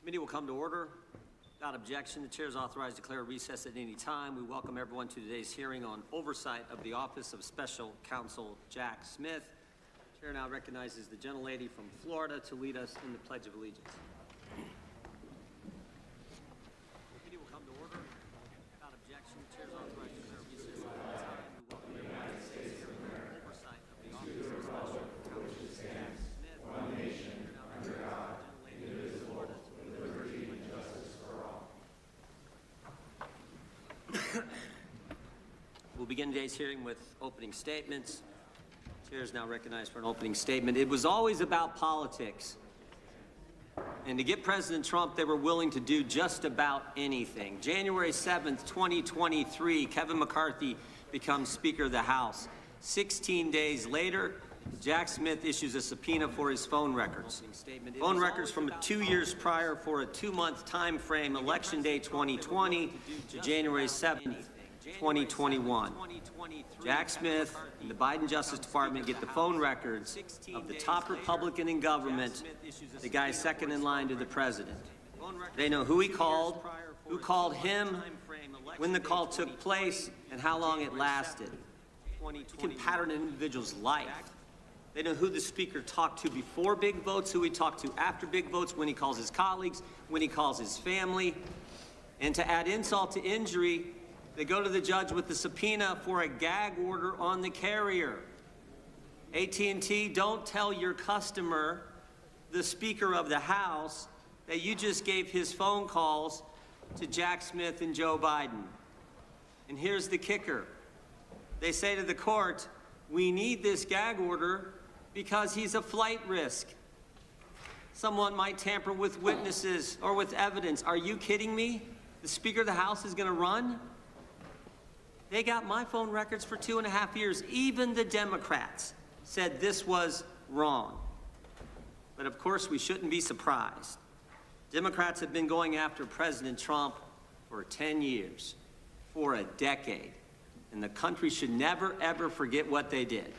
Committee will come to order. Without objection, the chair is authorized to declare recess at any time. We welcome everyone to today's hearing on oversight of the Office of Special Counsel Jack Smith. The chair now recognizes the gentlelady from Florida to lead us in the Pledge of Allegiance. The committee will come to order. Without objection, the chair is authorized to declare recess at any time. We welcome everyone to today's hearing on oversight of the Office of Special Counsel Jack Smith. One nation, under God, indivisible, with liberty and justice for all. We'll begin today's hearing with opening statements. The chair is now recognized for an opening statement. It was always about politics. And to get President Trump, they were willing to do just about anything. January 7th, 2023, Kevin McCarthy becomes Speaker of the House. 16 days later, Jack Smith issues a subpoena for his phone records. Phone records from 2 years prior for a 2-month time frame, Election Day 2020 to January 7th, 2021. Jack Smith and the Biden Justice Department get the phone records of the top Republican in government, the guy second in line to the president. They know who he called, who called him, when the call took place, and how long it lasted. You can pattern an individual's life. They know who the speaker talked to before big votes, who he talked to after big votes, when he calls his colleagues, when he calls his family. And to add insult to injury, they go to the judge with the subpoena for a gag order on the carrier. AT&T, don't tell your customer, the Speaker of the House, that you just gave his phone calls to Jack Smith and Joe Biden. And here's the kicker. They say to the court, we need this gag order because he's a flight risk. Someone might tamper with witnesses or with evidence. Are you kidding me? The Speaker of the House is going to run? They got my phone records for 2.5 years. Even the Democrats said this was wrong. But of course, we shouldn't be surprised. Democrats have been going after President Trump for 10 years, for a decade. And the country should never, ever forget what they did.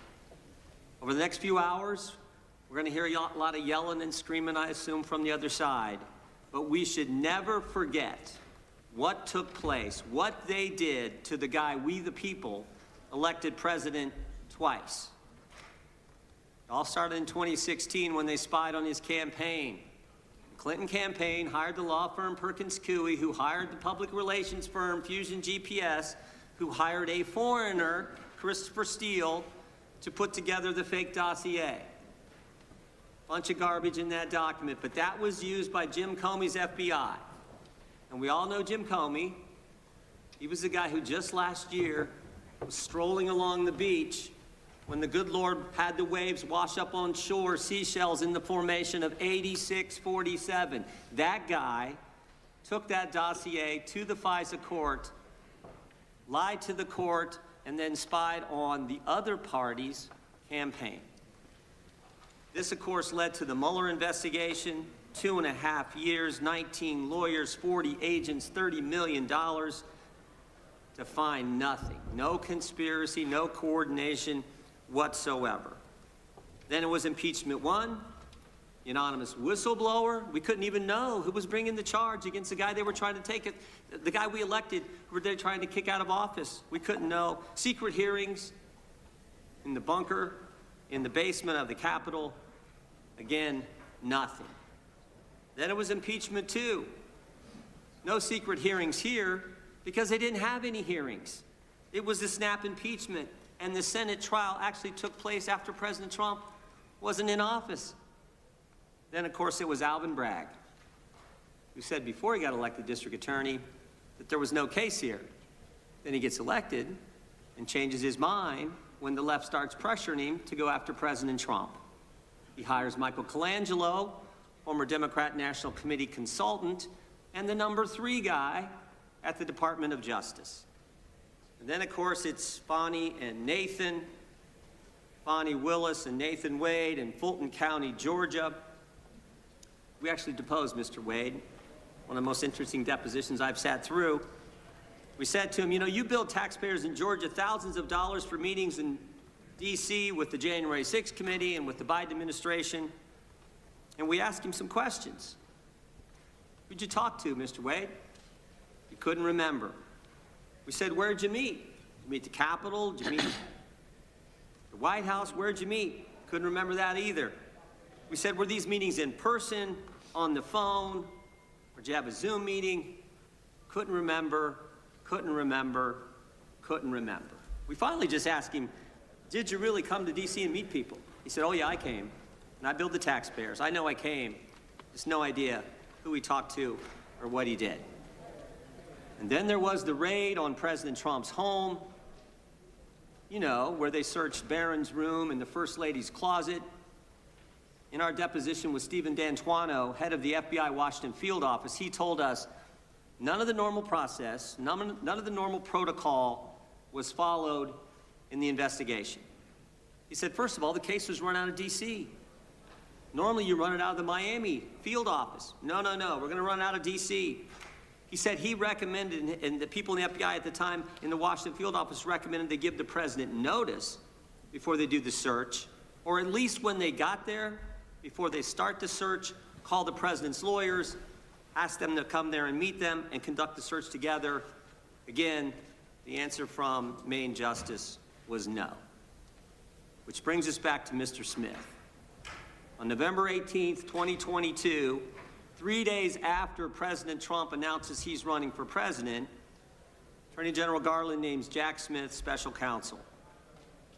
Over the next few hours, we're going to hear a lot of yelling and screaming, I assume, from the other side. But we should never forget what took place, what they did to the guy we the people elected president twice. It all started in 2016 when they spied on his campaign. The Clinton campaign hired the law firm Perkins Coie, who hired the public relations firm Fusion GPS, who hired a foreigner, Christopher Steele, to put together the fake dossier. Bunch of garbage in that document, but that was used by Jim Comey's FBI. And we all know Jim Comey. He was the guy who just last year was strolling along the beach when the good Lord had the waves wash up on shore seashells in the formation of 8647. That guy took that dossier to the FISA court, lied to the court, and then spied on the other party's campaign. This, of course, led to the Mueller investigation, 2.5 years, 19 lawyers, 40 agents, $30 million to find nothing. No conspiracy, no coordination whatsoever. Then it was impeachment 1, the anonymous whistleblower. We couldn't even know who was bringing the charge against the guy they were trying to take it, the guy we elected, who were they trying to kick out of office. We couldn't know. Secret hearings in the bunker, in the basement of the Capitol. Again, nothing. Then it was impeachment 2. No secret hearings here because they didn't have any hearings. It was a snap impeachment, and the Senate trial actually took place after President Trump wasn't in office. Then, of course, it was Alvin Bragg, who said before he got elected district attorney that there was no case here. Then he gets elected and changes his mind when the left starts pressuring him to go after President Trump. He hires Michael Colangelo, former Democrat National Committee consultant, and the number 3 guy at the Department of Justice. And then, of course, it's Bonnie and Nathan, Bonnie Willis and Nathan Wade in Fulton County, Georgia. We actually deposed Mr. Wade, one of the most interesting depositions I've sat through. We said to him, you know, you billed taxpayers in Georgia thousands of dollars for meetings in D.C. with the January 6th committee and with the Biden administration. And we asked him some questions. Who'd you talk to, Mr. Wade? He couldn't remember. We said, where'd you meet? Did you meet the Capitol? Did you meet the White House? Where'd you meet? Couldn't remember that either. We said, were these meetings in person, on the phone, or did you have a Zoom meeting? Couldn't remember, couldn't remember, couldn't remember. We finally just asked him, did you really come to D.C. and meet people? He said, oh yeah, I came, and I billed the taxpayers. I know I came, just no idea who he talked to or what he did. And then there was the raid on President Trump's home, you know, where they searched Barron's room and the First Lady's closet. In our deposition with Stephen D'Antuono, head of the FBI Washington field office, he told us none of the normal process, none of the normal protocol was followed in the investigation. He said, first of all, the case was run out of D.C. Normally you run it out of the Miami field office. No, we're gonna run out of D.C. He said he recommended, and the people in the FBI at the time in the Washington field office recommended they give the president notice before they do the search, or at least when they got there, before they start the search, call the president's lawyers, ask them to come there and meet them and conduct the search together. Again, the answer from Maine Justice was no. Which brings us back to Mr. Smith. On November 18th, 2022, 3 days after President Trump announces he's running for president, Attorney General Garland names Jack Smith special counsel.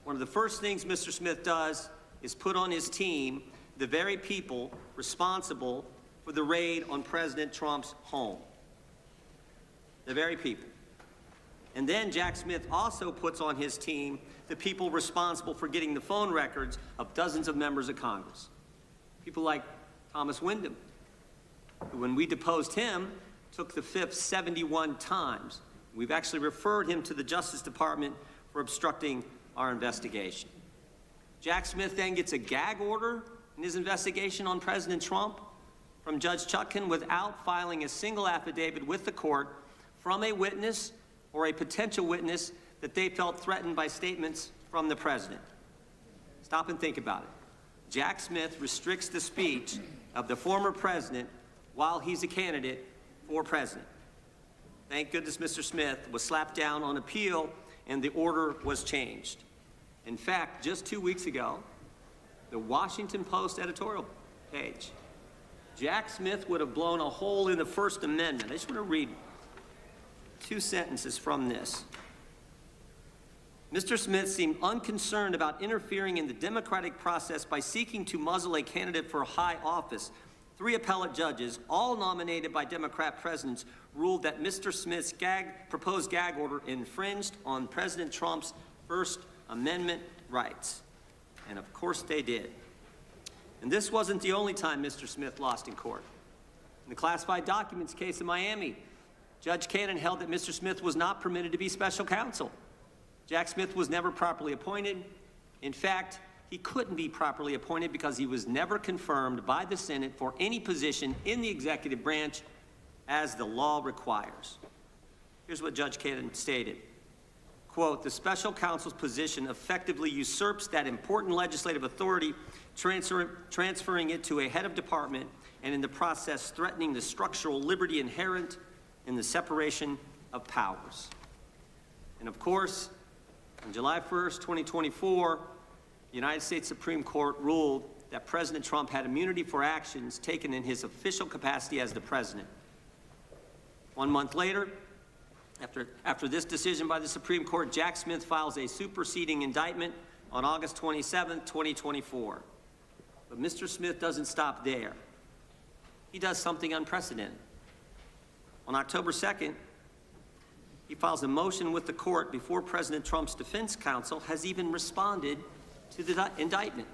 One of the first things Mr. Smith does is put on his team the very people responsible for the raid on President Trump's home. The very people. And then Jack Smith also puts on his team the people responsible for getting the phone records of dozens of members of Congress. People like Thomas Wyndham, who, when we deposed him, took the fifth 71 times. We've actually referred him to the Justice Department for obstructing our investigation. Jack Smith then gets a gag order in his investigation on President Trump from Judge Chutkan without filing a single affidavit with the court from a witness or a potential witness that they felt threatened by statements from the president. Stop and think about it. Jack Smith restricts the speech of the former president while he's a candidate for president. Thank goodness Mr. Smith was slapped down on appeal and the order was changed. In fact, just 2 weeks ago, the Washington Post editorial page, Jack Smith would have blown a hole in the First Amendment. I just want to read 2 sentences from this. Mr. Smith seemed unconcerned about interfering in the democratic process by seeking to muzzle a candidate for high office. 3 appellate judges, all nominated by Democrat presidents, ruled that Mr. Smith's proposed gag order infringed on President Trump's First Amendment rights. And of course they did. And this wasn't the only time Mr. Smith lost in court. In the classified documents case in Miami, Judge Cannon held that Mr. Smith was not permitted to be special counsel. Jack Smith was never properly appointed. In fact, he couldn't be properly appointed because he was never confirmed by the Senate for any position in the executive branch as the law requires. Here's what Judge Cannon stated. Quote, the special counsel's position effectively usurps that important legislative authority, transferring it to a head of department, and in the process threatening the structural liberty inherent in the separation of powers. And of course, on July 1st, 2024, the United States Supreme Court ruled that President Trump had immunity for actions taken in his official capacity as the president. 1 month later, after this decision by the Supreme Court, Jack Smith files a superseding indictment on August 27, 2024. But Mr. Smith doesn't stop there. He does something unprecedented. On October 2nd, he files a motion with the court before President Trump's defense counsel has even responded to the indictment.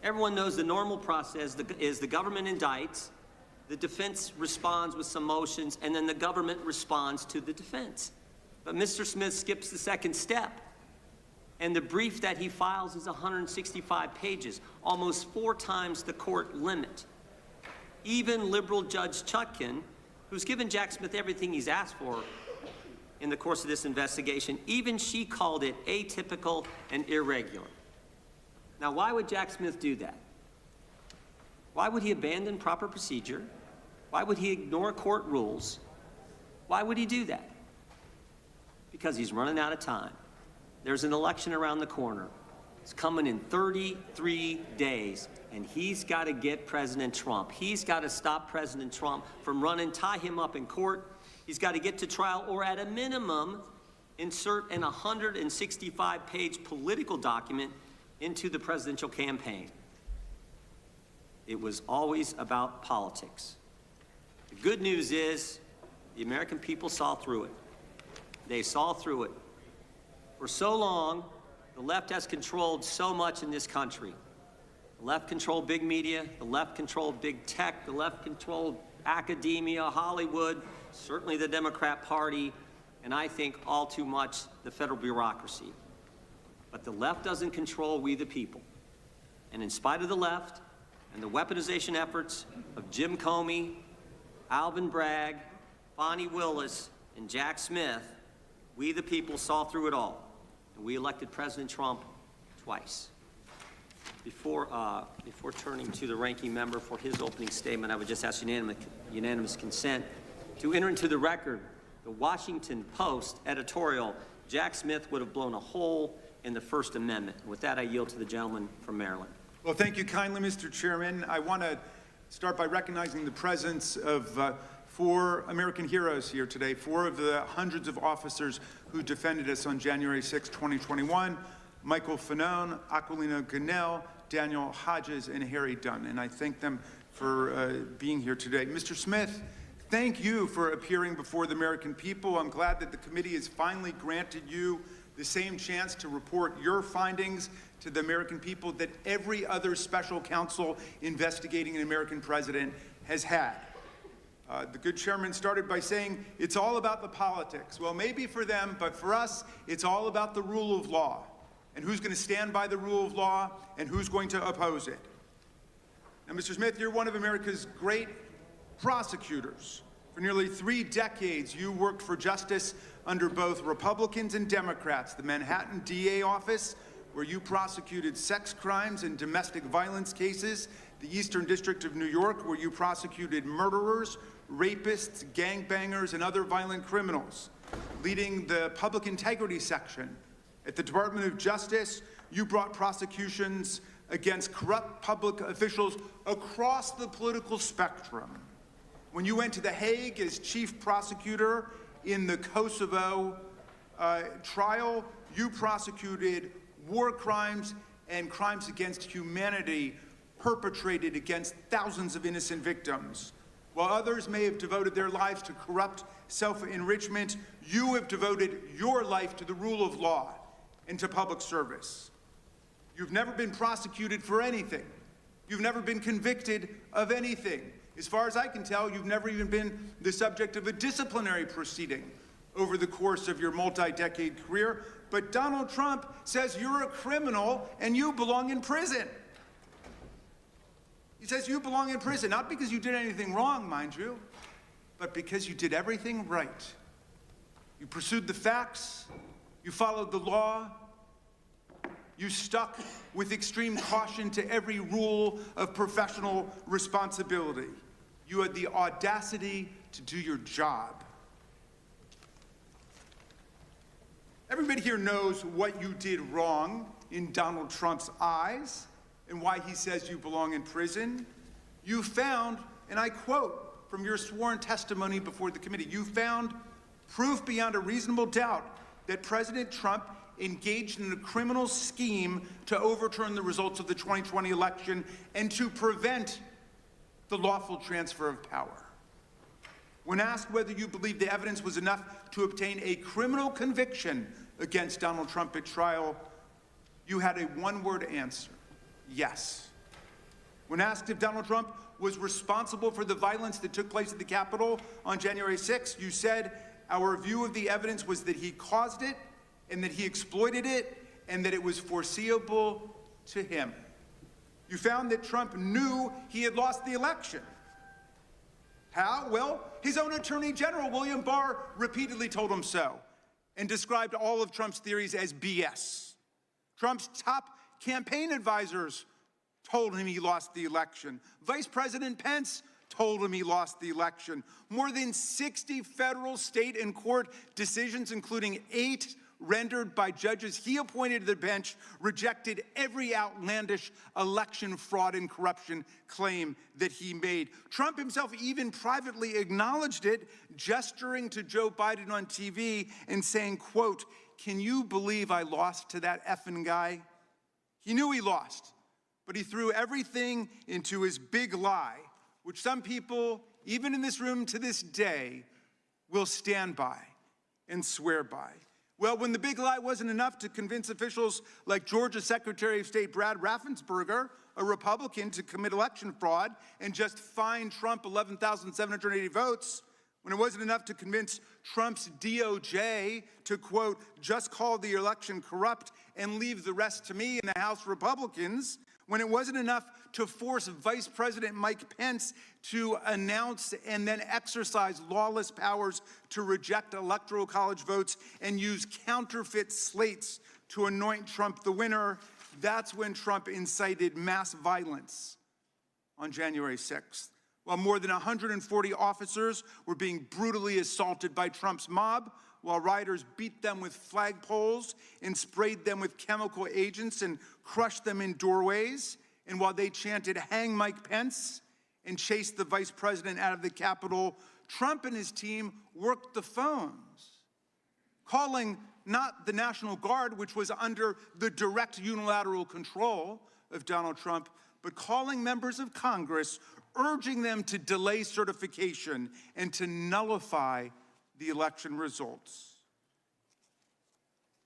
Everyone knows the normal process is the government indicts, the defense responds with some motions, and then the government responds to the defense. But Mr. Smith skips the second step, and the brief that he files is 165 pages, almost 4 times the court limit. Even liberal Judge Chutkan, who's given Jack Smith everything he's asked for in the course of this investigation, even she called it atypical and irregular. Now, why would Jack Smith do that? Why would he abandon proper procedure? Why would he ignore court rules? Why would he do that? Because he's running out of time. There's an election around the corner. It's coming in 33 days, and he's got to get President Trump. He's got to stop President Trump from running, tie him up in court. He's got to get to trial, or at a minimum, insert an 165-page political document into the presidential campaign. It was always about politics. The good news is the American people saw through it. They saw through it. For so long, the left has controlled so much in this country. The left controlled big media, the left controlled big tech, the left controlled academia, Hollywood, certainly the Democrat Party, and I think all too much the federal bureaucracy. But the left doesn't control we the people. And in spite of the left and the weaponization efforts of Jim Comey, Alvin Bragg, Bonnie Willis, and Jack Smith, we the people saw through it all. And we elected President Trump twice. Before turning to the ranking member for his opening statement, I would just ask unanimous consent to enter into the record the Washington Post editorial, Jack Smith would have blown a hole in the First Amendment. With that, I yield to the gentleman from Maryland. Well, thank you kindly, Mr. Chairman. I want to start by recognizing the presence of 4 American heroes here today, 4 of the hundreds of officers who defended us on January 6, 2021, Michael Fanone, Aquilino Ganell, Daniel Hodges, and Harry Dunn. And I thank them for being here today. Mr. Smith, thank you for appearing before the American people. I'm glad that the committee has finally granted you the same chance to report your findings to the American people that every other special counsel investigating an American president has had. The good chairman started by saying it's all about the politics. Well, maybe for them, but for us, it's all about the rule of law and who's going to stand by the rule of law and who's going to oppose it. Now, Mr. Smith, you're one of America's great prosecutors. For nearly 3 decades, you worked for justice under both Republicans and Democrats. The Manhattan DA office, where you prosecuted sex crimes and domestic violence cases. The Eastern District of New York, where you prosecuted murderers, rapists, gangbangers, and other violent criminals. Leading the public integrity section at the Department of Justice, you brought prosecutions against corrupt public officials across the political spectrum. When you went to The Hague as chief prosecutor in the Kosovo trial, you prosecuted war crimes and crimes against humanity perpetrated against thousands of innocent victims. While others may have devoted their lives to corrupt self-enrichment, you have devoted your life to the rule of law and to public service. You've never been prosecuted for anything. You've never been convicted of anything. As far as I can tell, you've never even been the subject of a disciplinary proceeding over the course of your multi-decade career. But Donald Trump says you're a criminal and you belong in prison. He says you belong in prison, not because you did anything wrong, mind you, but because you did everything right. You pursued the facts, you followed the law, you stuck with extreme caution to every rule of professional responsibility. You had the audacity to do your job. Everybody here knows what you did wrong in Donald Trump's eyes and why he says you belong in prison. You found, and I quote from your sworn testimony before the committee, you found proof beyond a reasonable doubt that President Trump engaged in a criminal scheme to overturn the results of the 2020 election and to prevent the lawful transfer of power. When asked whether you believe the evidence was enough to obtain a criminal conviction against Donald Trump at trial, you had a one-word answer: yes. When asked if Donald Trump was responsible for the violence that took place at the Capitol on January 6th, you said, our view of the evidence was that he caused it and that he exploited it and that it was foreseeable to him. You found that Trump knew he had lost the election. How? Well, his own Attorney General, William Barr, repeatedly told him so and described all of Trump's theories as BS. Trump's top campaign advisors told him he lost the election. Vice President Pence told him he lost the election. More than 60 federal, state, and court decisions, including 8 rendered by judges he appointed to the bench, rejected every outlandish election fraud and corruption claim that he made. Trump himself even privately acknowledged it, gesturing to Joe Biden on TV and saying, quote, "Can you believe I lost to that effing guy?" He knew he lost, but he threw everything into his big lie, which some people, even in this room to this day, will stand by and swear by. Well, when the big lie wasn't enough to convince officials like Georgia Secretary of State Brad Raffensperger, a Republican, to commit election fraud and just fine Trump 11,780 votes, when it wasn't enough to convince Trump's DOJ to, quote, "just call the election corrupt and leave the rest to me and the House Republicans," when it wasn't enough to force Vice President Mike Pence to announce and then exercise lawless powers to reject Electoral College votes and use counterfeit slates to anoint Trump the winner, that's when Trump incited mass violence on January 6th. While more than 140 officers were being brutally assaulted by Trump's mob, while rioters beat them with flagpoles and sprayed them with chemical agents and crushed them in doorways, and while they chanted, "Hang Mike Pence," and chased the vice president out of the Capitol, Trump and his team worked the phones, calling not the National Guard, which was under the direct unilateral control of Donald Trump, but calling members of Congress, urging them to delay certification and to nullify the election results.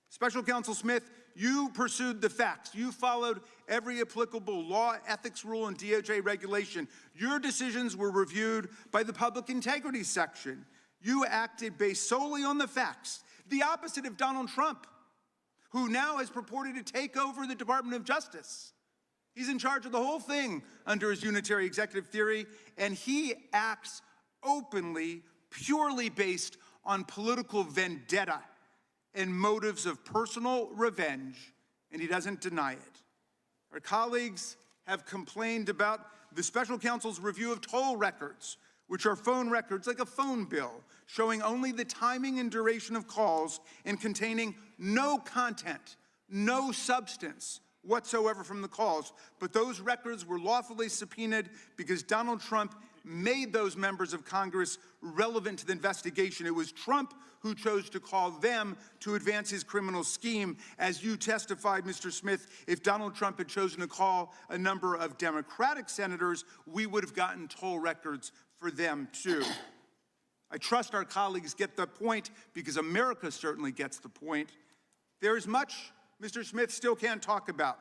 Special Counsel Smith, you pursued the facts. You followed every applicable law, ethics rule, and DOJ regulation. Your decisions were reviewed by the Public Integrity Section. You acted based solely on the facts, the opposite of Donald Trump, who now has purported to take over the Department of Justice. He's in charge of the whole thing under his unitary executive theory, and he acts openly, purely based on political vendetta and motives of personal revenge, and he doesn't deny it. Our colleagues have complained about the special counsel's review of toll records, which are phone records like a phone bill, showing only the timing and duration of calls and containing no content, no substance whatsoever from the calls. But those records were lawfully subpoenaed because Donald Trump made those members of Congress relevant to the investigation. It was Trump who chose to call them to advance his criminal scheme. As you testified, Mr. Smith, if Donald Trump had chosen to call a number of Democratic senators, we would have gotten toll records for them too. I trust our colleagues get the point because America certainly gets the point. There is much Mr. Smith still can't talk about,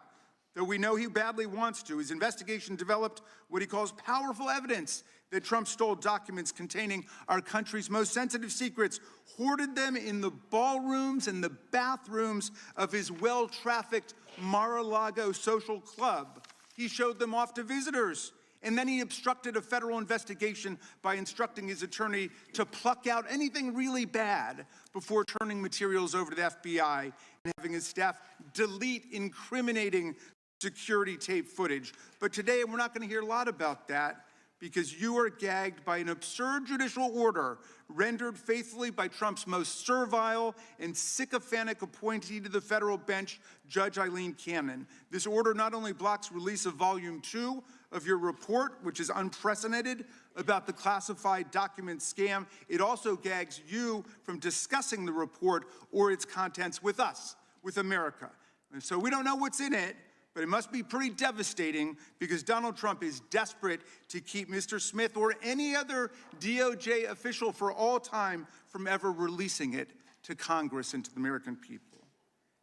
though we know he badly wants to. His investigation developed what he calls powerful evidence that Trump stole documents containing our country's most sensitive secrets, hoarded them in the ballrooms and the bathrooms of his well-trafficked Mar-a-Lago social club. He showed them off to visitors. And then he obstructed a federal investigation by instructing his attorney to pluck out anything really bad before turning materials over to the FBI and having his staff delete incriminating security tape footage. But today we're not going to hear a lot about that because you are gagged by an absurd judicial order rendered faithfully by Trump's most servile and sycophantic appointee to the federal bench, Judge Eileen Cannon. This order not only blocks release of Volume 2 of your report, which is unprecedented, about the classified document scam, it also gags you from discussing the report or its contents with us, with America. And so we don't know what's in it, but it must be pretty devastating because Donald Trump is desperate to keep Mr. Smith or any other DOJ official for all time from ever releasing it to Congress and to the American people.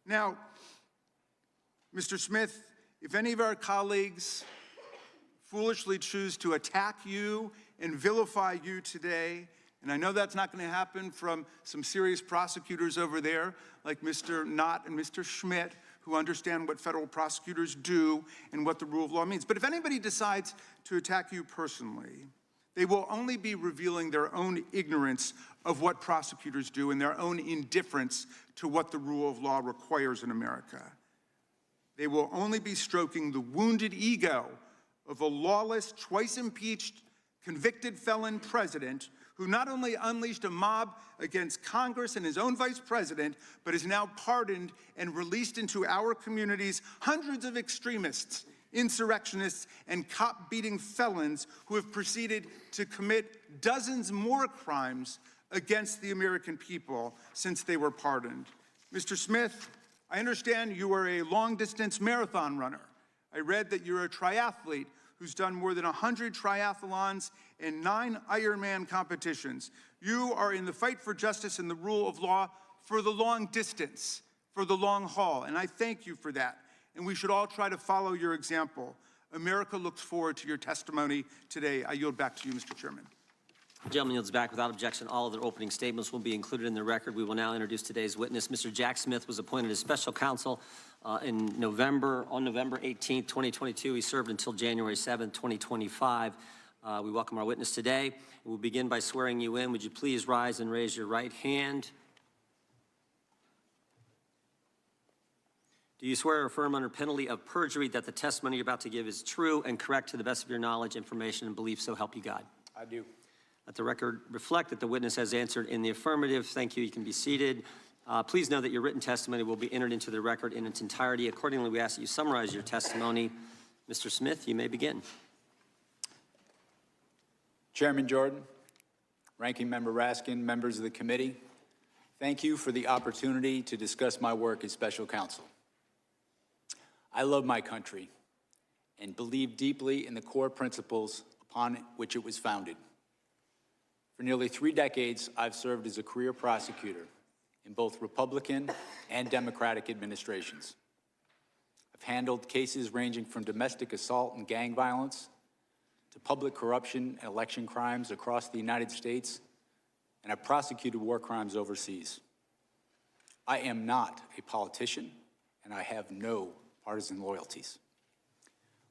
Now, Mr. Smith, if any of our colleagues foolishly choose to attack you and vilify you today, and I know that's not going to happen from some serious prosecutors over there like Mr. Knott and Mr. Schmidt, who understand what federal prosecutors do and what the rule of law means. But if anybody decides to attack you personally, they will only be revealing their own ignorance of what prosecutors do and their own indifference to what the rule of law requires in America. They will only be stroking the wounded ego of a lawless, twice impeached convicted felon president who not only unleashed a mob against Congress and his own vice president, but is now pardoned and released into our communities hundreds of extremists, insurrectionists, and cop-beating felons who have proceeded to commit dozens more crimes against the American people since they were pardoned. Mr. Smith, I understand you are a long-distance marathon runner. I read that you're a triathlete who's done more than 100 triathlons and 9 Ironman competitions. You are in the fight for justice and the rule of law for the long distance, for the long haul, and I thank you for that. And we should all try to follow your example. America looks forward to your testimony today. I yield back to you, Mr. Chairman. The gentleman yields back without objection. All of their opening statements will be included in the record. We will now introduce today's witness. Mr. Jack Smith was appointed as special counsel on November 18, 2022. He served until January 7, 2025. We welcome our witness today. We'll begin by swearing you in. Would you please rise and raise your right hand? Do you swear or affirm under penalty of perjury that the testimony you're about to give is true and correct to the best of your knowledge, information, and belief, so help you God? I do. Let the record reflect that the witness has answered in the affirmative. Thank you. You can be seated. Please know that your written testimony will be entered into the record in its entirety. Accordingly, we ask that you summarize your testimony. Mr. Smith, you may begin. Chairman Jordan, Ranking Member Raskin, members of the committee, thank you for the opportunity to discuss my work as special counsel. I love my country and believe deeply in the core principles upon which it was founded. For nearly 3 decades, I've served as a career prosecutor in both Republican and Democratic administrations. I've handled cases ranging from domestic assault and gang violence to public corruption and election crimes across the United States, and I've prosecuted war crimes overseas. I am not a politician, and I have no partisan loyalties.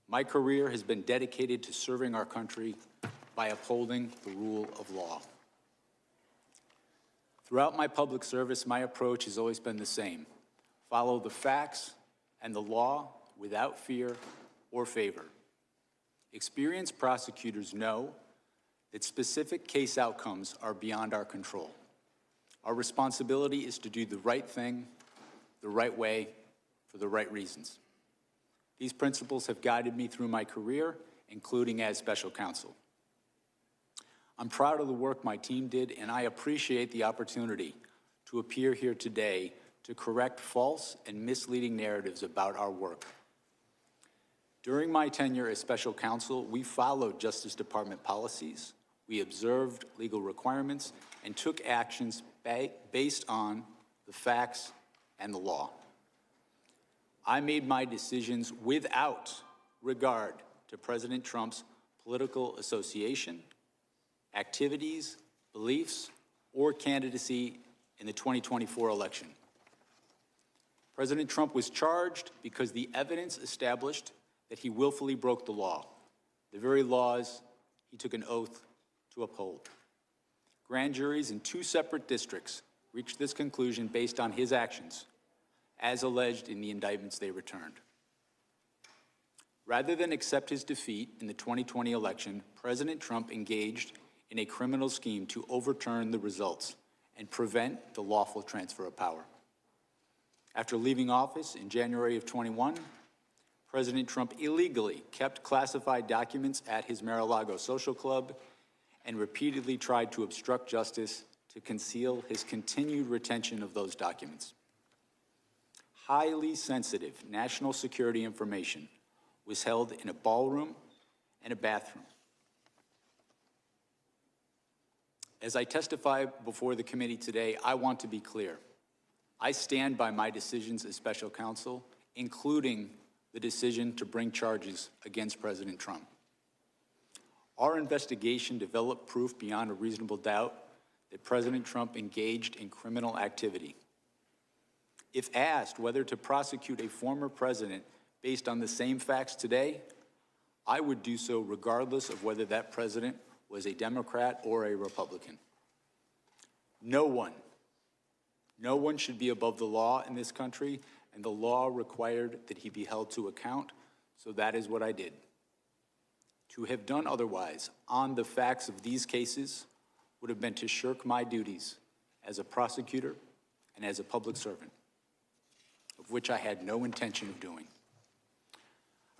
My career has been dedicated to serving our country by upholding the rule of law. Throughout my public service, my approach has always been the same. Follow the facts and the law without fear or favor. Experienced prosecutors know that specific case outcomes are beyond our control. Our responsibility is to do the right thing, the right way, for the right reasons. These principles have guided me through my career, including as special counsel. I'm proud of the work my team did, and I appreciate the opportunity to appear here today to correct false and misleading narratives about our work. During my tenure as special counsel, we followed Justice Department policies, we observed legal requirements, and took actions based on the facts and the law. I made my decisions without regard to President Trump's political association, activities, beliefs, or candidacy in the 2024 election. President Trump was charged because the evidence established that he willfully broke the law, the very laws he took an oath to uphold. Grand juries in 2 separate districts reached this conclusion based on his actions, as alleged in the indictments they returned. Rather than accept his defeat in the 2020 election, President Trump engaged in a criminal scheme to overturn the results and prevent the lawful transfer of power. After leaving office in January of 21, President Trump illegally kept classified documents at his Mar-a-Lago social club and repeatedly tried to obstruct justice to conceal his continued retention of those documents. Highly sensitive national security information was held in a ballroom and a bathroom. As I testify before the committee today, I want to be clear. I stand by my decisions as special counsel, including the decision to bring charges against President Trump. Our investigation developed proof beyond a reasonable doubt that President Trump engaged in criminal activity. If asked whether to prosecute a former president based on the same facts today, I would do so regardless of whether that president was a Democrat or a Republican. No one should be above the law in this country, and the law required that he be held to account, so that is what I did. To have done otherwise on the facts of these cases would have been to shirk my duties as a prosecutor and as a public servant, of which I had no intention of doing.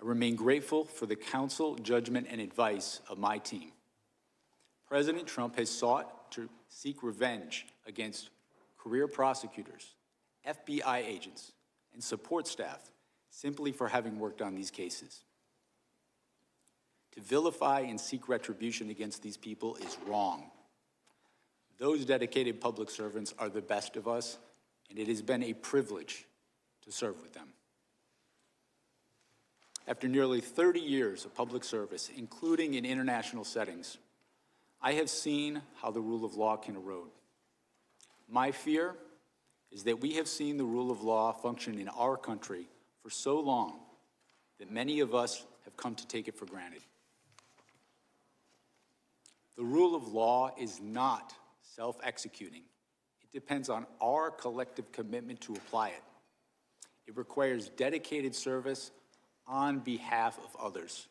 I remain grateful for the counsel, judgment, and advice of my team. President Trump has sought to seek revenge against career prosecutors, FBI agents, and support staff simply for having worked on these cases. To vilify and seek retribution against these people is wrong. Those dedicated public servants are the best of us, and it has been a privilege to serve with them. After nearly 30 years of public service, including in international settings, I have seen how the rule of law can erode. My fear is that we have seen the rule of law function in our country for so long that many of us have come to take it for granted. The rule of law is not self-executing. It depends on our collective commitment to apply it. It requires dedicated service on behalf of others,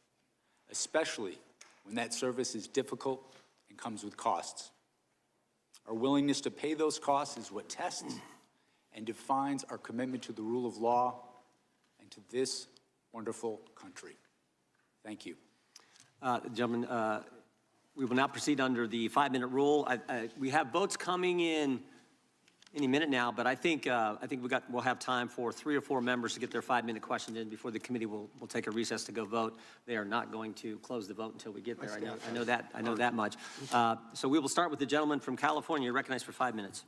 especially when that service is difficult and comes with costs. Our willingness to pay those costs is what tests and defines our commitment to the rule of law and to this wonderful country. Thank you. Gentlemen, we will now proceed under the 5-minute rule. We have votes coming in any minute now, but I think we'll have time for 3 or 4 members to get their 5-minute questions in before the committee will take a recess to go vote. They are not going to close the vote until we get there. I know that much. So we will start with the gentleman from California. You're recognized for 5 minutes.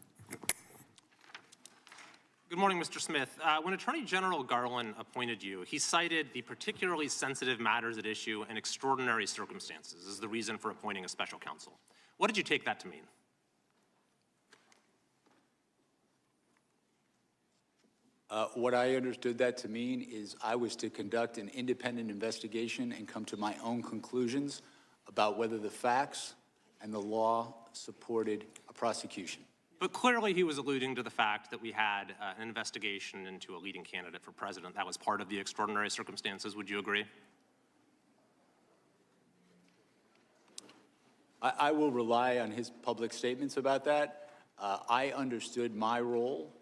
Good morning, Mr. Smith. When Attorney General Garland appointed you, he cited the particularly sensitive matters at issue and extraordinary circumstances as the reason for appointing a special counsel. What did you take that to mean? What I understood that to mean is I was to conduct an independent investigation and come to my own conclusions about whether the facts and the law supported a prosecution. But clearly he was alluding to the fact that we had an investigation into a leading candidate for president. That was part of the extraordinary circumstances. Would you agree? I will rely on his public statements about that. I understood my role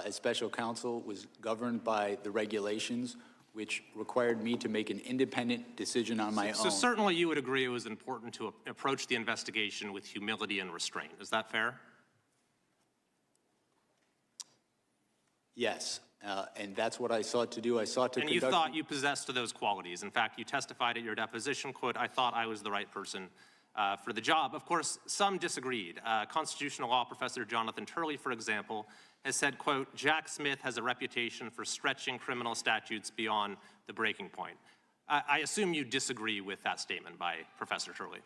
as special counsel was governed by the regulations, which required me to make an independent decision on my own. So certainly you would agree it was important to approach the investigation with humility and restraint. Is that fair? Yes, and that's what I sought to do. I sought to conduct... And you thought you possessed those qualities. In fact, you testified at your deposition, quote, "I thought I was the right person for the job." Of course, some disagreed. Constitutional law professor Jonathan Turley, for example, has said, quote, "Jack Smith has a reputation for stretching criminal statutes beyond the breaking point." I assume you disagree with that statement by Professor Turley.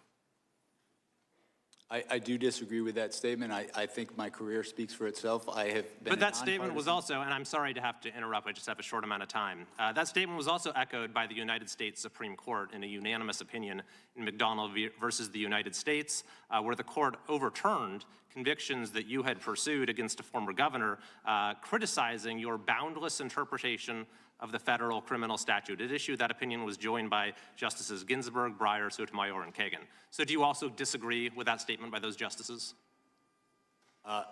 I do disagree with that statement. I think my career speaks for itself. I have been. But that statement was also, and I'm sorry to have to interrupt, I just have a short amount of time. That statement was also echoed by the United States Supreme Court in a unanimous opinion in McDonald versus the United States, where the court overturned convictions that you had pursued against a former governor, criticizing your boundless interpretation of the federal criminal statute. At issue, that opinion was joined by Justices Ginsburg, Breyer, Sotomayor, and Kagan. So do you also disagree with that statement by those justices? I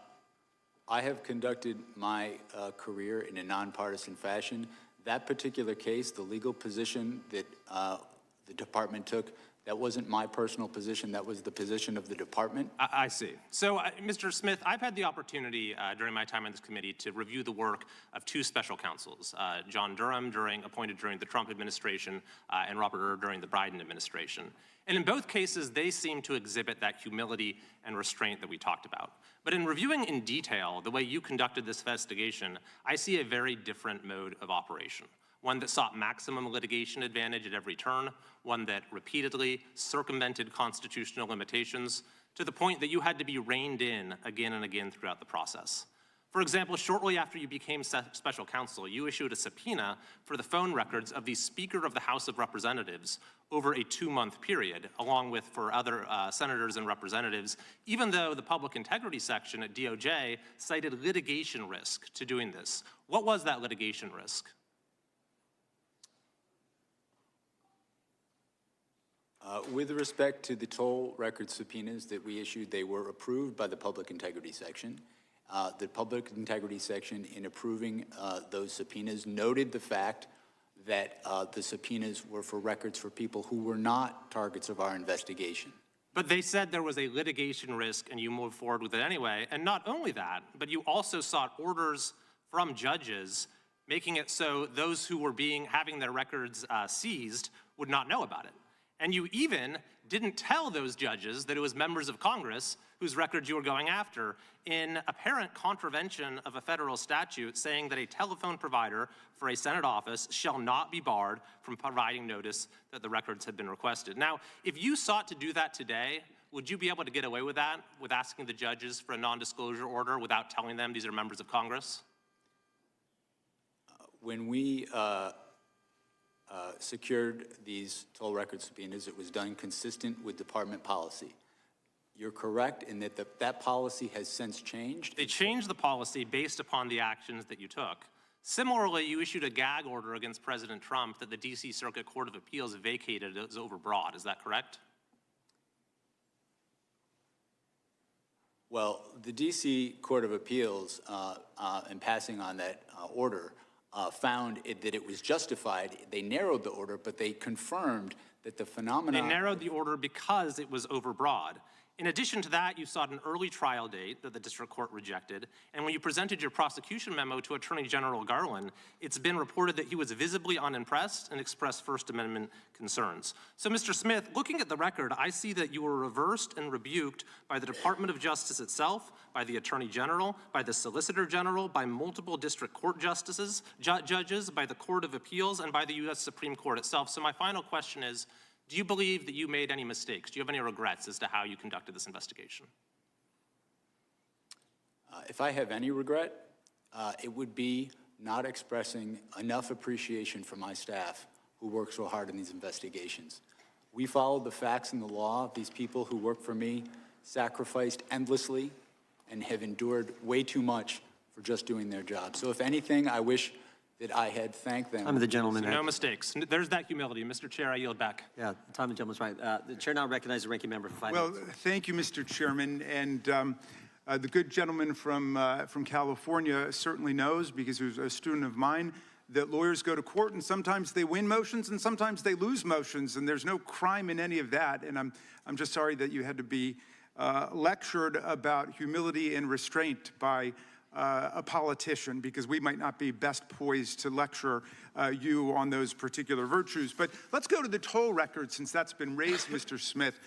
have conducted my career in a nonpartisan fashion. That particular case, the legal position that the department took, that wasn't my personal position. That was the position of the department. I see. So, Mr. Smith, I've had the opportunity during my time on this committee to review the work of 2 special counsels, John Durham, appointed during the Trump administration, and Robert Hur during the Biden administration. And in both cases, they seem to exhibit that humility and restraint that we talked about. But in reviewing in detail the way you conducted this investigation, I see a very different mode of operation. One that sought maximum litigation advantage at every turn, one that repeatedly circumvented constitutional limitations to the point that you had to be reined in again and again throughout the process. For example, shortly after you became special counsel, you issued a subpoena for the phone records of the Speaker of the House of Representatives over a 2-month period, along with for other senators and representatives, even though the public integrity section at DOJ cited litigation risk to doing this. What was that litigation risk? With respect to the toll record subpoenas that we issued, they were approved by the Public Integrity Section. The Public Integrity Section, in approving those subpoenas, noted the fact that the subpoenas were for records for people who were not targets of our investigation. But they said there was a litigation risk and you moved forward with it anyway. And not only that, but you also sought orders from judges making it so those who were having their records seized would not know about it. And you even didn't tell those judges that it was members of Congress whose records you were going after, in apparent contravention of a federal statute saying that a telephone provider for a Senate office shall not be barred from providing notice that the records had been requested. Now, if you sought to do that today, would you be able to get away with that, with asking the judges for a non-disclosure order without telling them these are members of Congress? When we secured these toll record subpoenas, it was done consistent with department policy. You're correct in that that policy has since changed. They changed the policy based upon the actions that you took. Similarly, you issued a gag order against President Trump that the D.C. Circuit Court of Appeals vacated as overbroad. Is that correct? Well, the D.C. Court of Appeals, in passing on that order, found that it was justified. They narrowed the order, but they confirmed that the phenomenon— They narrowed the order because it was overbroad. In addition to that, you sought an early trial date that the district court rejected, and when you presented your prosecution memo to Attorney General Garland, it's been reported that he was visibly unimpressed and expressed First Amendment concerns. So, Mr. Smith, looking at the record, I see that you were reversed and rebuked by the Department of Justice itself, by the Attorney General, by the Solicitor General, by multiple district court judges, by the Court of Appeals, and by the U.S. Supreme Court itself. So my final question is, do you believe that you made any mistakes? Do you have any regrets as to how you conducted this investigation? If I have any regret, it would be not expressing enough appreciation for my staff who work so hard in these investigations. We followed the facts and the law. These people who work for me sacrificed endlessly and have endured way too much for just doing their job. So if anything, I wish that I had thanked them. Time of the gentleman. So no mistakes. There's that humility. Mr. Chair, I yield back. Yeah, the time of the gentleman's right. The chair now recognizes the ranking member for 5 minutes. Well, thank you, Mr. Chairman. And the good gentleman from California certainly knows, because he was a student of mine, that lawyers go to court and sometimes they win motions and sometimes they lose motions, and there's no crime in any of that. And I'm just sorry that you had to be lectured about humility and restraint by a politician, because we might not be best poised to lecture you on those particular virtues. But let's go to the toll record, since that's been raised, Mr. Smith.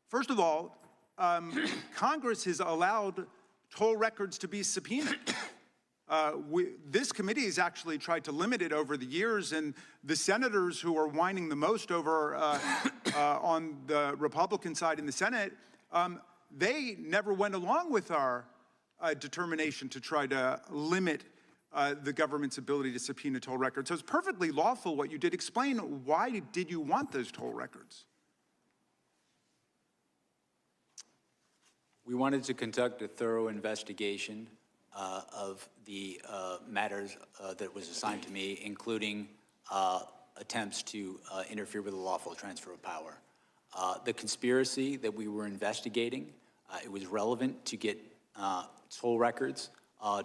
First of all, Congress has allowed toll records to be subpoenaed. This committee has actually tried to limit it over the years, and the senators who are whining the most over on the Republican side in the Senate, they never went along with our determination to try to limit the government's ability to subpoena toll records. So it's perfectly lawful what you did. Explain, why did you want those toll records? We wanted to conduct a thorough investigation of the matters that was assigned to me, including attempts to interfere with the lawful transfer of power. The conspiracy that we were investigating, it was relevant to get toll records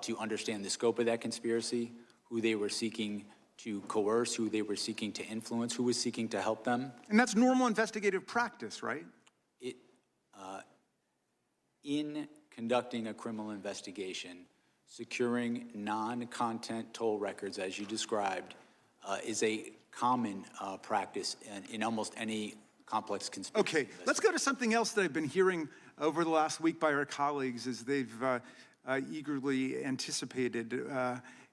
to understand the scope of that conspiracy, who they were seeking to coerce, who they were seeking to influence, who was seeking to help them. And that's normal investigative practice, right? In conducting a criminal investigation, securing non-content toll records, as you described, is a common practice in almost any complex conspiracy. Okay, let's go to something else that I've been hearing over the last week by our colleagues as they've eagerly anticipated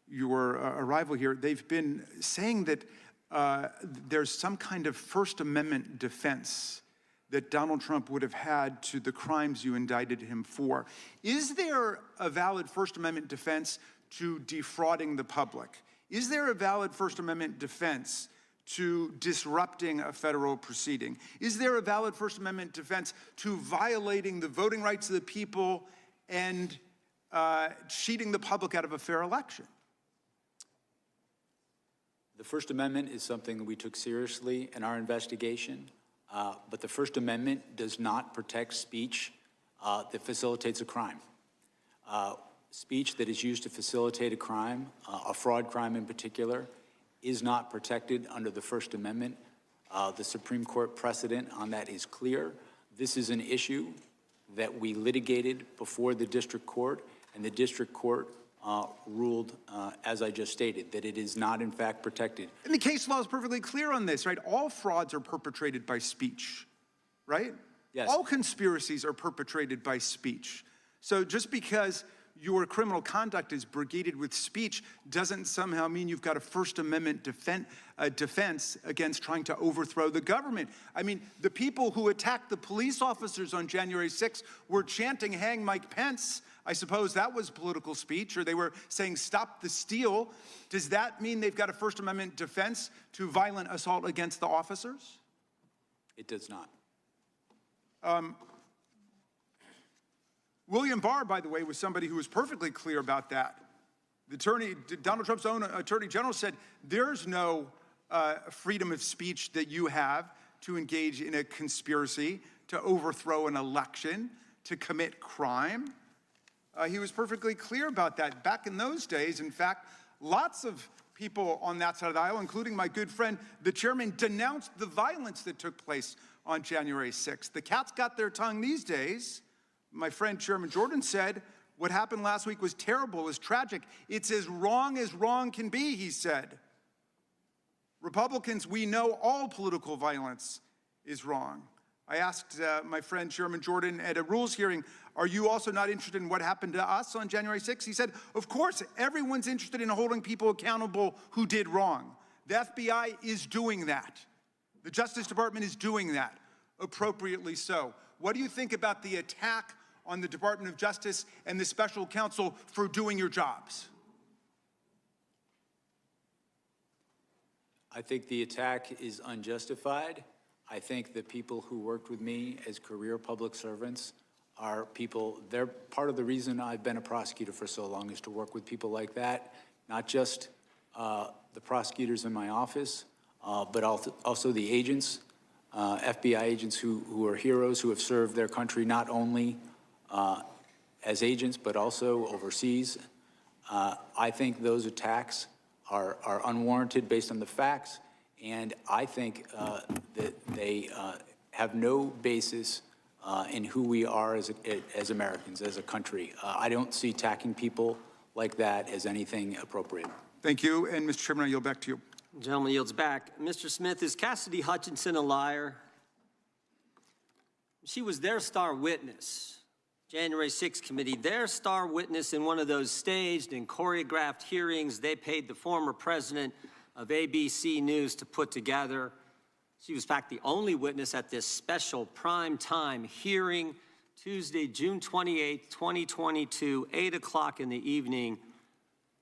your arrival here. They've been saying that there's some kind of First Amendment defense that Donald Trump would have had to the crimes you indicted him for. Is there a valid First Amendment defense to defrauding the public? Is there a valid First Amendment defense to disrupting a federal proceeding? Is there a valid First Amendment defense to violating the voting rights of the people and cheating the public out of a fair election? The First Amendment is something that we took seriously in our investigation, but the First Amendment does not protect speech that facilitates a crime. Speech that is used to facilitate a crime, a fraud crime in particular, is not protected under the First Amendment. The Supreme Court precedent on that is clear. This is an issue that we litigated before the district court, and the district court ruled, as I just stated, that it is not in fact protected. And the case law is perfectly clear on this, right? All frauds are perpetrated by speech, right? Yes. All conspiracies are perpetrated by speech. So just because your criminal conduct is brigaded with speech doesn't somehow mean you've got a First Amendment defense against trying to overthrow the government. I mean, the people who attacked the police officers on January 6th were chanting, "Hang Mike Pence." I suppose that was political speech, or they were saying, "Stop the steal." Does that mean they've got a First Amendment defense to violent assault against the officers? It does not. William Barr, by the way, was somebody who was perfectly clear about that. Donald Trump's own attorney general said, there's no freedom of speech that you have to engage in a conspiracy, to overthrow an election, to commit crime. He was perfectly clear about that. Back in those days, in fact, lots of people on that side of the aisle, including my good friend, the chairman, denounced the violence that took place on January 6th. The cat's got their tongue these days. My friend Chairman Jordan said, what happened last week was terrible, was tragic. It's as wrong can be, he said. Republicans, we know all political violence is wrong. I asked my friend Chairman Jordan at a rules hearing, are you also not interested in what happened to us on January 6th? He said, of course, everyone's interested in holding people accountable who did wrong. The FBI is doing that. The Justice Department is doing that, appropriately so. What do you think about the attack on the Department of Justice and the special counsel for doing your jobs? I think the attack is unjustified. I think the people who worked with me as career public servants are people, they're part of the reason I've been a prosecutor for so long is to work with people like that, not just the prosecutors in my office, but also the agents, FBI agents who are heroes, who have served their country not only as agents, but also overseas. I think those attacks are unwarranted based on the facts, and I think that they have no basis in who we are as Americans, as a country. I don't see attacking people like that as anything appropriate. Thank you, and Mr. Chairman, I yield back to you. The gentleman yields back. Mr. Smith, is Cassidy Hutchinson a liar? She was their star witness. January 6th committee, their star witness in one of those staged and choreographed hearings they paid the former president of ABC News to put together. She was, in fact, the only witness at this special primetime hearing, Tuesday, June 28th, 2022, 8 o'clock in the evening,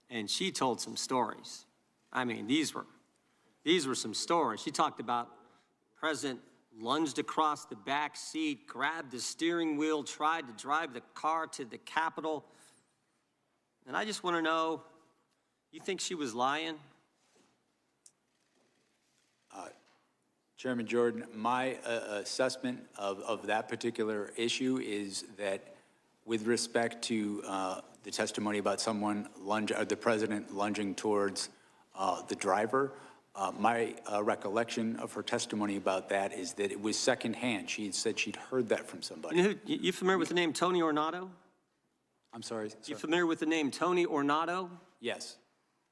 and she told some stories. I mean, these were some stories. She talked about President lunged across the back seat, grabbed the steering wheel, tried to drive the car to the Capitol. And I just want to know, you think she was lying? Chairman Jordan, my assessment of that particular issue is that with respect to the testimony about someone the president lunging towards the driver, my recollection of her testimony about that is that it was secondhand. She had said she'd heard that from somebody. You familiar with the name Tony Ornato? I'm sorry? You familiar with the name Tony Ornato? Yes.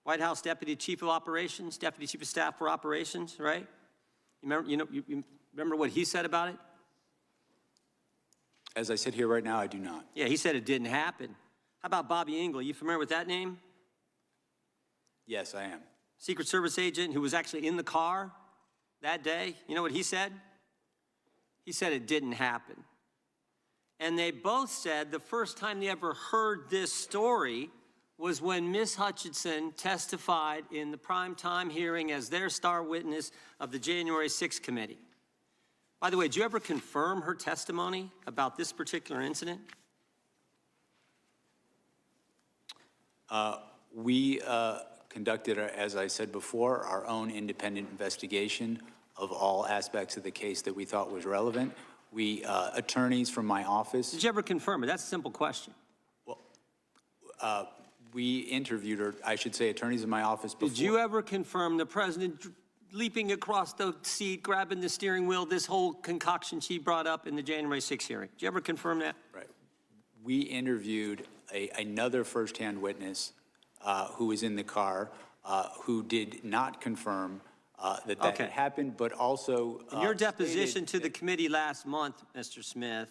White House Deputy Chief of Operations, Deputy Chief of Staff for Operations, right? You remember what he said about it? As I sit here right now, I do not. Yeah, he said it didn't happen. How about Bobby Engel? You familiar with that name? Yes, I am. Secret Service agent who was actually in the car that day. You know what he said? He said it didn't happen. And they both said the first time they ever heard this story was when Ms. Hutchinson testified in the primetime hearing as their star witness of the January 6th committee. By the way, did you ever confirm her testimony about this particular incident? We conducted, as I said before, our own independent investigation of all aspects of the case that we thought was relevant. We, attorneys from my office. Did you ever confirm it? That's a simple question. We interviewed, or I should say, attorneys in my office before. Did you ever confirm the president leaping across the seat, grabbing the steering wheel, this whole concoction she brought up in the January 6th hearing? Did you ever confirm that? Right. We interviewed another firsthand witness who was in the car who did not confirm that had happened, but also in your deposition to the committee last month, Mr. Smith,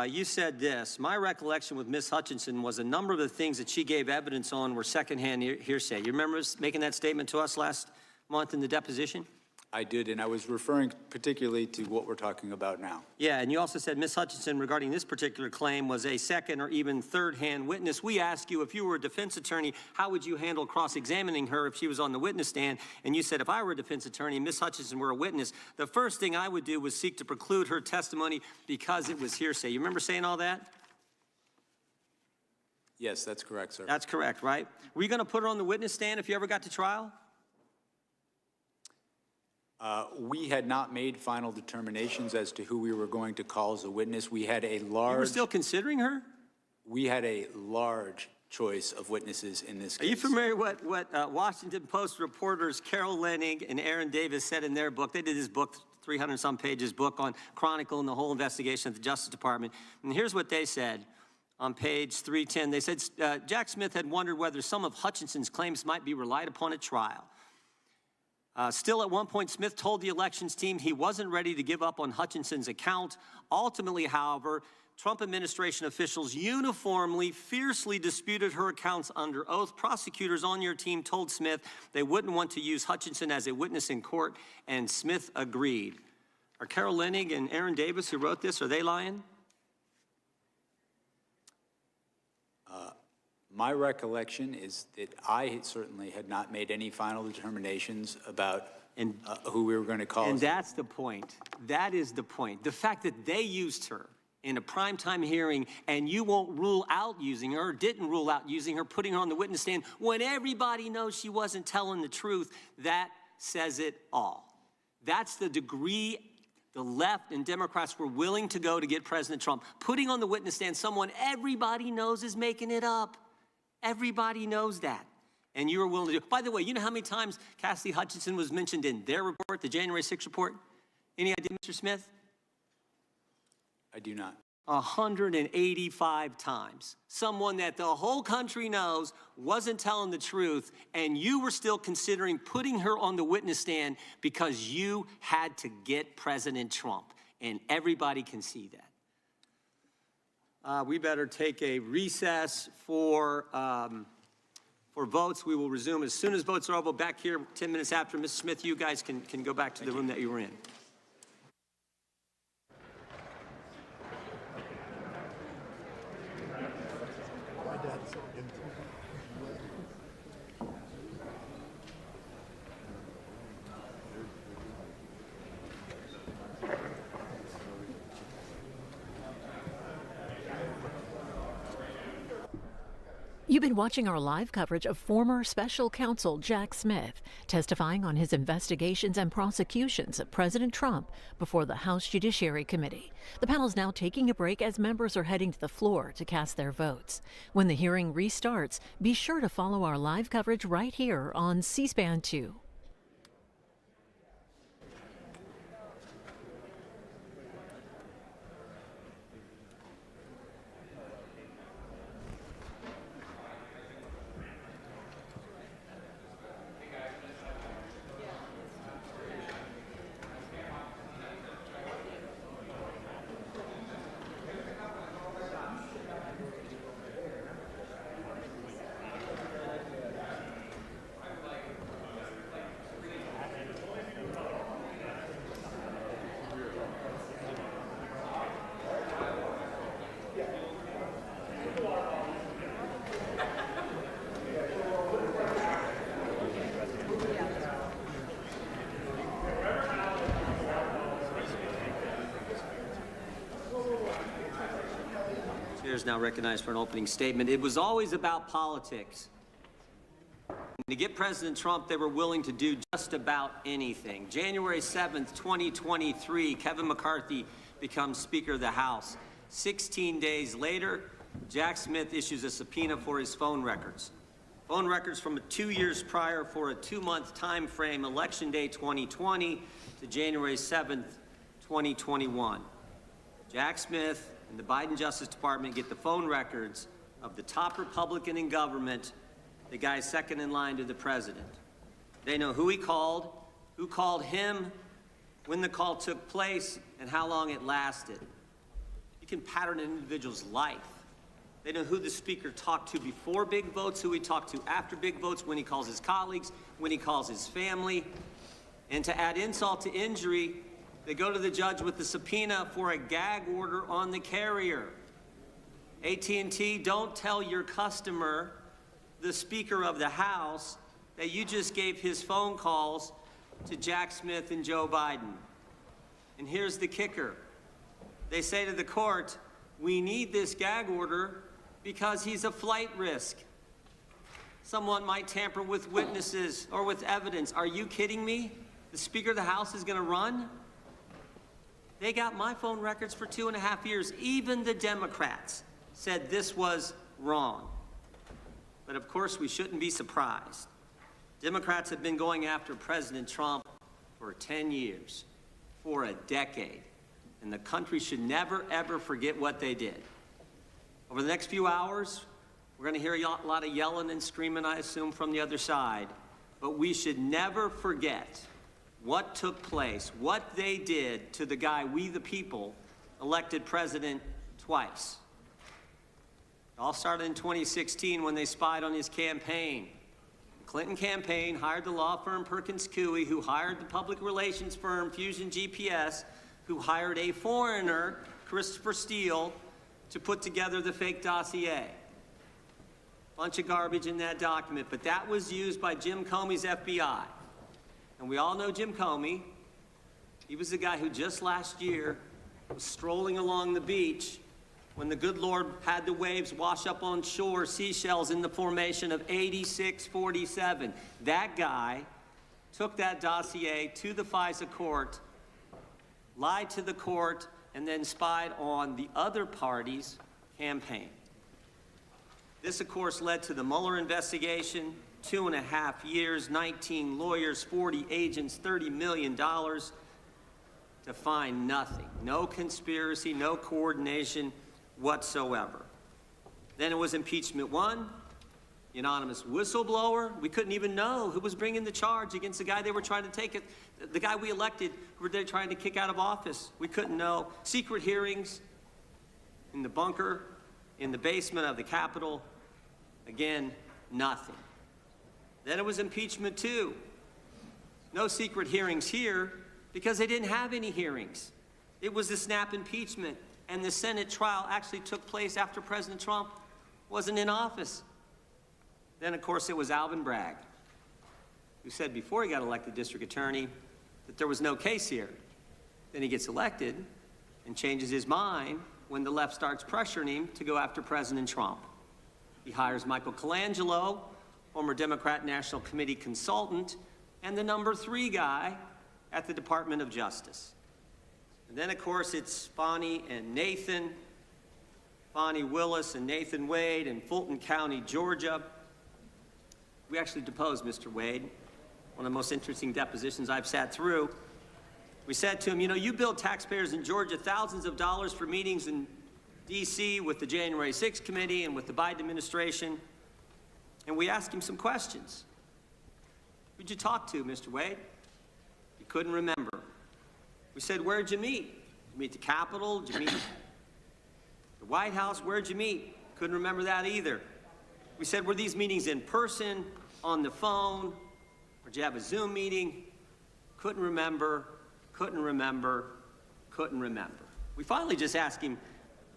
you said this: my recollection with Ms. Hutchinson was a number of the things that she gave evidence on were secondhand hearsay. You remember making that statement to us last month in the deposition? I did, and I was referring particularly to what we're talking about now. Yeah, and you also said Ms. Hutchinson, regarding this particular claim, was a second or even third-hand witness. We asked you, if you were a defense attorney, how would you handle cross-examining her if she was on the witness stand? And you said, if I were a defense attorney and Ms. Hutchinson were a witness, the first thing I would do was seek to preclude her testimony because it was hearsay. You remember saying all that? Yes, that's correct, sir. That's correct, right? Were you going to put her on the witness stand if you ever got to trial? We had not made final determinations as to who we were going to call as a witness. We had a large... You were still considering her? We had a large choice of witnesses in this case. Are you familiar with what Washington Post reporters Carol Leonnig and Aaron Davis said in their book? They did this book, 300-some pages book on chronicling the whole investigation of the Justice Department. And here's what they said on page 310. They said, Jack Smith had wondered whether some of Hutchinson's claims might be relied upon at trial. Still, at one point, Smith told the elections team he wasn't ready to give up on Hutchinson's account. Ultimately, however, Trump administration officials uniformly, fiercely disputed her accounts under oath. Prosecutors on your team told Smith they wouldn't want to use Hutchinson as a witness in court, and Smith agreed. Are Carol Leonnig and Aaron Davis, who wrote this, are they lying? My recollection is that I certainly had not made any final determinations about who we were going to call. And that's the point. That is the point. The fact that they used her in a primetime hearing and you won't rule out using her, or didn't rule out using her, putting her on the witness stand when everybody knows she wasn't telling the truth, that says it all. That's the degree the left and Democrats were willing to go to get President Trump, putting on the witness stand someone everybody knows is making it up. Everybody knows that. And you were willing to do it. By the way, you know how many times Cassidy Hutchinson was mentioned in their report, the January 6th report? Any idea, Mr. Smith? I do not. 185 times. Someone that the whole country knows wasn't telling the truth, and you were still considering putting her on the witness stand because you had to get President Trump. And everybody can see that. We better take a recess for votes. We will resume as soon as votes are over. Back here 10 minutes after. Mrs. Smith, you guys can go back to the room that you were in. You've been watching our live coverage of former special counsel Jack Smith testifying on his investigations and prosecutions of President Trump before the House Judiciary Committee. The panel is now taking a break as members are heading to the floor to cast their votes. When the hearing restarts, be sure to follow our live coverage right here on C-SPAN 2. Chair is now recognized for an opening statement. It was always about politics. To get President Trump, they were willing to do just about anything. January 7th, 2023, Kevin McCarthy becomes Speaker of the House. 16 days later, Jack Smith issues a subpoena for his phone records. Phone records from 2 years prior for a 2-month time frame, Election Day 2020 to January 7th, 2021. Jack Smith and the Biden Justice Department get the phone records of the top Republican in government, the guy second in line to the president. They know who he called, who called him, when the call took place, and how long it lasted. You can pattern an individual's life. They know who the speaker talked to before big votes, who he talked to after big votes, when he calls his colleagues, when he calls his family. And to add insult to injury, they go to the judge with the subpoena for a gag order on the carrier. AT&T, don't tell your customer, the Speaker of the House, that you just gave his phone calls to Jack Smith and Joe Biden. And here's the kicker. They say to the court, we need this gag order because he's a flight risk. Someone might tamper with witnesses or with evidence. Are you kidding me? The Speaker of the House is going to run? They got my phone records for 2.5 years. Even the Democrats said this was wrong. But of course, we shouldn't be surprised. Democrats have been going after President Trump for 10 years, for a decade. And the country should never, ever forget what they did. Over the next few hours, we're going to hear a lot of yelling and screaming, I assume, from the other side. But we should never forget what took place, what they did to the guy, we the people, elected president twice. It all started in 2016 when they spied on his campaign. The Clinton campaign hired the law firm Perkins Coie, who hired the public relations firm Fusion GPS, who hired a foreigner, Christopher Steele, to put together the fake dossier. Bunch of garbage in that document, but that was used by Jim Comey's FBI. And we all know Jim Comey. He was the guy who just last year was strolling along the beach when the good Lord had the waves wash up on shore seashells in the formation of 8647. That guy took that dossier to the FISA court, lied to the court, and then spied on the other party's campaign. This, of course, led to the Mueller investigation, 2.5 years, 19 lawyers, 40 agents, $30 million to find nothing. No conspiracy, no coordination whatsoever. Then it was impeachment 1, the anonymous whistleblower. We couldn't even know who was bringing the charge against the guy they were trying to take it, the guy we elected, who they were trying to kick out of office. We couldn't know. Secret hearings in the bunker, in the basement of the Capitol. Again, nothing. Then it was impeachment 2. No secret hearings here because they didn't have any hearings. It was the snap impeachment, and the Senate trial actually took place after President Trump wasn't in office. Then, of course, it was Alvin Bragg, who said before he got elected district attorney that there was no case here. Then he gets elected and changes his mind when the left starts pressuring him to go after President Trump. He hires Michael Colangelo, former Democrat National Committee consultant, and the number 3 guy at the Department of Justice. And then, of course, it's Bonnie and Nathan, Bonnie Willis and Nathan Wade in Fulton County, Georgia. We actually deposed Mr. Wade, one of the most interesting depositions I've sat through. We said to him, you know, you billed taxpayers in Georgia thousands of dollars for meetings in D.C. with the January 6th committee and with the Biden administration. And we asked him some questions. Who'd you talk to, Mr. Wade? He couldn't remember. We said, where'd you meet? Did you meet the Capitol? Did you meet the White House? Where'd you meet? Couldn't remember that either. We said, were these meetings in person, on the phone, or did you have a Zoom meeting? Couldn't remember, couldn't remember, couldn't remember. We finally just asked him,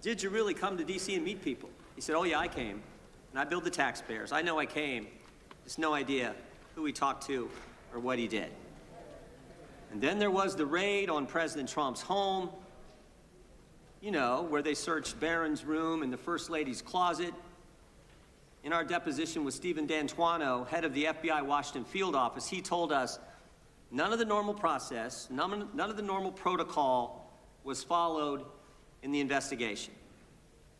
did you really come to D.C. and meet people? He said, oh yeah, I came, and I billed the taxpayers. I know I came, just no idea who he talked to or what he did. And then there was the raid on President Trump's home, you know, where they searched Barron's room and the First Lady's closet. in our deposition with Stephen D'Antuono, head of the FBI Washington field office, he told us none of the normal process, none of the normal protocol was followed in the investigation.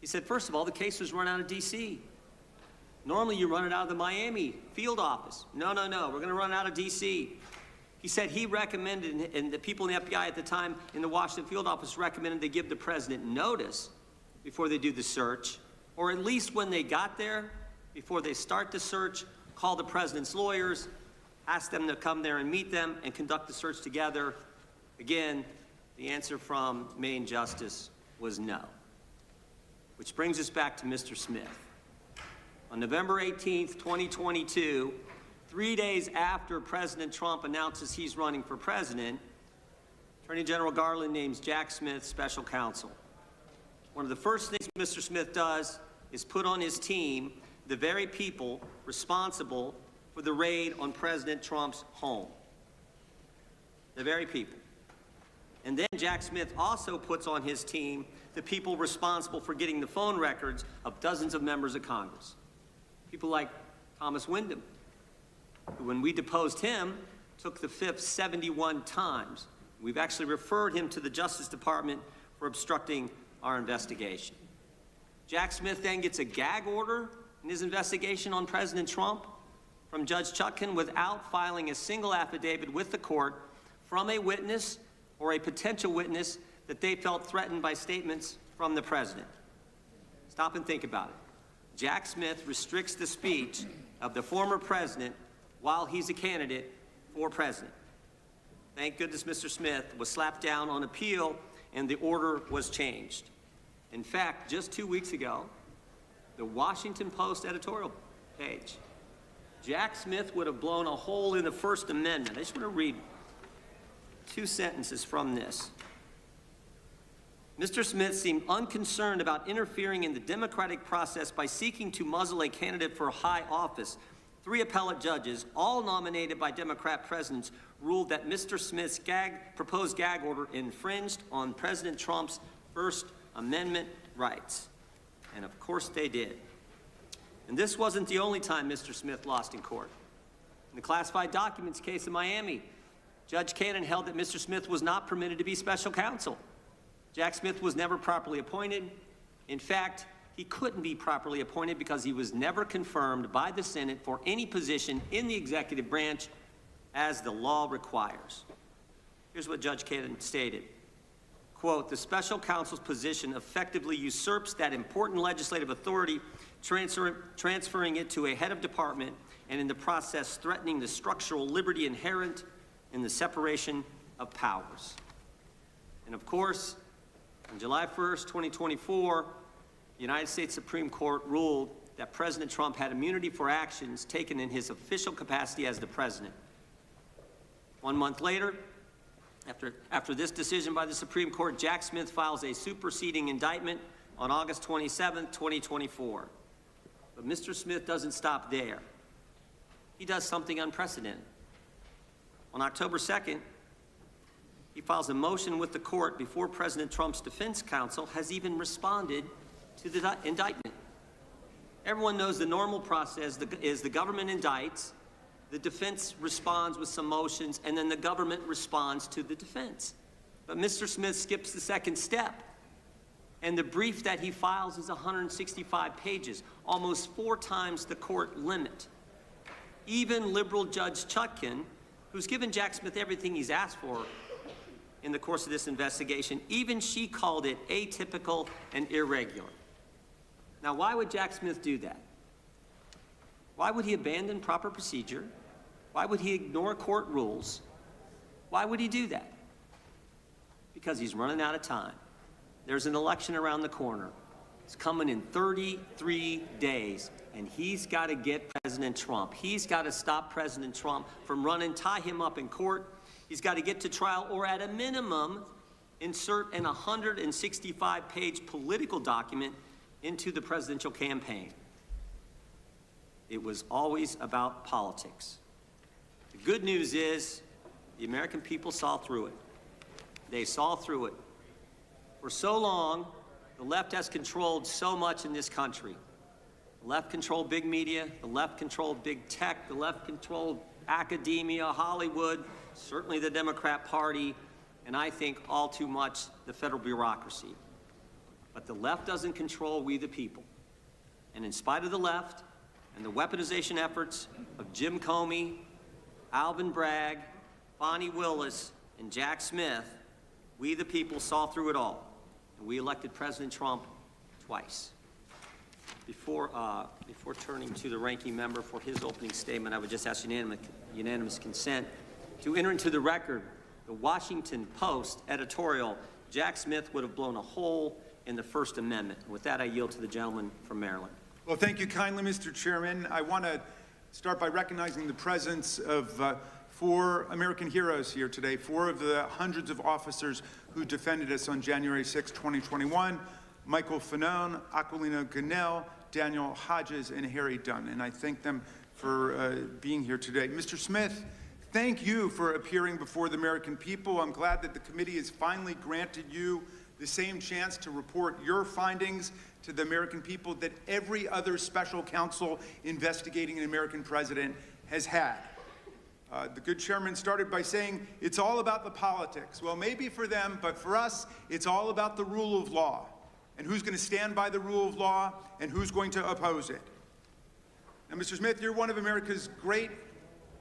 He said, first of all, the case was run out of D.C. Normally you run it out of the Miami field office. No, we're gonna run out of D.C. He said he recommended, and the people in the FBI at the time in the Washington field office recommended they give the president notice before they do the search, or at least when they got there, before they start the search, call the president's lawyers, ask them to come there and meet them and conduct the search together. Again, the answer from Maine Justice was no. Which brings us back to Mr. Smith. On November 18th, 2022, 3 days after President Trump announces he's running for president, Attorney General Garland names Jack Smith special counsel. One of the first things Mr. Smith does is put on his team the very people responsible for the raid on President Trump's home. The very people. And then Jack Smith also puts on his team the people responsible for getting the phone records of dozens of members of Congress. People like Thomas Wyndham, who, when we deposed him, took the fifth 71 times. We've actually referred him to the Justice Department for obstructing our investigation. Jack Smith then gets a gag order in his investigation on President Trump from Judge Chutkan without filing a single affidavit with the court from a witness or a potential witness that they felt threatened by statements from the president. Stop and think about it. Jack Smith restricts the speech of the former president while he's a candidate for president. Thank goodness Mr. Smith was slapped down on appeal and the order was changed. In fact, just 2 weeks ago, the Washington Post editorial page, Jack Smith would have blown a hole in the First Amendment. I just want to read 2 sentences from this. Mr. Smith seemed unconcerned about interfering in the democratic process by seeking to muzzle a candidate for high office. 3 appellate judges, all nominated by Democrat presidents, ruled that Mr. Smith's proposed gag order infringed on President Trump's First Amendment rights. And of course they did. And this wasn't the only time Mr. Smith lost in court. In the classified documents case in Miami, Judge Cannon held that Mr. Smith was not permitted to be special counsel. Jack Smith was never properly appointed. In fact, he couldn't be properly appointed because he was never confirmed by the Senate for any position in the executive branch as the law requires. Here's what Judge Cannon stated. Quote, the special counsel's position effectively usurps that important legislative authority, transferring it to a head of department, and in the process threatening the structural liberty inherent in the separation of powers. And of course, on July 1st, 2024, the United States Supreme Court ruled that President Trump had immunity for actions taken in his official capacity as the president. 1 month later, after this decision by the Supreme Court, Jack Smith files a superseding indictment on August 27th, 2024. But Mr. Smith doesn't stop there. He does something unprecedented. On October 2nd, he files a motion with the court before President Trump's defense counsel has even responded to the indictment. Everyone knows the normal process is the government indicts, the defense responds with some motions, and then the government responds to the defense. But Mr. Smith skips the second step. And the brief that he files is 165 pages, almost 4 times the court limit. Even liberal Judge Chutkan, who's given Jack Smith everything he's asked for in the course of this investigation, even she called it atypical and irregular. Now, why would Jack Smith do that? Why would he abandon proper procedure? Why would he ignore court rules? Why would he do that? Because he's running out of time. There's an election around the corner. It's coming in 33 days, and he's got to get President Trump. He's got to stop President Trump from running, tie him up in court. He's got to get to trial, or at a minimum, insert an 165-page political document into the presidential campaign. It was always about politics. The good news is the American people saw through it. They saw through it. For so long, the left has controlled so much in this country. The left controlled big media, the left controlled big tech, the left controlled academia, Hollywood, certainly the Democrat Party, and I think all too much the federal bureaucracy. But the left doesn't control we the people. And in spite of the left and the weaponization efforts of Jim Comey, Alvin Bragg, Bonnie Willis, and Jack Smith, we the people saw through it all. And we elected President Trump twice. Before turning to the ranking member for his opening statement, I would just ask unanimous consent to enter into the record the Washington Post editorial, Jack Smith would have blown a hole in the First Amendment. With that, I yield to the gentleman from Maryland. Well, thank you kindly, Mr. Chairman. I want to start by recognizing the presence of 4 American heroes here today, 4 of the hundreds of officers who defended us on January 6, 2021, Michael Fanone, Aquilino Ganell, Daniel Hodges, and Harry Dunn. And I thank them for being here today. Mr. Smith, thank you for appearing before the American people. I'm glad that the committee has finally granted you the same chance to report your findings to the American people that every other special counsel investigating an American president has had. The good chairman started by saying it's all about the politics. Well, maybe for them, but for us, it's all about the rule of law and who's going to stand by the rule of law and who's going to oppose it. Now, Mr. Smith, you're one of America's great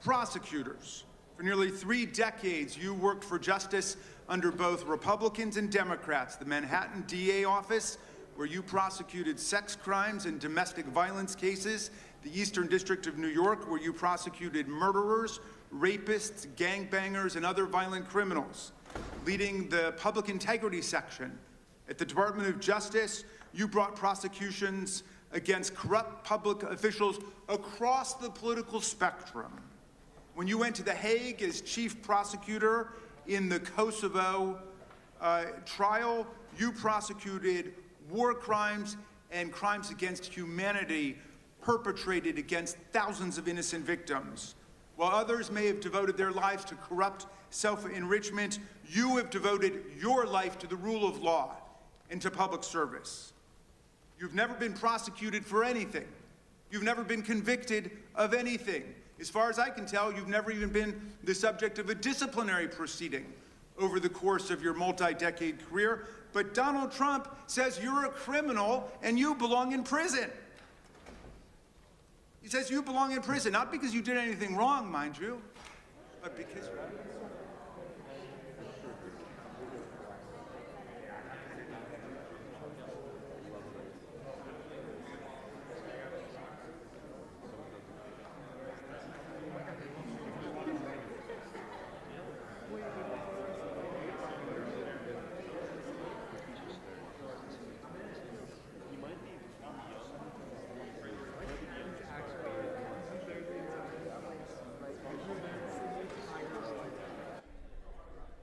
prosecutors. For nearly 3 decades, you worked for justice under both Republicans and Democrats. The Manhattan DA office, where you prosecuted sex crimes and domestic violence cases. The Eastern District of New York, where you prosecuted murderers, rapists, gangbangers, and other violent criminals. Leading the public integrity section at the Department of Justice, you brought prosecutions against corrupt public officials across the political spectrum. When you went to The Hague as chief prosecutor in the Kosovo trial, you prosecuted war crimes and crimes against humanity perpetrated against thousands of innocent victims. While others may have devoted their lives to corrupt self-enrichment, you have devoted your life to the rule of law and to public service. You've never been prosecuted for anything. You've never been convicted of anything. As far as I can tell, you've never even been the subject of a disciplinary proceeding over the course of your multi-decade career. But Donald Trump says you're a criminal and you belong in prison. He says you belong in prison, not because you did anything wrong, mind you, but because...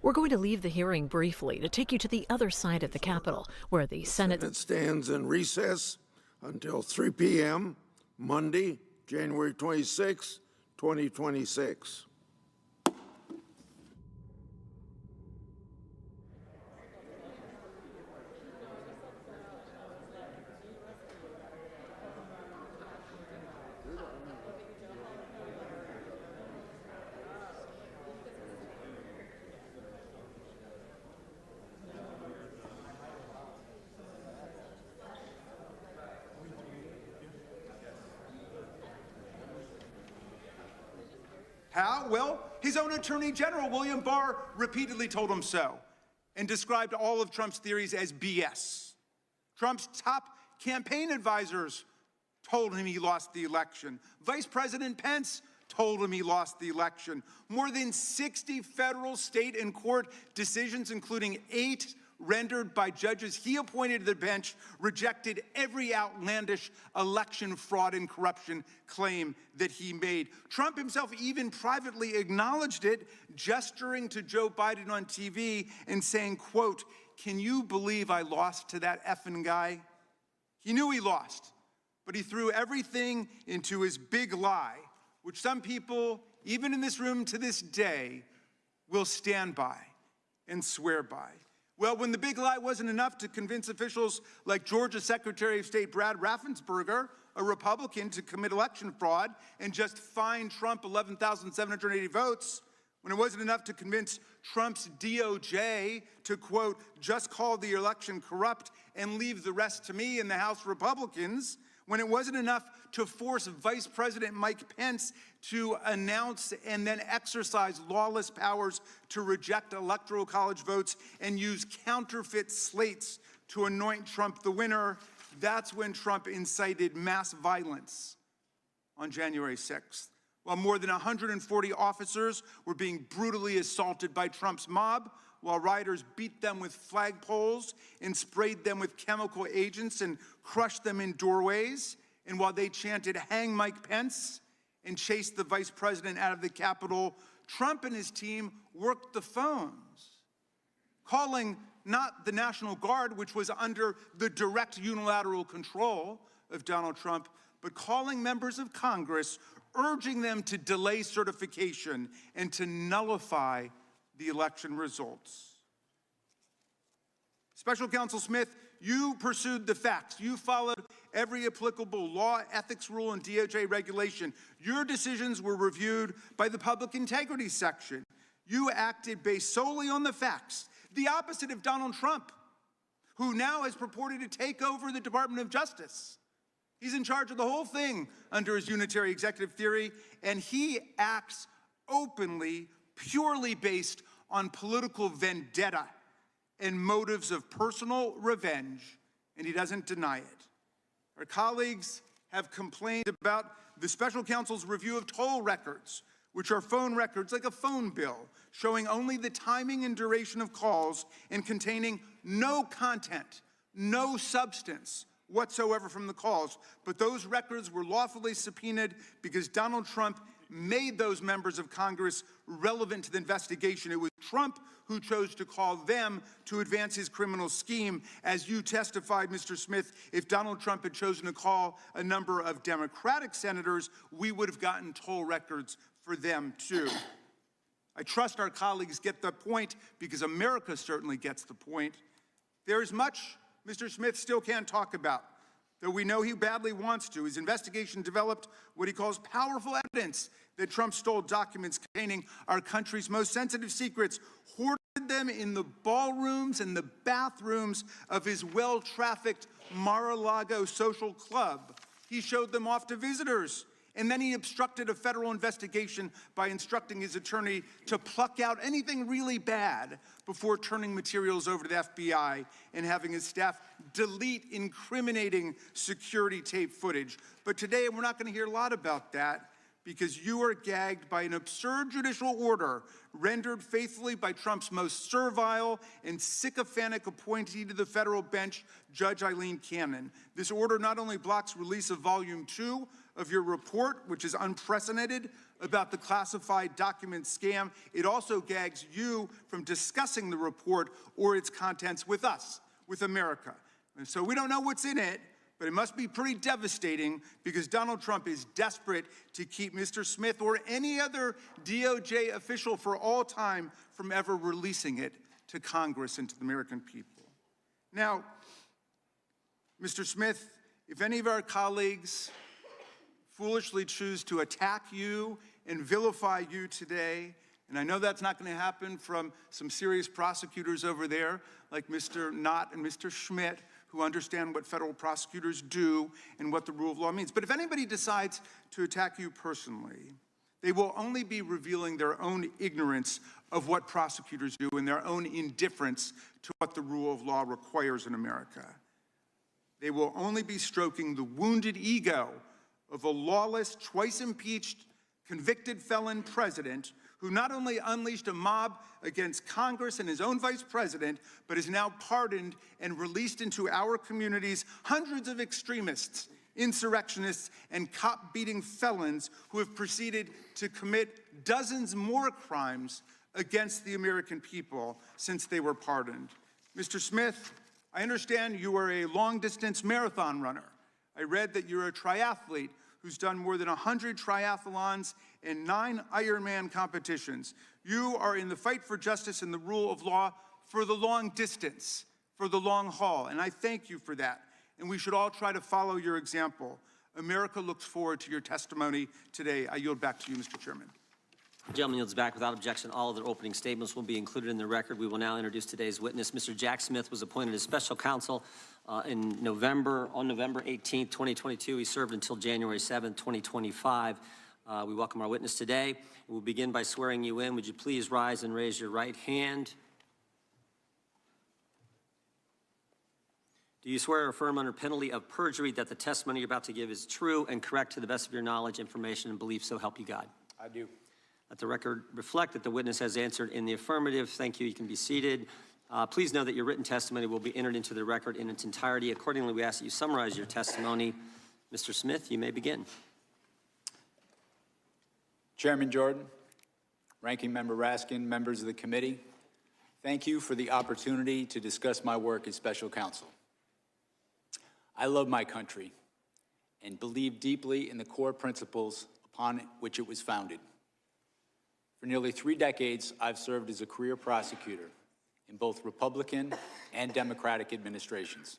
We're going to leave the hearing briefly to take you to the other side of the Capitol, where the Senate stands in recess until 3 p.m. Monday, January 26, 2026. How? Well, his own Attorney General, William Barr, repeatedly told him so and described all of Trump's theories as BS. Trump's top campaign advisors told him he lost the election. Vice President Pence told him he lost the election. More than 60 federal, state, and court decisions, including 8 rendered by judges he appointed to the bench, rejected every outlandish election fraud and corruption claim that he made. Trump himself even privately acknowledged it, gesturing to Joe Biden on TV and saying, quote, "Can you believe I lost to that effing guy?" He knew he lost, but he threw everything into his big lie, which some people, even in this room to this day, will stand by and swear by. Well, when the big lie wasn't enough to convince officials like Georgia Secretary of State Brad Raffensperger a Republican to commit election fraud and just fine Trump 11,780 votes, when it wasn't enough to convince Trump's DOJ to, quote, just call the election corrupt and leave the rest to me and the House Republicans, when it wasn't enough to force Vice President Mike Pence to announce and then exercise lawless powers to reject electoral college votes and use counterfeit slates to anoint Trump the winner, that's when Trump incited mass violence on January 6th. While more than 140 officers were being brutally assaulted by Trump's mob, while rioters beat them with flagpoles and sprayed them with chemical agents and crushed them in doorways, and while they chanted, "Hang Mike Pence," and chased the vice president out of the Capitol, Trump and his team worked the phones, calling not the National Guard, which was under the direct unilateral control of Donald Trump, but calling members of Congress, urging them to delay certification and to nullify the election results. Special Counsel Smith, you pursued the facts. You followed every applicable law, ethics rule, and DOJ regulation. Your decisions were reviewed by the Public Integrity Section. You acted based solely on the facts, the opposite of Donald Trump, who now has purported to take over the Department of Justice. He's in charge of the whole thing under his unitary executive theory, and he acts openly, purely based on political vendetta and motives of personal revenge, and he doesn't deny it. Our colleagues have complained about the special counsel's review of toll records, which are phone records like a phone bill, showing only the timing and duration of calls and containing no content, no substance whatsoever from the calls. But those records were lawfully subpoenaed because Donald Trump made those members of Congress relevant to the investigation. It was Trump who chose to call them to advance his criminal scheme. As you testified, Mr. Smith, if Donald Trump had chosen to call a number of Democratic senators, we would have gotten toll records for them too. I trust our colleagues get the point because America certainly gets the point. There is much Mr. Smith still can't talk about, though we know he badly wants to. His investigation developed what he calls powerful evidence that Trump stole documents containing our country's most sensitive secrets, hoarded them in the ballrooms and the bathrooms of his well-trafficked Mar-a-Lago social club. He showed them off to visitors. And then he obstructed a federal investigation by instructing his attorney to pluck out anything really bad before turning materials over to the FBI and having his staff delete incriminating security tape footage. But today we're not going to hear a lot about that because you are gagged by an absurd judicial order rendered faithfully by Trump's most servile and sycophantic appointee to the federal bench, Judge Eileen Cannon. This order not only blocks release of Volume 2 of your report, which is unprecedented, about the classified document scam, it also gags you from discussing the report or its contents with us, with America. And so we don't know what's in it, but it must be pretty devastating because Donald Trump is desperate to keep Mr. Smith or any other DOJ official for all time from ever releasing it to Congress and to the American people. Now, Mr. Smith, if any of our colleagues foolishly choose to attack you and vilify you today, and I know that's not going to happen from some serious prosecutors over there like Mr. Knott and Mr. Schmidt, who understand what federal prosecutors do and what the rule of law means. But if anybody decides to attack you personally, they will only be revealing their own ignorance of what prosecutors do and their own indifference to what the rule of law requires in America. They will only be stroking the wounded ego of a lawless, twice impeached, convicted felon president who not only unleashed a mob against Congress and his own vice president, but is now pardoned and released into our communities hundreds of extremists, insurrectionists, and cop-beating felons who have proceeded to commit dozens more crimes against the American people since they were pardoned. Mr. Smith, I understand you are a long-distance marathon runner. I read that you're a triathlete who's done more than 100 triathlons and 9 Ironman competitions. You are in the fight for justice and the rule of law for the long distance, for the long haul, and I thank you for that. And we should all try to follow your example. America looks forward to your testimony today. I yield back to you, Mr. Chairman. The gentleman yields back without objection. All of their opening statements will be included in the record. We will now introduce today's witness. Mr. Jack Smith was appointed as special counsel on November 18, 2022. He served until January 7, 2025. We welcome our witness today. We'll begin by swearing you in. Would you please rise and raise your right hand? Do you swear or affirm under penalty of perjury that the testimony you're about to give is true and correct to the best of your knowledge, information, and belief, so help you God? I do. Let the record reflect that the witness has answered in the affirmative. Thank you. You can be seated. Please know that your written testimony will be entered into the record in its entirety. Accordingly, we ask that you summarize your testimony. Mr. Smith, you may begin. Chairman Jordan, Ranking Member Raskin, members of the committee, thank you for the opportunity to discuss my work as special counsel. I love my country and believe deeply in the core principles upon which it was founded. For nearly 3 decades, I've served as a career prosecutor in both Republican and Democratic administrations.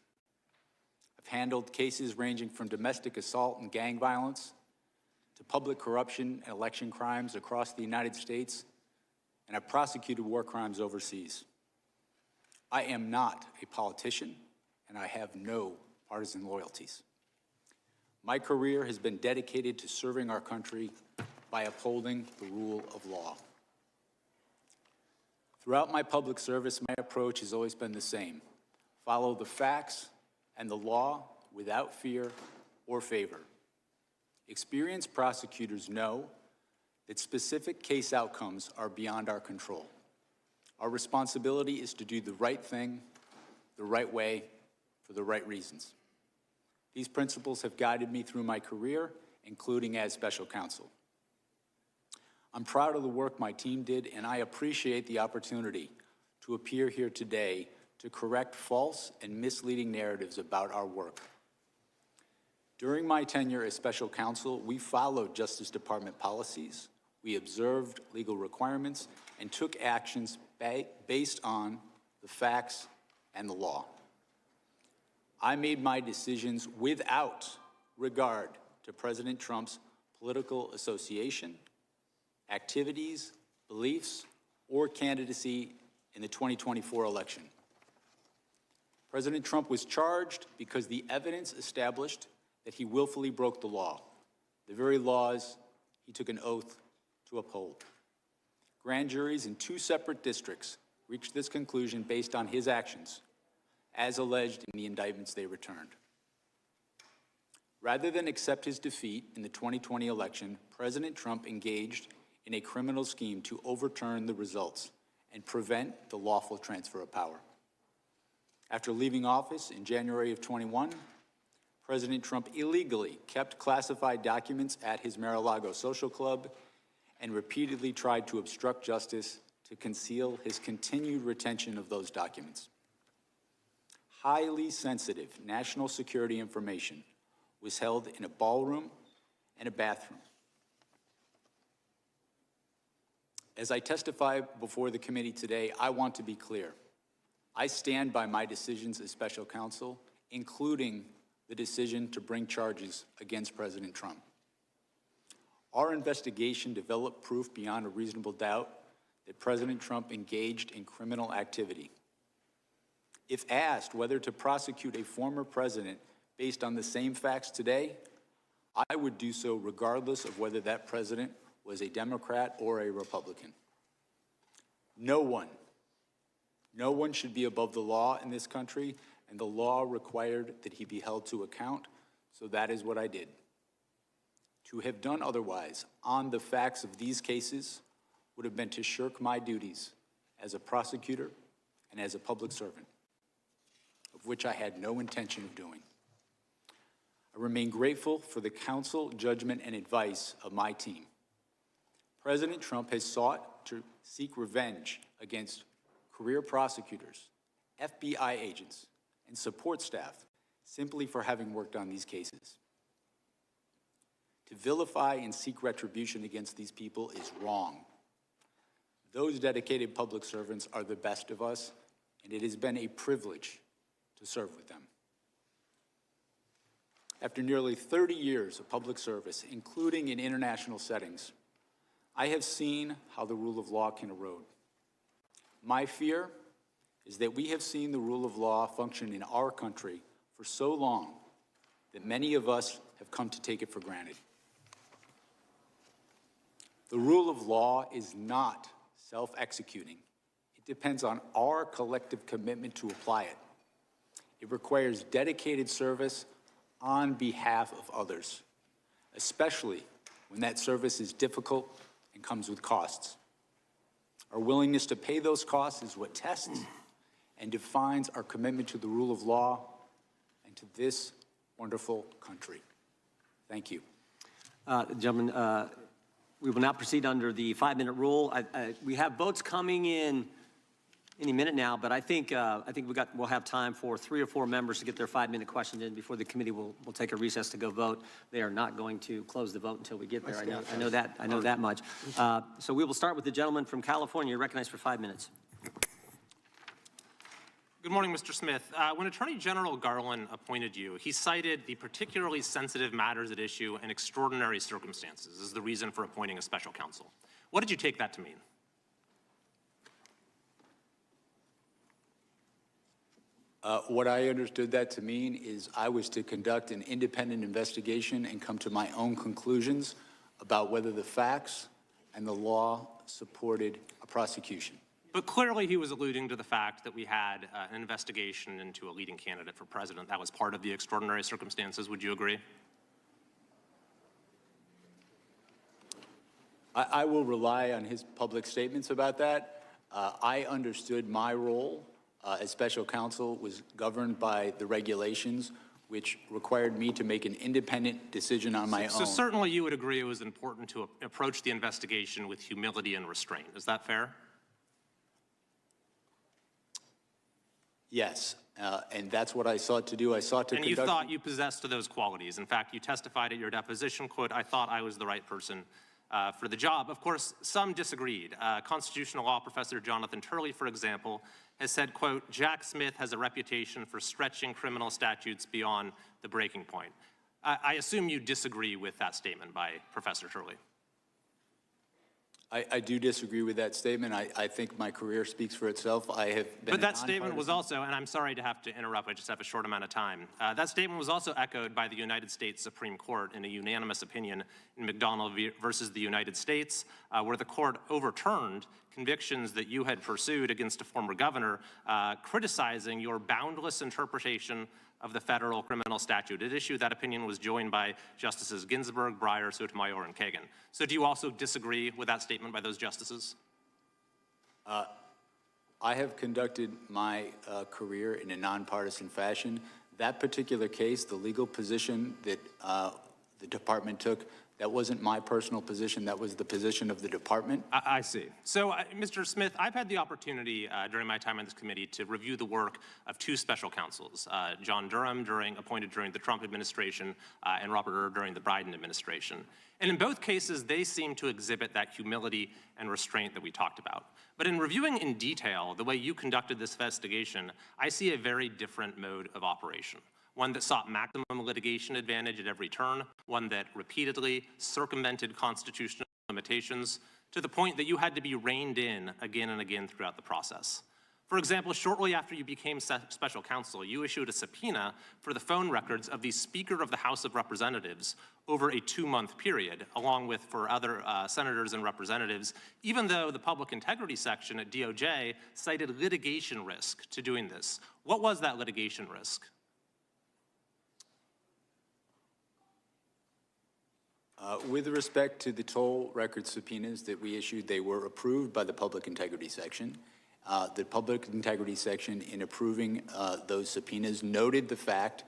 I've handled cases ranging from domestic assault and gang violence to public corruption and election crimes across the United States, and I've prosecuted war crimes overseas. I am not a politician, and I have no partisan loyalties. My career has been dedicated to serving our country by upholding the rule of law. Throughout my public service, my approach has always been the same: follow the facts and the law without fear or favor. Experienced prosecutors know that specific case outcomes are beyond our control. Our responsibility is to do the right thing, the right way, for the right reasons. These principles have guided me through my career, including as special counsel. I'm proud of the work my team did, and I appreciate the opportunity to appear here today to correct false and misleading narratives about our work. During my tenure as special counsel, we followed Justice Department policies, we observed legal requirements, and took actions based on the facts and the law. I made my decisions without regard to President Trump's political association, activities, beliefs, or candidacy in the 2024 election. President Trump was charged because the evidence established that he willfully broke the law, the very laws he took an oath to uphold. Grand juries in 2 separate districts reached this conclusion based on his actions, as alleged in the indictments they returned. Rather than accept his defeat in the 2020 election, President Trump engaged in a criminal scheme to overturn the results and prevent the lawful transfer of power. After leaving office in January of 21, President Trump illegally kept classified documents at his Mar-a-Lago social club and repeatedly tried to obstruct justice to conceal his continued retention of those documents. Highly sensitive national security information was held in a ballroom and a bathroom. As I testify before the committee today, I want to be clear. I stand by my decisions as special counsel, including the decision to bring charges against President Trump. Our investigation developed proof beyond a reasonable doubt that President Trump engaged in criminal activity. If asked whether to prosecute a former president based on the same facts today, I would do so regardless of whether that president was a Democrat or a Republican. No one should be above the law in this country, and the law required that he be held to account, so that is what I did. To have done otherwise on the facts of these cases would have been to shirk my duties as a prosecutor and as a public servant, of which I had no intention of doing. I remain grateful for the counsel, judgment, and advice of my team. President Trump has sought to seek revenge against career prosecutors, FBI agents, and support staff simply for having worked on these cases. To vilify and seek retribution against these people is wrong. Those dedicated public servants are the best of us, and it has been a privilege to serve with them. After nearly 30 years of public service, including in international settings, I have seen how the rule of law can erode. My fear is that we have seen the rule of law function in our country for so long that many of us have come to take it for granted. The rule of law is not self-executing. It depends on our collective commitment to apply it. It requires dedicated service on behalf of others, especially when that service is difficult and comes with costs. Our willingness to pay those costs is what tests and defines our commitment to the rule of law and to this wonderful country. Thank you. Gentlemen, we will now proceed under the 5-minute rule. We have votes coming in any minute now, but I think we'll have time for 3 or 4 members to get their 5-minute questions in before the committee will take a recess to go vote. They are not going to close the vote until we get there. I know that much. So we will start with the gentleman from California. You're recognized for 5 minutes. Good morning, Mr. Smith. When Attorney General Garland appointed you, he cited the particularly sensitive matters at issue and extraordinary circumstances as the reason for appointing a special counsel. What did you take that to mean? What I understood that to mean is I was to conduct an independent investigation and come to my own conclusions about whether the facts and the law supported a prosecution. But clearly he was alluding to the fact that we had an investigation into a leading candidate for president. That was part of the extraordinary circumstances. Would you agree? I will rely on his public statements about that. I understood my role as special counsel was governed by the regulations, which required me to make an independent decision on my own. So certainly you would agree it was important to approach the investigation with humility and restraint. Is that fair? Yes, and that's what I sought to do. I sought to And you thought you possessed those qualities. In fact, you testified at your deposition, quote, "I thought I was the right person for the job." Of course, some disagreed. Constitutional law professor Jonathan Turley, for example, has said, quote, "Jack Smith has a reputation for stretching criminal statutes beyond the breaking point." I assume you disagree with that statement by Professor Turley. I do disagree with that statement. I think my career speaks for itself. I have been. But that statement was also, and I'm sorry to have to interrupt, I just have a short amount of time. That statement was also echoed by the United States Supreme Court in a unanimous opinion in McDonald versus the United States, where the court overturned convictions that you had pursued against a former governor, criticizing your boundless interpretation of the federal criminal statute. At issue, that opinion was joined by Justices Ginsburg, Breyer, Sotomayor, and Kagan. So do you also disagree with that statement by those justices? I have conducted my career in a nonpartisan fashion. That particular case, the legal position that the department took, that wasn't my personal position. That was the position of the department. I see. So, Mr. Smith, I've had the opportunity during my time on this committee to review the work of 2 special counsels, John Durham, appointed during the Trump administration, and Robert Hur during the Biden administration. And in both cases, they seem to exhibit that humility and restraint that we talked about. But in reviewing in detail the way you conducted this investigation, I see a very different mode of operation. One that sought maximum litigation advantage at every turn, one that repeatedly circumvented constitutional limitations to the point that you had to be reined in again and again throughout the process. For example, shortly after you became special counsel, you issued a subpoena for the phone records of the Speaker of the House of Representatives over a 2-month period, along with for other senators and representatives, even though the public integrity section at DOJ cited litigation risk to doing this. What was that litigation risk? With respect to the toll record subpoenas that we issued, they were approved by the Public Integrity Section. The Public Integrity Section, in approving those subpoenas, noted the fact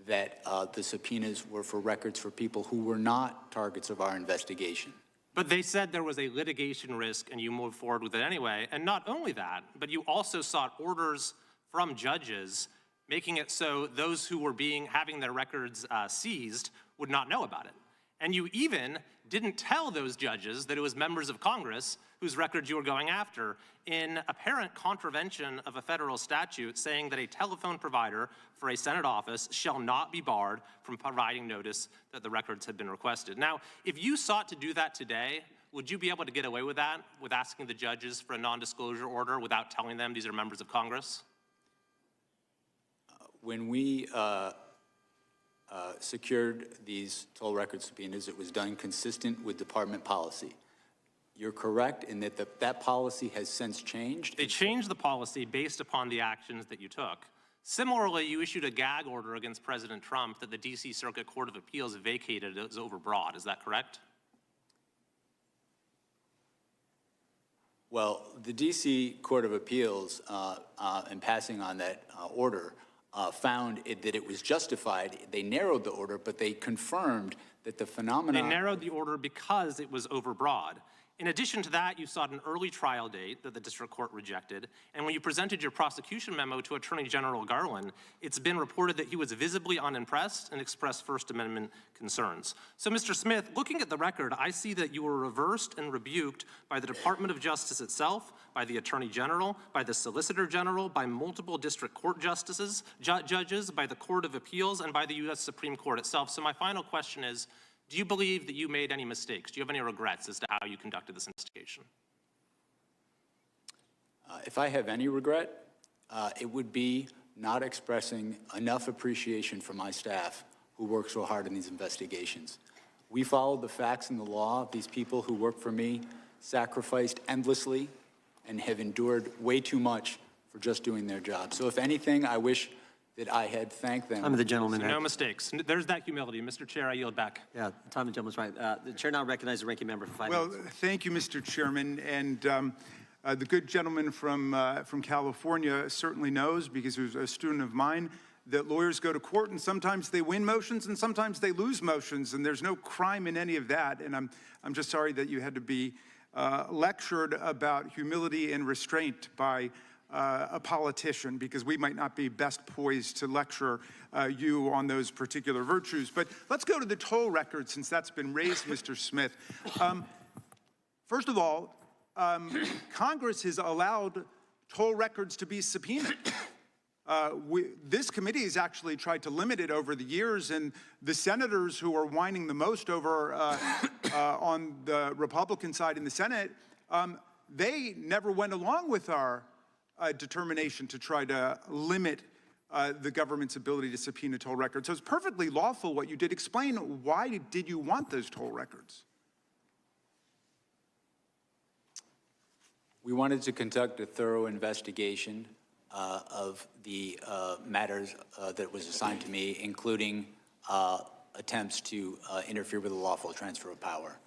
that the subpoenas were for records for people who were not targets of our investigation. But they said there was a litigation risk and you moved forward with it anyway. And not only that, but you also sought orders from judges making it so those who were having their records seized would not know about it. And you even didn't tell those judges that it was members of Congress whose records you were going after, in apparent contravention of a federal statute saying that a telephone provider for a Senate office shall not be barred from providing notice that the records had been requested. Now, if you sought to do that today, would you be able to get away with that, with asking the judges for a non-disclosure order without telling them these are members of Congress? When we secured these toll record subpoenas, it was done consistent with department policy. You're correct in that that policy has since changed. They changed the policy based upon the actions that you took. Similarly, you issued a gag order against President Trump that the D.C. Circuit Court of Appeals vacated as overbroad. Is that correct? Well, the D.C. Court of Appeals, in passing on that order, found that it was justified. They narrowed the order, but they confirmed that the phenomenon— They narrowed the order because it was overbroad. In addition to that, you sought an early trial date that the district court rejected, and when you presented your prosecution memo to Attorney General Garland, it's been reported that he was visibly unimpressed and expressed First Amendment concerns. So, Mr. Smith, looking at the record, I see that you were reversed and rebuked by the Department of Justice itself, by the Attorney General, by the Solicitor General, by multiple district court justices, judges, by the Court of Appeals, and by the U.S. Supreme Court itself. So my final question is, do you believe that you made any mistakes? Do you have any regrets as to how you conducted this investigation? If I have any regret, it would be not expressing enough appreciation for my staff who work so hard in these investigations. We followed the facts and the law. These people who work for me sacrificed endlessly and have endured way too much for just doing their job. So if anything, I wish that I had thanked them. Time of the gentleman. So no mistakes. There's that humility. Mr. Chair, I yield back. Yeah, the time of the gentleman's right. The chair now recognizes the ranking member for 5 Well, minutes. thank you, Mr. Chairman. And the good gentleman from California certainly knows, because he was a student of mine, that lawyers go to court and sometimes they win motions and sometimes they lose motions, and there's no crime in any of that. And I'm just sorry that you had to be lectured about humility and restraint by a politician, because we might not be best poised to lecture you on those particular virtues. But let's go to the toll record, since that's been raised, Mr. Smith. First of all, Congress has allowed toll records to be subpoenaed. This committee has actually tried to limit it over the years, and the senators who are whining the most over on the Republican side in the Senate, they never went along with our determination to try to limit the government's ability to subpoena toll records. So it's perfectly lawful what you did. Explain, why did you want those toll records? We wanted to conduct a thorough investigation of the matters that was assigned to me, including attempts to interfere with the lawful transfer of power.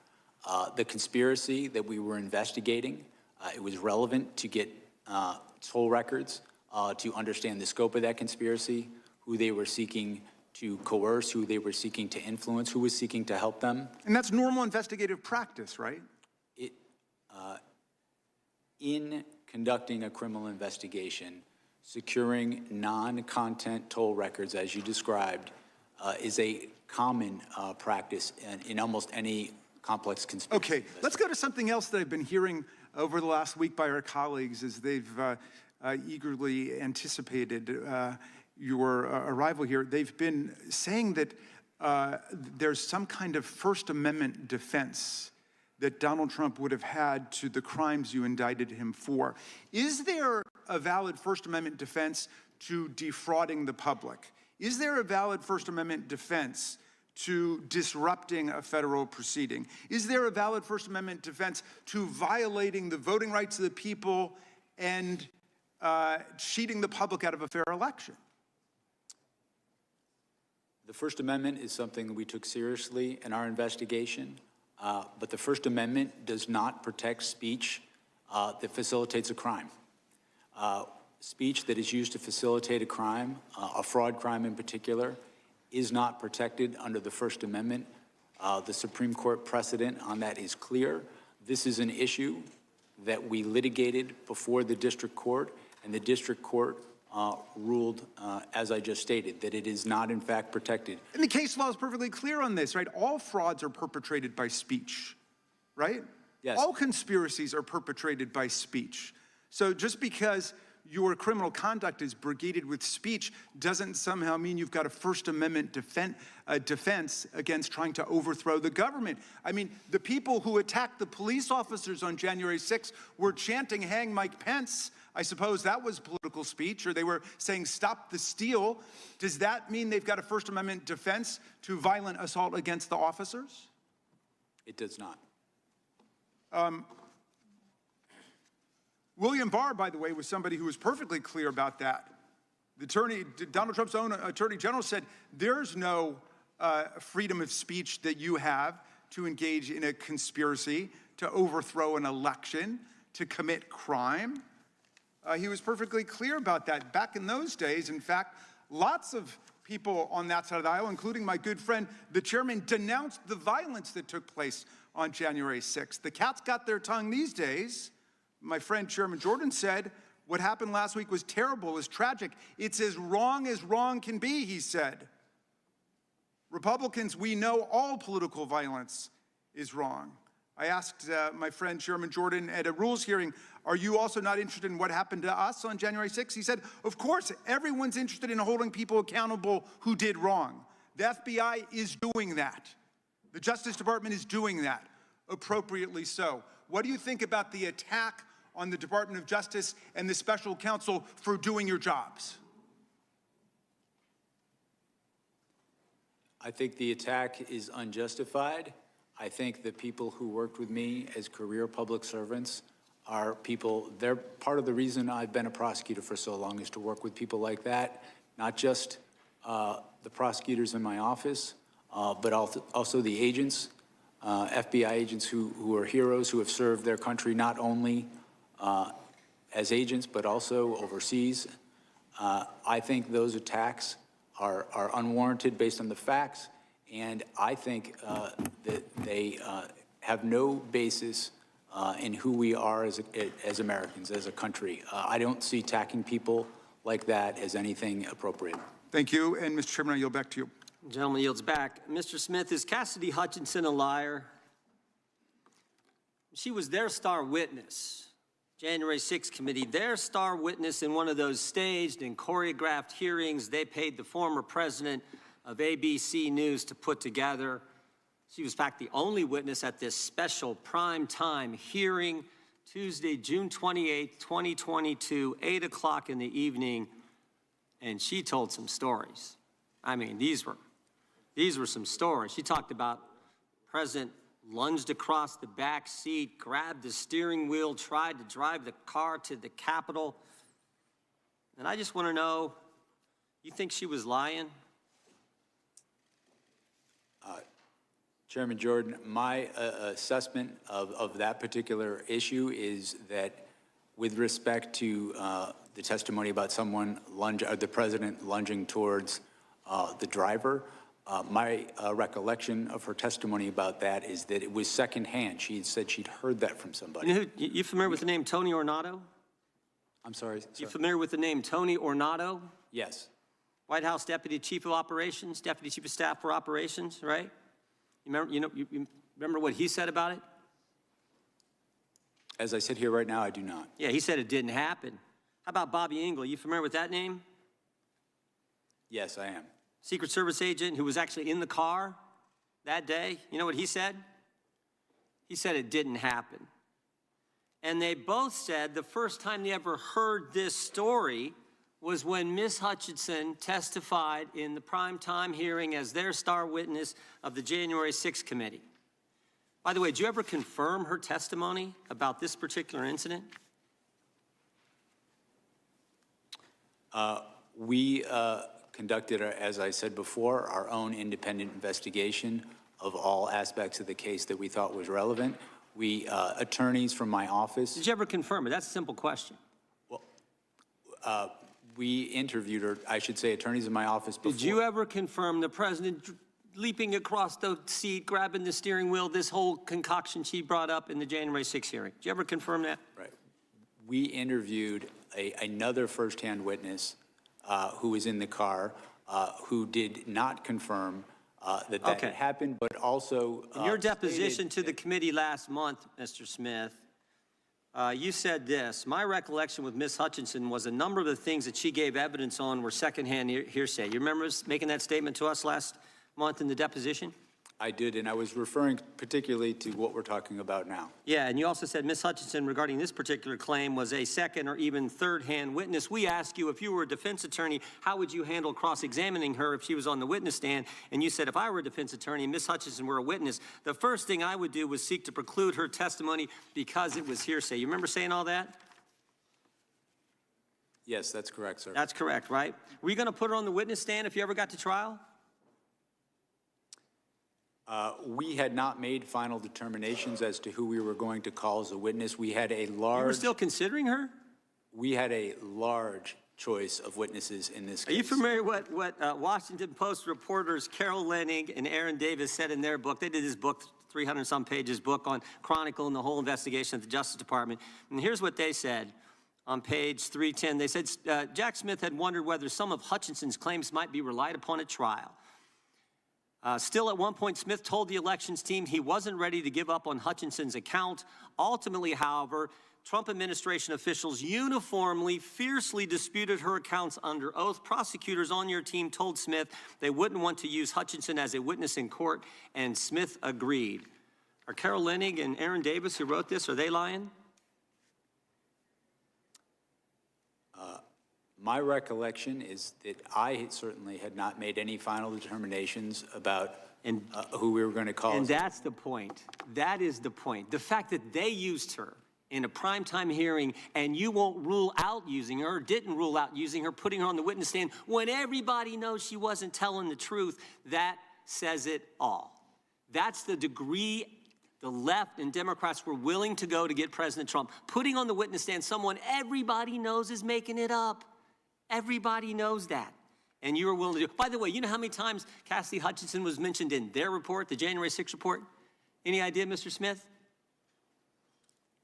The conspiracy that we were investigating, it was relevant to get toll records to understand the scope of that conspiracy, who they were seeking to coerce, who they were seeking to influence, who was seeking to help them. And that's normal investigative practice, right? In conducting a criminal investigation, securing non-content toll records, as you described, is a common practice in almost any complex conspiracy. Okay, let's go to something else that I've been hearing over the last week by our colleagues as they've eagerly anticipated your arrival here. They've been saying that there's some kind of First Amendment defense that Donald Trump would have had to the crimes you indicted him for. Is there a valid First Amendment defense to defrauding the public? Is there a valid First Amendment defense to disrupting a federal proceeding? Is there a valid First Amendment defense to violating the voting rights of the people and cheating the public out of a fair election? The First Amendment is something that we took seriously in our investigation, but the First Amendment does not protect speech that facilitates a crime. Speech that is used to facilitate a crime, a fraud crime in particular, is not protected under the First Amendment. The Supreme Court precedent on that is clear. This is an issue that we litigated before the district court, and the district court ruled, as I just stated, that it is not in fact protected. And the case law is perfectly clear on this, right? All frauds are perpetrated by speech, right? Yes. All conspiracies are perpetrated by speech. So just because your criminal conduct is brigaded with speech doesn't somehow mean you've got a First Amendment defense against trying to overthrow the government. I mean, the people who attacked the police officers on January 6th were chanting, "Hang Mike Pence." I suppose that was political speech, or they were saying, "Stop the steal." Does that mean they've got a First Amendment defense to violent assault against the officers? It does not. William Barr, by the way, was somebody who was perfectly clear about that. Donald Trump's own attorney general said, there's no freedom of speech that you have to engage in a conspiracy, to overthrow an election, to commit crime. He was perfectly clear about that. Back in those days, in fact, lots of people on that side of the aisle, including my good friend, the chairman, denounced the violence that took place on January 6th. The cat's got their tongue these days. My friend Chairman Jordan said, what happened last week was terrible, is tragic. It's as wrong can be, he said. Republicans, we know all political violence is wrong. I asked my friend Chairman Jordan at a rules hearing, are you also not interested in what happened to us on January 6th? He said, of course, everyone's interested in holding people accountable who did wrong. The FBI is doing that. The Justice Department is doing that, appropriately so. What do you think about the attack on the Department of Justice and the special counsel for doing your jobs? I think the attack is unjustified. I think the people who worked with me as career public servants are people, they're part of the reason I've been a prosecutor for so long, is to work with people like that, not just the prosecutors in my office, but also the agents, FBI agents who are heroes, who have served their country not only as agents, but also overseas. I think those attacks are unwarranted based on the facts, and I think that they have no basis in who we are as Americans, as a country. I don't see attacking people like that as anything appropriate. Thank you, and Mr. Chairman, I yield back to you. The gentleman yields back. Mr. Smith, is Cassidy Hutchinson a liar? She was their star witness. January 6th committee, their star witness in one of those staged and choreographed hearings they paid the former president of ABC News to put together. She was, in fact, the only witness at this special primetime hearing, Tuesday, June 28th, 2022, 8 o'clock in the evening, and she told some stories. I mean, these were some stories. She talked about President lunged across the back seat, grabbed the steering wheel, tried to drive the car to the Capitol. And I just want to know, you think she was lying? Chairman Jordan, my assessment of that particular issue is that with respect to the testimony about the president lunging towards the driver, my recollection of her testimony about that is that it was secondhand. She had said she'd heard that from somebody. You familiar with the name Tony Ornato? I'm sorry, sir? You familiar with the name Tony Ornato? Yes. White House Deputy Chief of Operations, Deputy Chief of Staff for Operations, right? You remember what he said about it? As I sit here right now, I do not. Yeah, he said it didn't happen. How about Bobby Engel? You familiar with that name? Yes, I am. Secret Service agent who was actually in the car that day. You know what he said? He said it didn't happen. And they both said the first time they ever heard this story was when Ms. Hutchinson testified in the primetime hearing as their star witness of the January 6th committee. By the way, did you ever confirm her testimony about this particular incident? We conducted, as I said before, our own independent investigation of all aspects of the case that we thought was relevant. We, attorneys from my office. Did you ever confirm it? That's a simple question. Well, we interviewed her, I should say, attorneys in my office before. Did you ever confirm the president leaping across the seat, grabbing the steering wheel, this whole concoction she brought up in the January 6th hearing? Did you ever confirm that? Right. We interviewed another firsthand witness who was in the car who did not confirm that Okay. had happened, but also In your stated deposition to the committee last month, Mr. Smith, you said this: my recollection with Ms. Hutchinson was a number of the things that she gave evidence on were secondhand hearsay. You remember us making that statement to us last month in the deposition? I did, and I was referring particularly to what we're talking about now. Yeah, and you also said Ms. Hutchinson, regarding this particular claim, was a second or even third-hand witness. We asked you, if you were a defense attorney, how would you handle cross-examining her if she was on the witness stand? And you said, if I were a defense attorney and Ms. Hutchinson were a witness, the first thing I would do was seek to preclude her testimony because it was hearsay. You remember saying all that? Yes, that's correct, sir. That's correct, right? Were you going to put her on the witness stand if you ever got to trial? We had not made final determinations as to who we were going to call as a witness. We had a You were large, still considering her? we had a large choice of witnesses in this Are case. you familiar what Washington Post reporters Carol Leonnig and Aaron Davis said in their book? They did this book, 300-some pages book on chronicling the whole investigation of the Justice Department. And here's what they said on page 310. They said, Jack Smith had wondered whether some of Hutchinson's claims might be relied upon at trial. Still, at one point, Smith told the elections team he wasn't ready to give up on Hutchinson's account. Ultimately, however, Trump administration officials uniformly, fiercely disputed her accounts under oath. Prosecutors on your team told Smith they wouldn't want to use Hutchinson as a witness in court, and Smith agreed. Are Carol Leonnig and Aaron Davis, who wrote this, are they lying? My recollection is that I certainly had not made any final determinations about who we were going to call. And that's the point. That is the point. The fact that they used her in a primetime hearing and you won't rule out using her, or didn't rule out using her, putting her on the witness stand when everybody knows she wasn't telling the truth, that says it all. That's the degree the left and Democrats were willing to go to get President Trump, putting on the witness stand someone everybody knows is making it up. Everybody knows that. And you were willing to do it. By the way, you know how many times Cassidy Hutchinson was mentioned in their report, the January 6th report? Any idea, Mr. Smith?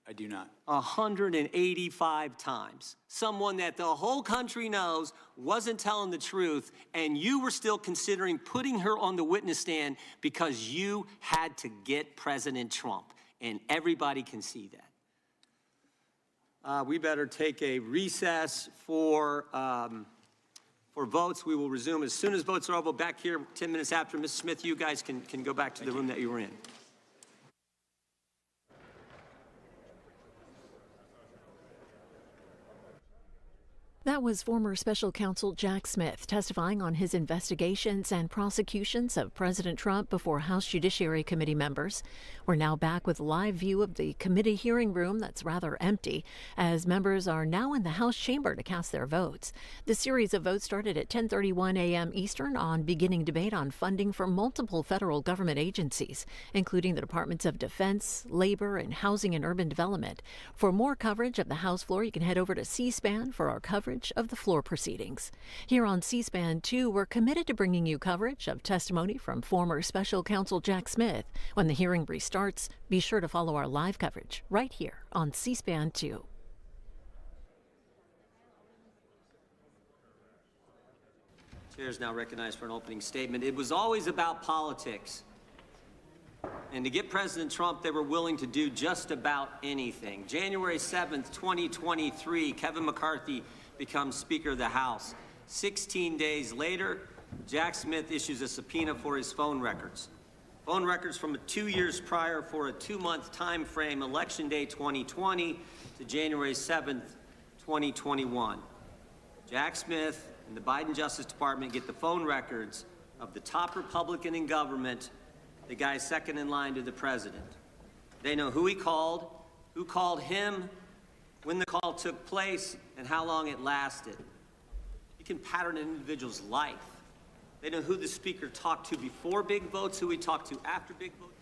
I do not. 185 times. Someone that the whole country knows wasn't telling the truth, and you were still considering putting her on the witness stand because you had to get President Trump. And everybody can see that. We better take a recess for votes. We will resume as soon as votes are over. Back here 10 minutes after. Mrs. Smith, you guys can go back to the room that you were in. That was former Special Counsel Jack Smith testifying on his investigations and prosecutions of President Trump before House Judiciary Committee members. We're now back with live view of the committee hearing room that's rather empty, as members are now in the House chamber to cast their votes. The series of votes started at 10:31 a.m. Eastern on beginning debate on funding for multiple federal government agencies, including the Departments of Defense, Labor, and Housing and Urban Development. For more coverage of the House floor, you can head over to C-SPAN for our coverage of the floor proceedings. Here on C-SPAN 2, we're committed to bringing you coverage of testimony from former Special Counsel Jack Smith. When the hearing restarts, be sure to follow our live coverage right here on C-SPAN 2. Chair is now recognized for an opening statement. It was always about politics. And to get President Trump, they were willing to do just about anything. January 7th, 2023, Kevin McCarthy becomes Speaker of the House. 16 days later, Jack Smith issues a subpoena for his phone records. Phone records from 2 years prior for a 2-month time frame, Election Day 2020 to January 7th, 2021. Jack Smith and the Biden Justice Department get the phone records of the top Republican in government, the guy second in line to the president. They know who he called, who called him, when the call took place, and how long it lasted. You can pattern an individual's life. They know who the speaker talked to before big votes, who he talked to after big votes.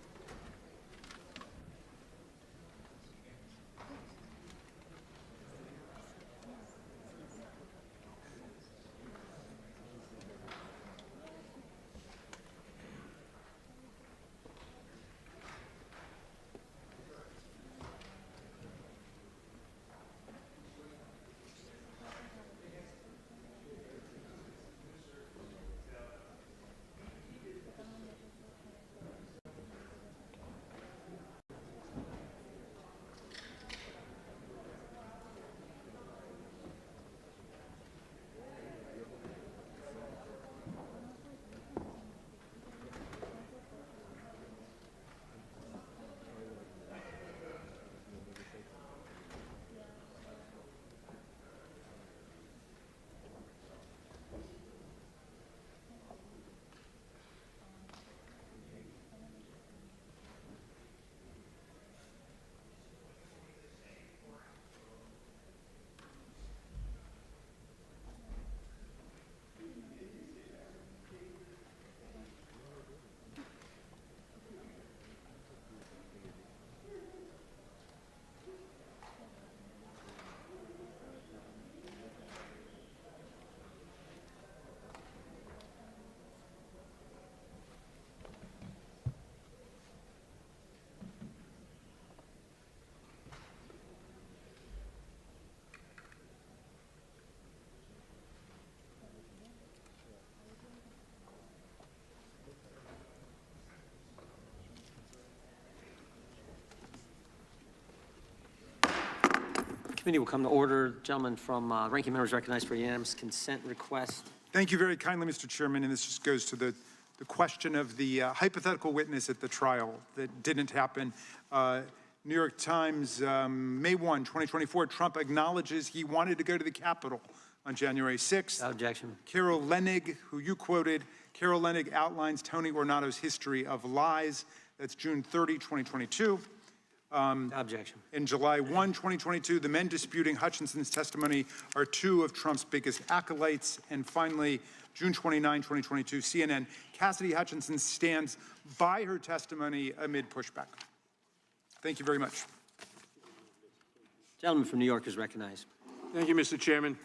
Committee will come to order. Gentleman from ranking member is recognized for a unanimous consent request. Thank you very kindly, Mr. Chairman, and this just goes to the question of the hypothetical witness at the trial that didn't happen. New York Times, May 1, 2024, Trump acknowledges he wanted to go to the Capitol on January 6th. Without objection. Carol Leonnig, who you quoted, Carol Leonnig outlines Tony Ornato's history of lies. That's June 30, 2022. Without objection. In July 1, 2022, the men disputing Hutchinson's testimony are two of Trump's biggest acolytes. And finally, June 29, 2022, CNN, Cassidy Hutchinson stands by her testimony amid pushback. Thank you very much. Gentleman from New York is recognized. Thank you, Mr. Chairman.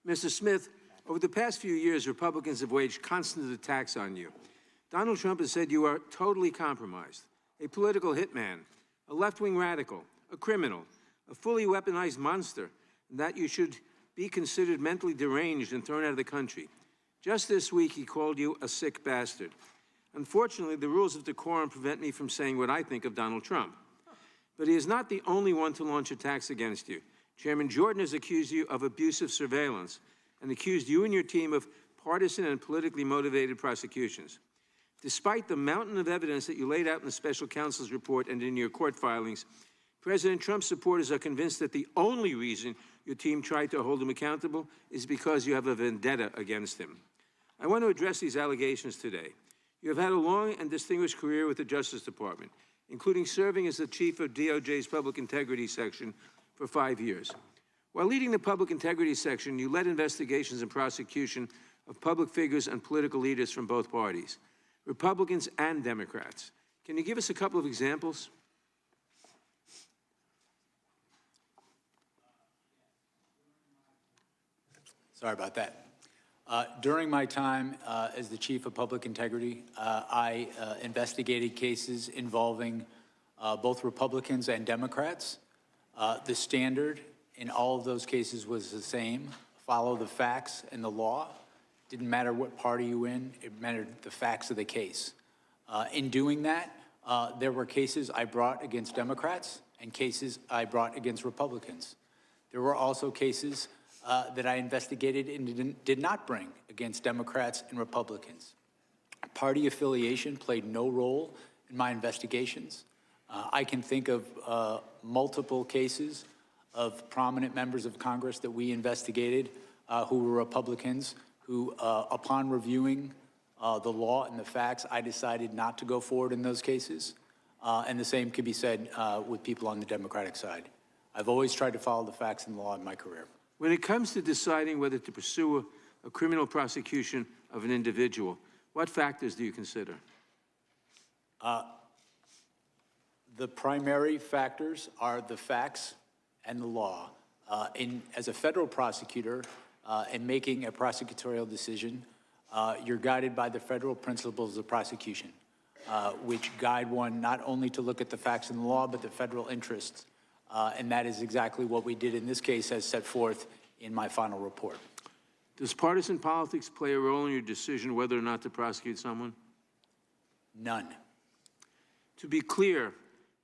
Mr. Smith, over the past few years, Republicans have waged constant attacks on you. Donald Trump has said you are totally compromised, a political hitman, a left-wing radical, a criminal, a fully weaponized monster, and that you should be considered mentally deranged and thrown out of the country. Just this week, he called you a sick bastard. Unfortunately, the rules of decorum prevent me from saying what I think of Donald Trump. But he is not the only one to launch attacks against you. Chairman Jordan has accused you of abusive surveillance and accused you and your team of partisan and politically motivated prosecutions. Despite the mountain of evidence that you laid out in the special counsel's report and in your court filings, President Trump's supporters are convinced that the only reason your team tried to hold him accountable is because you have a vendetta against him. I want to address these allegations today. You have had a long and distinguished career with the Justice Department, including serving as the chief of DOJ's Public Integrity Section for 5 years. While leading the Public Integrity Section, you led investigations and prosecution of public figures and political leaders from both parties, Republicans and Democrats. Can you give us a couple of examples? Sorry about that. During my time as the Chief of Public Integrity, I investigated cases involving both Republicans and Democrats. The standard in all of those cases was the same: follow the facts and the law. Didn't matter what party you in, it mattered the facts of the case. In doing that, there were cases I brought against Democrats and cases I brought against Republicans. There were also cases that I investigated and did not bring against Democrats and Republicans. Party affiliation played no role in my investigations. I can think of multiple cases of prominent members of Congress that we investigated who were Republicans who, upon reviewing the law and the facts, I decided not to go forward in those cases. And the same could be said with people on the Democratic side. I've always tried to follow the facts and the law in my career. When it comes to deciding whether to pursue a criminal prosecution of an individual, what factors do you consider? The primary factors are the facts and the law. As a federal prosecutor, in making a prosecutorial decision, you're guided by the federal principles of prosecution, which guide one not only to look at the facts and the law, but the federal interests. And that is exactly what we did in this case, as set forth in my final report. Does partisan politics play a role in your decision whether or not to prosecute someone? None. To be clear,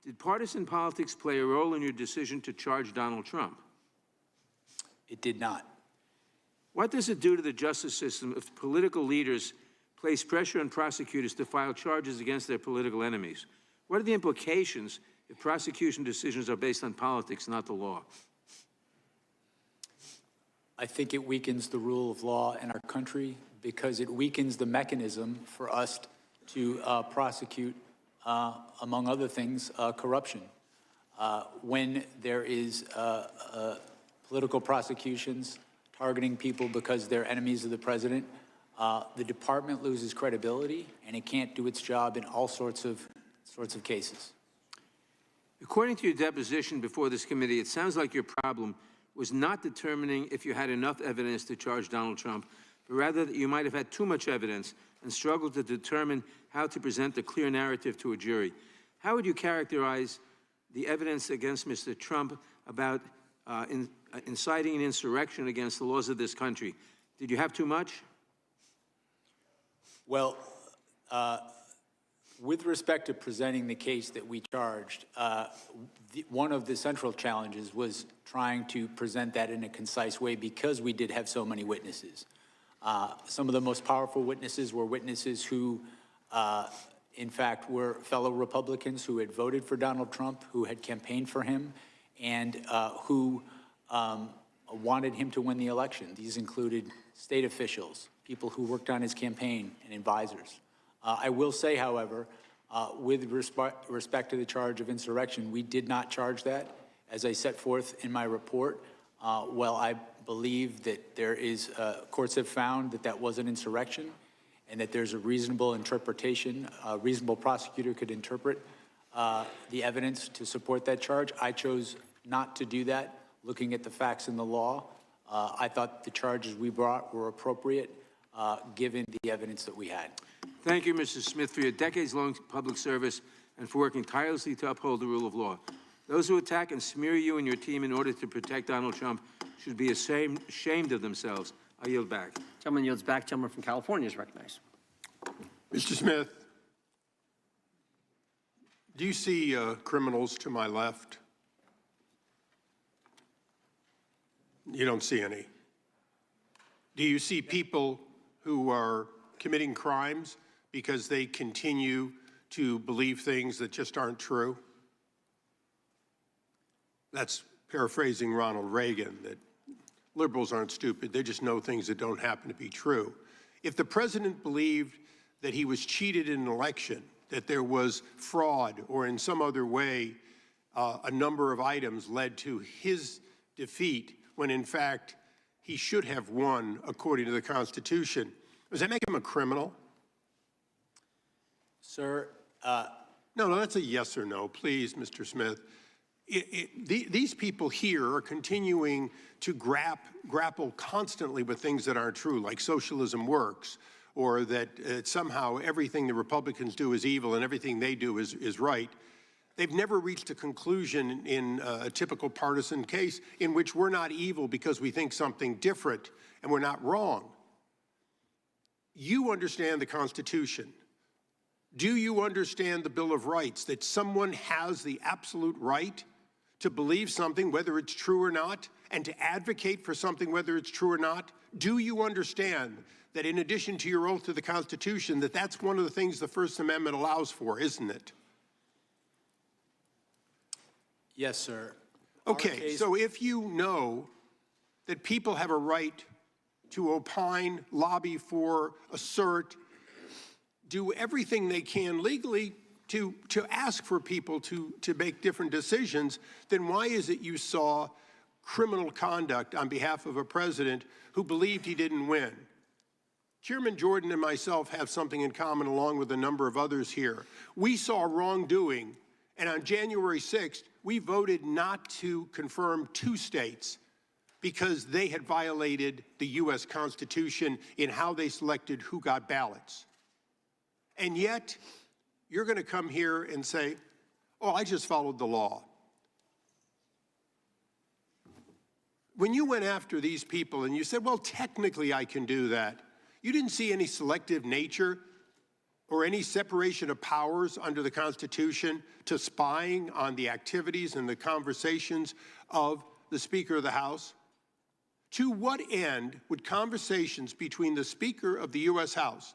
did partisan politics play a role in your decision to charge Donald Trump? It did not. What does it do to the justice system if political leaders place pressure on prosecutors to file charges against their political enemies? What are the implications if prosecution decisions are based on politics, not the law? I think it weakens the rule of law in our country because it weakens the mechanism for us to prosecute, among other things, corruption. When there is political prosecutions targeting people because they're enemies of the president, the department loses credibility and it can't do its job in all sorts of cases. According to your deposition before this committee, it sounds like your problem was not determining if you had enough evidence to charge Donald Trump, but rather that you might have had too much evidence and struggled to determine how to present a clear narrative to a jury. How would you characterize the evidence against Mr. Trump about inciting an insurrection against the laws of this country? Did you have too much? Well, With respect to presenting the case that we charged, one of the central challenges was trying to present that in a concise way because we did have so many witnesses. Some of the most powerful witnesses were witnesses who, in fact, were fellow Republicans who had voted for Donald Trump, who had campaigned for him, and who wanted him to win the election. These included state officials, people who worked on his campaign, and advisors. I will say, however, with respect to the charge of insurrection, we did not charge that. As I set forth in my report, while I believe that there is, courts have found that that was an insurrection and that there's a reasonable interpretation, a reasonable prosecutor could interpret the evidence to support that charge. I chose not to do that, looking at the facts in the law. I thought the charges we brought were appropriate, given the evidence that we had. Thank you, Mr. Smith, for your decades-long public service and for working tirelessly to uphold the rule of law. Those who attack and smear you and your team in order to protect Donald Trump should be ashamed of themselves. I yield back. Gentleman yields back. Gentleman from California is recognized. Mr. Smith, do you see criminals to my left? You don't see any. Do you see people who are committing crimes because they continue to believe things that just aren't true? That's paraphrasing Ronald Reagan, that liberals aren't stupid, they just know things that don't happen to be true. If the president believed that he was cheated in an election, that there was fraud, or in some other way a number of items led to his defeat, when in fact he should have won according to the Constitution, does that make him a criminal? Sir, No, that's a yes or no, please, Mr. Smith. These people here are continuing to grapple constantly with things that aren't true, like socialism works, or that somehow everything the Republicans do is evil and everything they do is right. They've never reached a conclusion in a typical partisan case in which we're not evil because we think something different and we're not wrong. You understand the Constitution. Do you understand the Bill of Rights, that someone has the absolute right to believe something, whether it's true or not, and to advocate for something, whether it's true or not? Do you understand that in addition to your oath to the Constitution, that that's one of the things the First Amendment allows for, isn't it? yes, sir. Okay, so if you know that people have a right to opine, lobby for, assert, do everything they can legally to ask for people to make different decisions, then why is it you saw criminal conduct on behalf of a president who believed he didn't win? Chairman Jordan and myself have something in common, along with a number of others here. We saw wrongdoing, and on January 6th, we voted not to confirm 2 states because they had violated the U.S. Constitution in how they selected who got ballots. And yet, you're going to come here and say, oh, I just followed the law. When you went after these people and you said, well, technically I can do that, you didn't see any selective nature or any separation of powers under the Constitution to spying on the activities and the conversations of the Speaker of the House? To what end would conversations between the Speaker of the U.S. House,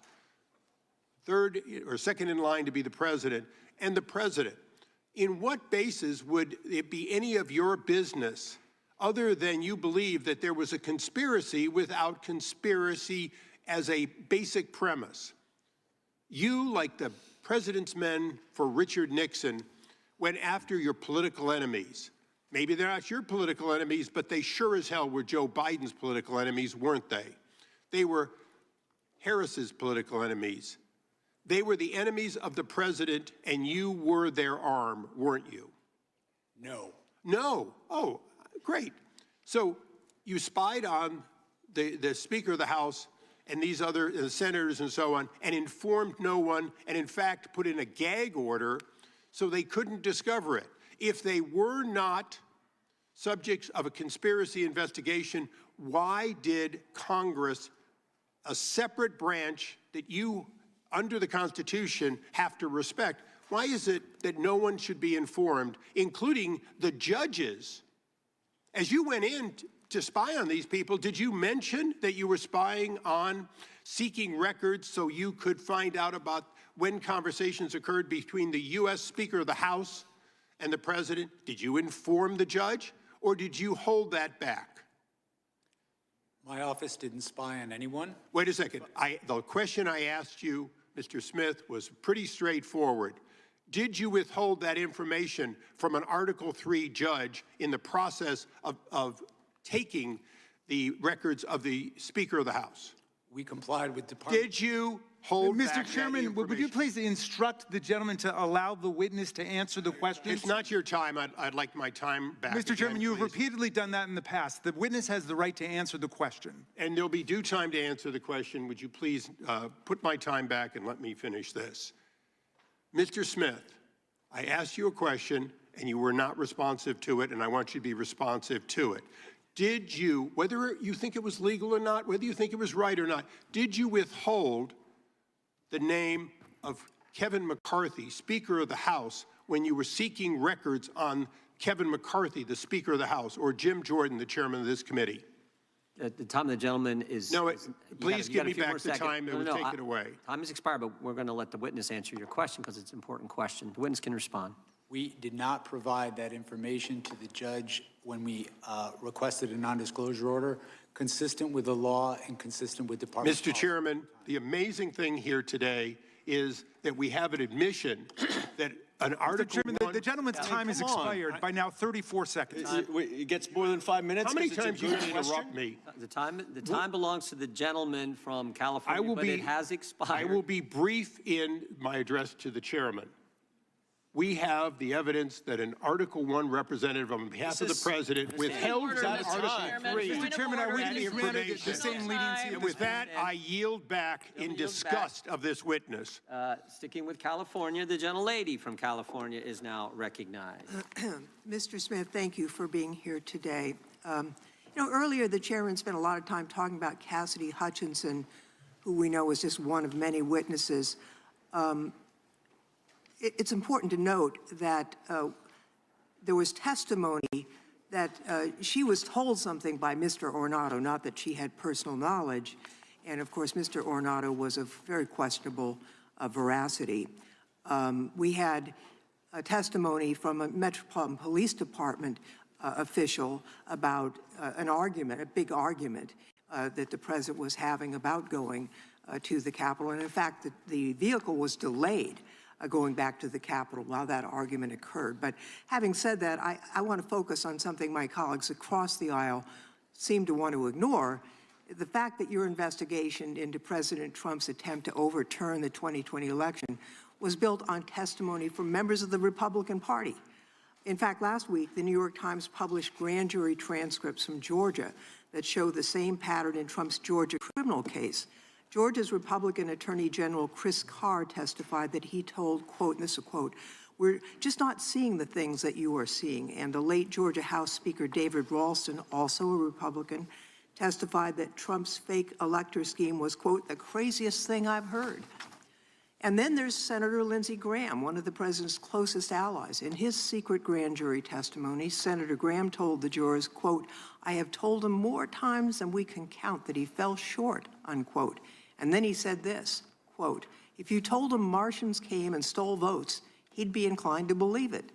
third or second in line to be the president, and the president, in what basis would it be any of your business other than you believe that there was a conspiracy without conspiracy as a basic premise? You, like the president's men for Richard Nixon, went after your political enemies. Maybe they're not your political enemies, but they sure as hell were Joe Biden's political enemies, weren't they? They were Harris's political enemies. They were the enemies of the president, and you were their arm, weren't you? No. No. Oh, great. So you spied on the Speaker of the House and these other senators and so on, and informed no one, and in fact put in a gag order so they couldn't discover it. If they were not subjects of a conspiracy investigation, why did Congress, a separate branch that you under the Constitution, have to respect. Why is it that no one should be informed, including the judges? As you went in to spy on these people, did you mention that you were spying on, seeking records so you could find out about when conversations occurred between the U.S. Speaker of the House and the President? Did you inform the judge, or did you hold that back? My office didn't spy on anyone. Wait a second. The question I asked you, Mr. Smith, was pretty straightforward. Did you withhold that information from an Article III judge in the process of taking the records of the Speaker of the House? We complied with Department. Did you hold back Mr. that Chairman, would you information? please instruct the gentleman to allow the witness to answer the questions? It's not your time. I'd like my time back. Mr. Chairman, again, you have please. repeatedly done that in the past. The witness has the right to answer the question. And there'll be due time to answer the question. Would you please put my time back and let me finish this? Mr. Smith, I asked you a question and you were not responsive to it, and I want you to be responsive to it. Did you, whether you think it was legal or not, whether you think it was right or not, did you withhold the name of Kevin McCarthy, Speaker of the House, when you were seeking records on Kevin McCarthy, the Speaker of the House, or Jim Jordan, the chairman of this committee? At the time the gentleman is... No, is- please you give got a me few back more the seconds. time that would take it away. Time has expired, but we're going to let the witness answer your question because it's an important question. The witness can respond. We did not provide that information to the judge when we requested a non-disclosure order, consistent with the law and consistent with Department. Mr. Chairman, the amazing thing here today is that we have an admission that an Mr. Article Chairman, I... the gentleman's time has come on. expired by now 34 seconds. It gets more than 5 minutes. How many 'cause it's a times you good going to question? interrupt me? The time belongs to the gentleman from California, but it has expired. I will be brief in my address to the chairman. We have the evidence that an Article I representative on behalf of the president withheld that Article III. Mr. Chairman, are we that being granted the information. same leniency And at with this that, I yield back in yield disgust of this witness. Sticking with California, the gentlelady from California is now recognized. Mr. Smith, thank you for being here today. Earlier the chairman spent a lot of time talking about Cassidy Hutchinson, who we know was just one of many witnesses. It's important to note that there was testimony that she was told something by Mr. Ornato, not that she had personal knowledge. And of course, Mr. Ornato was of very questionable veracity. We had a testimony from a Metropolitan Police Department official about an argument, a big argument that the president was having about going to the Capitol. And in fact, the vehicle was delayed going back to the Capitol while that argument occurred. But having said that, I want to focus on something my colleagues across the aisle seem to want to ignore. The fact that your investigation into President Trump's attempt to overturn the 2020 election was built on testimony from members of the Republican Party. In fact, last week, the New York Times published grand jury transcripts from Georgia that show the same pattern in Trump's Georgia criminal case. Georgia's Republican Attorney General Chris Carr testified that he told, quote, and this is a quote, "We're just not seeing the things that you are seeing." And the late Georgia House Speaker David Ralston, also a Republican, testified that Trump's fake elector scheme was, quote, "the craziest thing I've heard." And then there's Senator Lindsey Graham, one of the president's closest allies. In his secret grand jury testimony, Senator Graham told the jurors, quote, "I have told him more times than we can count that he fell short," unquote. And then he said this, quote, "If you told him Martians came and stole votes, he'd be inclined to believe it."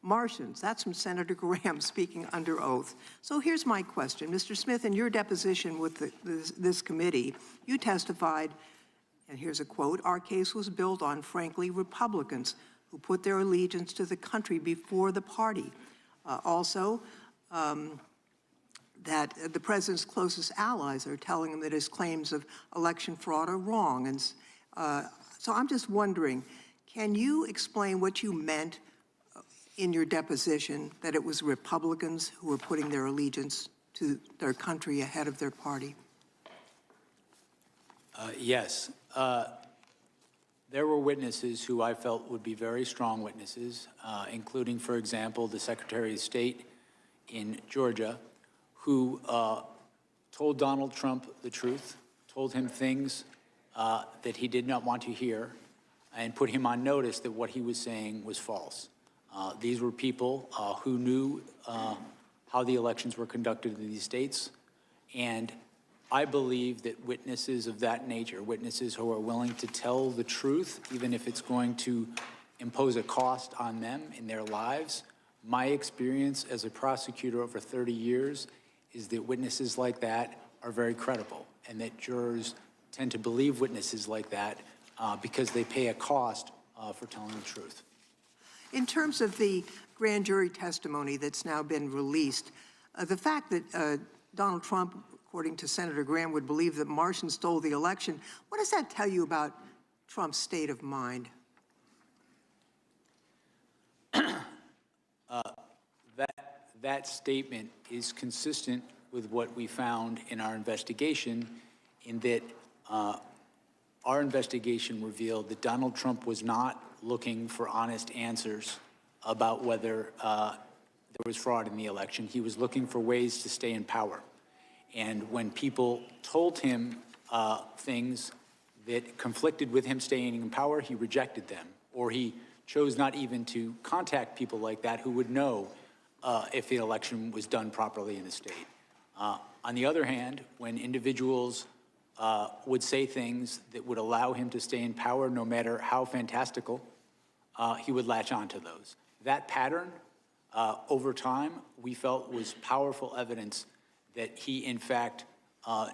Martians, that's from Senator Graham speaking under oath. So here's my question. Mr. Smith, in your deposition with this committee, you testified, and here's a quote, "Our case was built on, frankly, Republicans who put their allegiance to the country before the party." That the president's closest allies are telling him that his claims of election fraud are wrong. And so I'm just wondering, can you explain what you meant in your deposition, that it was Republicans who were putting their allegiance to their country ahead of their party? Yes. There were witnesses who I felt would be very strong witnesses, including, for example, the Secretary of State in Georgia, who told Donald Trump the truth, told him things that he did not want to hear and put him on notice that what he was saying was false. These were people who knew how the elections were conducted in these states, and I believe that witnesses of that nature, witnesses who are willing to tell the truth, even if it's going to impose a cost on them in their lives, my experience as a prosecutor over 30 years is that witnesses like that are very credible, and that jurors tend to believe witnesses like that because they pay a cost for telling the truth. In terms of the grand jury testimony that's now been released, the fact that Donald Trump, according to Senator Graham, would believe that Martians stole the election, what does that tell you about Trump's state of mind? That statement is consistent with what we found in our investigation, in that our investigation revealed that Donald Trump was not looking for honest answers about whether there was fraud in the election. He was looking for ways to stay in power. And when people told him things that conflicted with him staying in power, he rejected them, or he chose not even to contact people like that who would know if the election was done properly in the state. On the other hand, when individuals would say things that would allow him to stay in power, no matter how fantastical, he would latch onto those. That pattern, over time, we felt was powerful evidence that he, in fact,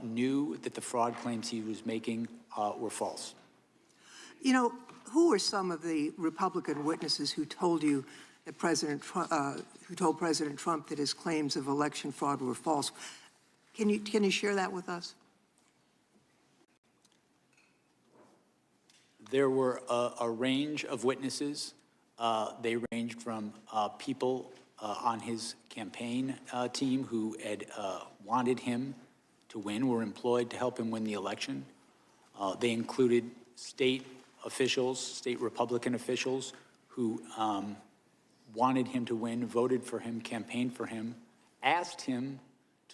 knew that the fraud claims he was making were false. You know, who were some of the Republican witnesses who told you that who told President Trump that his claims of election fraud were false? Can you share that with us? There were a range of witnesses. They ranged from people on his campaign team who had wanted him to win, were employed to help him win the election. They included state officials, state Republican officials who wanted him to win, voted for him, campaigned for him, asked him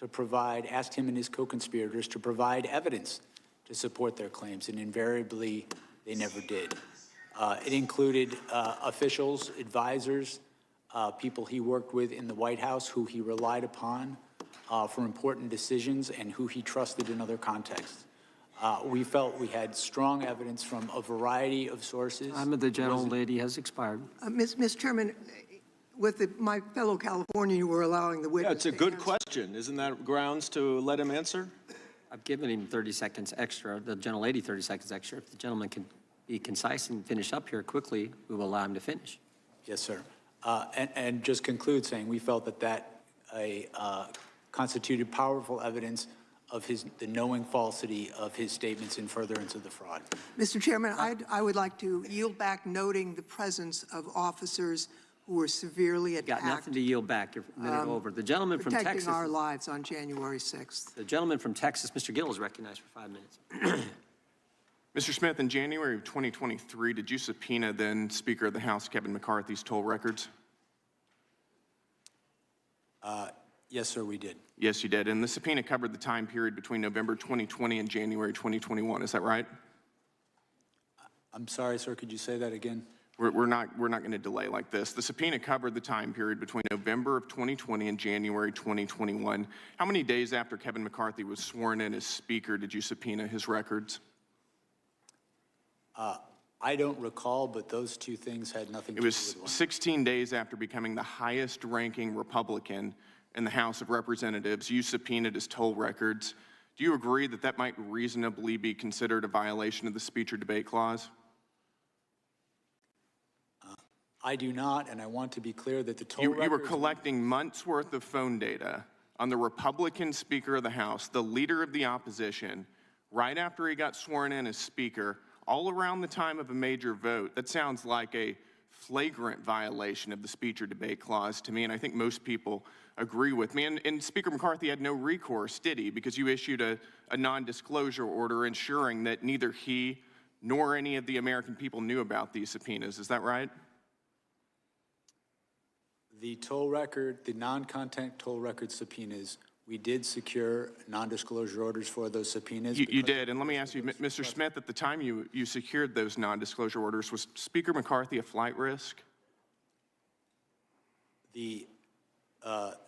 and his co-conspirators to provide evidence to support their claims, and invariably they never did. It included officials, advisors, people he worked with in the White House who he relied upon for important decisions and who he trusted in other contexts. We felt we had strong evidence from a variety of sources. Time of the gentlelady has expired. Mr. Chairman, with my fellow Californian, you were allowing the witness Yeah, it's a to good answer. question. Isn't that grounds to let him answer? I've given him 30 seconds extra, the gentlelady 30 seconds extra. If the gentleman can be concise and finish up here quickly, we will allow him to finish. Yes, sir. And just conclude saying we felt that constituted powerful evidence of the knowing falsity of his statements in furtherance of the fraud. Mr. Chairman, I would like to yield back, noting the presence of officers who were severely attacked. Got nothing to yield back. You're a minute over. The gentleman from Texas. Protecting our lives on January 6th. The gentleman from Texas, Mr. Gill, is recognized for 5 minutes. Mr. Smith, in January of 2023, did you subpoena then Speaker of the House Kevin McCarthy's toll records? Yes, sir, we did. Yes, you did. And the subpoena covered the time period between November 2020 and January 2021. Is that right? I'm sorry, sir. Could you say that again? We're not going to delay like this. The subpoena covered the time period between November of 2020 and January 2021. How many days after Kevin McCarthy was sworn in as Speaker did you subpoena his records? I don't recall, but those two things had nothing to It do was with one. 16 days after becoming the highest-ranking Republican in the House of Representatives. You subpoenaed his toll records. Do you agree that that might reasonably be considered a violation of the speech or debate clause? I do not, and I want to be clear that the toll You were records... collecting months' worth of phone data on the Republican Speaker of the House, the leader of the opposition, right after he got sworn in as Speaker, all around the time of a major vote. That sounds like a flagrant violation of the speech or debate clause to me, and I think most people agree with me. And Speaker McCarthy had no recourse, did he? Because you issued a non-disclosure order ensuring that neither he nor any of the American people knew about these subpoenas. Is that right? The toll record, the non-content toll record subpoenas, We did secure non-disclosure orders for those subpoenas. You did, and let me ask you, Mr. Smith, at the time you secured those non-disclosure orders, was Speaker McCarthy a flight risk? The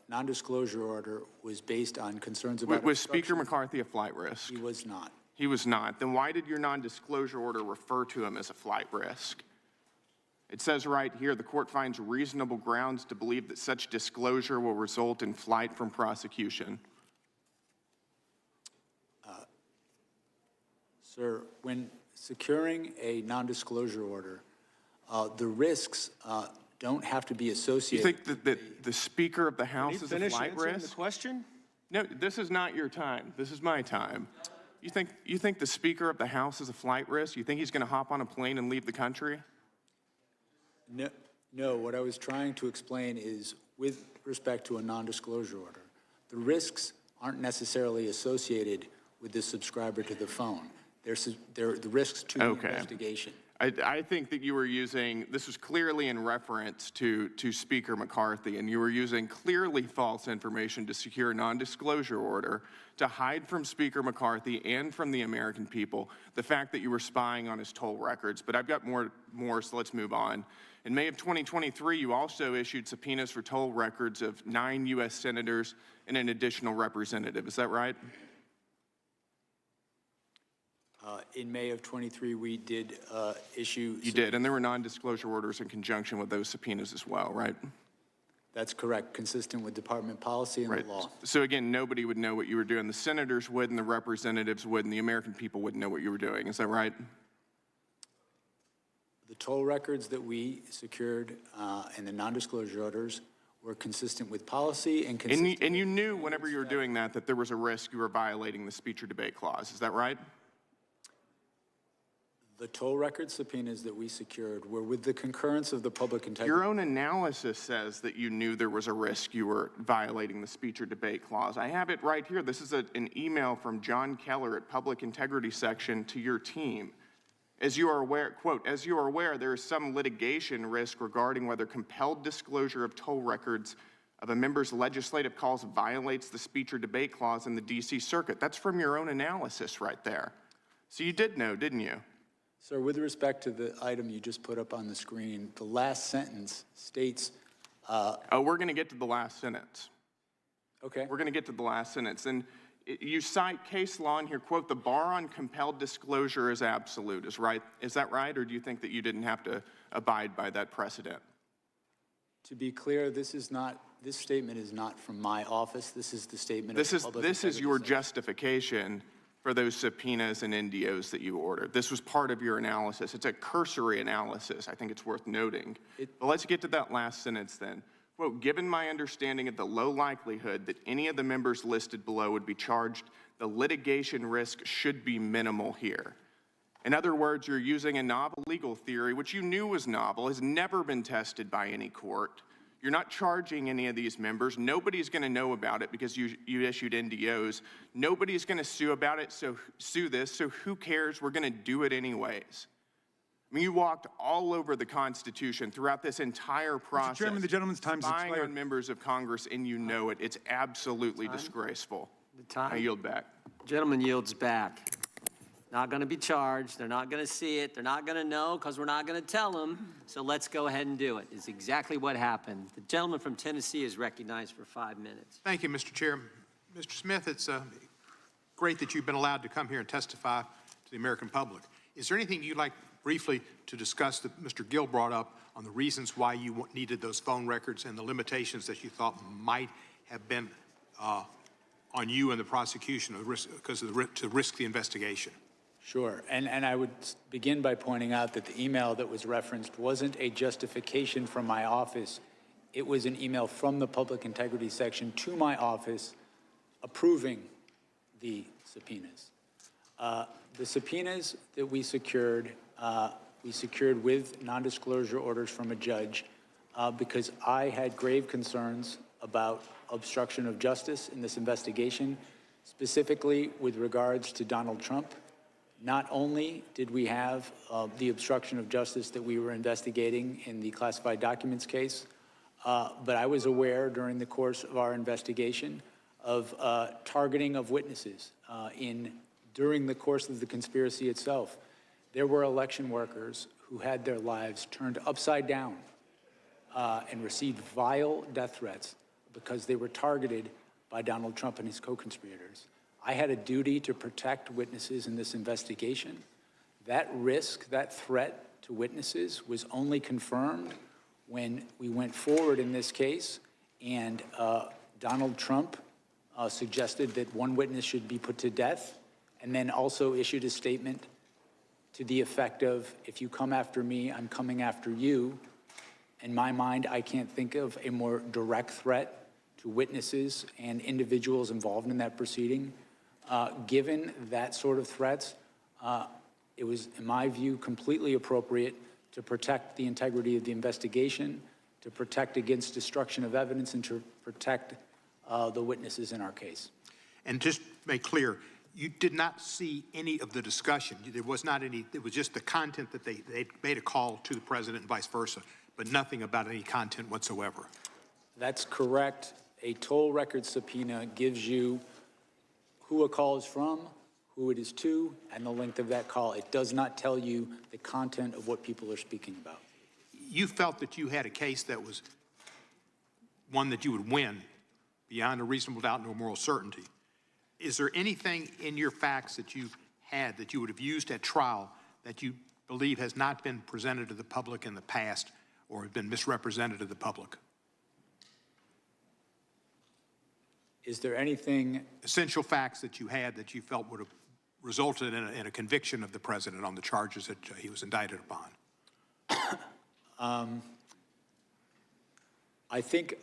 non-disclosure order was based on concerns about Was Speaker McCarthy a flight risk? He was not. He was not. Then why did your non-disclosure order refer to him as a flight risk? It says right here, the court finds reasonable grounds to believe that such disclosure will result in flight from prosecution. Sir, when securing a non-disclosure order, the risks don't have to be You associated. think that the Speaker of the House is a Finish flight answering risk? the question? No, this is not your time. This is my time. You think the Speaker of the House is a flight risk? You think he's going to hop on a plane and leave the country? No, what I was trying to explain is with respect to a non-disclosure order, the risks aren't necessarily associated with the subscriber to the phone. They're the risks to the investigation. I think that you were using, this was clearly in reference to Speaker McCarthy, and you were using clearly false information to secure a non-disclosure order to hide from Speaker McCarthy and from the American people the fact that you were spying on his toll records. But I've got more, so let's move on. In May of 2023, you also issued subpoenas for toll records of 9 U.S. senators and an additional representative. Is that right? In May of 23, we did issue. You did, and there were non-disclosure orders in conjunction with those subpoenas as well, right? That's correct, consistent with department policy and the law. So again, nobody would know what you were doing. The senators would, and the representatives would, and the American people wouldn't know what you were doing. Is that right? The toll records that we secured and the non-disclosure orders were consistent with policy and consistent. And you knew whenever you were doing that there was a risk you were violating the speech or debate clause. Is that right? The toll record subpoenas that we secured were with the concurrence of the public integrity. Your own analysis says that you knew there was a risk you were violating the speech or debate clause. I have it right here. This is an email from John Keller at Public Integrity Section to your team. As you are aware, quote, as you are aware, there is some litigation risk regarding whether compelled disclosure of toll records of a member's legislative calls violates the speech or debate clause in the D.C. Circuit. That's from your own analysis right there. So you did know, didn't you? Sir, with respect to the item you just put up on the screen, the last sentence states. We're going to get to the last sentence. Okay. We're going to get to the last sentence. And you cite case law in here, quote, the bar on compelled disclosure is absolute. Is that right? Or do you think that you didn't have to abide by that precedent? To be clear, this statement is not from my office. This is the statement of the public. This is your justification for those subpoenas and NDOs that you ordered. This was part of your analysis. It's a cursory analysis. I think it's worth noting. But let's get to that last sentence then. Quote, given my understanding of the low likelihood that any of the members listed below would be charged, the litigation risk should be minimal here. In other words, you're using a novel legal theory, which you knew was novel, has never been tested by any court. You're not charging any of these members. Nobody's going to know about it because you issued NDOs. Nobody's going to sue about it, so who cares? We're going to do it anyways. I mean, you walked all over the Constitution throughout this entire process. Mr. Chairman, the gentleman's time has spying expired. on members of Congress, and you know it. It's absolutely disgraceful. I yield back. Gentleman yields back. Not going to be charged. They're not going to see it. They're not going to know because we're not going to tell them. So let's go ahead and do it. It's exactly what happened. The gentleman from Tennessee is recognized for 5 minutes. Thank you, Mr. Chair. Mr. Smith, it's great that you've been allowed to come here and testify to the American public. Is there anything you'd like briefly to discuss that Mr. Gill brought up on the reasons why you needed those phone records and the limitations that you thought might have been on you and the prosecution to risk the investigation? Sure, and I would begin by pointing out that the email that was referenced wasn't a justification from my office. It was an email from the Public Integrity Section to my office approving the subpoenas. The subpoenas that we secured with non-disclosure orders from a judge because I had grave concerns about obstruction of justice in this investigation, specifically with regards to Donald Trump. Not only did we have the obstruction of justice that we were investigating in the classified documents case, but I was aware during the course of our investigation of targeting of witnesses during the course of the conspiracy itself. There were election workers who had their lives turned upside down and received vile death threats because they were targeted by Donald Trump and his co-conspirators. I had a duty to protect witnesses in this investigation. That risk, that threat to witnesses was only confirmed when we went forward in this case and Donald Trump suggested that one witness should be put to death and then also issued a statement to the effect of, if you come after me, I'm coming after you. In my mind, I can't think of a more direct threat to witnesses and individuals involved in that proceeding. Given that sort of threats, it was, in my view, completely appropriate to protect the integrity of the investigation, to protect against destruction of evidence, and to protect the witnesses in our case. And just to make clear, you did not see any of the discussion. There was not any, it was just the content that they made a call to the president and vice versa, but nothing about any content whatsoever. That's correct. A toll record subpoena gives you who a call is from, who it is to, and the length of that call. It does not tell you the content of what people are speaking about. You felt that you had a case that was one that you would win beyond a reasonable doubt, no moral certainty. Is there anything in your facts that you had that you would have used at trial that you believe has not been presented to the public in the past or have been misrepresented to the public? Is there anything? Essential facts that you had that you felt would have resulted in a conviction of the president on the charges that he was indicted upon? I think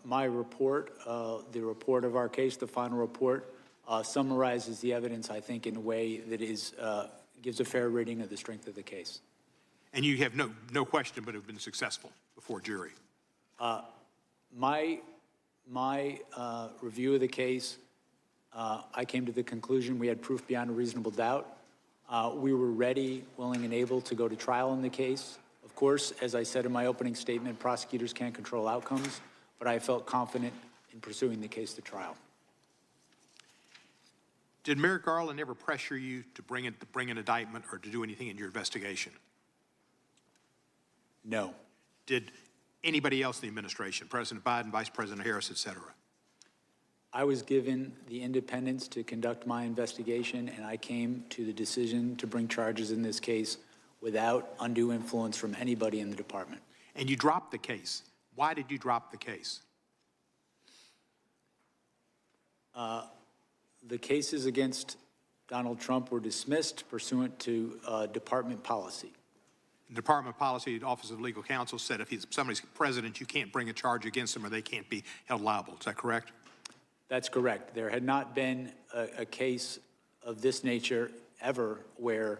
my report, the report of our case, the final report, summarizes the evidence, I think, in a way that is, gives a fair rating of the strength of the case. And you have no question but have been successful before jury? My review of the case, I came to the conclusion we had proof beyond a reasonable doubt. We were ready, willing, and able to go to trial in the case. Of course, as I said in my opening statement, prosecutors can't control outcomes, but I felt confident in pursuing the case to trial. Did Merrick Garland ever pressure you to bring an indictment or to do anything in your investigation? No. Did anybody else in the administration, President Biden, Vice President Harris, et cetera? I was given the independence to conduct my investigation, and I came to the decision to bring charges in this case without undue influence from anybody in the department. And you dropped the case. Why did you drop the case? The cases against Donald Trump were dismissed pursuant to department policy. The Department of Policy, the Office of Legal Counsel said if somebody's president, you can't bring a charge against them or they can't be held liable. Is that correct? That's correct. There had not been a case of this nature ever where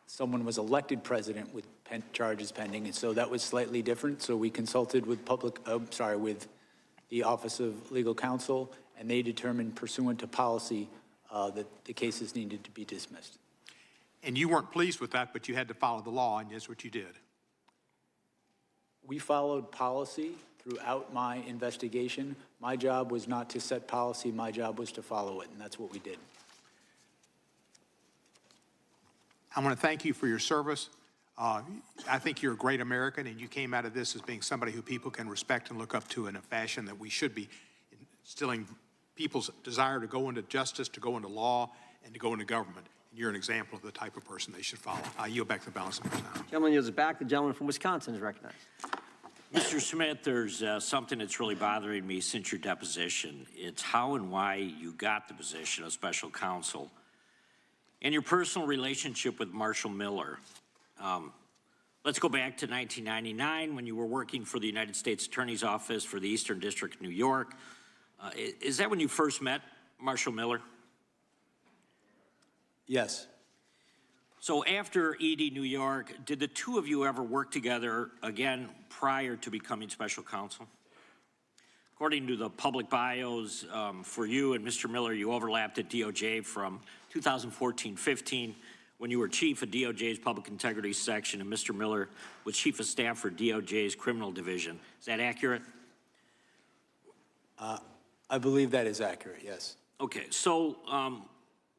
someone was elected president with charges pending, and so that was slightly different. So we consulted with with the Office of Legal Counsel, and they determined pursuant to policy that the cases needed to be dismissed. And you weren't pleased with that, but you had to follow the law, and that's what you did. We followed policy throughout my investigation. My job was not to set policy. My job was to follow it, and that's what we did. I want to thank you for your service. I think you're a great American, and you came out of this as being somebody who people can respect and look up to in a fashion that we should be instilling people's desire to go into justice, to go into law, and to go into government. And you're an example of the type of person they should follow. I yield back the balance of my time. Gentleman yields back. The gentleman from Wisconsin is recognized. Mr. Smith, there's something that's really bothering me since your deposition. It's how and why you got the position of special counsel and your personal relationship with Marshall Miller. Let's go back to 1999 when you were working for the United States Attorney's Office for the Eastern District of New York. Is that when you first met Marshall Miller? Yes. So after ED New York, did the two of you ever work together again prior to becoming special counsel? According to the public bios for you and Mr. Miller, you overlapped at DOJ from 2014-15 when you were chief of DOJ's Public Integrity Section and Mr. Miller was chief of staff for DOJ's Criminal Division. Is that accurate? I believe that is accurate, yes. Okay, so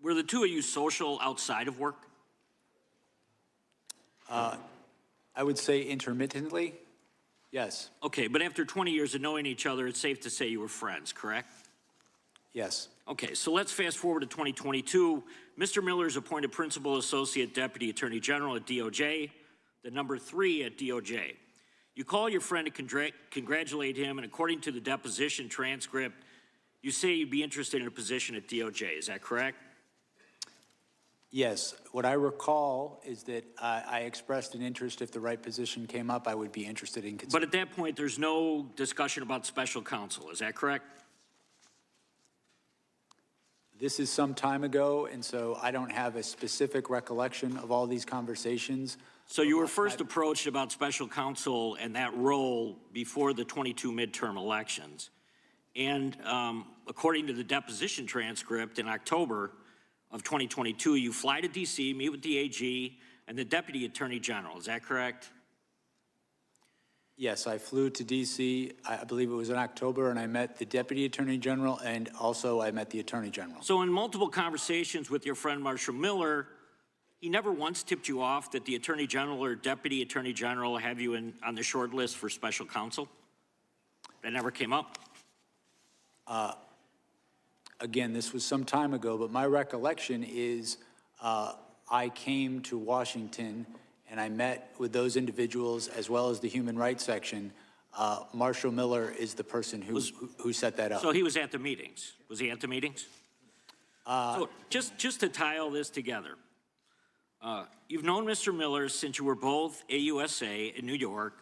were the two of you social outside of work? I would say intermittently, yes, Okay, but after 20 years of knowing each other, it's safe to say you were friends, correct? yes. Okay, so let's fast forward to 2022. Mr. Miller is appointed Principal Associate Deputy Attorney General at DOJ, the number 3 at DOJ. You call your friend to congratulate him, and according to the deposition transcript, you say you'd be interested in a position at DOJ. Is that correct? Yes, what I recall is that I expressed an interest if the right position came up, I would be interested in But considering. at that point, there's no discussion about special counsel. Is that correct? This is some time ago, and so I don't have a specific recollection of all these conversations. So you were first approached about special counsel and that role before the 22 midterm elections. And according to the deposition transcript, in October of 2022, you fly to DC, meet with the AG and the Deputy Attorney General. Is that correct? Yes, I flew to DC, I believe it was in October, and I met the Deputy Attorney General, and also I met the Attorney General. So in multiple conversations with your friend Marshall Miller, he never once tipped you off that the Attorney General or Deputy Attorney General have you on the short list for special counsel? That never came up? Again, this was some time ago, but my recollection is I came to Washington and I met with those individuals as well as the Human Rights section. Marshall Miller is the person who set that up. So he was at the meetings. Was he at the meetings? So just to tie all this together, you've known Mr. Miller since you were both AUSA in New York.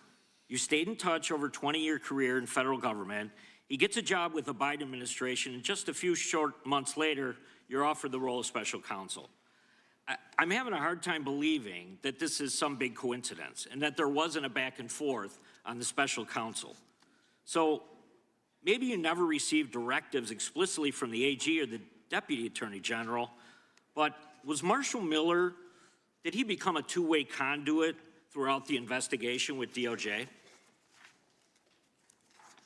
You stayed in touch over a 20-year career in federal government. He gets a job with the Biden administration, and just a few short months later, you're offered the role of special counsel. I'm having a hard time believing that this is some big coincidence and that there wasn't a back and forth on the special counsel. So maybe you never received directives explicitly from the AG or the Deputy Attorney General, but was Marshall Miller, did he become a two-way conduit throughout the investigation with DOJ?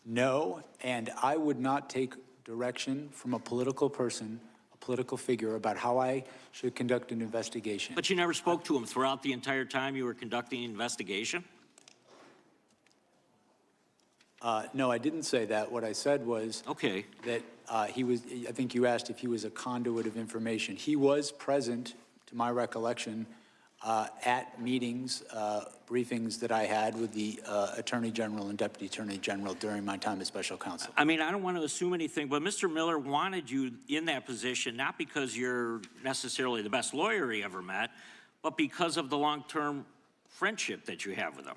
No, and I would not take direction from a political person, a political figure, about how I should conduct an investigation. But you never spoke to him throughout the entire time you were conducting the investigation? No, I didn't say that. What I said was that he was, I think you asked if he was a conduit of information. He was present, to my recollection, at meetings, briefings that I had with the Attorney General and Deputy Attorney General during my time as special counsel. I mean, I don't want to assume anything, but Mr. Miller wanted you in that position, not because you're necessarily the best lawyer he ever met, but because of the long-term friendship that you have with him.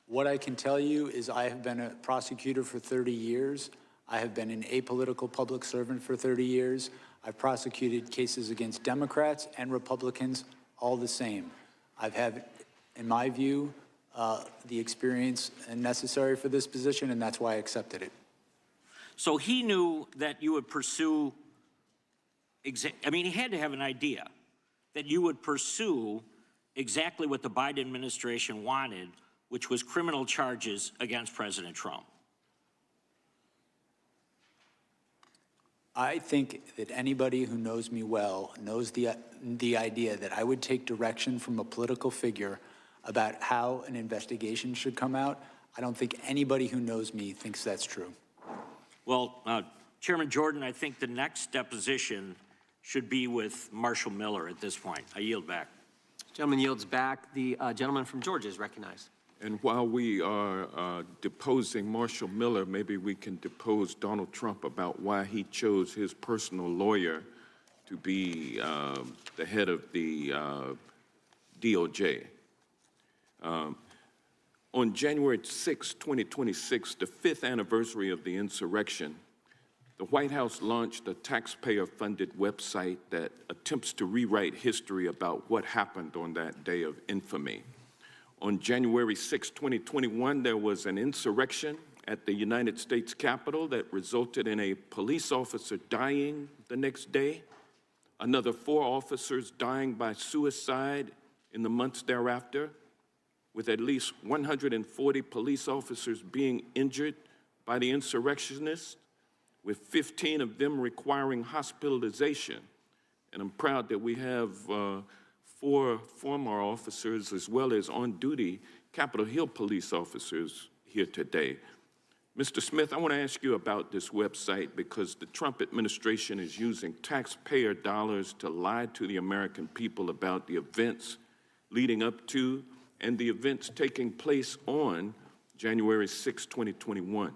What I can tell you is I have been a prosecutor for 30 years. I have been an apolitical public servant for 30 years. I've prosecuted cases against Democrats and Republicans all the same. I've had, in my view, the experience necessary for this position, and that's why I accepted it. So he knew that you would pursue, I mean, he had to have an idea that you would pursue exactly what the Biden administration wanted, which was criminal charges against President Trump. I think that anybody who knows me well knows the idea that I would take direction from a political figure about how an investigation should come out. I don't think anybody who knows me thinks that's true. Well, Chairman Jordan, I think the next deposition should be with Marshall Miller at this point. I yield back. Gentleman yields back. The gentleman from Georgia is recognized. And while we are deposing Marshall Miller, maybe we can depose Donald Trump about why he chose his personal lawyer to be the head of the DOJ. On January 6, 2026, the 5th anniversary of the insurrection, the White House launched a taxpayer-funded website that attempts to rewrite history about what happened on that day of infamy. On January 6, 2021, there was an insurrection at the United States Capitol that resulted in a police officer dying the next day, another 4 officers dying by suicide in the months thereafter, with at least 140 police officers being injured by the insurrectionists, with 15 of them requiring hospitalization. And I'm proud that we have 4 former officers as well as on-duty Capitol Hill police officers here today. Mr. Smith, I want to ask you about this website because the Trump administration is using taxpayer dollars to lie to the American people about the events leading up to and the events taking place on January 6, 2021.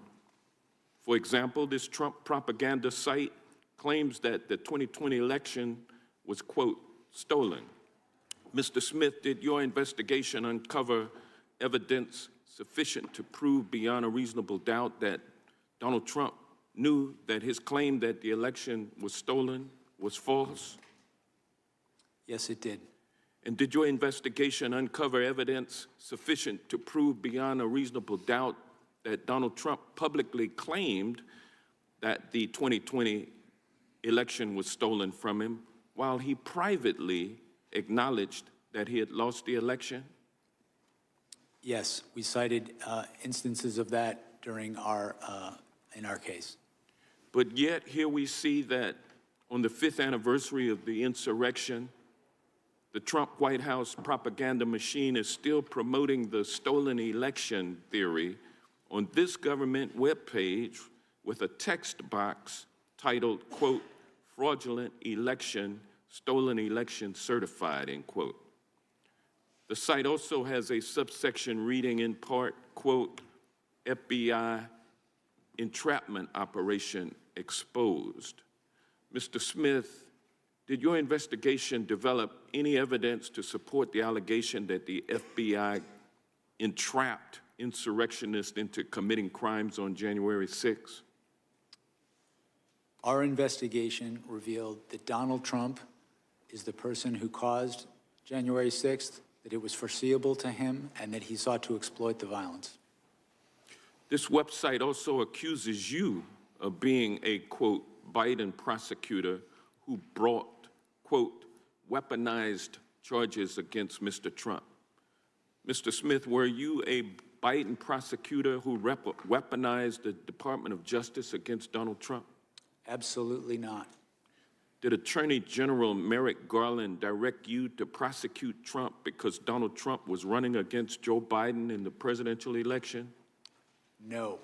For example, this Trump propaganda site claims that the 2020 election was, quote, stolen. Mr. Smith, did your investigation uncover evidence sufficient to prove beyond a reasonable doubt that Donald Trump knew that his claim that the election was stolen was false? Yes, it did. And did your investigation uncover evidence sufficient to prove beyond a reasonable doubt that Donald Trump publicly claimed that the 2020 election was stolen from him while he privately acknowledged that he had lost the election? Yes, we cited instances of that during in our case. But yet here we see that on the 5th anniversary of the insurrection, the Trump White House propaganda machine is still promoting the stolen election theory on this government webpage with a text box titled, quote, fraudulent election, stolen election certified, end quote. The site also has a subsection reading in part, quote, FBI entrapment operation exposed. Mr. Smith, did your investigation develop any evidence to support the allegation that the FBI entrapped insurrectionists into committing crimes on January 6? Our investigation revealed that Donald Trump is the person who caused January 6th, that it was foreseeable to him, and that he sought to exploit the violence. This website also accuses you of being a, quote, Biden prosecutor who brought, quote, weaponized charges against Mr. Trump. Mr. Smith, were you a Biden prosecutor who weaponized the Department of Justice against Donald Trump? Absolutely not. Did Attorney General Merrick Garland direct you to prosecute Trump because Donald Trump was running against Joe Biden in the presidential election? No.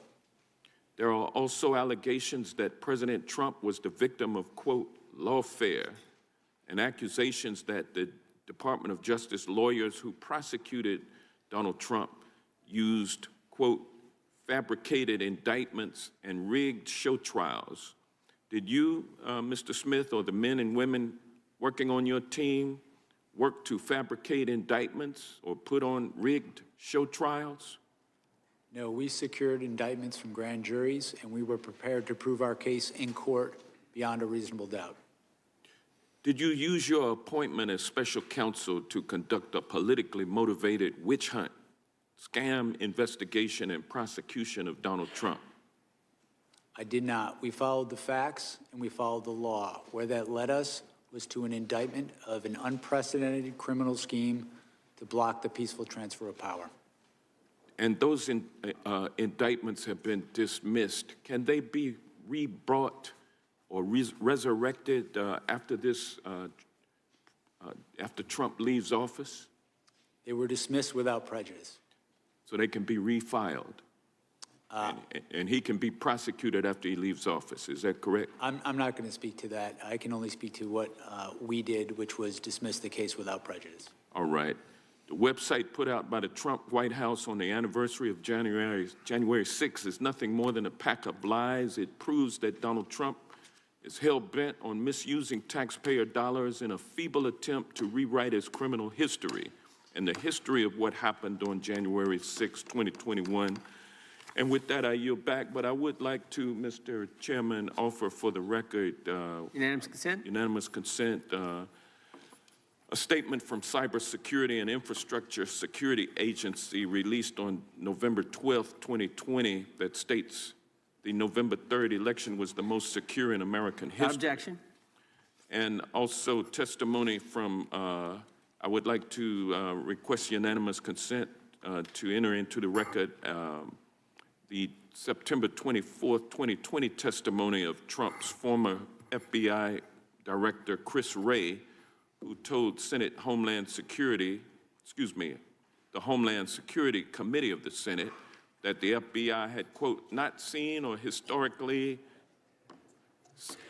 There are also allegations that President Trump was the victim of, quote, lawfare, and accusations that the Department of Justice lawyers who prosecuted Donald Trump used, quote, fabricated indictments and rigged show trials. Did you, Mr. Smith, or the men and women working on your team work to fabricate indictments or put on rigged show trials? No, we secured indictments from grand juries, and we were prepared to prove our case in court beyond a reasonable doubt. Did you use your appointment as special counsel to conduct a politically motivated witch hunt, scam investigation, and prosecution of Donald Trump? I did not. We followed the facts and we followed the law. Where that led us was to an indictment of an unprecedented criminal scheme to block the peaceful transfer of power. And those indictments have been dismissed. Can they be re-brought or resurrected after Trump leaves office? They were dismissed without prejudice. So they can be refiled? And he can be prosecuted after he leaves office, is that correct? I'm not going to speak to that. I can only speak to what we did, which was dismiss the case without prejudice. All right. The website put out by the Trump White House on the anniversary of January 6th is nothing more than a pack of lies. It proves that Donald Trump is hell-bent on misusing taxpayer dollars in a feeble attempt to rewrite his criminal history and the history of what happened on January 6, 2021. And with that, I yield back, but I would like to, Mr. Chairman, offer for the record Unanimous consent? Unanimous consent. A statement from Cybersecurity and Infrastructure Security Agency released on November 12, 2020 that states the November 3rd election was the most secure in American history. Objection. And also testimony from, I would like to request unanimous consent to enter into the record the September 24th, 2020 testimony of Trump's former FBI Director Chris Wray, who told Senate Homeland Security, the Homeland Security Committee of the Senate, that the FBI had, quote, not seen or historically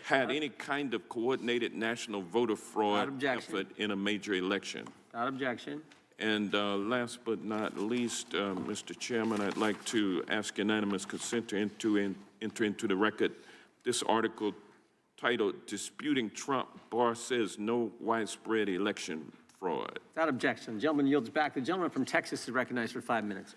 had any kind of coordinated national voter fraud effort in a major election. Without objection. And last but not least, Mr. Chairman, I'd like to ask unanimous consent to enter into the record this article titled Disputing Trump, Barr Says No Widespread Election Fraud. Without objection. The gentleman yields back. The gentleman from Texas is recognized for 5 minutes.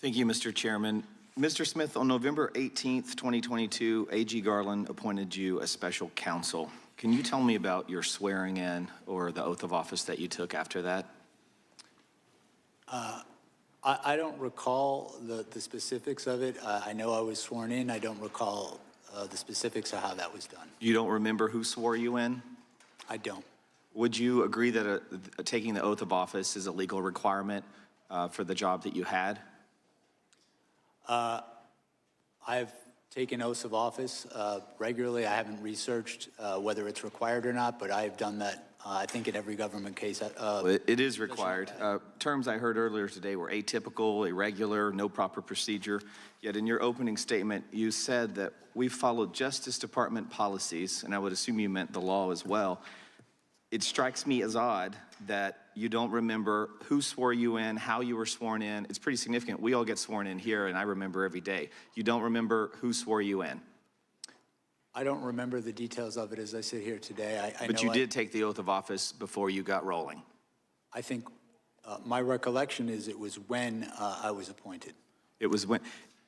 Thank you, Mr. Chairman. Mr. Smith, on November 18th, 2022, A.G. Garland appointed you as special counsel. Can you tell me about your swearing in or the oath of office that you took after that? I don't recall the specifics of it. I know I was sworn in. I don't recall the specifics of how that was done. You don't remember who swore you in? I don't. Would you agree that taking the oath of office is a legal requirement for the job that you had? I've taken oaths of office regularly. I haven't researched whether it's required or not, but I've done that, I think, in every government case. It is required. Terms I heard earlier today were atypical, irregular, no proper procedure. Yet in your opening statement, you said that we followed Justice Department policies, and I would assume you meant the law as well. It strikes me as odd that you don't remember who swore you in, how you were sworn in. It's pretty significant. We all get sworn in here, and I remember every day. You don't remember who swore you in? I don't remember the details of it as I sit here today. But you did take the oath of office before you got rolling. I think my recollection is it was when I was appointed. It was when.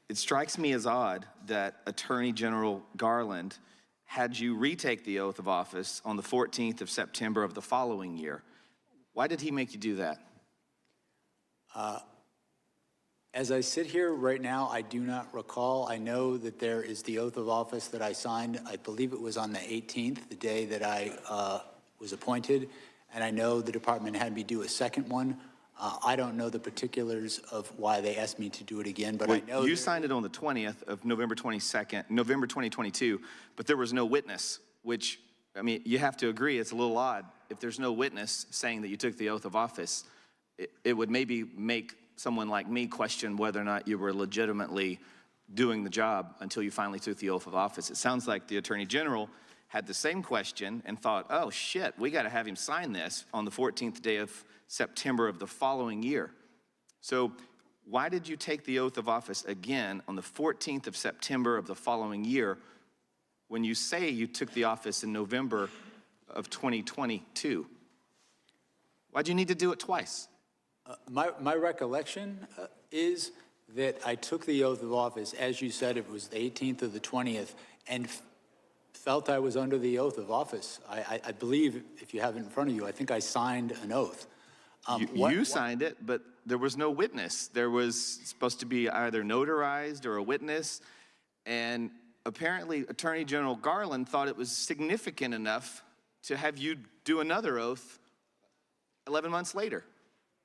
It strikes me as odd that Attorney General Garland had you retake the oath of office on the 14th of September of the following year. Why did he make you do that? As I sit here right now, I do not recall. I know that there is the oath of office that I signed. I believe it was on the 18th, the day that I was appointed. And I know the department had me do a second one. I don't know the particulars of why they asked me to do it again, but I know— You signed it on the 20th of November 22nd, November 2022, but there was no witness, which, I mean, you have to agree it's a little odd. If there's no witness saying that you took the oath of office, it would maybe make someone like me question whether or not you were legitimately doing the job until you finally took the oath of office. It sounds like the Attorney General had the same question and thought, oh shit, we got to have him sign this on the 14th day of September of the following year. So why did you take the oath of office again on the 14th of September of the following year when you say you took the office in November of 2022? Why'd you need to do it twice? My recollection is that I took the oath of office, as you said, it was the 18th or the 20th, and felt I was under the oath of office. I believe, if you have it in front of you, I think I signed an oath. You signed it, but there was no witness. There was supposed to be either notarized or a witness, and apparently Attorney General Garland thought it was significant enough to have you do another oath 11 months later.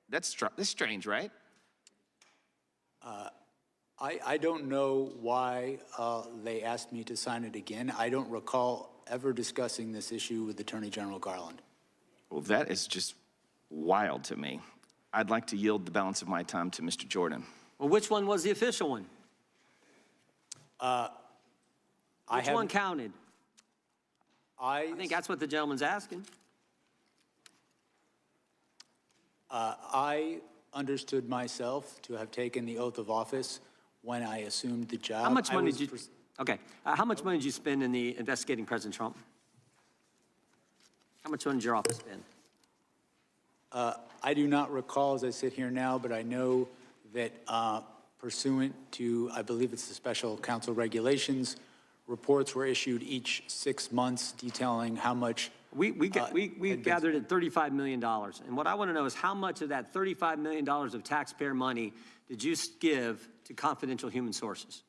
That's strange, right? I don't know why they asked me to sign it again. I don't recall ever discussing this issue with Attorney General Garland. Well, that is just wild to me. I'd like to yield the balance of my time to Mr. Jordan. Well, which one was the official one? Which one counted? I think that's what the gentleman's asking. I understood myself to have taken the oath of office when I assumed the job. How much money did you, okay, how much money did you spend in the investigating President Trump? How much money did your office spend? I do not recall as I sit here now, but I know that pursuant to, I believe it's the special counsel regulations, reports were issued each 6 months detailing how much. We gathered at $35 million. And what I want to know is how much of that $35 million of taxpayer money did you give to confidential human sources?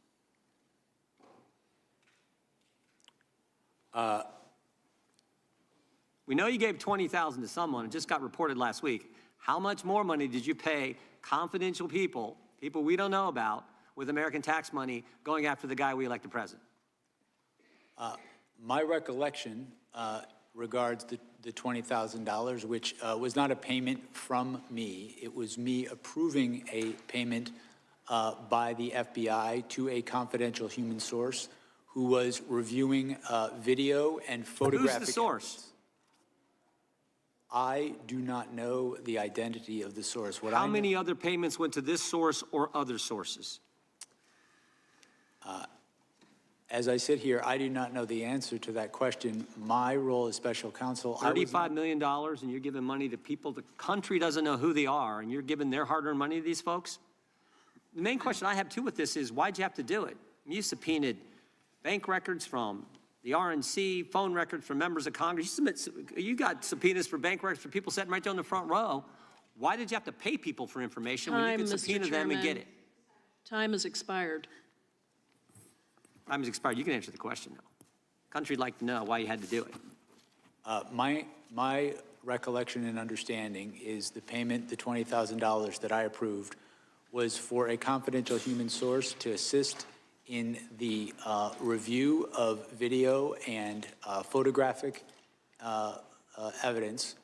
We know you gave $20,000 to someone. It just got reported last week. How much more money did you pay confidential people we don't know about, with American tax money going after the guy we elected president? My recollection regards the $20,000, which was not a payment from me. It was me approving a payment by the FBI to a confidential human source who was reviewing video and photographic. Who's the source? I do not know the identity of the source. How many other payments went to this source or other sources? As I sit here, I do not know the answer to that question. My role as special counsel, $35 million, and you're giving money to people the country doesn't know who they are, and you're giving their hard-earned money to these folks? The main question I have, too, with this is, why'd you have to do it? You subpoenaed bank records from the RNC, phone records from members of Congress. You got subpoenas for bank records for people sitting right there on the front row. Why did you have to pay people for information when you could subpoena them and get it? Time has expired. Time has expired. You can answer the question, though. Country'd like to know why you had to do it. My recollection and understanding is the payment, the $20,000 that I approved, was for a confidential human source to assist in the review of video and photographic evidence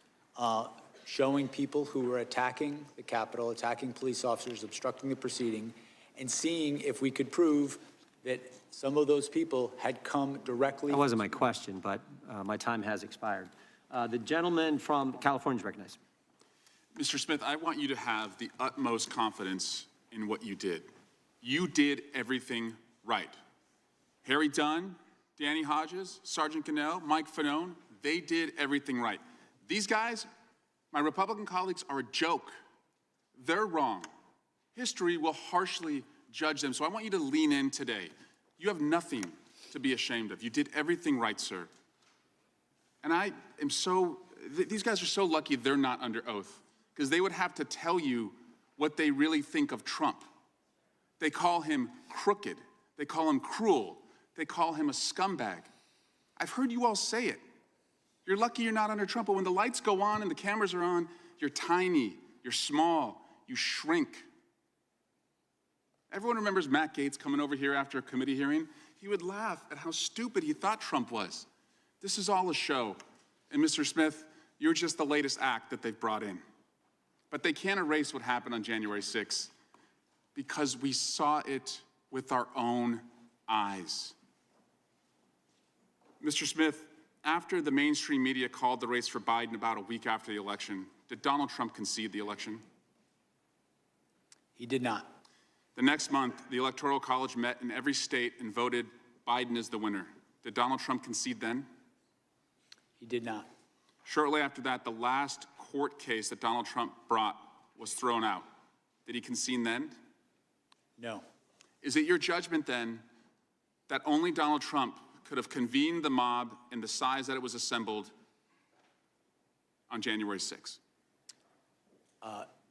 showing people who were attacking the Capitol, attacking police officers, obstructing the proceeding, and seeing if we could prove that some of those people had come directly. That wasn't my question, but my time has expired. The gentleman from California is recognized. Mr. Smith, I want you to have the utmost confidence in what you did. You did everything right. Harry Dunn, Danny Hodges, Sergeant Cannell, Mike Fanone, they did everything right. These guys, my Republican colleagues, are a joke. They're wrong. History will harshly judge them, so I want you to lean in today. You have nothing to be ashamed of. You did everything right, sir. And I am these guys are so lucky they're not under oath, because they would have to tell you what they really think of Trump. They call him crooked. They call him cruel. They call him a scumbag. I've heard you all say it. You're lucky you're not under Trump, but when the lights go on and the cameras are on, you're tiny, you're small, you shrink. Everyone remembers Matt Gaetz coming over here after a committee hearing. He would laugh at how stupid he thought Trump was. This is all a show. And Mr. Smith, you're just the latest act that they've brought in. But they can't erase what happened on January 6th because we saw it with our own eyes. Mr. Smith, after the mainstream media called the race for Biden about a week after the election, did Donald Trump concede the election? He did not. The next month, the Electoral College met in every state and voted Biden as the winner. Did Donald Trump concede then? He did not. Shortly after that, the last court case that Donald Trump brought was thrown out. Did he concede then? No. Is it your judgment then that only Donald Trump could have convened the mob in the size that it was assembled on January 6th?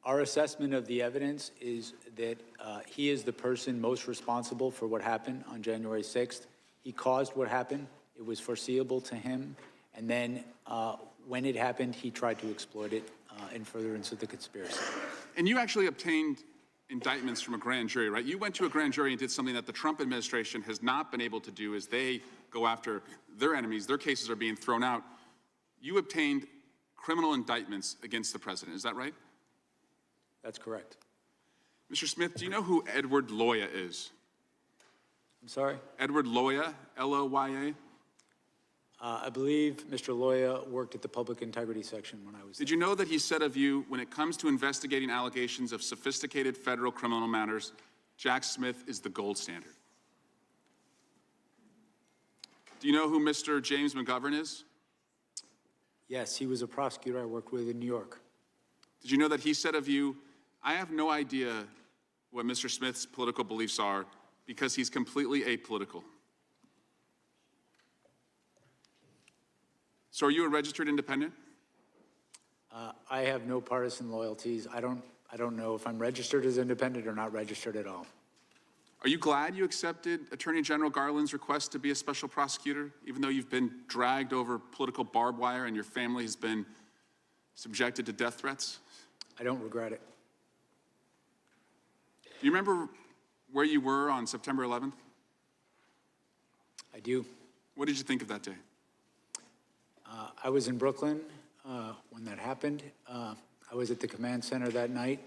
Our assessment of the evidence is that he is the person most responsible for what happened on January 6th. He caused what happened. It was foreseeable to him. And then when it happened, he tried to exploit it in furtherance of the conspiracy. And you actually obtained indictments from a grand jury, right? You went to a grand jury and did something that the Trump administration has not been able to do as they go after their enemies. Their cases are being thrown out. You obtained criminal indictments against the president. Is that right? That's correct. Mr. Smith, do you know who Edward Loya is? I'm sorry? Edward Loya, L-O-Y-A? I believe Mr. Loya worked at the public integrity section when I was there. Did you know that he said of you, when it comes to investigating allegations of sophisticated federal criminal matters, Jack Smith is the gold standard? Do you know who Mr. James McGovern is? Yes, he was a prosecutor I worked with in New York. Did you know that he said of you, I have no idea what Mr. Smith's political beliefs are because he's completely apolitical? So are you a registered independent? I have no partisan loyalties. I don't know if I'm registered as independent or not registered at all. Are you glad you accepted Attorney General Garland's request to be a special prosecutor, even though you've been dragged over political barbed wire and your family has been subjected to death threats? I don't regret it. Do you remember where you were on September 11th? I do. What did you think of that day? I was in Brooklyn when that happened. I was at the command center that night.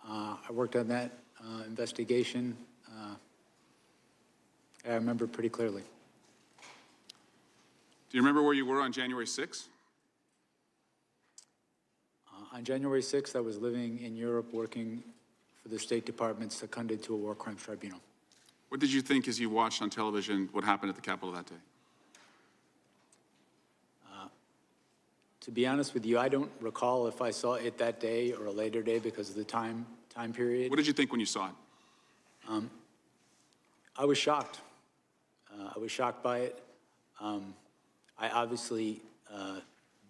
I worked on that investigation. I remember pretty clearly. Do you remember where you were on January 6th? On January 6th, I was living in Europe working for the State Department seconded to a war crimes tribunal. What did you think as you watched on television what happened at the Capitol that day? To be honest with you, I don't recall if I saw it that day or a later day because of the time period. What did you think when you saw it? I was shocked. I was shocked by it. I obviously,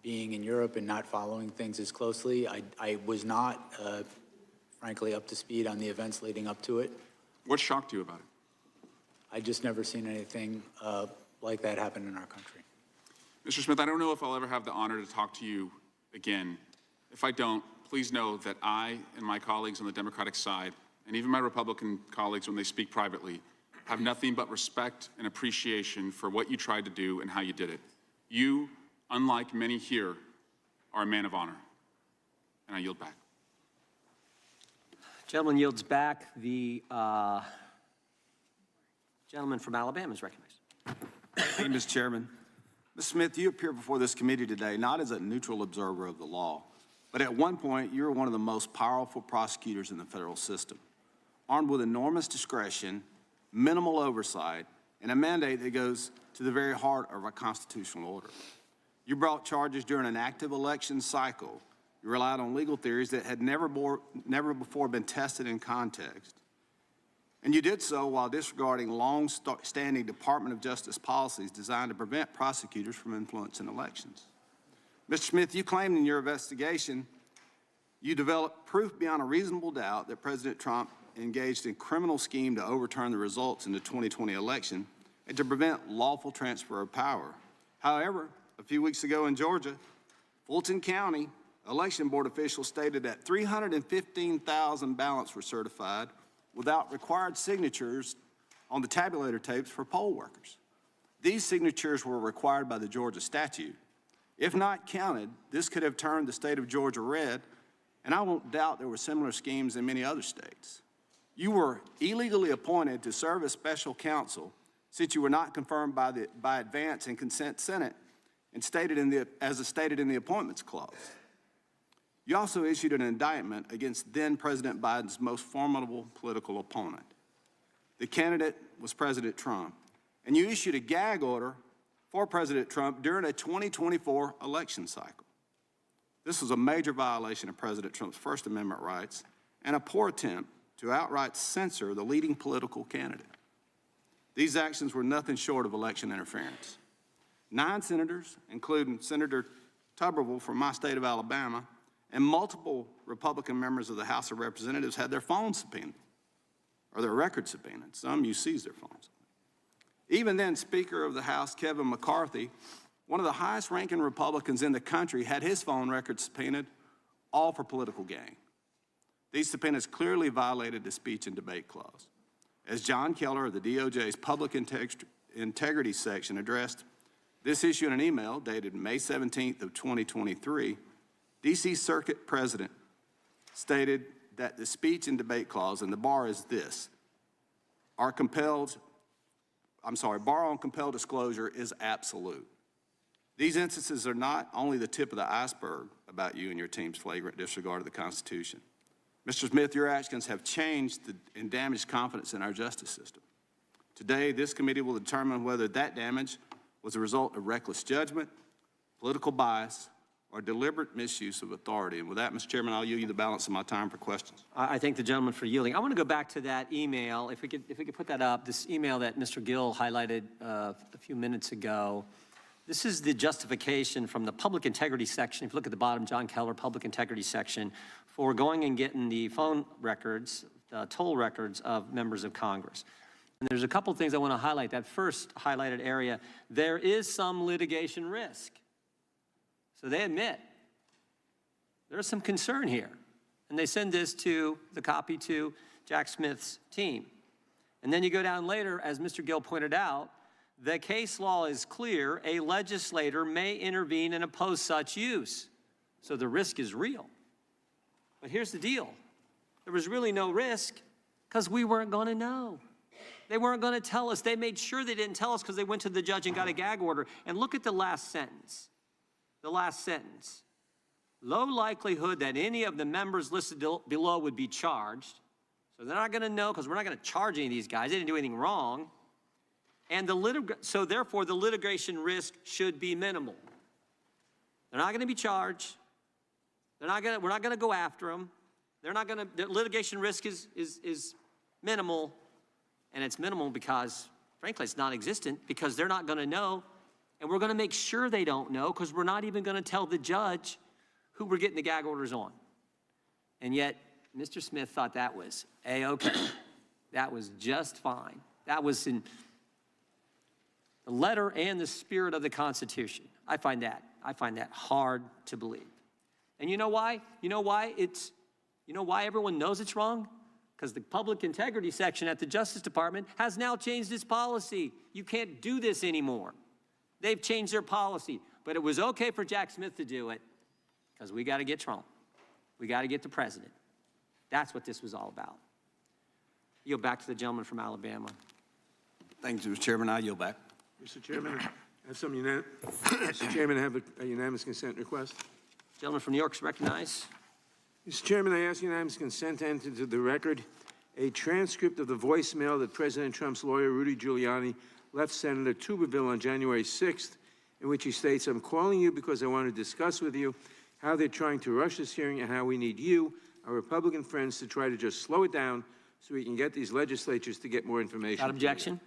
being in Europe and not following things as closely, I was not, frankly, up to speed on the events leading up to it. What shocked you about it? I just never seen anything like that happen in our country. Mr. Smith, I don't know if I'll ever have the honor to talk to you again. If I don't, please know that I and my colleagues on the Democratic side, and even my Republican colleagues when they speak privately, have nothing but respect and appreciation for what you tried to do and how you did it. You, unlike many here, are a man of honor. And I yield back. Gentleman yields back. The gentleman from Alabama is recognized. Thank you, Mr. Chairman. Ms. Smith, you appear before this committee today not as a neutral observer of the law, but at one point you were one of the most powerful prosecutors in the federal system, armed with enormous discretion, minimal oversight, and a mandate that goes to the very heart of our constitutional order. You brought charges during an active election cycle. You relied on legal theories that had never before been tested in context. And you did so while disregarding long-standing Department of Justice policies designed to prevent prosecutors from influencing elections. Mr. Smith, you claimed in your investigation you developed proof beyond a reasonable doubt that President Trump engaged in criminal scheme to overturn the results in the 2020 election and to prevent lawful transfer of power. However, a few weeks ago in Georgia, Fulton County election board officials stated that 315,000 ballots were certified without required signatures on the tabulator tapes for poll workers. These signatures were required by the Georgia statute. If not counted, this could have turned the state of Georgia red, and I won't doubt there were similar schemes in many other states. You were illegally appointed to serve as special counsel since you were not confirmed by advance and consent Senate and stated in the appointments clause. You also issued an indictment against then-President Biden's most formidable political opponent. The candidate was President Trump, and you issued a gag order for President Trump during a 2024 election cycle. This was a major violation of President Trump's First Amendment rights and a poor attempt to outright censor the leading political candidate. These actions were nothing short of election interference. 9 senators, including Senator Tuberville from my state of Alabama, and multiple Republican members of the House of Representatives had their phones subpoenaed, or their records subpoenaed. Some you seized their phones. Even then, Speaker of the House Kevin McCarthy, one of the highest-ranking Republicans in the country, had his phone records subpoenaed, all for political gain. These subpoenas clearly violated the speech and debate clause. As John Keller of the DOJ's Public Integrity section addressed this issue in an email dated May 17th of 2023, D.C. Circuit President stated that the speech and debate clause, and the bar is this, bar on compelled disclosure is absolute. These instances are not only the tip of the iceberg about you and your team's flagrant disregard of the Constitution. Mr. Smith, your actions have changed and damaged confidence in our justice system. Today, this committee will determine whether that damage was a result of reckless judgment, political bias, or deliberate misuse of authority. And with that, Mr. Chairman, I'll yield you the balance of my time for questions. I thank the gentleman for yielding. I want to go back to that email. If we could put that up, this email that Mr. Gill highlighted a few minutes ago. This is the justification from the Public Integrity section. If you look at the bottom, John Keller, Public Integrity section, for going and getting the phone records, toll records of members of Congress. And there's a couple things I want to highlight. That first highlighted area, there is some litigation risk. So they admit there's some concern here. And they send this to the copy to Jack Smith's team. And then you go down later, as Mr. Gill pointed out, the case law is clear. A legislator may intervene and oppose such use. So the risk is real. But here's the deal. There was really no risk because we weren't going to know. They weren't going to tell us. They made sure they didn't tell us because they went to the judge and got a gag order. And look at the last sentence. The last sentence. Low likelihood that any of the members listed below would be charged. So they're not going to know because we're not going to charge any of these guys. They didn't do anything wrong. And so therefore, the litigation risk should be minimal. They're not going to be charged. We're not going to go after them. The litigation risk is minimal. And it's minimal because, frankly, it's non-existent because they're not going to know. And we're going to make sure they don't know because we're not even going to tell the judge who we're getting the gag orders on. And yet, Mr. Smith thought that was A-okay. That was just fine. That was in the letter and the spirit of the Constitution. I find that hard to believe. And you know why? You know why everyone knows it's wrong? Because the public integrity section at the Justice Department has now changed its policy. You can't do this anymore. They've changed their policy. But it was okay for Jack Smith to do it because we got to get Trump. We got to get the president. That's what this was all about. Yield back to the gentleman from Alabama. Thank you, Mr. Chairman. I yield back. Mr. Chairman, I have some Mr. Chairman, I have a unanimous consent request. Gentleman from New York is recognized. Mr. Chairman, I ask unanimous consent to enter into the record a transcript of the voicemail that President Trump's lawyer, Rudy Giuliani, left Senator Tuberville on January 6th, in which he states, "I'm calling you because I want to discuss with you how they're trying to rush this hearing and how we need you, our Republican friends, to try to just slow it down so we can get these legislatures to get more information." Without objection.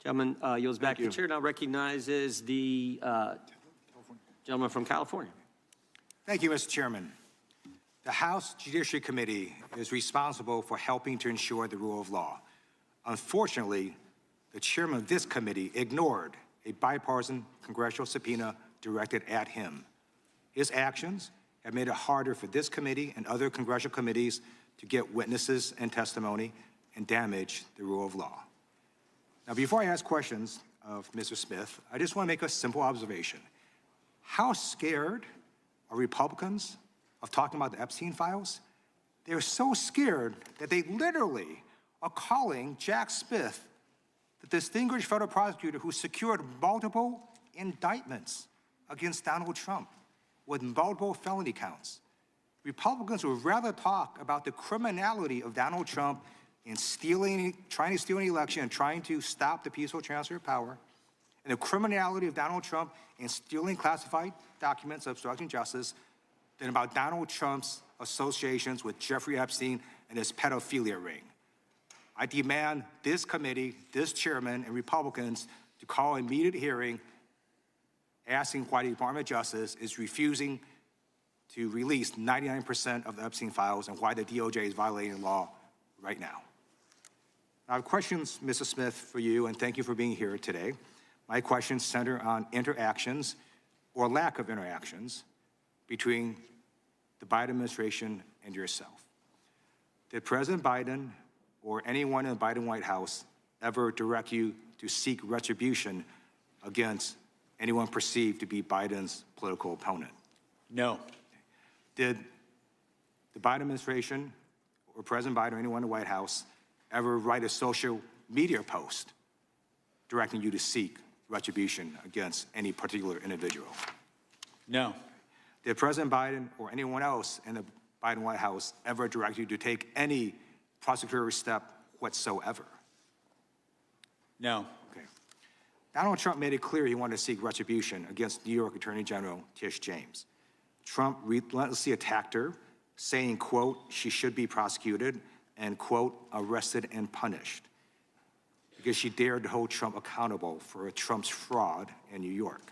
Gentleman yields back to the chair. Now recognizes the gentleman from California. Thank you, Mr. Chairman. The House Judiciary Committee is responsible for helping to ensure the rule of law. Unfortunately, the chairman of this committee ignored a bipartisan congressional subpoena directed at him. His actions have made it harder for this committee and other congressional committees to get witnesses and testimony and damage the rule of law. Now, before I ask questions of Mr. Smith, I just want to make a simple observation. How scared are Republicans of talking about the Epstein files? They're so scared that they literally are calling Jack Smith the distinguished federal prosecutor who secured multiple indictments against Donald Trump with multiple felony counts. Republicans would rather talk about the criminality of Donald Trump in trying to steal an election and trying to stop the peaceful transfer of power, and the criminality of Donald Trump in stealing classified documents, obstructing justice, than about Donald Trump's associations with Jeffrey Epstein and his pedophilia ring. I demand this committee, this chairman, and Republicans to call an immediate hearing asking why the Department of Justice is refusing to release 99% of the Epstein files and why the DOJ is violating the law right now. I have questions, Mr. Smith, for you, and thank you for being here today. My questions center on interactions or lack of interactions between the Biden administration and yourself. Did President Biden or anyone in the Biden White House ever direct you to seek retribution against anyone perceived to be Biden's political opponent? No. Did the Biden administration or President Biden or anyone in the White House ever write a social media post directing you to seek retribution against any particular individual? No. Did President Biden or anyone else in the Biden White House ever direct you to take any prosecutorial step whatsoever? No. Okay. Donald Trump made it clear he wanted to seek retribution against New York Attorney General Tish James. Trump relentlessly attacked her, saying, quote, she should be prosecuted and, quote, arrested and punished because she dared to hold Trump accountable for Trump's fraud in New York.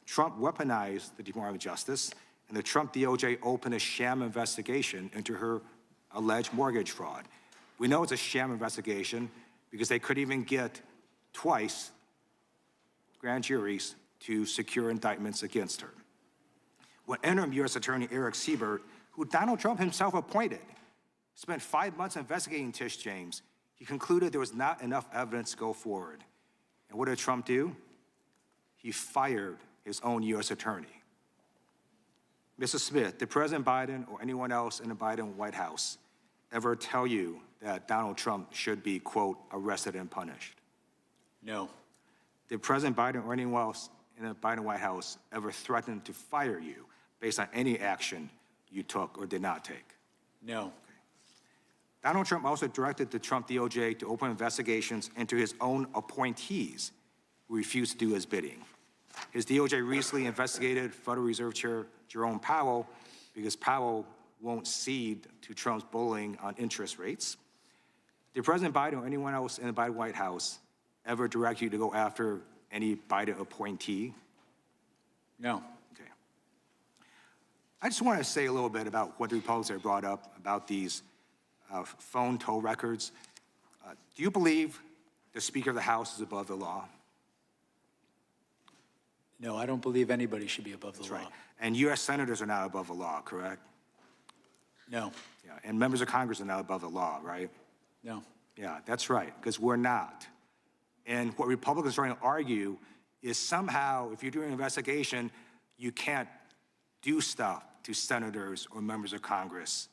Trump weaponized the Department of Justice, and the Trump DOJ opened a sham investigation into her alleged mortgage fraud. We know it's a sham investigation because they couldn't even get twice grand juries to secure indictments against her. When interim U.S. Attorney Eric Siebert, who Donald Trump himself appointed, spent 5 months investigating Tish James, He concluded there was not enough evidence to go forward. And what did Trump do? He fired his own U.S. attorney. Mr. Smith, did President Biden or anyone else in the Biden White House ever tell you that Donald Trump should be, quote, arrested and punished? No. Did President Biden or anyone else in the Biden White House ever threaten to fire you based on any action you took or did not take? No. Donald Trump also directed the Trump DOJ to open investigations into his own appointees who refused to do his bidding. His DOJ recently investigated Federal Reserve Chair Jerome Powell because Powell won't cede to Trump's bullying on interest rates. Did President Biden or anyone else in the Biden White House ever direct you to go after any Biden appointee? No. Okay. I just want to say a little bit about what the Republicans have brought up about these phone toll records. Do you believe the Speaker of the House is above the law? No, I don't believe anybody should be above the law. Right. And U.S. senators are not above the law, correct? No. Yeah. And members of Congress are not above the law, right? No. Yeah, that's right, because we're not. And what Republicans are trying to argue is somehow, if you're doing an investigation, you can't do stuff to senators or members of Congress.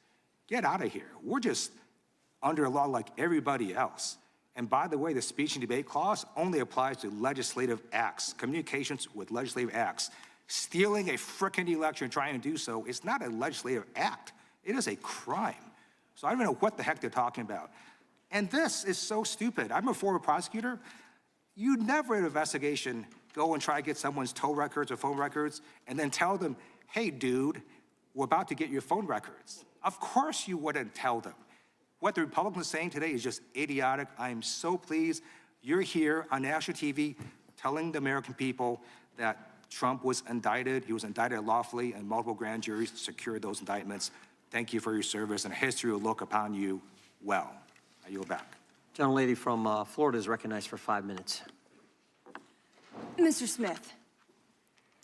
Get out of here. We're just under a law like everybody else. And by the way, the speech and debate clause only applies to legislative acts, communications with legislative acts. Stealing a frickin' election and trying to do so is not a legislative act. It is a crime. So I don't even know what the heck they're talking about. And this is so stupid. I'm a former prosecutor. You never in an investigation go and try to get someone's toll records or phone records and then tell them, hey, dude, we're about to get your phone records. Of course you wouldn't tell them. What the Republicans are saying today is just idiotic. I am so pleased you're here on national TV telling the American people that Trump was indicted. He was indicted lawfully, and multiple grand juries secured those indictments. Thank you for your service, and history will look upon you well. I yield back. Gentlelady from Florida is recognized for 5 minutes. Mr. Smith,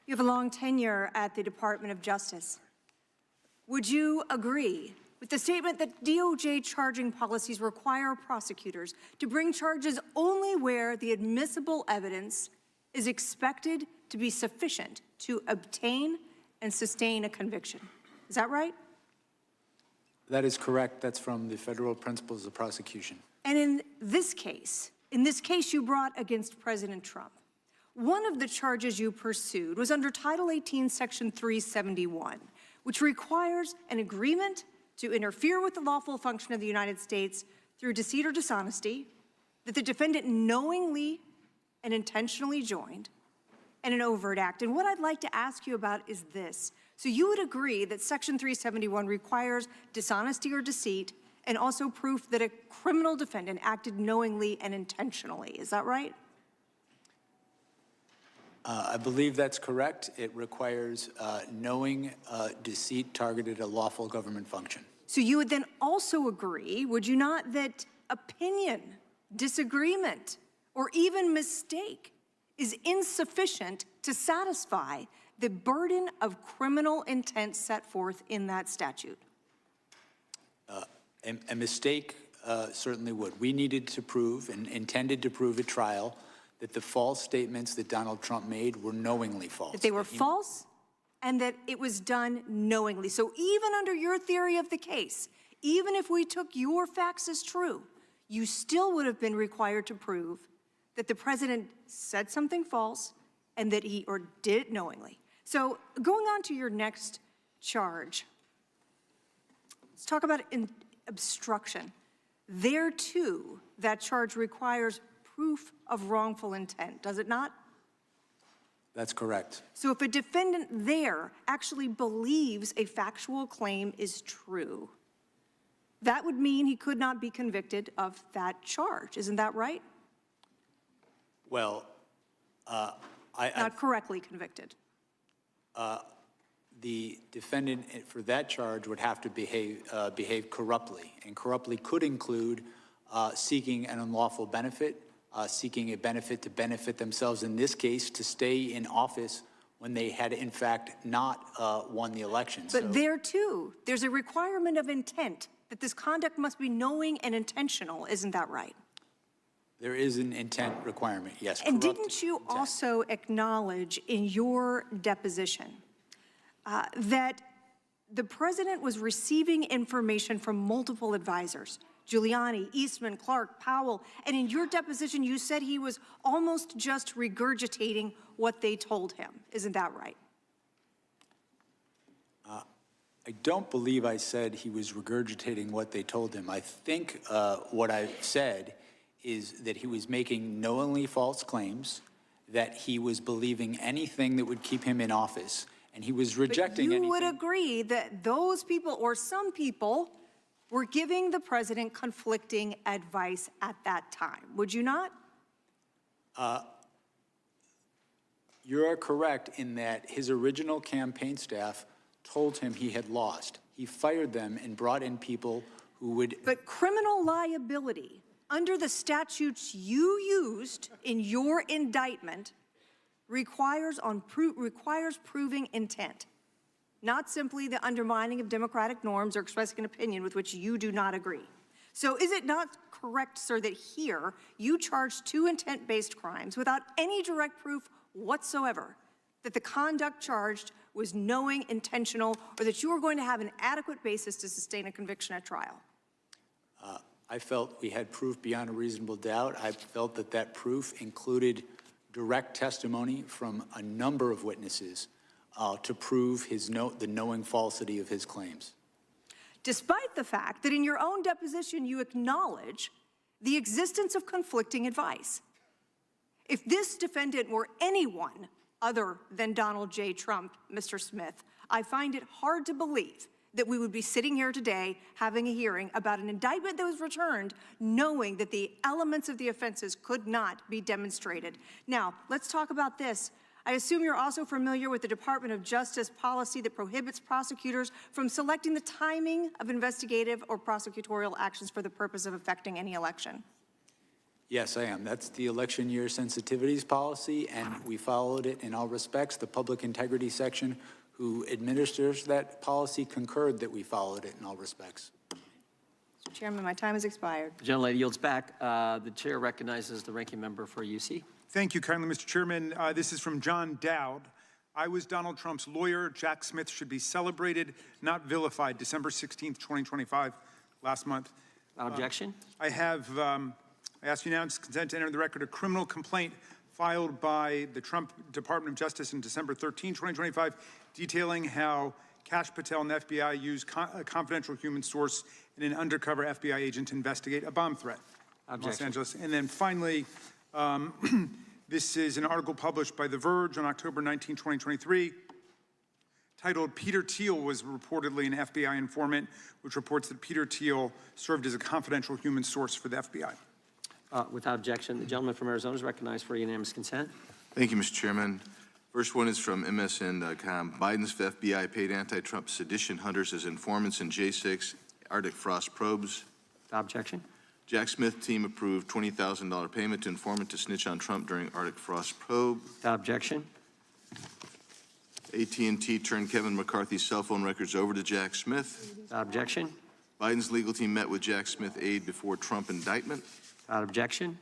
you have a long tenure at the Department of Justice. Would you agree with the statement that DOJ charging policies require prosecutors to bring charges only where the admissible evidence is expected to be sufficient to obtain and sustain a conviction? Is that right? That is correct. That's from the federal principles of prosecution. And in this case you brought against President Trump, one of the charges you pursued was under Title 18, Section 371, which requires an agreement to interfere with the lawful function of the United States through deceit or dishonesty that the defendant knowingly and intentionally joined, and an overt act. And what I'd like to ask you about is this. So you would agree that Section 371 requires dishonesty or deceit and also proof that a criminal defendant acted knowingly and intentionally. Is that right? I believe that's correct. It requires knowing deceit targeted a lawful government function. So you would then also agree, would you not, that opinion, disagreement, or even mistake is insufficient to satisfy the burden of criminal intent set forth in that statute? A mistake certainly would. We needed to prove and intended to prove at trial that the false statements that Donald Trump made were knowingly false. That they were false and that it was done knowingly. So even under your theory of the case, even if we took your facts as true, you still would have been required to prove that the president said something false and that he or did it knowingly. So going on to your next charge, let's talk about obstruction. There too, that charge requires proof of wrongful intent, does it not? That's correct. So if a defendant there actually believes a factual claim is true, that would mean he could not be convicted of that charge. Isn't that right? Well, Not correctly convicted. The defendant for that charge would have to behave corruptly, and corruptly could include seeking an unlawful benefit, seeking a benefit to benefit themselves, in this case, to stay in office when they had in fact not won the election. But there too, there's a requirement of intent, that this conduct must be knowing and intentional, isn't that right? There is an intent requirement, yes. And corrupt didn't you intent. also acknowledge in your deposition that the president was receiving information from multiple advisors, Giuliani, Eastman, Clark, Powell, and in your deposition you said he was almost just regurgitating what they told him. Isn't that right? I don't believe I said he was regurgitating what they told him. I think what I said is that he was making knowingly false claims, that he was believing anything that would keep him in office, and he was rejecting but you anything. would agree that those people, or some people, were giving the president conflicting advice at that time, would you not? You're correct in that his original campaign staff told him he had lost. He fired them and brought in people who would... But criminal liability, under the statutes you used in your indictment, requires proving intent, not simply the undermining of democratic norms or expressing an opinion with which you do not agree. So is it not correct, sir, that here you charged 2 intent-based crimes without any direct proof whatsoever that the conduct charged was knowing, intentional, or that you were going to have an adequate basis to sustain a conviction at trial? I felt we had proof beyond a reasonable doubt. I felt that that proof included direct testimony from a number of witnesses to prove the knowing falsity of his claims. Despite the fact that in your own deposition you acknowledge the existence of conflicting advice. If this defendant were anyone other than Donald J. Trump, Mr. Smith, I find it hard to believe that we would be sitting here today having a hearing about an indictment that was returned knowing that the elements of the offenses could not be demonstrated. Now, let's talk about this. I assume you're also familiar with the Department of Justice policy that prohibits prosecutors from selecting the timing of investigative or prosecutorial actions for the purpose of affecting any election. Yes, I am. That's the election year sensitivities policy, and we followed it in all respects. The public integrity section who administers that policy concurred that we followed it in all respects. Mr. Chairman, my time has expired. The gentlelady yields back. The chair recognizes the ranking member for UC. Thank you kindly, Mr. Chairman. This is from John Dowd. I was Donald Trump's lawyer. Jack Smith should be celebrated, not vilified. December 16th, 2025, last month. Objection? I ask unanimous consent to enter the record a criminal complaint filed by the Trump Department of Justice on December 13, 2025, detailing how Kash Patel and the FBI used a confidential human source and an undercover FBI agent to investigate a bomb threat in Los Angeles. And then finally, this is an article published by The Verge on October 19, 2023, titled "Peter Thiel was reportedly an FBI informant," which reports that Peter Thiel served as a confidential human source for the FBI. Without objection, the gentleman from Arizona is recognized for unanimous consent. Thank you, Mr. Chairman. First one is from MSN.com. Biden's FBI paid anti-Trump sedition hunters as informants in J6 Arctic frost probes. Without objection. Jack Smith team approved $20,000 payment to informant to snitch on Trump during Arctic frost probe. Without objection. AT&T turned Kevin McCarthy's cell phone records over to Jack Smith. Without objection. Biden's legal team met with Jack Smith aide before Trump indictment. Without objection.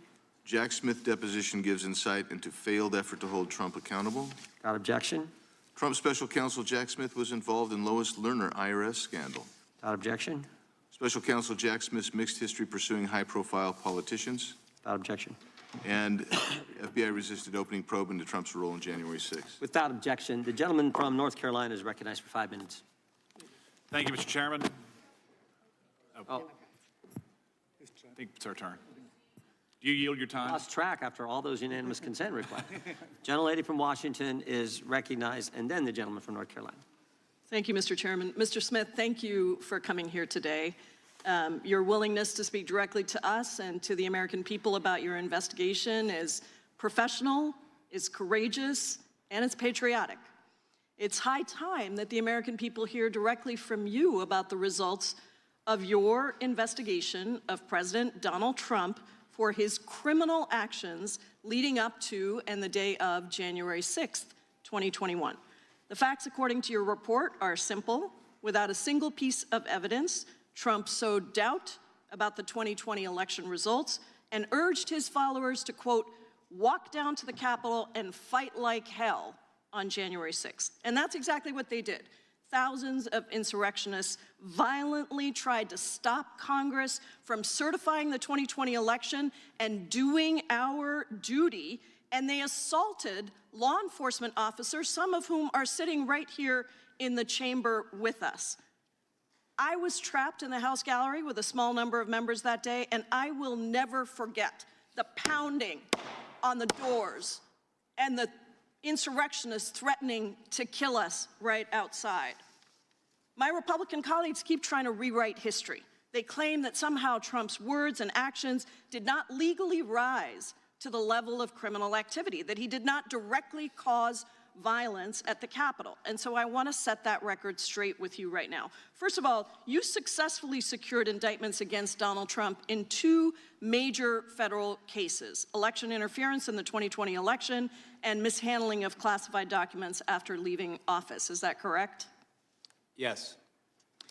Jack Smith deposition gives insight into failed effort to hold Trump accountable. Without objection. Trump special counsel Jack Smith was involved in Lois Lerner IRS scandal. Without objection. Special counsel Jack Smith's mixed history pursuing high-profile politicians. Without objection. And FBI resisted opening probe into Trump's role on January 6th. Without objection. The gentleman from North Carolina is recognized for 5 minutes. Thank you, Mr. Chairman. Oh. I think it's our turn. Do you yield your time? Lost track after all those unanimous consent requests. Gentlelady from Washington is recognized, and then the gentleman from North Carolina. Thank you, Mr. Chairman. Mr. Smith, thank you for coming here today. Your willingness to speak directly to us and to the American people about your investigation is professional, is courageous, and it's patriotic. It's high time that the American people hear directly from you about the results of your investigation of President Donald Trump for his criminal actions leading up to and the day of January 6th, 2021. The facts, according to your report, are simple. Without a single piece of evidence, Trump sowed doubt about the 2020 election results and urged his followers to, quote, walk down to the Capitol and fight like hell on January 6th. And that's exactly what they did. Thousands of insurrectionists violently tried to stop Congress from certifying the 2020 election and doing our duty, and they assaulted law enforcement officers, some of whom are sitting right here in the chamber with us. I was trapped in the House gallery with a small number of members that day, and I will never forget the pounding on the doors and the insurrectionists threatening to kill us right outside. My Republican colleagues keep trying to rewrite history. They claim that somehow Trump's words and actions did not legally rise to the level of criminal activity, that he did not directly cause violence at the Capitol. And so I want to set that record straight with you right now. First of all, you successfully secured indictments against Donald Trump in 2 major federal cases: election interference in the 2020 election and mishandling of classified documents after leaving office. Is that correct? Yes.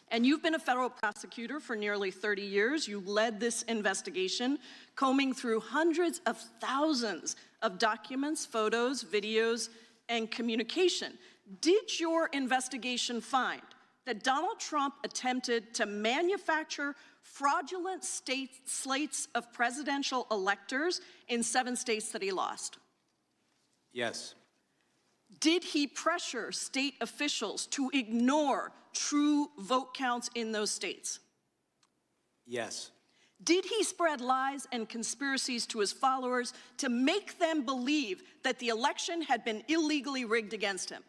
And you've been a federal prosecutor for nearly 30 years. You led this investigation, combing through hundreds of thousands of documents, photos, videos, and communication. Did your investigation find that Donald Trump attempted to manufacture fraudulent slates of presidential electors in 7 states that he lost? Yes. Did he pressure state officials to ignore true vote counts in those states? Yes. Did he spread lies and conspiracies to his followers to make them believe that the election had been illegally rigged against him?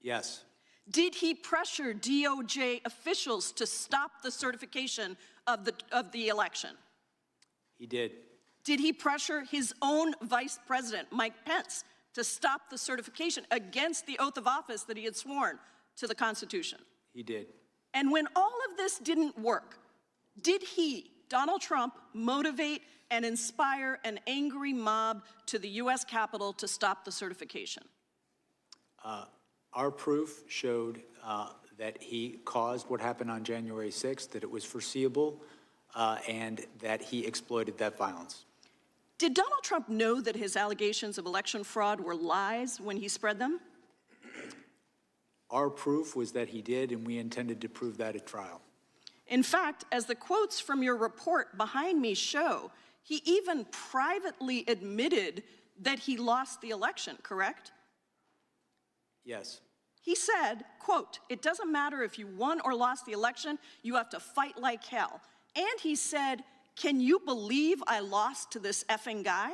Yes. Did he pressure DOJ officials to stop the certification of the election? He did. Did he pressure his own vice president, Mike Pence, to stop the certification against the oath of office that he had sworn to the Constitution? He did. And when all of this didn't work, did he, Donald Trump, motivate and inspire an angry mob to the U.S. Capitol to stop the certification? Our proof showed that he caused what happened on January 6th, that it was foreseeable, and that he exploited that violence. Did Donald Trump know that his allegations of election fraud were lies when he spread them? Our proof was that he did, and we intended to prove that at trial. In fact, as the quotes from your report behind me show, he even privately admitted that he lost the election, correct? Yes. He said, quote, "It doesn't matter if you won or lost the election, you have to fight like hell." And he said, "Can you believe I lost to this effing guy?"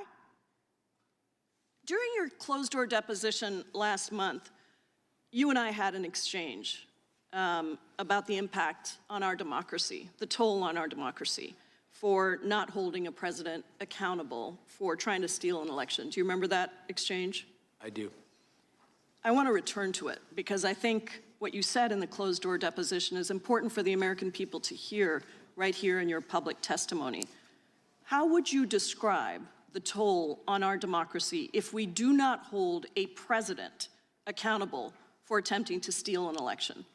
During your closed-door deposition last month, you and I had an exchange about the impact on our democracy, the toll on our democracy, for not holding a president accountable for trying to steal an election. Do you remember that exchange? I do. I want to return to it because I think what you said in the closed-door deposition is important for the American people to hear right here in your public testimony. How would you describe the toll on our democracy if we do not hold a president accountable for attempting to steal an election?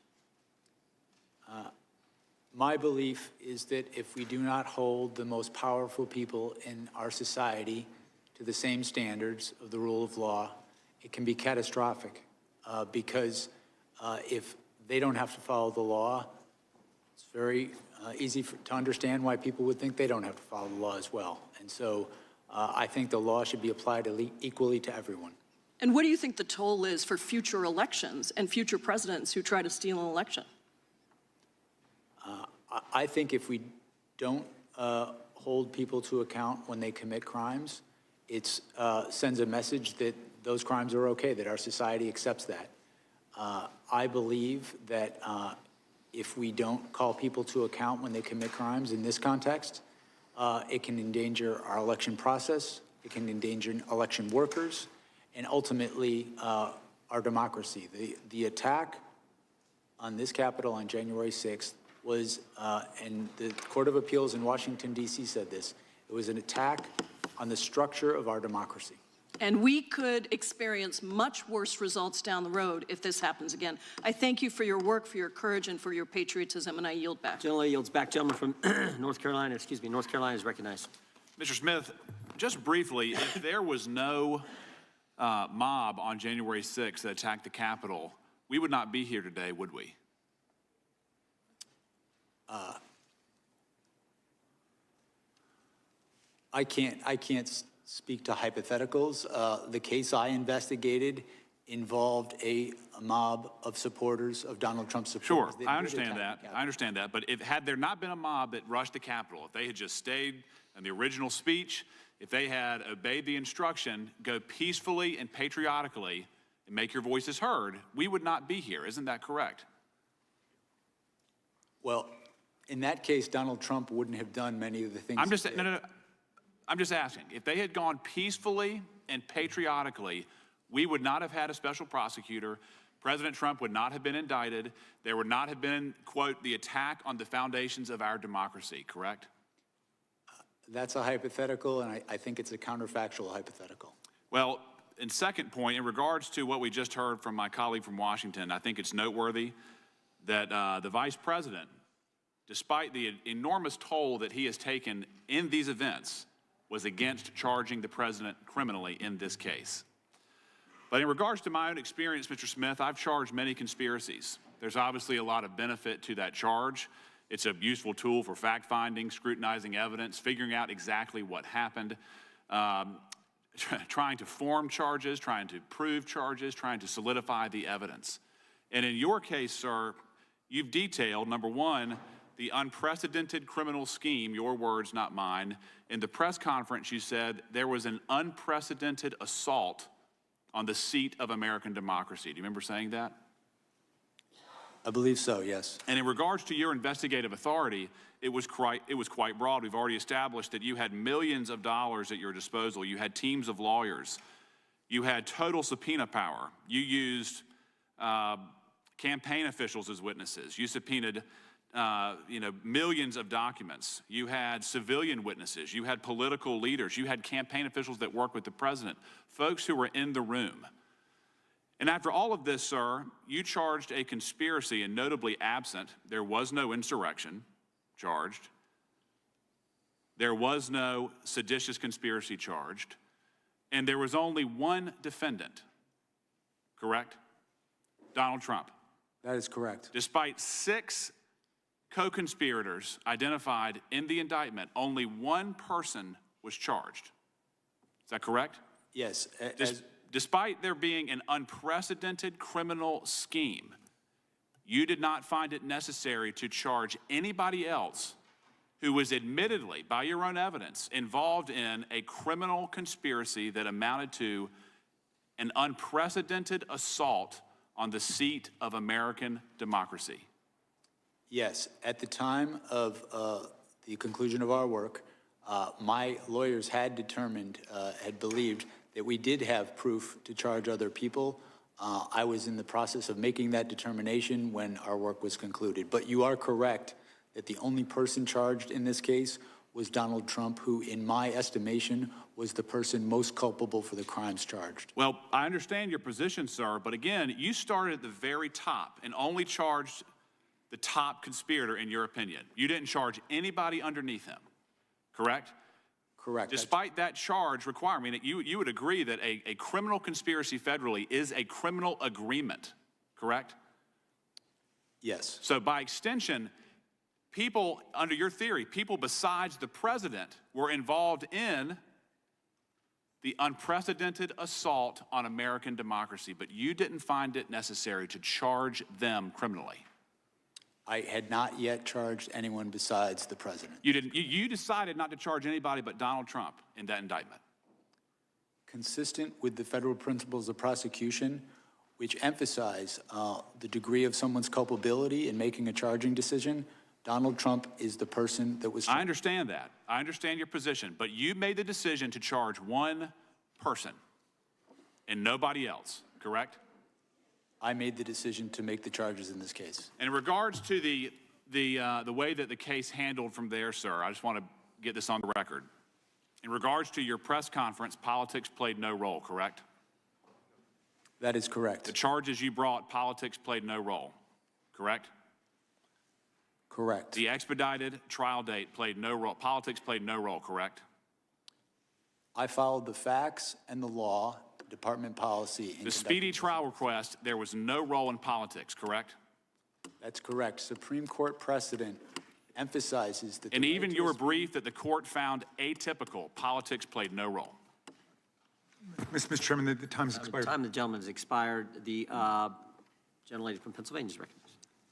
My belief is that if we do not hold the most powerful people in our society to the same standards of the rule of law, it can be catastrophic because if they don't have to follow the law, it's very easy to understand why people would think they don't have to follow the law as well. And so I think the law should be applied equally to everyone. And what do you think the toll is for future elections and future presidents who try to steal an election? I think if we don't hold people to account when they commit crimes, it sends a message that those crimes are okay, that our society accepts that. I believe that if we don't call people to account when they commit crimes in this context, it can endanger our election process, it can endanger election workers, and ultimately our democracy. The attack on this Capitol on January 6th was, and the Court of Appeals in Washington, D.C. said this, it was an attack on the structure of our democracy. And we could experience much worse results down the road if this happens again. I thank you for your work, for your courage, and for your patriotism, and I yield back. Gentleman yields back. Gentleman from North Carolina is recognized. Mr. Smith, just briefly, if there was no mob on January 6th that attacked the Capitol, we would not be here today, would we? I can't speak to hypotheticals. The case I investigated involved a mob of supporters of Donald Trump's supporters. Sure, I understand that. I understand that. But had there not been a mob that rushed the Capitol, if they had just stayed in the original speech, if they had obeyed the instruction, go peacefully and patriotically and make your voices heard, we would not be here. Isn't that correct? Well, in that case, Donald Trump wouldn't have done many of the things. I'm just asking. If they had gone peacefully and patriotically, we would not have had a special prosecutor. President Trump would not have been indicted. There would not have been, quote, the attack on the foundations of our democracy, correct? That's a hypothetical, and I think it's a counterfactual hypothetical. Well, and second point, in regards to what we just heard from my colleague from Washington, I think it's noteworthy that the vice president, despite the enormous toll that he has taken in these events, was against charging the president criminally in this case. But in regards to my own experience, Mr. Smith, I've charged many conspiracies. There's obviously a lot of benefit to that charge. It's a useful tool for fact-finding, scrutinizing evidence, figuring out exactly what happened, trying to form charges, trying to prove charges, trying to solidify the evidence. And in your case, sir, you've detailed, number one, the unprecedented criminal scheme, your words, not mine. In the press conference, you said there was an unprecedented assault on the seat of American democracy. Do you remember saying that? I believe so, yes. And in regards to your investigative authority, it was quite broad. We've already established that you had millions of dollars at your disposal. You had teams of lawyers. You had total subpoena power. You used campaign officials as witnesses. You subpoenaed millions of documents. You had civilian witnesses. You had political leaders. You had campaign officials that worked with the president, folks who were in the room. And after all of this, sir, you charged a conspiracy, and notably absent, there was no insurrection charged. There was no seditious conspiracy charged. And there was only one defendant, correct? Donald Trump. That is correct. Despite 6 co-conspirators identified in the indictment, only one person was charged. Is that correct? Yes. Despite there being an unprecedented criminal scheme, you did not find it necessary to charge anybody else who was admittedly, by your own evidence, involved in a criminal conspiracy that amounted to an unprecedented assault on the seat of American democracy. Yes. At the time of the conclusion of our work, my lawyers had determined, had believed that we did have proof to charge other people. I was in the process of making that determination when our work was concluded. But you are correct that the only person charged in this case was Donald Trump, who, in my estimation, was the person most culpable for the crimes charged. Well, I understand your position, sir, but again, you started at the very top and only charged the top conspirator, in your opinion. You didn't charge anybody underneath him, correct? Correct. Despite that charge requirement, you would agree that a criminal conspiracy federally is a criminal agreement, correct? Yes. So by extension, people, under your theory, people besides the president were involved in the unprecedented assault on American democracy, but you didn't find it necessary to charge them criminally. I had not yet charged anyone besides the president. You didn't. You decided not to charge anybody but Donald Trump in that indictment. Consistent with the federal principles of prosecution, which emphasize the degree of someone's culpability in making a charging decision, Donald Trump is the person that was charged. I understand that. I understand your position, but you made the decision to charge one person and nobody else, correct? I made the decision to make the charges in this case. And in regards to the way that the case handled from there, sir, I just want to get this on the record. In regards to your press conference, politics played no role, correct? That is correct. The charges you brought, politics played no role, correct? Correct. The expedited trial date played no role, politics played no role, correct? I followed the facts and the law, department policy. The speedy trial request, there was no role in politics, correct? That's correct. Supreme Court precedent emphasizes that. And even your brief that the court found atypical, politics played no role. Mr. Chairman, the time has expired. The time of the gentleman has expired. The gentlelady from Pennsylvania is recognized.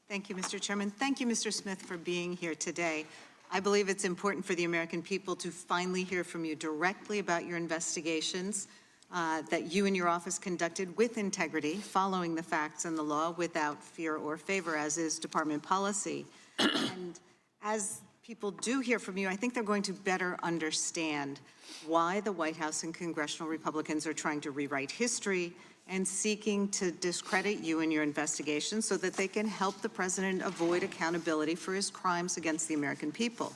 Thank you, Mr. Chairman. Thank you, Mr. Smith, for being here today. I believe it's important for the American people to finally hear from you directly about your investigations that you and your office conducted with integrity, following the facts and the law without fear or favor, as is department policy. And as people do hear from you, I think they're going to better understand why the White House and congressional Republicans are trying to rewrite history and seeking to discredit you in your investigation so that they can help the president avoid accountability for his crimes against the American people.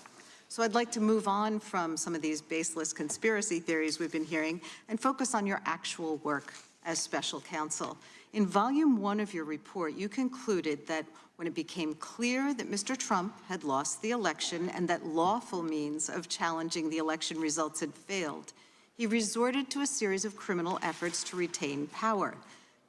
So I'd like to move on from some of these baseless conspiracy theories we've been hearing and focus on your actual work as special counsel. In volume 1 of your report, you concluded that when it became clear that Mr. Trump had lost the election and that lawful means of challenging the election results had failed, he resorted to a series of criminal efforts to retain power.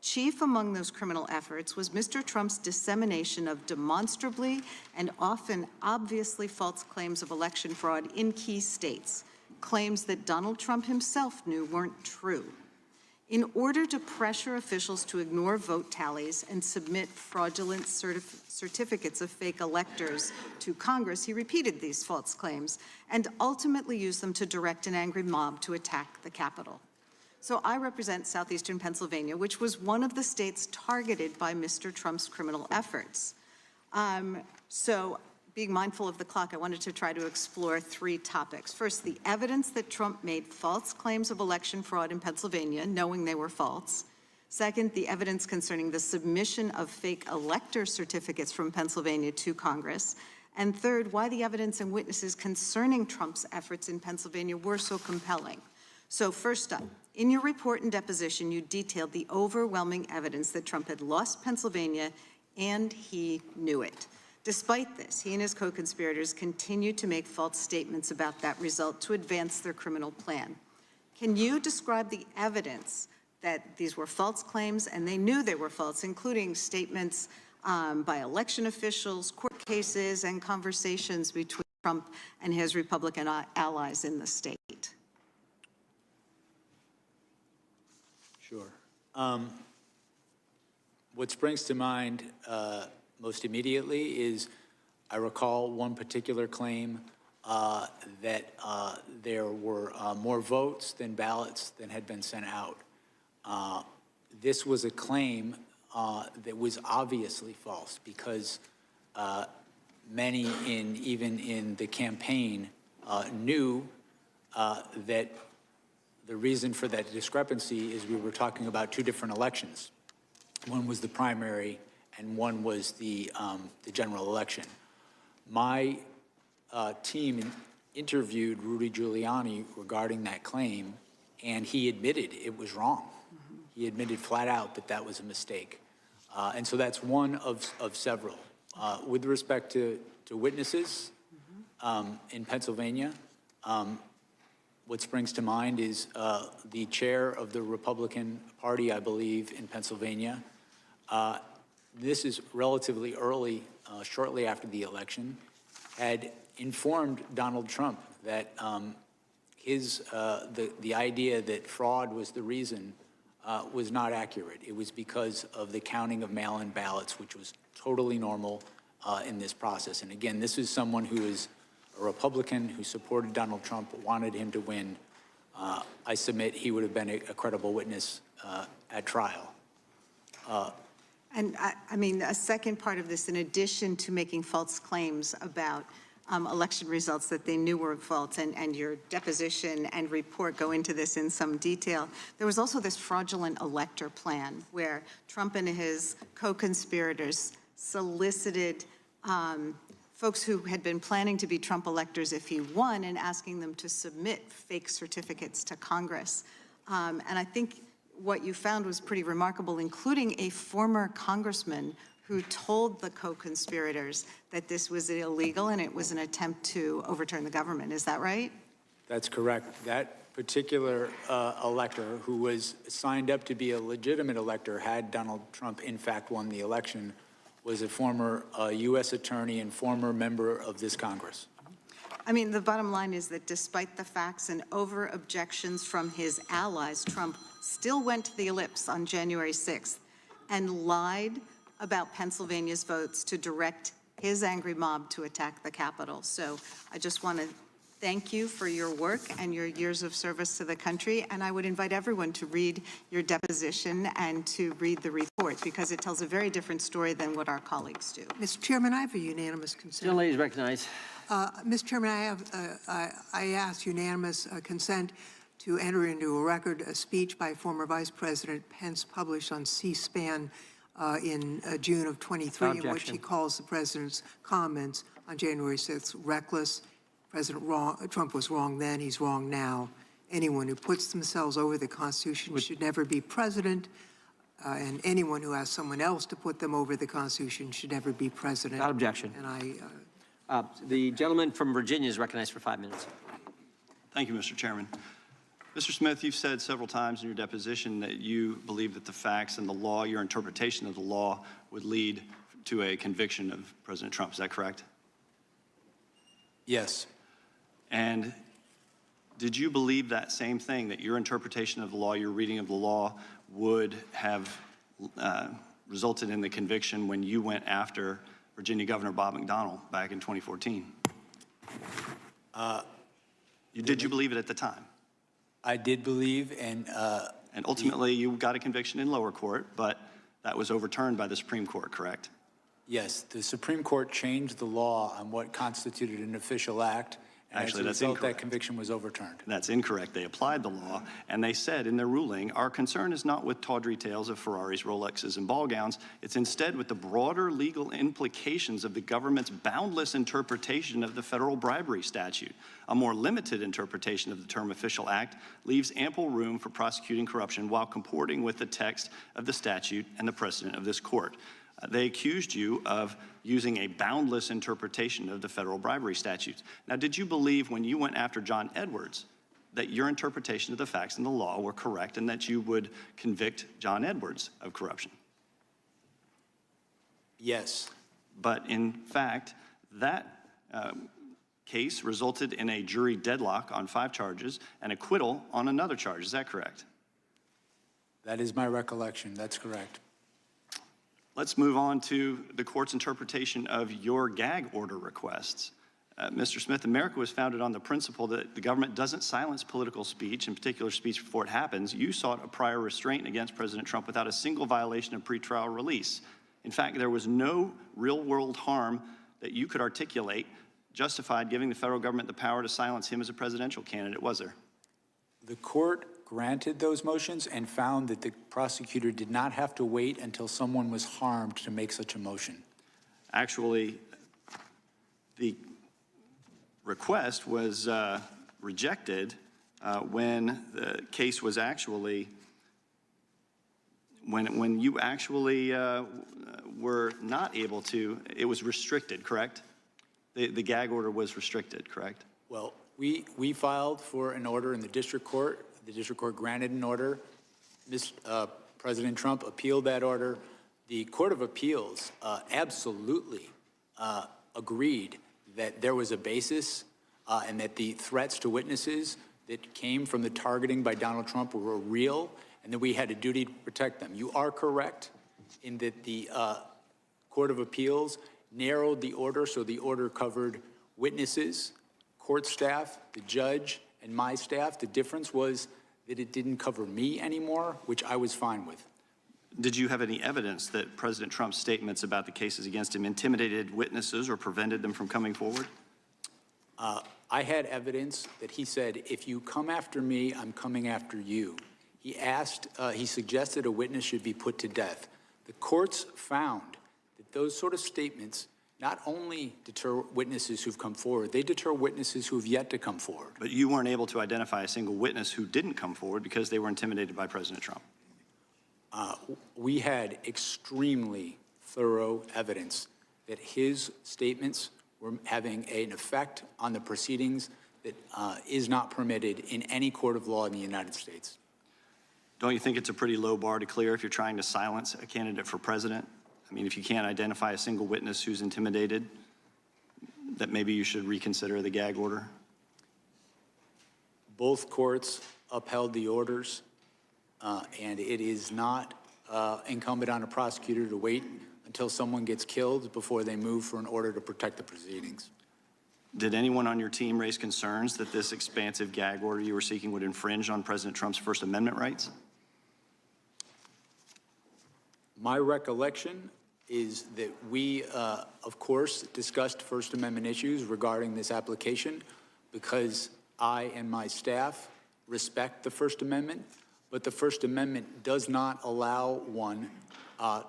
Chief among those criminal efforts was Mr. Trump's dissemination of demonstrably and often obviously false claims of election fraud in key states, claims that Donald Trump himself knew weren't true. In order to pressure officials to ignore vote tallies and submit fraudulent certificates of fake electors to Congress, he repeated these false claims and ultimately used them to direct an angry mob to attack the Capitol. So I represent southeastern Pennsylvania, which was one of the states targeted by Mr. Trump's criminal efforts. So being mindful of the clock, I wanted to try to explore 3 topics. First, the evidence that Trump made false claims of election fraud in Pennsylvania, knowing they were false. Second, the evidence concerning the submission of fake elector certificates from Pennsylvania to Congress. And third, why the evidence and witnesses concerning Trump's efforts in Pennsylvania were so compelling. So first up, in your report and deposition, you detailed the overwhelming evidence that Trump had lost Pennsylvania and he knew it. Despite this, he and his co-conspirators continued to make false statements about that result to advance their criminal plan. Can you describe the evidence that these were false claims and they knew they were false, including statements by election officials, court cases, and conversations between Trump and his Republican allies in the state? Sure. What springs to mind most immediately is I recall one particular claim that there were more votes than ballots than had been sent out. This was a claim that was obviously false because many even in the campaign knew that the reason for that discrepancy is we were talking about 2 different elections. One was the primary and one was the general election. My team interviewed Rudy Giuliani regarding that claim, and he admitted it was wrong. He admitted flat out that that was a mistake. And so that's one of several. With respect to witnesses in Pennsylvania, what springs to mind is the chair of the Republican Party, I believe, in Pennsylvania. This is relatively early, shortly after the election, had informed Donald Trump that the idea that fraud was the reason was not accurate. It was because of the counting of mail-in ballots, which was totally normal in this process. And again, this is someone who is a Republican who supported Donald Trump, wanted him to win. I submit he would have been a credible witness at trial. And I mean, a second part of this, in addition to making false claims about election results that they knew were false, and your deposition and report go into this in some detail, there was also this fraudulent elector plan where Trump and his co-conspirators solicited folks who had been planning to be Trump electors if he won and asking them to submit fake certificates to Congress. And I think what you found was pretty remarkable, including a former congressman who told the co-conspirators that this was illegal and it was an attempt to overturn the government. Is that right? That's correct. That particular elector, who was signed up to be a legitimate elector had Donald Trump in fact won the election, was a former U.S. attorney and former member of this Congress. I mean, the bottom line is that despite the facts and over objections from his allies, Trump still went to the ellipse on January 6th and lied about Pennsylvania's votes to direct his angry mob to attack the Capitol. So I just want to thank you for your work and your years of service to the country, and I would invite everyone to read your deposition and to read the report, because it tells a very different story than what our colleagues do. Mr. Chairman, I have a unanimous consent. Gentlelady is recognized. Mr. Chairman, I ask unanimous consent to enter into a record a speech by former Vice President Pence published on C-SPAN in June of 23, in which he calls the president's comments on January 6th reckless. Trump was wrong then, he's wrong now. Anyone who puts themselves over the Constitution should never be president, and anyone who asks someone else to put them over the Constitution should never be president. Without objection. And the gentleman from Virginia is recognized for 5 minutes. Thank you, Mr. Chairman. Mr. Smith, you've said several times in your deposition that you believe that the facts and the law, your interpretation of the law, would lead to a conviction of President Trump. Is that correct? Yes. And did you believe that same thing, that your interpretation of the law, your reading of the law, would have resulted in the conviction when you went after Virginia Governor Bob McDonnell back in 2014? Did you believe it at the time? I did believe, and ultimately you got a conviction in lower court, but that was overturned by the Supreme Court, correct? yes, the Supreme Court changed the law on what constituted an official act. And Actually, as a that's result, incorrect. that conviction was overturned. That's incorrect. They applied the law, and they said in their ruling, our concern is not with tawdry tales of Ferraris, Rolexes, and ball gowns. It's instead with the broader legal implications of the government's boundless interpretation of the federal bribery statute. A more limited interpretation of the term official act leaves ample room for prosecuting corruption while comporting with the text of the statute and the precedent of this court. They accused you of using a boundless interpretation of the federal bribery statutes. Now, did you believe when you went after John Edwards that your interpretation of the facts and the law were correct and that you would convict John Edwards of corruption? Yes. But in fact, that case resulted in a jury deadlock on 5 charges and acquittal on another charge. Is that correct? That is my recollection. That's correct. Let's move on to the court's interpretation of your gag order requests. Mr. Smith, America was founded on the principle that the government doesn't silence political speech, in particular speech before it happens. You sought a prior restraint against President Trump without a single violation of pretrial release. In fact, there was no real-world harm that you could articulate justified giving the federal government the power to silence him as a presidential candidate, was there? The court granted those motions and found that the prosecutor did not have to wait until someone was harmed to make such a motion. Actually, the request was rejected when the case was actually, when you actually were not able to, it was restricted, correct? The gag order was restricted, correct? Well, we filed for an order in the district court. The district court granted an order. President Trump appealed that order. The Court of Appeals absolutely agreed that there was a basis and that the threats to witnesses that came from the targeting by Donald Trump were real and that we had a duty to protect them. You are correct in that the Court of Appeals narrowed the order, so the order covered witnesses, court staff, the judge, and my staff. The difference was that it didn't cover me anymore, which I was fine with. Did you have any evidence that President Trump's statements about the cases against him intimidated witnesses or prevented them from coming forward? I had evidence that he said, if you come after me, I'm coming after you. He suggested a witness should be put to death. The courts found that those sort of statements not only deter witnesses who've come forward, they deter witnesses who've yet to come forward. But you weren't able to identify a single witness who didn't come forward because they were intimidated by President Trump. We had extremely thorough evidence that his statements were having an effect on the proceedings that is not permitted in any court of law in the United States. Don't you think it's a pretty low bar to clear if you're trying to silence a candidate for president? I mean, if you can't identify a single witness who's intimidated, that maybe you should reconsider the gag order? Both courts upheld the orders, and it is not incumbent on a prosecutor to wait until someone gets killed before they move for an order to protect the proceedings. Did anyone on your team raise concerns that this expansive gag order you were seeking would infringe on President Trump's First Amendment rights? My recollection is that we, of course, discussed First Amendment issues regarding this application because I and my staff respect the First Amendment, but the First Amendment does not allow one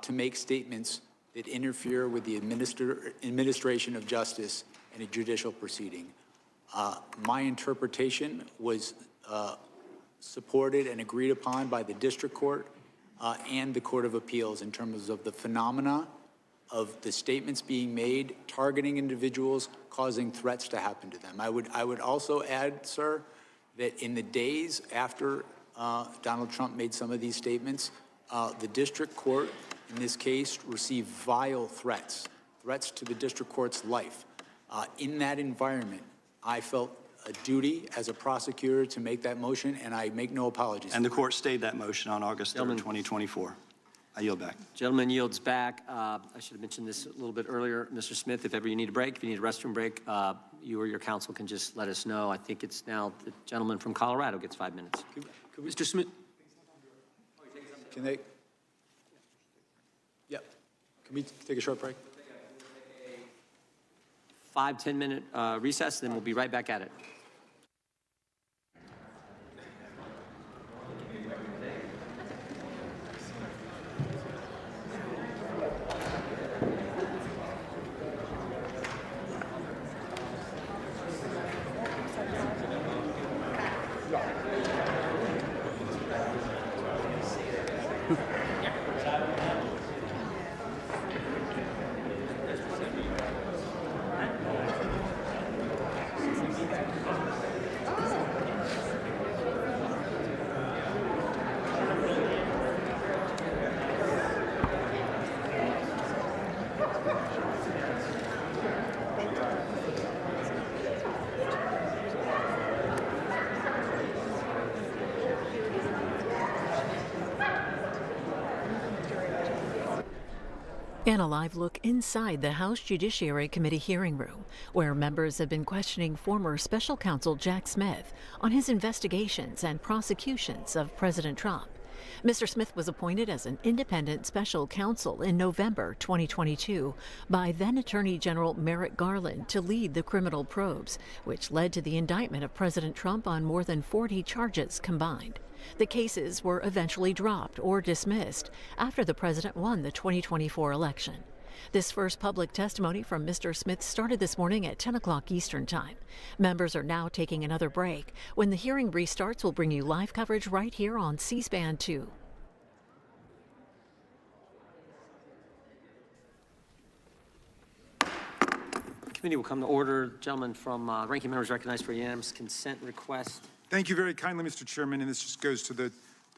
to make statements that interfere with the administration of justice in a judicial proceeding. My interpretation was supported and agreed upon by the district court and the Court of Appeals in terms of the phenomena of the statements being made, targeting individuals, causing threats to happen to them. I would also add, sir, that in the days after Donald Trump made some of these statements, the district court, in this case, received vile threats to the district court's life. In that environment, I felt a duty as a prosecutor to make that motion, and I make no apologies. And the court stayed that motion on August 3rd, 2024. I yield back. Gentleman yields back. I should have mentioned this a little bit earlier. Mr. Smith, if ever you need a break, if you need a restroom break, you or your counsel can just let us know. I think it's now the gentleman from Colorado gets 5 minutes. Mr. Smith. Can they? Yep. Can we take a short break? 5-10 minute recess, then we'll be right back at it. And a live look inside the House Judiciary Committee hearing room, where members have been questioning former Special Counsel Jack Smith on his investigations and prosecutions of President Trump. Mr. Smith was appointed as an independent special counsel in November 2022 by then Attorney General Merrick Garland to lead the criminal probes, which led to the indictment of President Trump on more than 40 charges combined. The cases were eventually dropped or dismissed after the president won the 2024 election. This first public testimony from Mr. Smith started this morning at 10 o'clock Eastern Time. Members are now taking another break. When the hearing restarts, we'll bring you live coverage right here on C-SPAN 2. Committee will come to order. Gentleman from ranking members recognized for unanimous consent request. Thank you very kindly, Mr. Chairman, and this just goes to the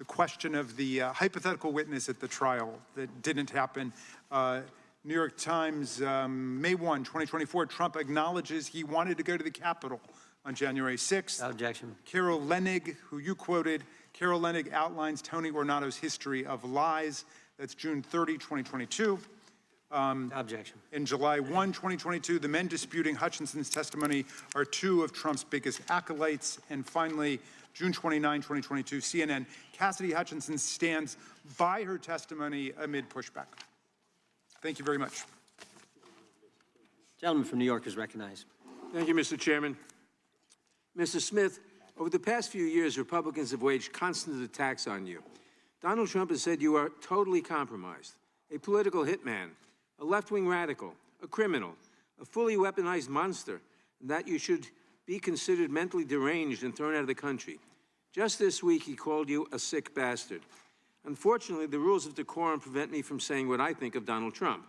question of the hypothetical witness at the trial that didn't happen. New York Times, May 1, 2024, Trump acknowledges he wanted to go to the Capitol on January 6th. Without objection. Carol Leonnig, who you quoted, Carol Leonnig outlines Tony Ornato's history of lies. That's June 30, 2022. Objection. In July 1, 2022, the men disputing Hutchinson's testimony are two of Trump's biggest acolytes. And finally, June 29, 2022, CNN, Cassidy Hutchinson stands by her testimony amid pushback. Thank you very much. Gentleman from New York is recognized. Thank you, Mr. Chairman. Mr. Smith, over the past few years, Republicans have waged constant attacks on you. Donald Trump has said you are totally compromised, a political hitman, a left-wing radical, a criminal, a fully weaponized monster, and that you should be considered mentally deranged and thrown out of the country. Just this week, he called you a sick bastard. Unfortunately, the rules of decorum prevent me from saying what I think of Donald Trump.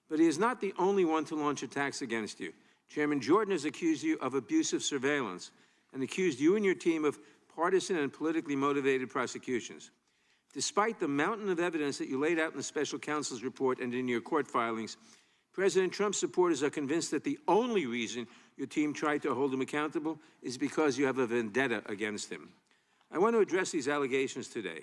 But he is not the only one to launch attacks against you. Chairman Jordan has accused you of abusive surveillance and accused you and your team of partisan and politically motivated prosecutions. Despite the mountain of evidence that you laid out in the special counsel's report and in your court filings, President Trump's supporters are convinced that the only reason your team tried to hold him accountable is because you have a vendetta against him. I want to address these allegations today.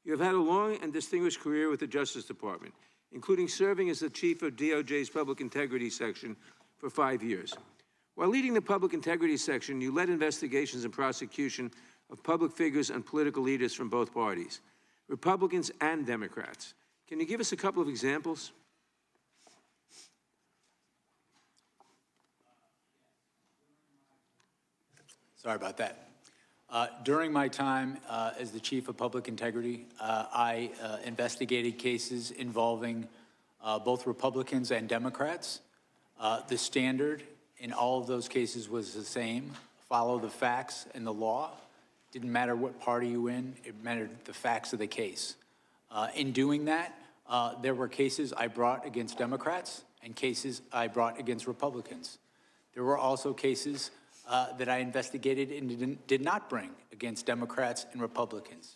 You have had a long and distinguished career with the Justice Department, including serving as the chief of DOJ's Public Integrity Section for 5 years. While leading the Public Integrity Section, you led investigations and prosecution of public figures and political leaders from both parties, Republicans and Democrats. Can you give us a couple of examples? Sorry about that. During my time as the Chief of Public Integrity, I investigated cases involving both Republicans and Democrats. The standard in all of those cases was the same: follow the facts and the law. Didn't matter what party you were in, it mattered the facts of the case. In doing that, there were cases I brought against Democrats and cases I brought against Republicans. There were also cases that I investigated and did not bring against Democrats and Republicans.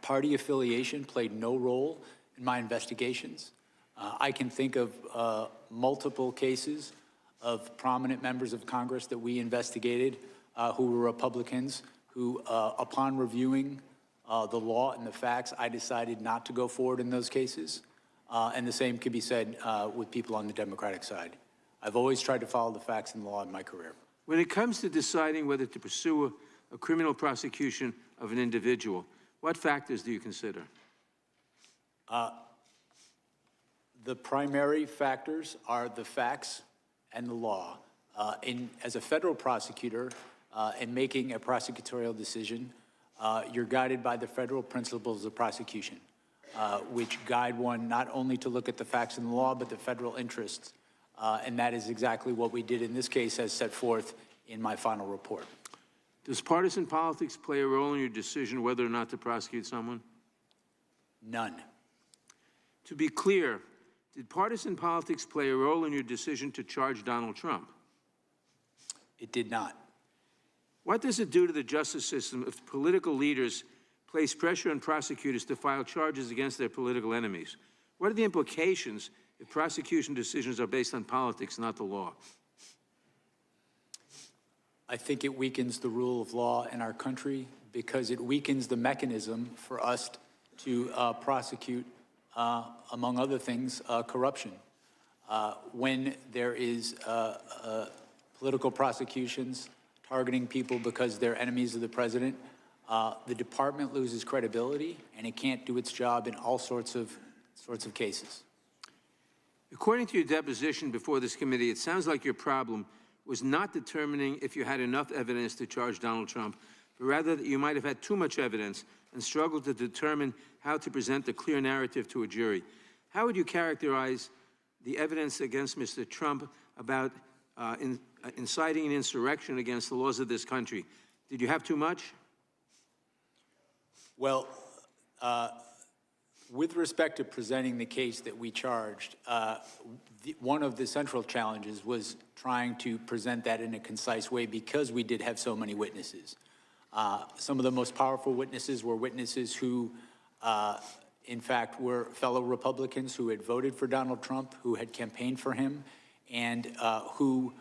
Party affiliation played no role in my investigations. I can think of multiple cases of prominent members of Congress that we investigated who were Republicans, who, upon reviewing the law and the facts, I decided not to go forward in those cases. And the same could be said with people on the Democratic side. I've always tried to follow the facts and the law in my career. When it comes to deciding whether to pursue a criminal prosecution of an individual, what factors do you consider? The primary factors are the facts and the law. As a federal prosecutor, in making a prosecutorial decision, you're guided by the federal principles of prosecution, which guide one not only to look at the facts and the law, but the federal interests. And that is exactly what we did in this case, as set forth in my final report. Does partisan politics play a role in your decision whether or not to prosecute someone? None. To be clear, did partisan politics play a role in your decision to charge Donald Trump? It did not. What does it do to the justice system if political leaders place pressure on prosecutors to file charges against their political enemies? What are the implications if prosecution decisions are based on politics, not the law? I think it weakens the rule of law in our country because it weakens the mechanism for us to prosecute, among other things, corruption. When there is political prosecutions targeting people because they're enemies of the president, the department loses credibility and it can't do its job in all sorts of cases. According to your deposition before this committee, it sounds like your problem was not determining if you had enough evidence to charge Donald Trump, but rather that you might have had too much evidence and struggled to determine how to present a clear narrative to a jury. How would you characterize the evidence against Mr. Trump about inciting an insurrection against the laws of this country? Did you have too much? Well, with respect to presenting the case that we charged, one of the central challenges was trying to present that in a concise way because we did have so many witnesses. Some of the most powerful witnesses were witnesses who, in fact, were fellow Republicans who had voted for Donald Trump, who had campaigned for him, and who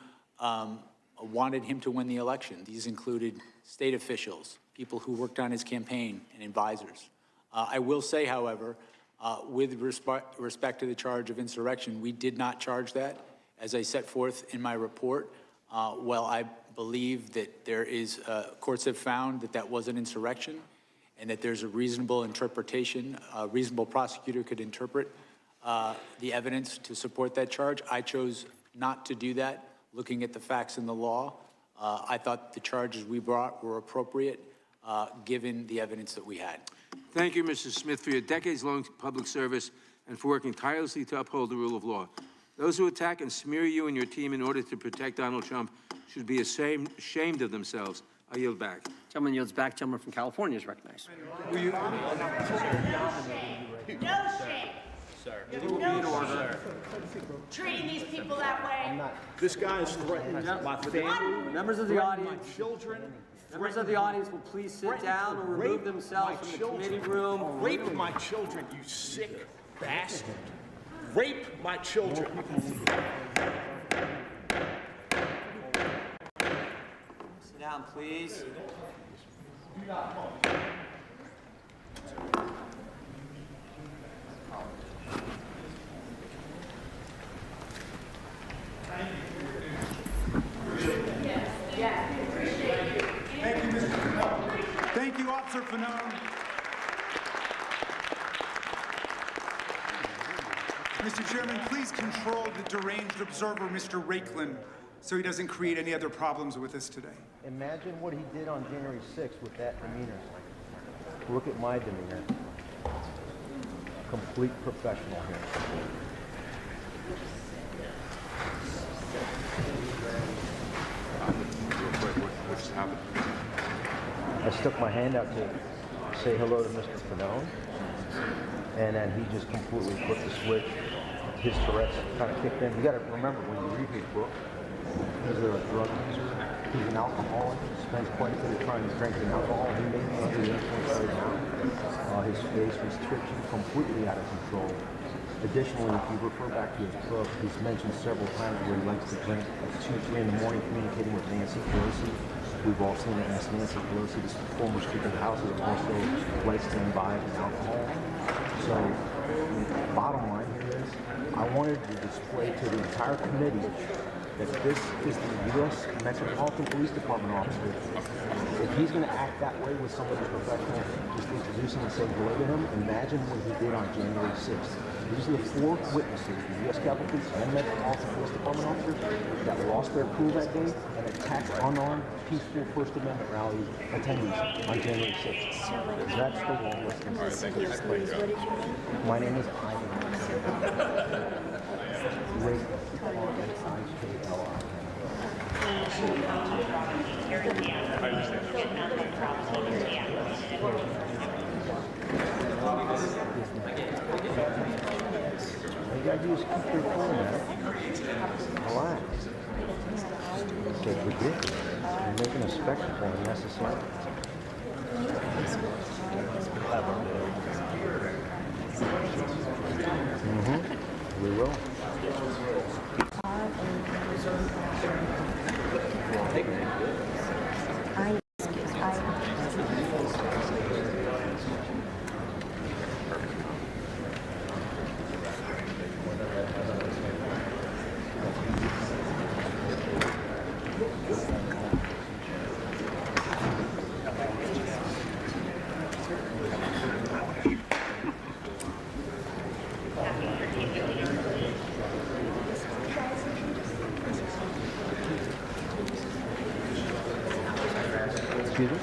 wanted him to win the election. These included state officials, people who worked on his campaign, and advisors. I will say, however, with respect to the charge of insurrection, we did not charge that. As I set forth in my report, well, I believe that there is, courts have found that that was an insurrection and that there's a reasonable interpretation, a reasonable prosecutor could interpret the evidence to support that charge. I chose not to do that, looking at the facts and the law. I thought the charges we brought were appropriate given the evidence that we had. Thank you, Mr. Smith, for your decades-long public service and for working tirelessly to uphold the rule of law. Those who attack and smear you and your team in order to protect Donald Trump should be ashamed of themselves. I yield back. Gentleman yields back. Gentleman from California is recognized. No shame. Sir. No shame. Treating these people that way. This guy is threatening my family. Members of the audience. My children. Members of the audience will please sit down or remove themselves from the committee room. Rape my children, you sick bastard. Rape my children. Sit down, please. Thank you, Mr. Fanone. Thank you, Officer Fanone. Mr. Chairman, please control the deranged observer, Mr. Rakeland, so he doesn't create any other problems with us today. Imagine what he did on January 6th with that demeanor. Look at my demeanor. Complete professional here. What just happened? I stuck my hand out to say hello to Mr. Fanone, and then he just completely flipped the switch. His Tourette's kind of kicked in. You got to remember, when you read his book, he's a drug user, he's an alcoholic, spends quite a bit of time drinking alcohol. He may be under the influence right now. His face was twitching completely out of control. Additionally, if you refer back to his book, he's mentioned several times where he likes to drink at 2, 3 in the morning, communicating with Nancy Pelosi. We've all seen it as Nancy Pelosi, the former Speaker of the House, is also likes to imbibe alcohol. So, bottom line here is, I wanted to display to the entire committee that this is the U.S. Metropolitan Police Department officer. If he's going to act that way with somebody professional, just introduce him and say hello to him, imagine what he did on January 6th. These are the 4 witnesses, the U.S. Capitol Police and Metropolitan Police Department officers that lost their cool that day and attacked unarmed, peaceful First Amendment rally attendees on January 6th. That's the lawlessness. What is your name? My name is Ivan. Wait, you gotta just keep your cool, man. Relax. It's ridiculous. You're making a spectacle unnecessarily. We will. Excuse me?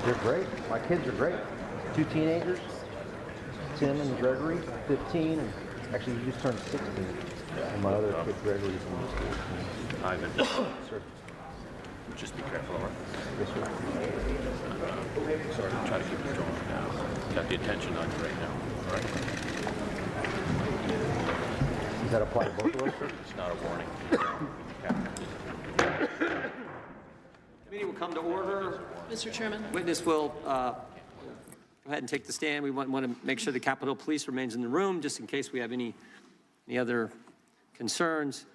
They're great. My kids are great. 2 teenagers, Tim and Gregory, 15, and actually he just turned 16. And my other kid, Gregory, is 14. Ivan. Sir. Just be careful, all right? Yes, sir. Sorry, try to keep it going now. Got the attention on you right now, all right? Does that apply to both of us, sir? It's not a warning. Committee will come to order. Mr. Chairman. Witness will go ahead and take the stand. We want to make sure the Capitol Police remains in the room, just in case we have any other concerns.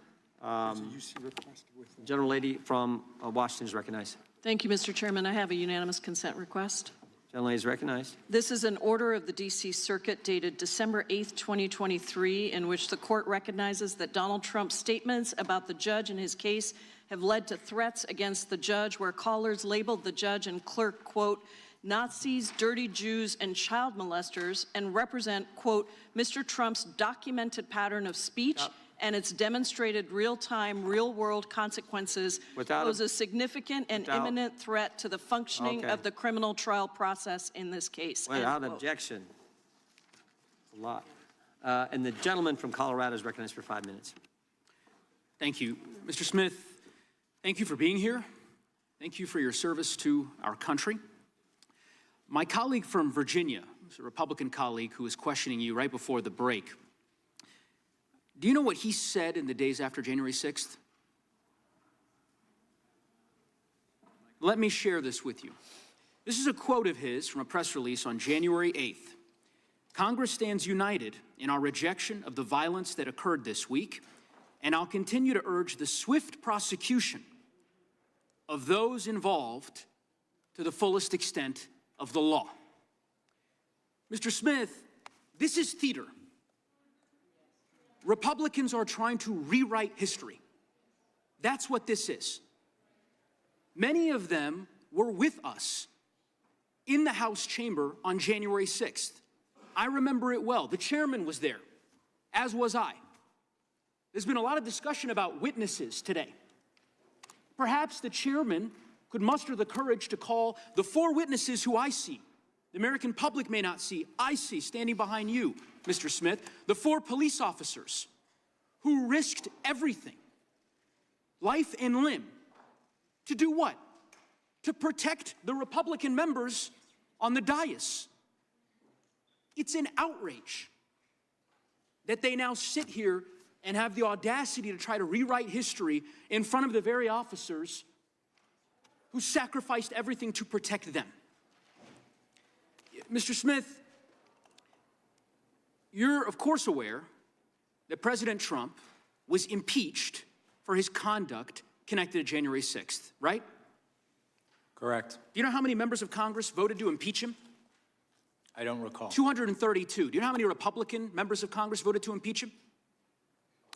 Gentlelady from Washington is recognized. Thank you, Mr. Chairman. I have a unanimous consent request. Gentlelady is recognized. This is an order of the D.C. Circuit dated December 8th, 2023, in which the court recognizes that Donald Trump's statements about the judge and his case have led to threats against the judge, where callers labeled the judge and clerk, quote, Nazis, dirty Jews, and child molesters, and represent, quote, Mr. Trump's documented pattern of speech and its demonstrated real-time, real-world consequences pose a significant and imminent threat to the functioning of the criminal trial process in this case. Without objection. A lot. And the gentleman from Colorado is recognized for 5 minutes. Thank you. Mr. Smith, thank you for being here. Thank you for your service to our country. My colleague from Virginia, a Republican colleague who was questioning you right before the break, do you know what he said in the days after January 6th? Let me share this with you. This is a quote of his from a press release on January 8th. Congress stands united in our rejection of the violence that occurred this week, and I'll continue to urge the swift prosecution of those involved to the fullest extent of the law. Mr. Smith, this is theater. Republicans are trying to rewrite history. That's what this is. Many of them were with us in the House chamber on January 6th. I remember it well. The chairman was there, as was I. There's been a lot of discussion about witnesses today. Perhaps the chairman could muster the courage to call the 4 witnesses who I see, the American public may not see, I see standing behind you, Mr. Smith, the 4 police officers who risked everything, life and limb, to do what? To protect the Republican members on the dais. It's an outrage that they now sit here and have the audacity to try to rewrite history in front of the very officers who sacrificed everything to protect them. Mr. Smith, you're of course aware that President Trump was impeached for his conduct connected to January 6th, right? Correct. Do you know how many members of Congress voted to impeach him? I don't recall. 232. Do you know how many Republican members of Congress voted to impeach him?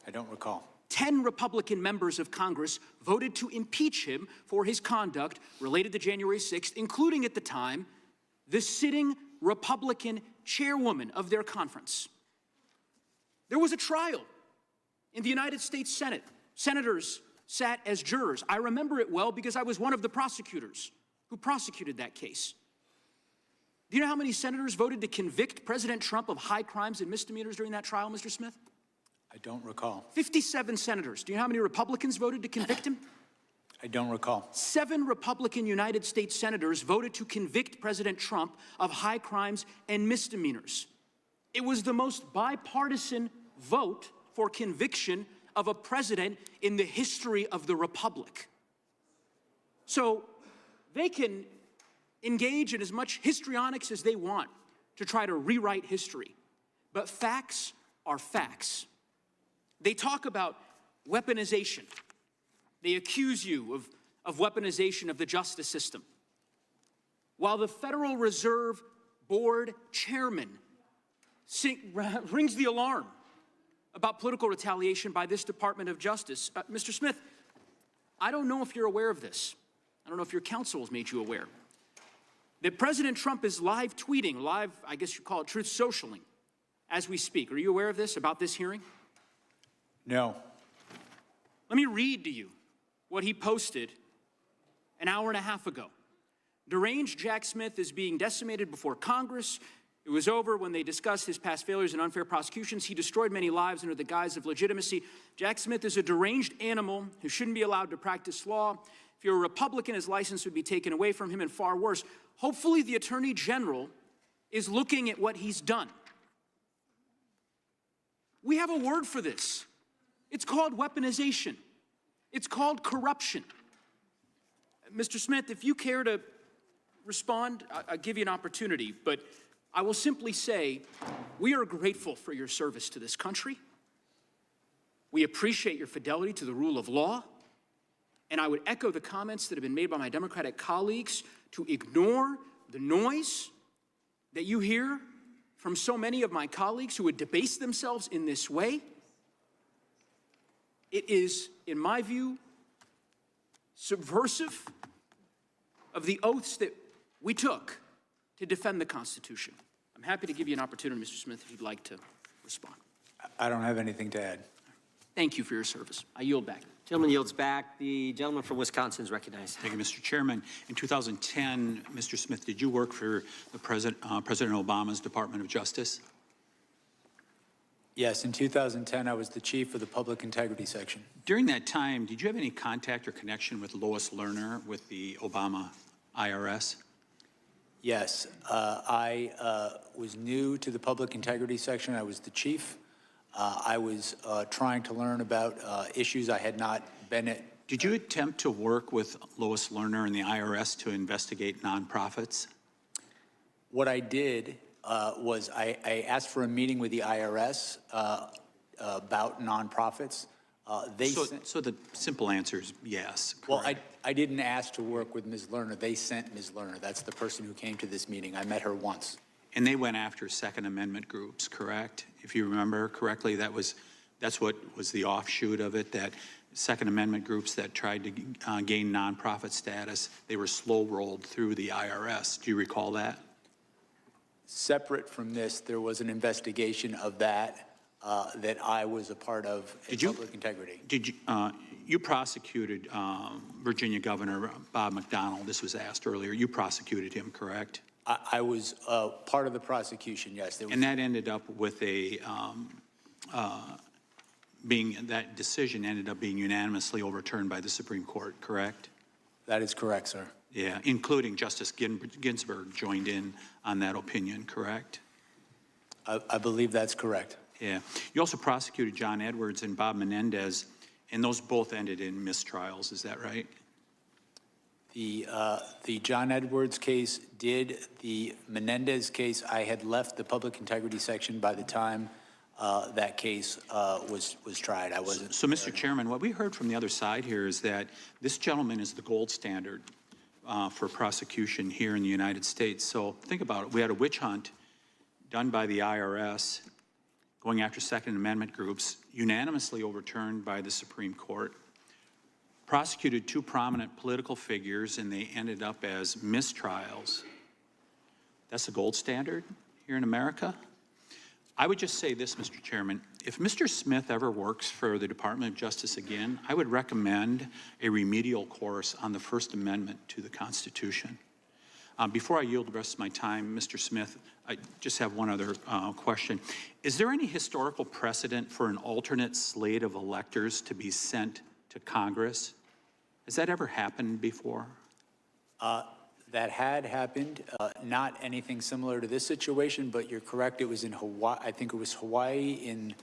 I don't recall. 10 Republican members of Congress voted to impeach him for his conduct related to January 6th, including at the time the sitting Republican chairwoman of their conference. There was a trial in the United States Senate. Senators sat as jurors. I remember it well because I was one of the prosecutors who prosecuted that case. Do you know how many senators voted to convict President Trump of high crimes and misdemeanors during that trial, Mr. Smith? I don't recall. 57 senators. Do you know how many Republicans voted to convict him? I don't recall. 7 Republican United States senators voted to convict President Trump of high crimes and misdemeanors. It was the most bipartisan vote for conviction of a president in the history of the Republic. So they can engage in as much histrionics as they want to try to rewrite history. But facts are facts. They talk about weaponization. They accuse you of weaponization of the justice system. While the Federal Reserve Board chairman rings the alarm about political retaliation by this Department of Justice. Mr. Smith, I don't know if you're aware of this. I don't know if your counsel has made you aware that President Trump is live tweeting, I guess you call it truth socialing, as we speak. Are you aware of this, about this hearing? No. Let me read to you what he posted an hour and a half ago. Deranged Jack Smith is being decimated before Congress. It was over when they discussed his past failures and unfair prosecutions. He destroyed many lives under the guise of legitimacy. Jack Smith is a deranged animal who shouldn't be allowed to practice law. If you're a Republican, his license would be taken away from him, and far worse. Hopefully the Attorney General is looking at what he's done. We have a word for this. It's called weaponization. It's called corruption. Mr. Smith, if you care to respond, I'll give you an opportunity, but I will simply say, we are grateful for your service to this country. We appreciate your fidelity to the rule of law. And I would echo the comments that have been made by my Democratic colleagues to ignore the noise that you hear from so many of my colleagues who would debase themselves in this way. It is, in my view, subversive of the oaths that we took to defend the Constitution. I'm happy to give you an opportunity, Mr. Smith, if you'd like to respond. I don't have anything to add. Thank you for your service. I yield back. Gentleman yields back. The gentleman from Wisconsin is recognized. Thank you, Mr. Chairman. In 2010, Mr. Smith, did you work for the President Obama's Department of Justice? Yes, in 2010, I was the chief of the public integrity section. During that time, did you have any contact or connection with Lois Lerner with the Obama IRS? Yes, I was new to the public integrity section. I was the chief. I was trying to learn about issues I had not been at. Did you attempt to work with Lois Lerner and the IRS to investigate nonprofits? What I did was I asked for a meeting with the IRS about nonprofits. So the simple answer is yes. Well, I didn't ask to work with Ms. Lerner. They sent Ms. Lerner. That's the person who came to this meeting. I met her once. And they went after Second Amendment groups, correct? If you remember correctly, that's what was the offshoot of it, that Second Amendment groups that tried to gain nonprofit status, they were slow-rolled through the IRS. Do you recall that? Separate from this, there was an investigation of that that I was a part of in public integrity. Did you prosecuted Virginia Governor Bob McDonnell? This was asked earlier. You prosecuted him, correct? I was part of the prosecution, yes. And that ended up with a that decision ended up being unanimously overturned by the Supreme Court, correct? That is correct, sir. Yeah, including Justice Ginsburg joined in on that opinion, correct? I believe that's correct. Yeah. You also prosecuted John Edwards and Bob Menendez, and those both ended in mistrials, is that right? The John Edwards case did. The Menendez case, I had left the public integrity section by the time that case was tried. I wasn't. So, Mr. Chairman, what we heard from the other side here is that this gentleman is the gold standard for prosecution here in the United States. So think about it. We had a witch hunt done by the IRS going after Second Amendment groups, unanimously overturned by the Supreme Court, prosecuted two prominent political figures, and they ended up as mistrials. That's the gold standard here in America? I would just say this, Mr. Chairman. If Mr. Smith ever works for the Department of Justice again, I would recommend a remedial course on the First Amendment to the Constitution. Before I yield the rest of my time, Mr. Smith, I just have one other question. Is there any historical precedent for an alternate slate of electors to be sent to Congress? Has that ever happened before? That had happened, not anything similar to this situation, but you're correct, it was in Hawaii. I think it was Hawaii in,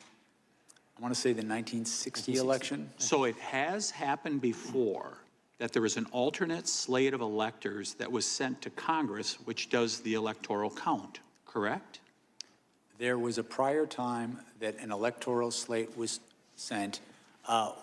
I want to say the 1960 election. So it has happened before that there was an alternate slate of electors that was sent to Congress, which does the electoral count, correct? There was a prior time that an electoral slate was sent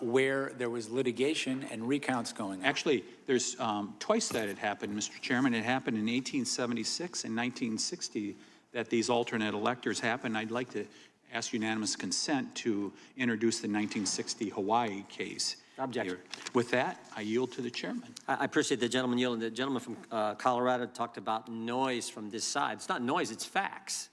where there was litigation and recounts going on. Actually, there's twice that it happened, Mr. Chairman. It happened in 1876 and 1960 that these alternate electors happened. I'd like to ask unanimous consent to introduce the 1960 Hawaii case. Objection. With that, I yield to the chairman. I appreciate the gentleman yielding. The gentleman from Colorado talked about noise from this side. It's not noise, it's facts.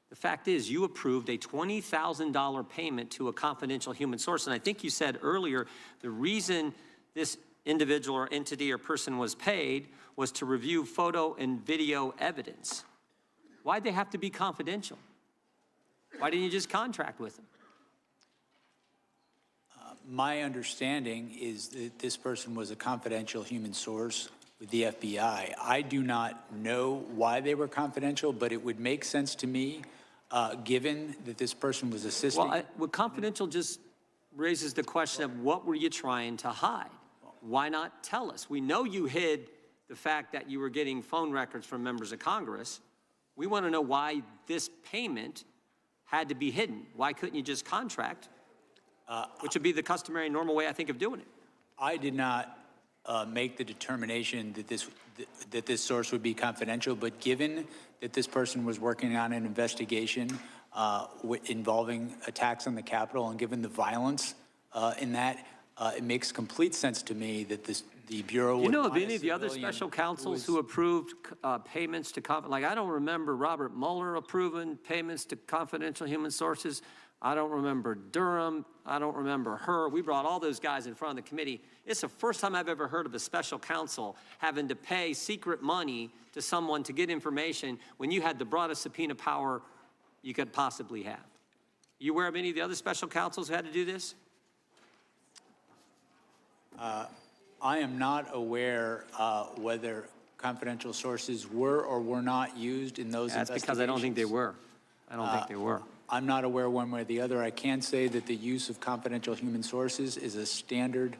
The fact is, you approved a $20,000 payment to a confidential human source. And I think you said earlier, the reason this individual or entity or person was paid was to review photo and video evidence. Why'd they have to be confidential? Why didn't you just contract with them? My understanding is that this person was a confidential human source with the FBI. I do not know why they were confidential, but it would make sense to me, given that this person was assisting. Well, confidential just raises the question of what were you trying to hide? Why not tell us? We know you hid the fact that you were getting phone records from members of Congress. We want to know why this payment had to be hidden. Why couldn't you just contract, which would be the customary normal way, I think, of doing it? I did not make the determination that this source would be confidential, but given that this person was working on an investigation involving attacks on the Capitol, and given the violence in that, it makes complete sense to me that the Bureau would. You know of any of the other special counsels who approved payments to like I don't remember Robert Mueller approving payments to confidential human sources. I don't remember Durham. I don't remember her. We brought all those guys in front of the committee. It's the first time I've ever heard of a special counsel having to pay secret money to someone to get information when you had the broadest subpoena power you could possibly have. You aware of any of the other special counsels who had to do this? I am not aware whether confidential sources were or were not used in those That's investigations. because I don't think they were. I don't think they were. I'm not aware one way or the other. I can say that the use of confidential human sources is a standard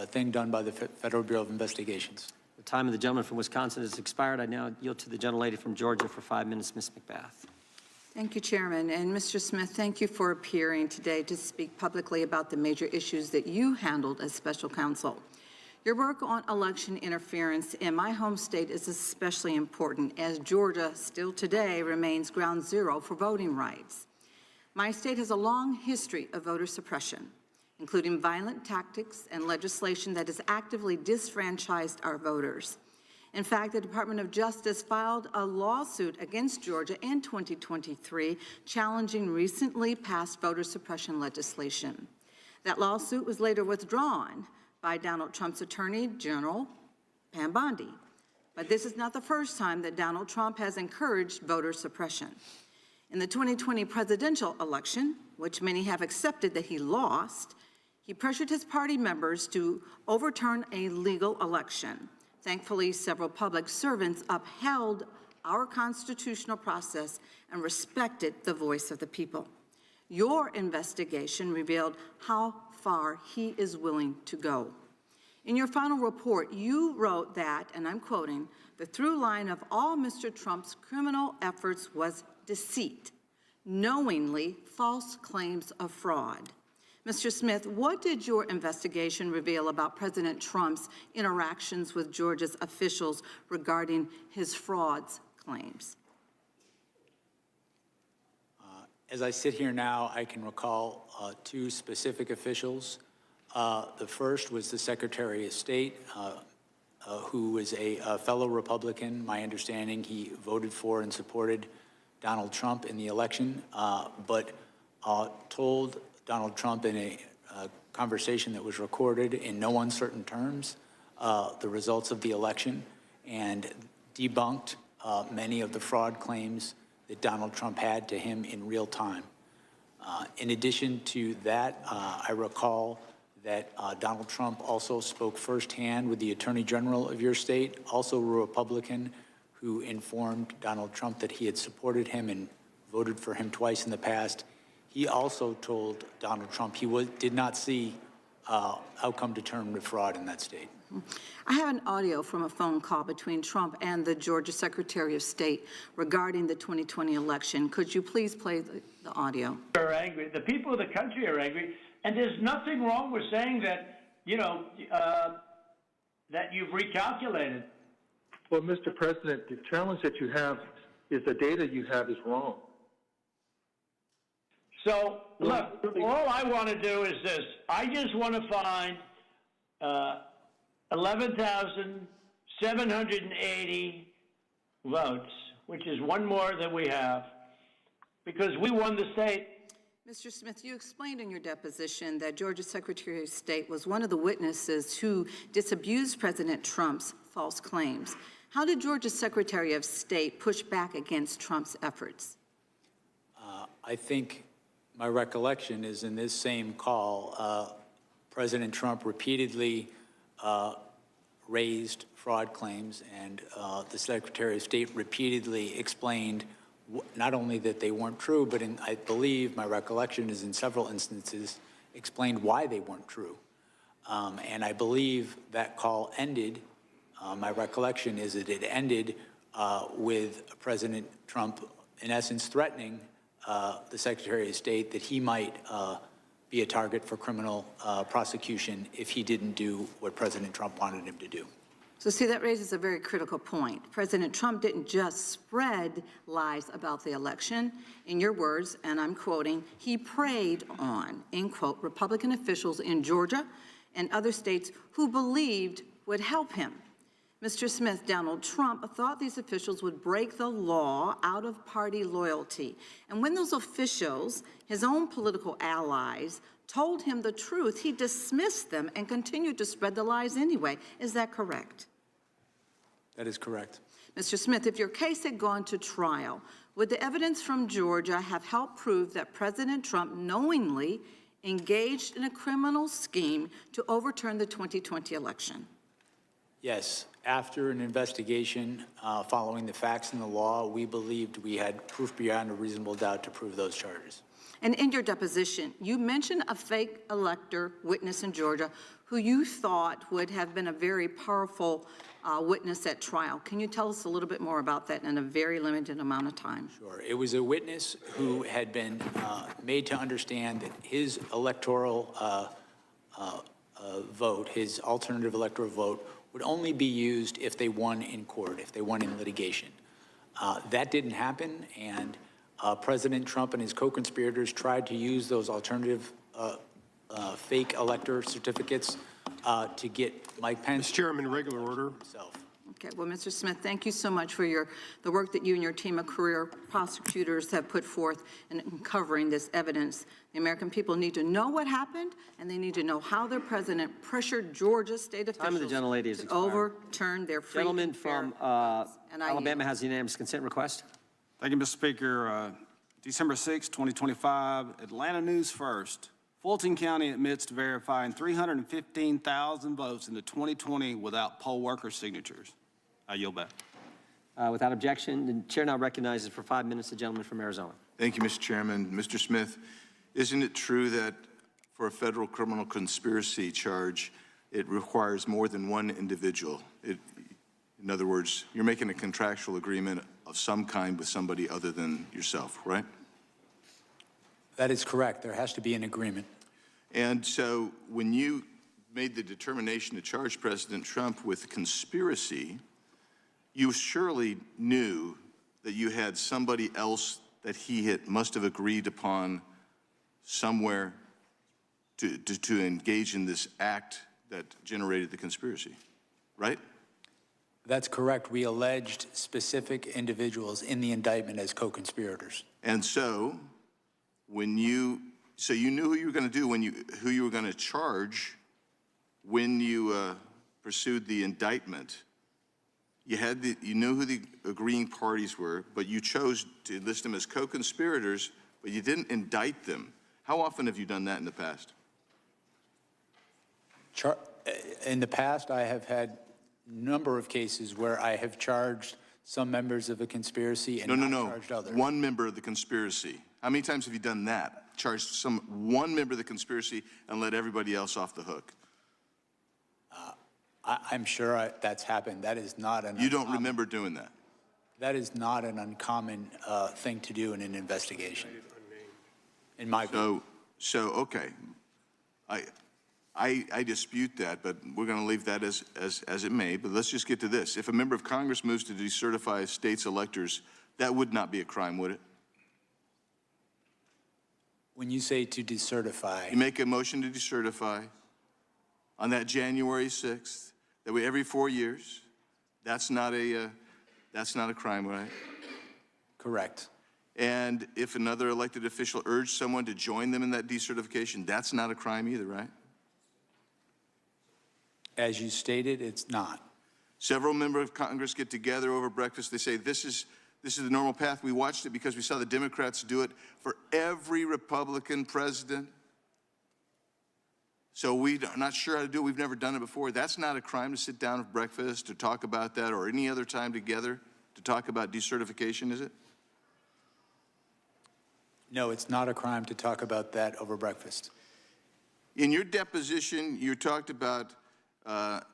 thing done by the Federal Bureau of Investigations. The time of the gentleman from Wisconsin has expired. I now yield to the gentlelady from Georgia for 5 minutes, Ms. McBath. Thank you, Chairman. And Mr. Smith, thank you for appearing today to speak publicly about the major issues that you handled as special counsel. Your work on election interference in my home state is especially important, as Georgia still today remains ground zero for voting rights. My state has a long history of voter suppression, including violent tactics and legislation that has actively disfranchised our voters. In fact, the Department of Justice filed a lawsuit against Georgia in 2023 challenging recently passed voter suppression legislation. That lawsuit was later withdrawn by Donald Trump's Attorney General, Pam Bondi. But this is not the first time that Donald Trump has encouraged voter suppression. In the 2020 presidential election, which many have accepted that he lost, he pressured his party members to overturn a legal election. Thankfully, several public servants upheld our constitutional process and respected the voice of the people. Your investigation revealed how far he is willing to go. In your final report, you wrote that, and I'm quoting, "The through line of all Mr. Trump's criminal efforts was deceit, knowingly false claims of fraud." Mr. Smith, what did your investigation reveal about President Trump's interactions with Georgia's officials regarding his frauds claims? As I sit here now, I can recall two specific officials. The first was the Secretary of State, who was a fellow Republican. My understanding, he voted for and supported Donald Trump in the election, but told Donald Trump in a conversation that was recorded in no uncertain terms the results of the election and debunked many of the fraud claims that Donald Trump had to him in real time. In addition to that, I recall that Donald Trump also spoke firsthand with the Attorney General of your state, also a Republican, who informed Donald Trump that he had supported him and voted for him twice in the past. He also told Donald Trump he did not see outcome determined fraud in that state. I have an audio from a phone call between Trump and the Georgia Secretary of State regarding the 2020 election. Could you please play the audio? Are angry. The people of the country are angry, and there's nothing wrong with saying that, that you've recalculated. Well, Mr. President, the challenge that you have is the data you have is wrong. So, look, all I want to do is this. I just want to find 11,780 votes, which is one more than we have, because we won the state. Mr. Smith, you explained in your deposition that Georgia Secretary of State was one of the witnesses who disabused President Trump's false claims. How did Georgia Secretary of State push back against Trump's efforts? I think my recollection is in this same call, President Trump repeatedly raised fraud claims, and the Secretary of State repeatedly explained not only that they weren't true, but I believe my recollection is in several instances explained why they weren't true. And I believe that call ended, my recollection is that it ended with President Trump, in essence, threatening the Secretary of State that he might be a target for criminal prosecution if he didn't do what President Trump wanted him to do. So see, that raises a very critical point. President Trump didn't just spread lies about the election. In your words, and I'm quoting, he preyed on, end quote, Republican officials in Georgia and other states who believed would help him. Mr. Smith, Donald Trump thought these officials would break the law out of party loyalty. And when those officials, his own political allies, told him the truth, he dismissed them and continued to spread the lies anyway. Is that correct? That is correct. Mr. Smith, if your case had gone to trial, would the evidence from Georgia have helped prove that President Trump knowingly engaged in a criminal scheme to overturn the 2020 election? Yes. After an investigation following the facts and the law, we believed we had proof beyond a reasonable doubt to prove those charges. And in your deposition, you mentioned a fake elector witness in Georgia who you thought would have been a very powerful witness at trial. Can you tell us a little bit more about that in a very limited amount of time? Sure. It was a witness who had been made to understand that his electoral vote, his alternative electoral vote, would only be used if they won in court, if they won in litigation. That didn't happen, and President Trump and his co-conspirators tried to use those alternative fake elector certificates to get Mike Pence. Mr. Chairman, regular order. Himself. Okay, well, Mr. Smith, thank you so much for the work that you and your team of career prosecutors have put forth in uncovering this evidence. The American people need to know what happened, and they need to know how their president pressured Georgia state officials Time of the gentlelady is to expired. overturn their free Gentleman and fair from and I Alabama has a unanimous consent request. Thank you, Mr. Speaker. December 6, 2025, Atlanta News First. Fulton County admits to verifying 315,000 votes in the 2020 without poll worker signatures. I yield back. Without objection, the chair now recognizes for 5 minutes the gentleman from Arizona. Thank you, Mr. Chairman. Mr. Smith, isn't it true that for a federal criminal conspiracy charge, it requires more than one individual? In other words, you're making a contractual agreement of some kind with somebody other than yourself, right? That is correct. There has to be an agreement. And so when you made the determination to charge President Trump with conspiracy, you surely knew that you had somebody else that he must have agreed upon somewhere to engage in this act that generated the conspiracy, right? That's correct. We alleged specific individuals in the indictment as co-conspirators. And so you knew who you were going to do who you were going to charge when you pursued the indictment. You knew who the agreeing parties were, but you chose to list them as co-conspirators, but you didn't indict them. How often have you done that in the past? In the past, I have had a number of cases where I have charged some members of a conspiracy and not charged others. One member of the conspiracy. How many times have you done that? Charged one member of the conspiracy and let everybody else off the hook? I'm sure that's happened. That is not an. You don't remember doing that? That is not an uncommon thing to do in an investigation. In my view. So okay. I dispute that, but we're going to leave that as it may. But let's just get to this. If a member of Congress moves to decertify a state's electors, that would not be a crime, would it? When you say to decertify. You make a motion to decertify on that January 6th, that way every 4 years. That's not a crime, right? Correct. And if another elected official urged someone to join them in that decertification, that's not a crime either, right? As you stated, it's not. Several members of Congress get together over breakfast. They say, this is the normal path. We watched it because we saw the Democrats do it for every Republican president. So we're not sure how to do it. We've never done it before. That's not a crime to sit down at breakfast to talk about that or any other time together to talk about decertification, is it? No, it's not a crime to talk about that over breakfast. In your deposition, you talked about,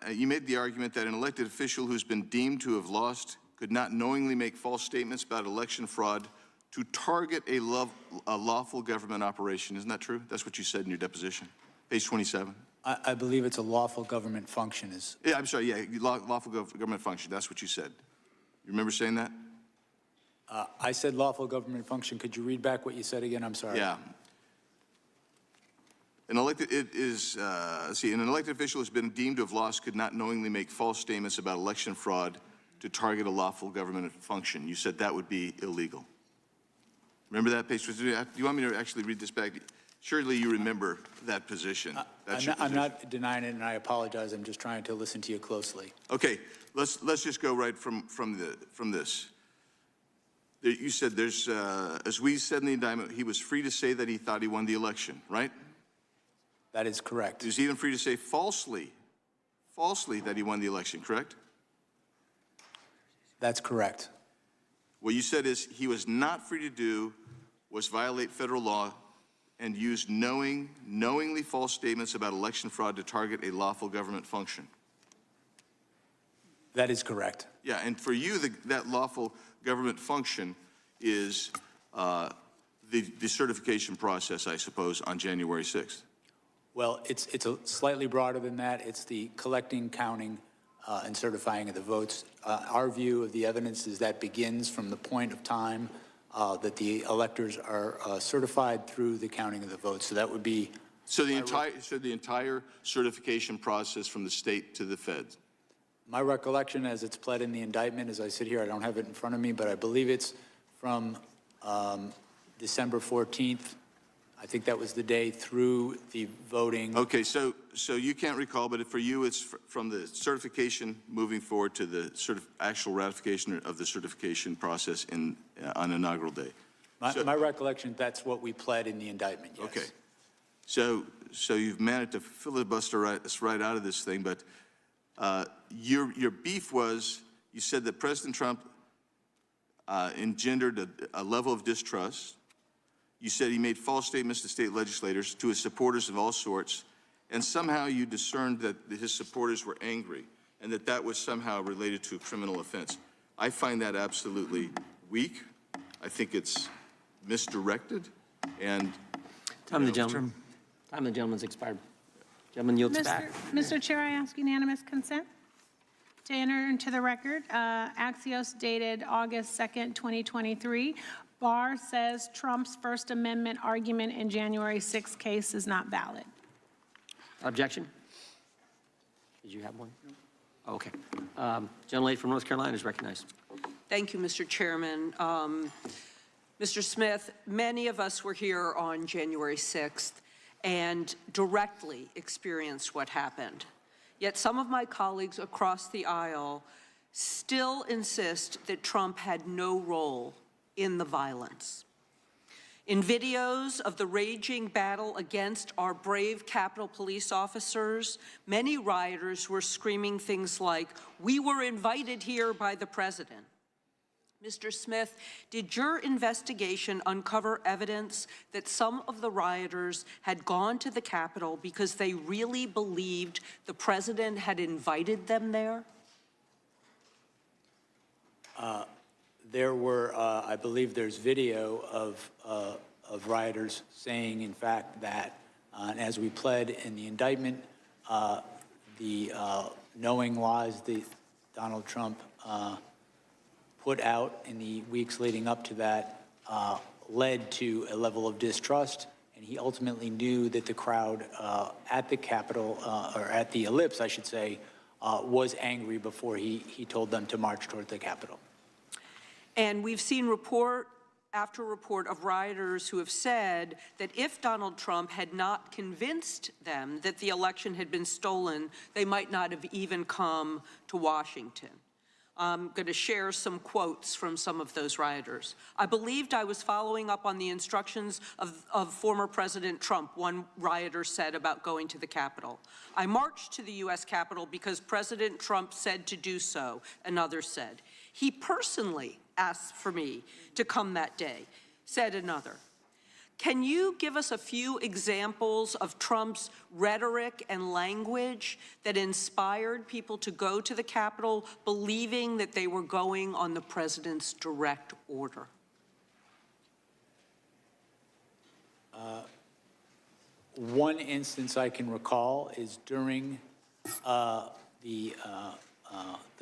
you made the argument that an elected official who's been deemed to have lost could not knowingly make false statements about election fraud to target a lawful government operation. Isn't that true? That's what you said in your deposition. Page 27. I believe it's a lawful government function. Yeah, I'm sorry, yeah, lawful government function. That's what you said. You remember saying that? I said lawful government function. Could you read back what you said again? I'm sorry. Yeah. An elected official has been deemed to have lost could not knowingly make false statements about election fraud to target a lawful government function. You said that would be illegal. Remember that page? Do you want me to actually read this back? Surely you remember that position. That's your I'm position. not denying it, and I apologize. I'm just trying to listen to you closely. Okay, let's just go right from this. You said there's, as we said in the indictment, he was free to say that he thought he won the election, right? That is correct. He was even free to say falsely that he won the election, correct? That's correct. What you said is he was not free to do was violate federal law and use knowingly false statements about election fraud to target a lawful government function. That is correct. Yeah, and for you, that lawful government function is the certification process, I suppose, on January 6th. Well, it's a slightly broader than that. It's the collecting, counting, and certifying of the votes. Our view of the evidence is that begins from the point of time that the electors are certified through the counting of the votes. So that would be. So the entire certification process from the state to the feds. My recollection, as it's pled in the indictment, as I sit here, I don't have it in front of me, but I believe it's from December 14th. I think that was the day through the voting. Okay, so you can't recall, but for you, it's from the certification moving forward to the actual ratification of the certification process on inaugural day. My recollection, that's what we pled in the indictment, yes. Okay, so you've managed to filibuster us right out of this thing, but your beef was, you said that President Trump engendered a level of distrust. You said he made false statements to state legislators, to his supporters of all sorts, and somehow you discerned that his supporters were angry and that was somehow related to a criminal offense. I find that absolutely weak. I think it's misdirected, and Time of the gentleman's expired. Gentleman yields back. Mr. Chair, I ask unanimous consent to enter into the record. Axios dated August 2nd, 2023. Barr says Trump's First Amendment argument in January 6th case is not valid. Objection? Did you have one? Okay. Gentlelady from North Carolina is recognized. Thank you, Mr. Chairman. Mr. Smith, many of us were here on January 6th and directly experienced what happened. Yet some of my colleagues across the aisle still insist that Trump had no role in the violence. In videos of the raging battle against our brave Capitol Police officers, many rioters were screaming things like, "We were invited here by the president." Mr. Smith, did your investigation uncover evidence that some of the rioters had gone to the Capitol because they really believed the president had invited them there? There were, I believe there's video of rioters saying, in fact, that, as we pled in the indictment, the knowing lies that Donald Trump put out in the weeks leading up to that led to a level of distrust, and he ultimately knew that the crowd at the Capitol, or at the Ellipse, I should say, was angry before he told them to march toward the Capitol. And we've seen report after report of rioters who have said that if Donald Trump had not convinced them that the election had been stolen, they might not have even come to Washington. I'm going to share some quotes from some of those rioters. "I believed I was following up on the instructions of former President Trump," one rioter said about going to the Capitol. "I marched to the U.S. Capitol because President Trump said to do so," another said. "He personally asked for me to come that day," said another. Can you give us a few examples of Trump's rhetoric and language that inspired people to go to the Capitol believing that they were going on the president's direct order? One instance I can recall is during the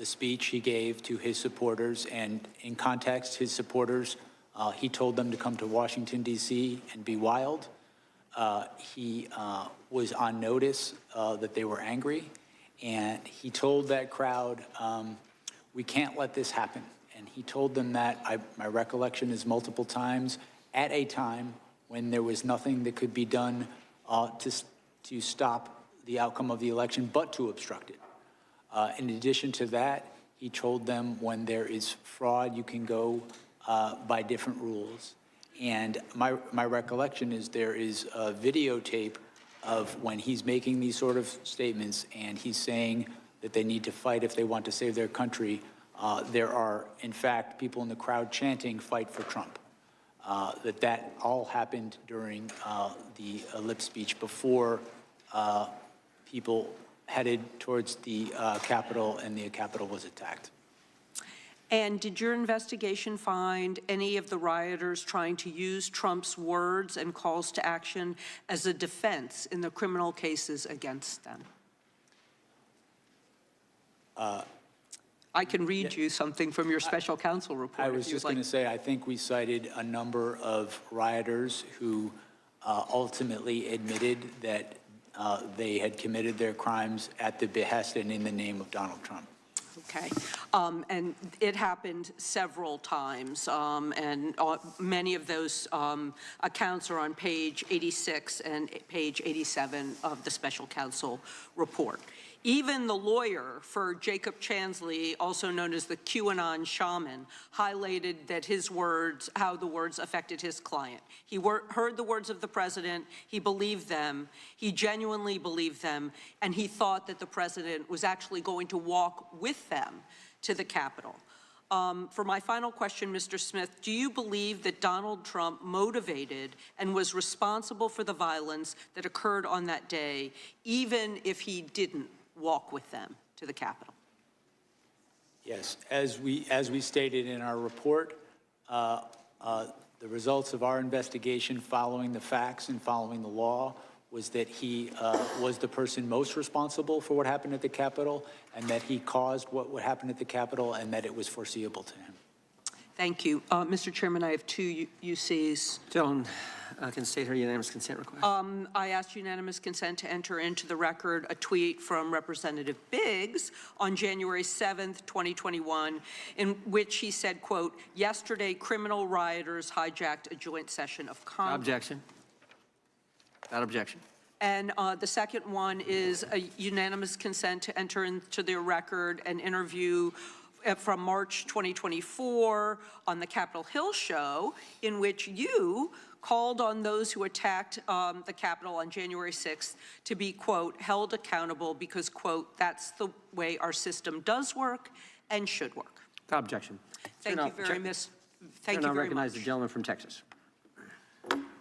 speech he gave to his supporters, and in context, his supporters, he told them to come to Washington, D.C. and be wild. He was on notice that they were angry, and he told that crowd, "We can't let this happen." And he told them that, my recollection is multiple times, at a time when there was nothing that could be done to stop the outcome of the election but to obstruct it. In addition to that, he told them when there is fraud, you can go by different rules. And my recollection is there is a videotape of when he's making these sort of statements and he's saying that they need to fight if they want to save their country. There are, in fact, people in the crowd chanting, "Fight for Trump." That all happened during the lip speech before people headed towards the Capitol and the Capitol was attacked. And did your investigation find any of the rioters trying to use Trump's words and calls to action as a defense in the criminal cases against them? I can read you something from your special counsel report. I was just going to say, I think we cited a number of rioters who ultimately admitted that they had committed their crimes at the behest and in the name of Donald Trump. Okay. And it happened several times, and many of those accounts are on page 86 and page 87 of the special counsel report. Even the lawyer for Jacob Chansley, also known as the QAnon shaman, highlighted that his words, how the words affected his client. He heard the words of the president, he believed them, he genuinely believed them, and he thought that the president was actually going to walk with them to the Capitol. For my final question, Mr. Smith, do you believe that Donald Trump motivated and was responsible for the violence that occurred on that day, even if he didn't walk with them to the Capitol? Yes, as we stated in our report, the results of our investigation following the facts and following the law was that he was the person most responsible for what happened at the Capitol, and that he caused what happened at the Capitol, and that it was foreseeable to him. Thank you. Mr. Chairman, I have two UCs. Gentlemen, can state her unanimous consent request. I asked unanimous consent to enter into the record a tweet from Representative Biggs on January 7th, 2021, in which he said, quote, "Yesterday, criminal rioters hijacked a joint session of Congress." Objection. Without objection. And the second one is a unanimous consent to enter into the record an interview from March 2024 on the Capitol Hill show, in which you called on those who attacked the Capitol on January 6th to be, quote, held accountable because, quote, that's the way our system does work and should work. Without objection. Thank you very much. Thank you I very recognize much. the gentleman from Texas.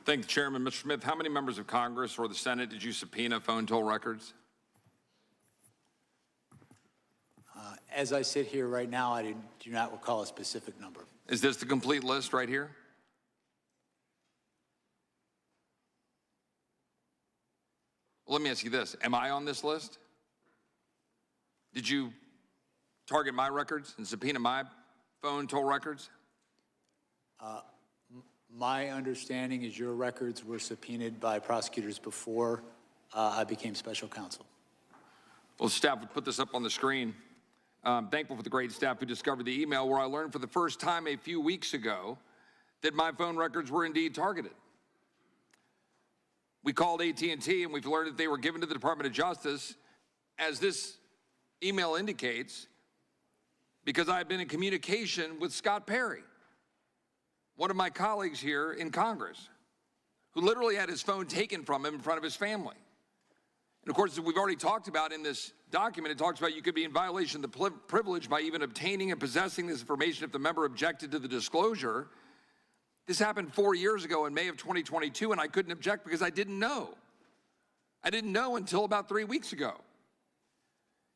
Thank you, Chairman. Mr. Smith, how many members of Congress or the Senate did you subpoena phone toll records? As I sit here right now, I do not recall a specific number. Is this the complete list right here? Well, let me ask you this. Am I on this list? Did you target my records and subpoena my phone toll records? My understanding is your records were subpoenaed by prosecutors before I became special counsel. Well, staff would put this up on the screen. I'm thankful for the great staff who discovered the email where I learned for the first time a few weeks ago that my phone records were indeed targeted. We called AT&T and we've learned that they were given to the Department of Justice, as this email indicates, because I've been in communication with Scott Perry, one of my colleagues here in Congress, who literally had his phone taken from him in front of his family. And of course, as we've already talked about in this document, it talks about you could be in violation of the privilege by even obtaining and possessing this information if the member objected to the disclosure. This happened 4 years ago in May of 2022, and I couldn't object because I didn't know. I didn't know until about 3 weeks ago.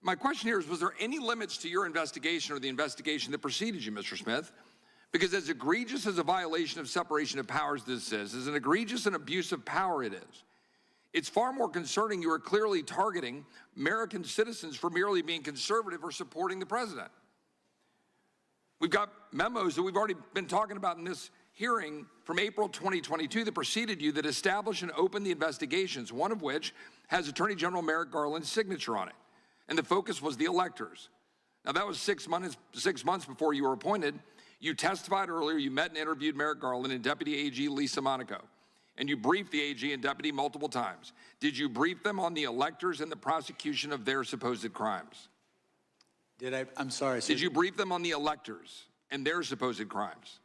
My question here is, was there any limits to your investigation or the investigation that preceded you, Mr. Smith? Because as egregious as a violation of separation of powers this is, as an egregious and abuse of power it is, it's far more concerning you are clearly targeting American citizens for merely being conservative or supporting the president. We've got memos that we've already been talking about in this hearing from April 2022 that preceded you that established and opened the investigations, one of which has Attorney General Merrick Garland's signature on it. And the focus was the electors. Now, that was 6 months before you were appointed. You testified earlier, you met and interviewed Merrick Garland and Deputy AG Lisa Monaco. and you briefed the AG and deputy multiple times. Did you brief them on the electors and the prosecution of their supposed crimes? I'm sorry. Did you brief them on the electors and their supposed crimes?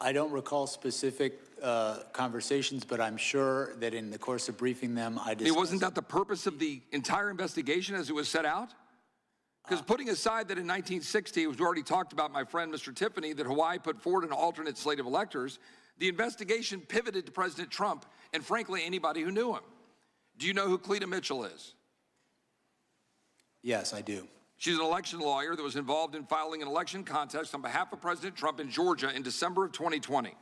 I don't recall specific conversations, but I'm sure that in the course of briefing them, I discussed. Wasn't that the purpose of the entire investigation as it was set out? Because putting aside that in 1960, as we already talked about, my friend Mr. Tiffany, that Hawaii put forward an alternate slate of electors, the investigation pivoted to President Trump and, frankly, anybody who knew him. Do you know who Cleta Mitchell is? Yes, I do. She's an election lawyer that was involved in filing an election contest on behalf of President Trump in Georgia in December of 2020.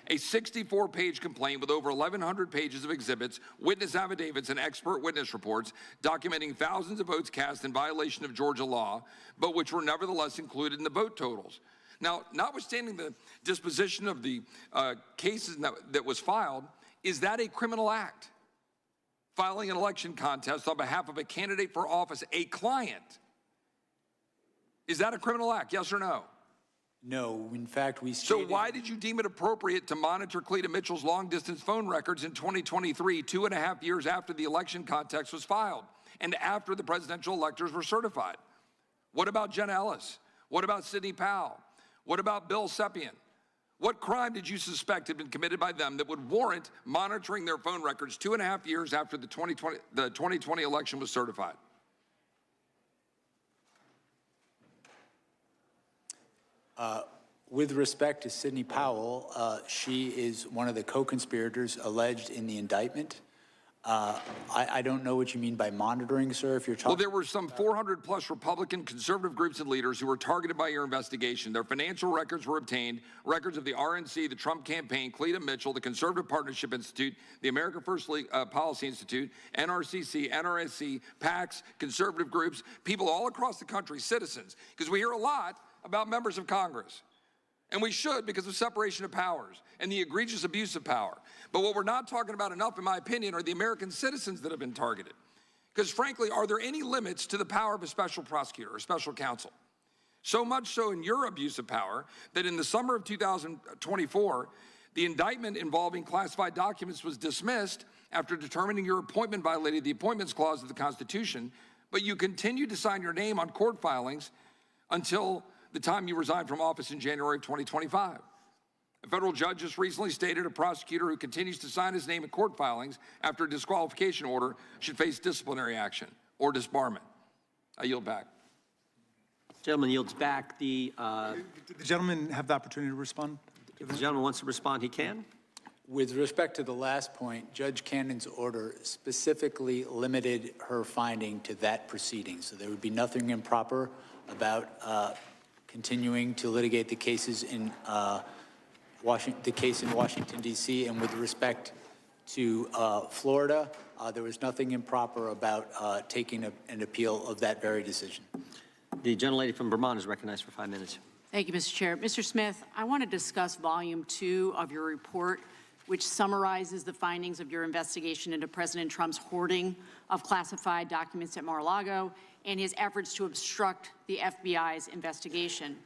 A 64-page complaint with over 1,100 pages of exhibits, witness affidavits, and expert witness reports documenting thousands of votes cast in violation of Georgia law, but which were nevertheless included in the vote totals. Now, notwithstanding the disposition of the cases that was filed, is that a criminal act? Filing an election contest on behalf of a candidate for office, a client. Is that a criminal act, yes or no? No, in fact, we stated... So why did you deem it appropriate to monitor Cleta Mitchell's long-distance phone records in 2023, 2.5 years after the election contest was filed and after the presidential electors were certified? What about Jen Ellis? What about Sidney Powell? What about Bill Sepien? What crime did you suspect had been committed by them that would warrant monitoring their phone records 2.5 years after the 2020 election was certified? With respect to Sidney Powell, she is one of the co-conspirators alleged in the indictment. I don't know what you mean by monitoring, sir, if you're talking... Well, there were some 400-plus Republican conservative groups and leaders who were targeted by your investigation. Their financial records were obtained, records of the RNC, the Trump campaign, Cleta Mitchell, the Conservative Partnership Institute, the America First Policy Institute, NRCC, NRSC, PACs, conservative groups, people all across the country, citizens, because we hear a lot about members of Congress. And we should, because of separation of powers and the egregious abuse of power. But what we're not talking about enough, in my opinion, are the American citizens that have been targeted. Because frankly, are there any limits to the power of a special prosecutor or special counsel? So much so in your abuse of power that in the summer of 2024, the indictment involving classified documents was dismissed after determining your appointment violated the Appointments Clause of the Constitution, but you continued to sign your name on court filings until the time you resigned from office in January of 2025. A federal judge just recently stated a prosecutor who continues to sign his name in court filings after a disqualification order should face disciplinary action or disbarment. I yield back. Gentleman yields back. Did the gentleman have the opportunity to respond? If the gentleman wants to respond, he can. With respect to the last point, Judge Cannon's order specifically limited her finding to that proceeding. So there would be nothing improper about continuing to litigate the cases in Washington, D.C. And with respect to Florida, there was nothing improper about taking an appeal of that very decision. The gentlelady from Vermont is recognized for 5 minutes. Thank you, Mr. Chair. Mr. Smith, I want to discuss Volume 2 of your report, which summarizes the findings of your investigation into President Trump's hoarding of classified documents at Mar-a-Lago and his efforts to obstruct the FBI's investigation.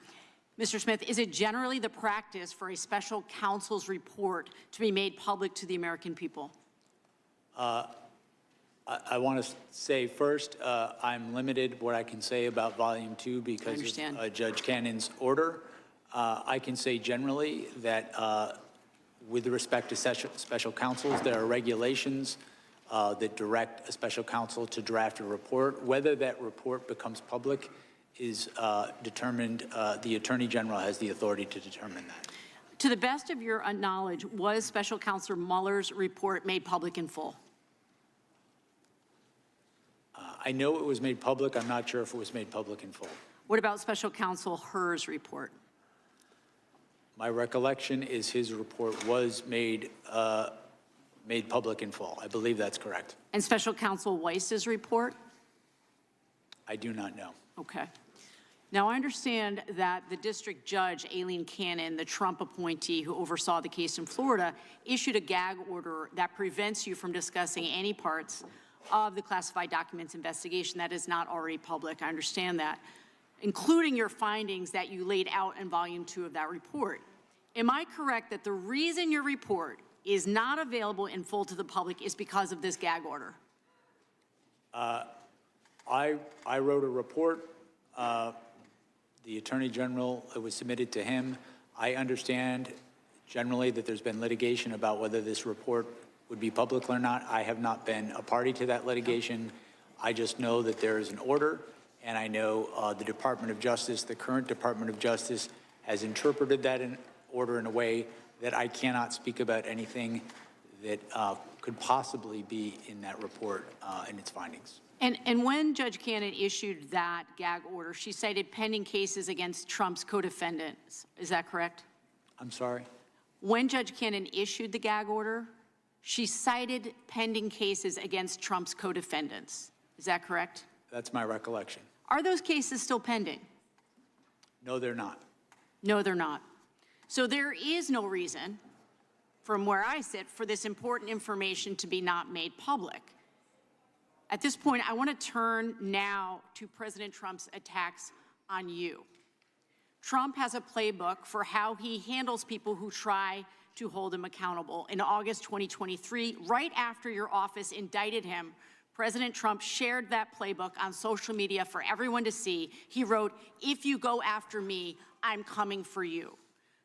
Mr. Smith, is it generally the practice for a special counsel's report to be made public to the American people? I want to say first, I'm limited what I can say about Volume 2 because of Judge Cannon's order. I can say generally that with respect to special counsels, there are regulations that direct a special counsel to draft a report. Whether that report becomes public is determined, the Attorney General has the authority to determine that. To the best of your knowledge, was Special Counsel Mueller's report made public in full? I know it was made public. I'm not sure if it was made public in full. What about Special Counsel Hur's report? My recollection is his report was made public in full. I believe that's correct. And Special Counsel Weiss's report? I do not know. Okay. Now, I understand that the district judge, Aileen Cannon, the Trump appointee who oversaw the case in Florida, issued a gag order that prevents you from discussing any parts of the classified documents investigation that is not already public. I understand that, including your findings that you laid out in Volume 2 of that report. Am I correct that the reason your report is not available in full to the public is because of this gag order? I wrote a report. The Attorney General, it was submitted to him. I understand generally that there's been litigation about whether this report would be public or not. I have not been a party to that litigation. I just know that there is an order, and I know the Department of Justice, the current Department of Justice, has interpreted that order in a way that I cannot speak about anything that could possibly be in that report and its findings. And when Judge Cannon issued that gag order, she cited pending cases against Trump's co-defendants. Is that correct? I'm sorry? When Judge Cannon issued the gag order, she cited pending cases against Trump's co-defendants. Is that correct? That's my recollection. Are those cases still pending? No, they're not. No, they're not. So there is no reason, from where I sit, for this important information to be not made public. At this point, I want to turn now to President Trump's attacks on you. Trump has a playbook for how he handles people who try to hold him accountable. In August 2023, right after your office indicted him, President Trump shared that playbook on social media for everyone to see. He wrote, "If you go after me, I'm coming for you."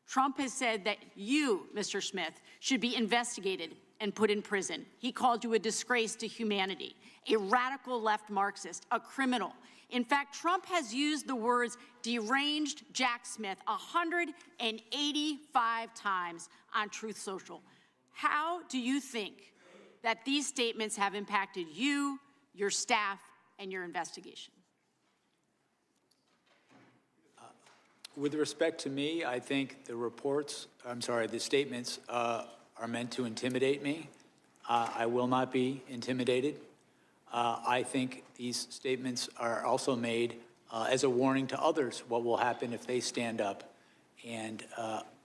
Trump has said that you, Mr. Smith, should be investigated and put in prison. He called you a disgrace to humanity, a radical left Marxist, a criminal. In fact, Trump has used the words deranged Jack Smith 185 times on Truth Social. How do you think that these statements have impacted you, your staff, and your investigation? With respect to me, I think the statements are meant to intimidate me. I will not be intimidated. I think these statements are also made as a warning to others what will happen if they stand up. And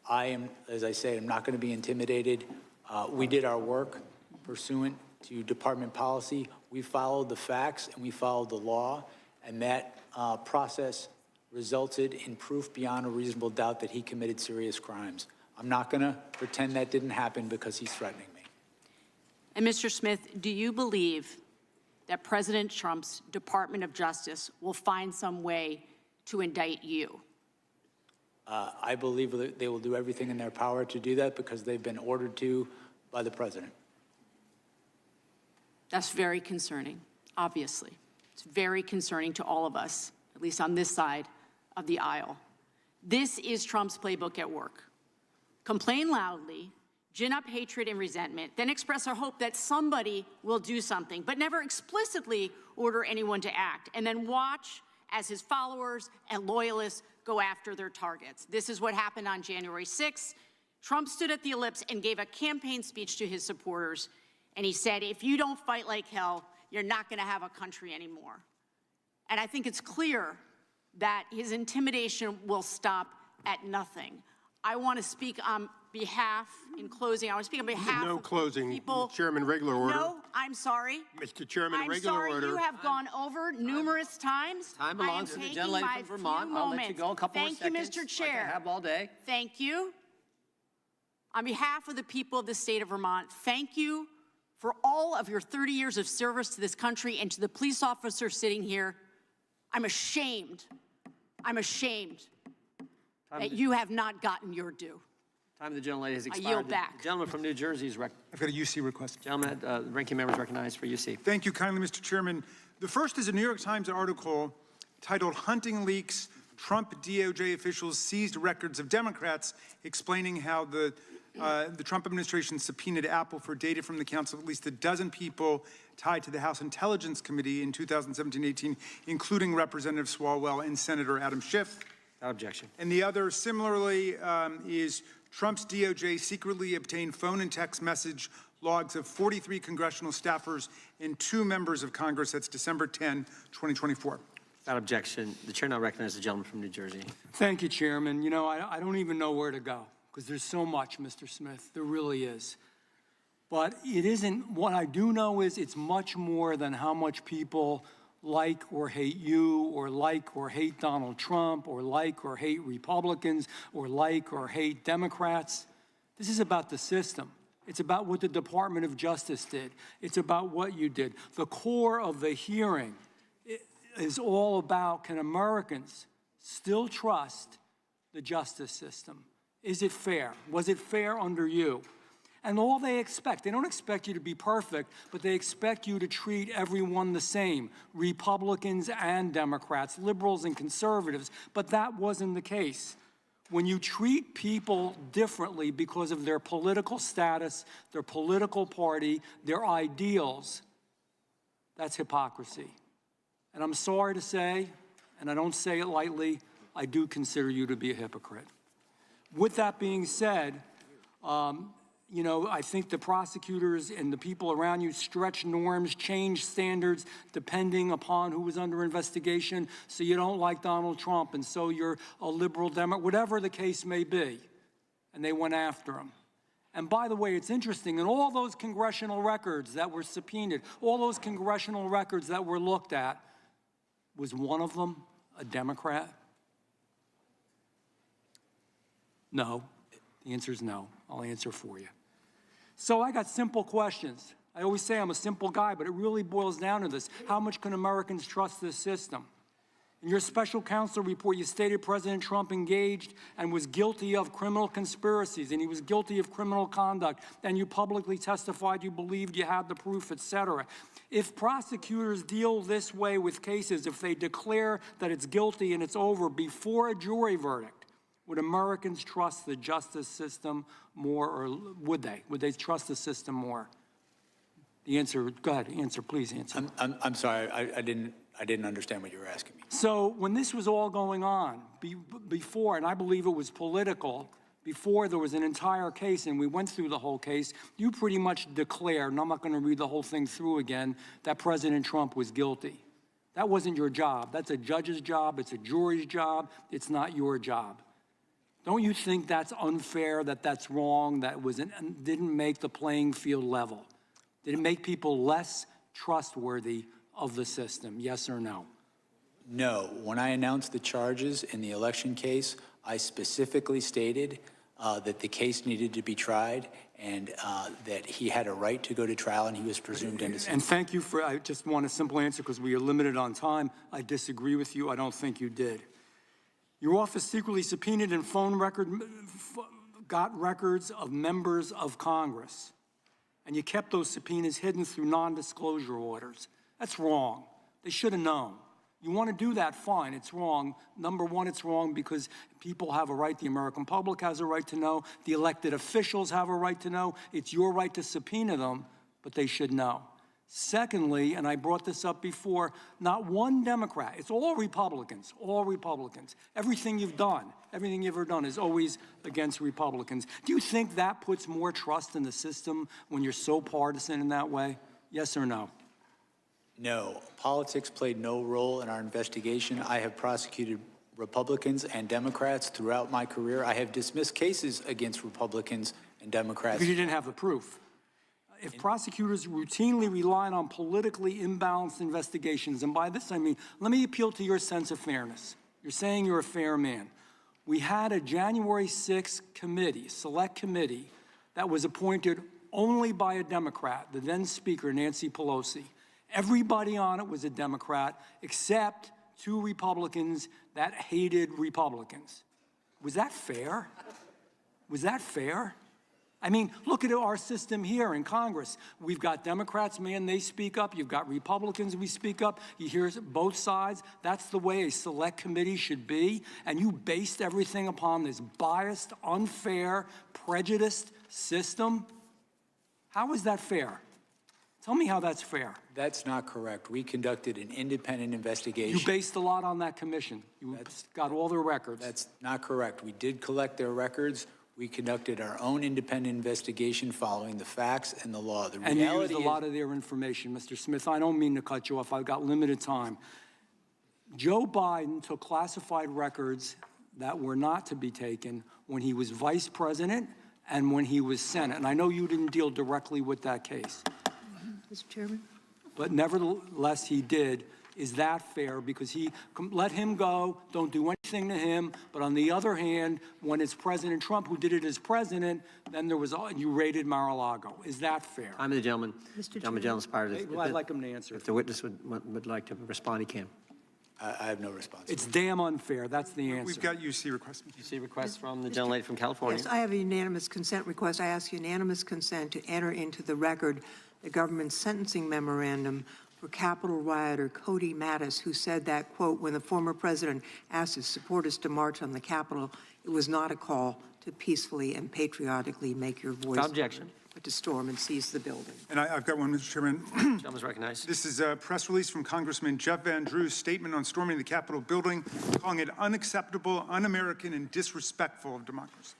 I am, as I say, I'm not going to be intimidated. We did our work pursuant to department policy. We followed the facts and we followed the law, and that process resulted in proof beyond a reasonable doubt that he committed serious crimes. I'm not going to pretend that didn't happen because he's threatening me. And Mr. Smith, do you believe that President Trump's Department of Justice will find some way to indict you? I believe that they will do everything in their power to do that because they've been ordered to by the president. That's very concerning, obviously. It's very concerning to all of us, at least on this side of the aisle. This is Trump's playbook at work. Complain loudly, gin up hatred and resentment, then express our hope that somebody will do something, but never explicitly order anyone to act, and then watch as his followers and loyalists go after their targets. This is what happened on January 6th. Trump stood at the Ellipse and gave a campaign speech to his supporters, and he said, "If you don't fight like hell, you're not going to have a country anymore." And I think it's clear that his intimidation will stop at nothing. I want to speak on behalf, in closing, I want to speak on behalf No of closing. people. Chairman, regular order. No, I'm sorry. Mr. Chairman, I'm regular sorry order. you have gone over numerous times. Time belongs to the gentlelady from Vermont. I'll let you go a couple more seconds. Thank you, Mr. Chair. Like I have all day. Thank you. On behalf of the people of the state of Vermont, thank you for all of your 30 years of service to this country, and to the police officers sitting here. I'm ashamed that you have not gotten your due. Time of the gentlelady has expired. yield back. The gentleman from New Jersey is recognized. I've got a UC request. Gentleman, ranking member is recognized for UC. Thank you kindly, Mr. Chairman. The first is a New York Times article titled "Hunting Leaks, Trump DOJ Officials Seized Records of Democrats," explaining how the Trump administration subpoenaed Apple for data from the counsel of at least a dozen people tied to the House Intelligence Committee in 2017-18, including Representative Swalwell and Senator Adam Schiff. Without objection. And the other, similarly, is Trump's DOJ secretly obtained phone and text message logs of 43 congressional staffers and 2 members of Congress. That's December 10, 2024. Without objection. The chair now recognizes the gentleman from New Jersey. Thank you, Chairman. You know, I don't even know where to go because there's so much, Mr. Smith. There really is. But it isn't, what I do know is it's much more than how much people like or hate you, or like or hate Donald Trump, or like or hate Republicans, or like or hate Democrats. This is about the system. It's about what the Department of Justice did. It's about what you did. The core of the hearing is all about, can Americans still trust the justice system? Is it fair? Was it fair under you? And all they don't expect you to be perfect, but they expect you to treat everyone the same, Republicans and Democrats, liberals and conservatives, but that wasn't the case. When you treat people differently because of their political status, their political party, their ideals, that's hypocrisy. And I'm sorry to say, and I don't say it lightly, I do consider you to be a hypocrite. With that being said, you know, I think the prosecutors and the people around you stretch norms, change standards depending upon who was under investigation. So you don't like Donald Trump, and so you're a liberal Democrat, whatever the case may be. And they went after him. And by the way, it's interesting, in all those congressional records that were subpoenaed, all those congressional records that were looked at, was one of them a Democrat? No. The answer is no. I'll answer for you. So I got simple questions. I always say I'm a simple guy, but it really boils down to this. How much can Americans trust this system? In your special counsel report, you stated President Trump engaged and was guilty of criminal conspiracies, and he was guilty of criminal conduct, and you publicly testified you believed you had the proof, etc. If prosecutors deal this way with cases, if they declare that it's guilty and it's over before a jury verdict, would Americans trust the justice system more, or would they? Would they trust the system more? The answer, go ahead, answer, please answer. I'm sorry, I didn't understand what you were asking me. So when this was all going on, before, and I believe it was political, before there was an entire case and we went through the whole case, you pretty much declared, and I'm not going to read the whole thing through again, that President Trump was guilty. That wasn't your job. That's a judge's job. It's a jury's job. It's not your job. Don't you think that's unfair, that that's wrong, that didn't make the playing field level? Did it make people less trustworthy of the system, yes or no? No. When I announced the charges in the election case, I specifically stated that the case needed to be tried and that he had a right to go to trial and he was presumed innocent. And thank you for, I just want a simple answer because we are limited on time. I disagree with you. I don't think you did. Your office secretly subpoenaed and got records of members of Congress. And you kept those subpoenas hidden through non-disclosure orders. That's wrong. They should have known. You want to do that, fine, it's wrong. Number one, it's wrong because people have a right, the American public has a right to know, the elected officials have a right to know. It's your right to subpoena them, but they should know. Secondly, and I brought this up before, not one Democrat, it's all Republicans, all Republicans. Everything you've done, everything you've ever done is always against Republicans. Do you think that puts more trust in the system when you're so partisan in that way? Yes or no? No. Politics played no role in our investigation. I have prosecuted Republicans and Democrats throughout my career. I have dismissed cases against Republicans and Democrats. Because you didn't have the proof. If prosecutors routinely rely on politically imbalanced investigations, and by this I mean, let me appeal to your sense of fairness. You're saying you're a fair man. We had a January 6th committee, select committee, that was appointed only by a Democrat, the then Speaker, Nancy Pelosi. Everybody on it was a Democrat, except 2 Republicans that hated Republicans. Was that fair? Was that fair? I mean, look at our system here in Congress. We've got Democrats, man, they speak up. You've got Republicans, we speak up. You hear both sides. That's the way a select committee should be. And you based everything upon this biased, unfair, prejudiced system. How is that fair? Tell me how that's fair. That's not correct. We conducted an independent investigation. You based a lot on that commission. You got all their records. That's not correct. We did collect their records. We conducted our own independent investigation following the facts and the law. The and you used a lot of their information, Mr. Smith. I don't mean to cut you off. I've got limited time. Joe Biden took classified records that were not to be taken when he was vice president and when he was Senate. And I know you didn't deal directly with that case. Mr. Chairman? But nevertheless, he did. Is that fair? Because let him go, don't do anything to him, but on the other hand, when it's President Trump who did it as president, then you raided Mar-a-Lago. Is that fair? I'm the gentleman. Gentleman's part of it. Well, I'd like him to answer. If the witness would like to respond, he can. I have no response. It's damn unfair. That's the answer. We've got UC requests. UC request from the gentlelady from California. Yes, I have a unanimous consent request. I ask unanimous consent to enter into the record the government's sentencing memorandum for Capitol rioter Cody Mattis, who said that, quote, when the former president asked his supporters to march on the Capitol, it was not a call to peacefully and patriotically make your voice Without objection. but to storm and seize the building. And I've got one, Mr. Chairman. Gentleman's recognized. This is a press release from Congressman Jeff Van Drew's statement on storming the Capitol building, calling it unacceptable, un-American, and disrespectful of democracy.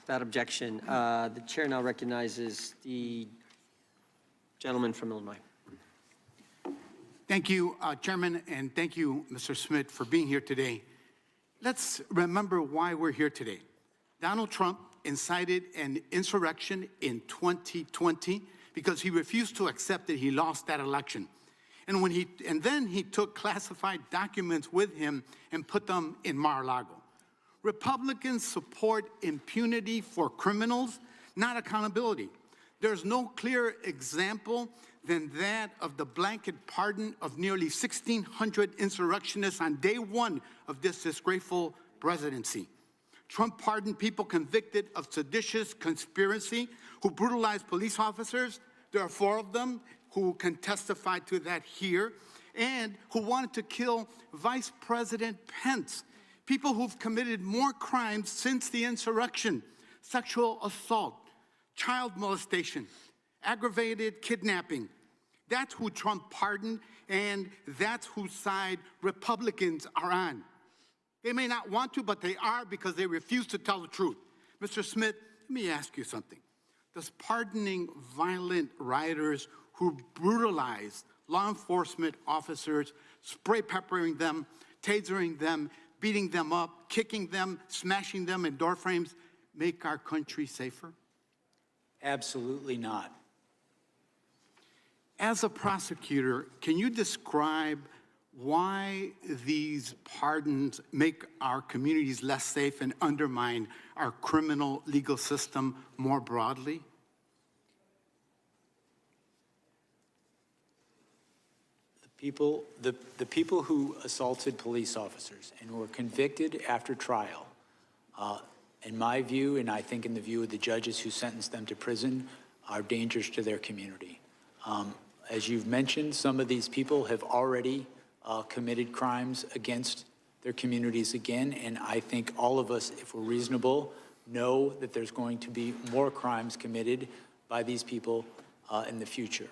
Without objection. The chair now recognizes the gentleman from Illinois. Thank you, Chairman, and thank you, Mr. Smith, for being here today. Let's remember why we're here today. Donald Trump incited an insurrection in 2020 because he refused to accept that he lost that election. And then he took classified documents with him and put them in Mar-a-Lago. Republicans support impunity for criminals, not accountability. There's no clearer example than that of the blanket pardon of nearly 1,600 insurrectionists on day one of this disgraceful presidency. Trump pardoned people convicted of seditious conspiracy who brutalized police officers. There are 4 of them who can testify to that here, and who wanted to kill Vice President Pence. People who've committed more crimes since the insurrection: sexual assault, child molestation, aggravated kidnapping. That's who Trump pardoned, and that's whose side Republicans are on. They may not want to, but they are, because they refuse to tell the truth. Mr. Smith, let me ask you something. Does pardoning violent rioters who brutalize law enforcement officers, spray peppering them, tasering them, beating them up, kicking them, smashing them in door frames, make our country safer? Absolutely not. As a prosecutor, can you describe why these pardons make our communities less safe and undermine our criminal legal system more broadly? The people who assaulted police officers and were convicted after trial, in my view, and I think in the view of the judges who sentenced them to prison, are dangerous to their community. As you've mentioned, some of these people have already committed crimes against their communities again, and I think all of us, if we're reasonable, know that there's going to be more crimes committed by these people in the future.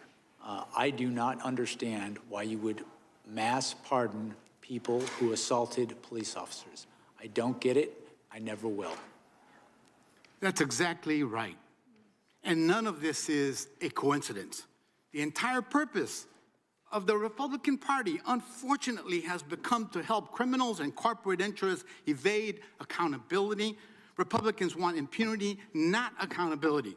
I do not understand why you would mass pardon people who assaulted police officers. I don't get it. I never will. That's exactly right. And none of this is a coincidence. The entire purpose of the Republican Party, unfortunately, has become to help criminals and corporate interests evade accountability. Republicans want impunity, not accountability.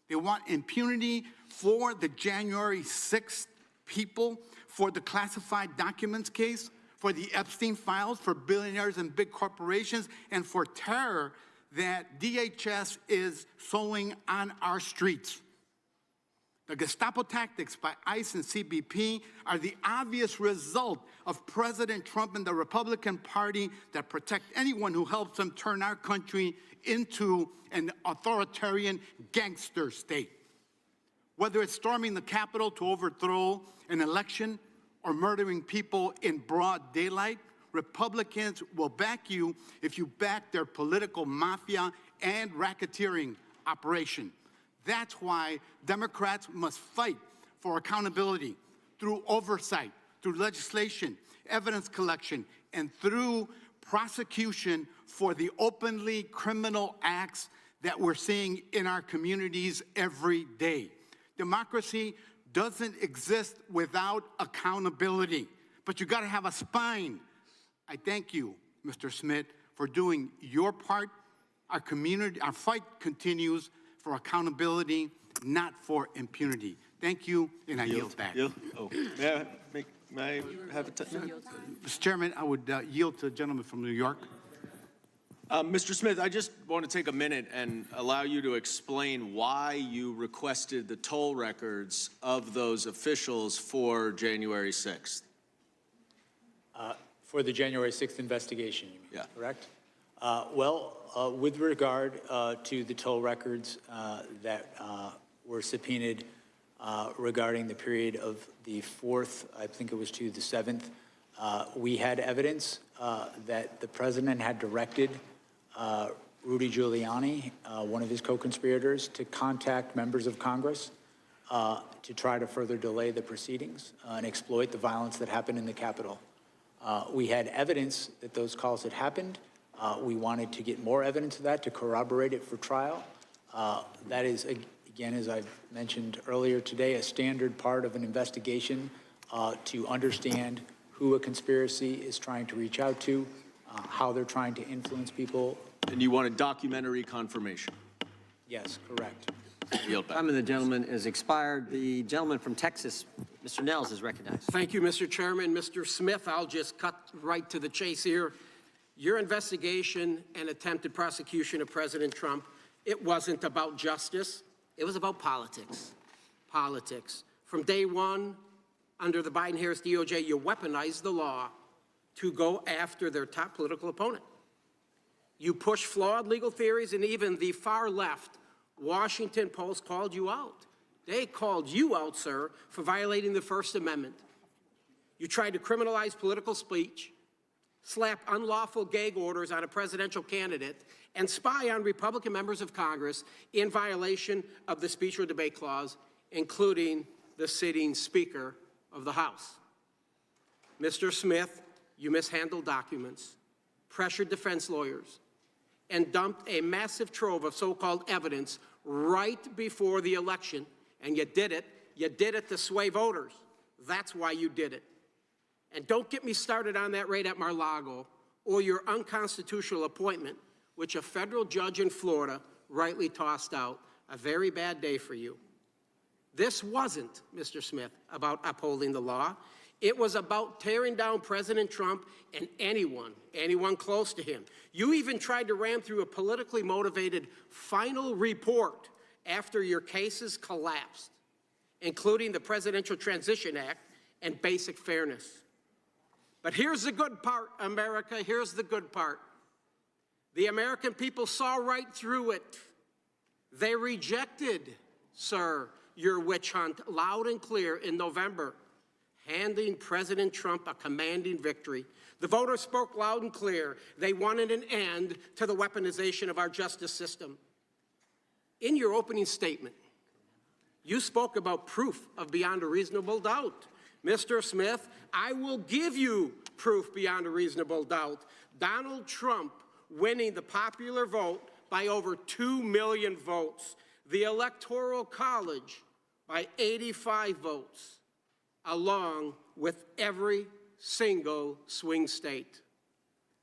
They want impunity for the January 6th people, for the classified documents case, for the Epstein files, for billionaires and big corporations, and for terror that DHS is sowing on our streets. The Gestapo tactics by ICE and CBP are the obvious result of President Trump and the Republican Party that protect anyone who helps them turn our country into an authoritarian gangster state. Whether it's storming the Capitol to overthrow an election or murdering people in broad daylight, Republicans will back you if you back their political mafia and racketeering operation. That's why Democrats must fight for accountability through oversight, through legislation, evidence collection, and through prosecution for the openly criminal acts that we're seeing in our communities every day. Democracy doesn't exist without accountability, but you gotta have a spine. I thank you, Mr. Smith, for doing your part. Our fight continues for accountability, not for impunity. Thank you, and I yield back. May May I have a Mr. Chairman, I would yield to the gentleman from New York. Mr. Smith, I just want to take a minute and allow you to explain why you requested the toll records of those officials for January 6th. For the January 6th investigation, you mean, Yeah. correct? With regard to the toll records that were subpoenaed regarding the period of the 4th, I think it was to the 7th, we had evidence that the president had directed Rudy Giuliani, one of his co-conspirators, to contact members of Congress to try to further delay the proceedings and exploit the violence that happened in the Capitol. We had evidence that those calls had happened. We wanted to get more evidence of that to corroborate it for trial. That is, again, as I've mentioned earlier today, a standard part of an investigation to understand who a conspiracy is trying to reach out to, how they're trying to influence people. And you want a documentary confirmation? Yes, correct. Yield back. Time of the gentleman is expired. The gentleman from Texas, Mr. Nels, is recognized. Thank you, Mr. Chairman. Mr. Smith, I'll just cut right to the chase here. Your investigation and attempted prosecution of President Trump, it wasn't about justice. It was about politics. Politics. From day one, under the Biden-Harris DOJ, you weaponized the law to go after their top political opponent. You pushed flawed legal theories, and even the far left Washington Post called you out. They called you out, sir, for violating the First Amendment. You tried to criminalize political speech, slap unlawful gag orders on a presidential candidate, and spy on Republican members of Congress in violation of the speech or debate clause, including the sitting Speaker of the House. Mr. Smith, you mishandled documents, pressured defense lawyers, and dumped a massive trove of so-called evidence right before the election, and you did it to sway voters. That's why you did it. And don't get me started on that raid at Mar-a-Lago or your unconstitutional appointment, which a federal judge in Florida rightly tossed out. A very bad day for you. This wasn't, Mr. Smith, about upholding the law. It was about tearing down President Trump and anyone close to him. You even tried to ram through a politically motivated final report after your cases collapsed, including the Presidential Transition Act and basic fairness. But here's the good part, America, here's the good part. The American people saw right through it. They rejected, sir, your witch hunt loud and clear in November, handing President Trump a commanding victory. The voters spoke loud and clear. They wanted an end to the weaponization of our justice system. In your opening statement, you spoke about proof of beyond a reasonable doubt. Mr. Smith, I will give you proof beyond a reasonable doubt. Donald Trump winning the popular vote by over 2 million votes. The Electoral College by 85 votes, along with every single swing state.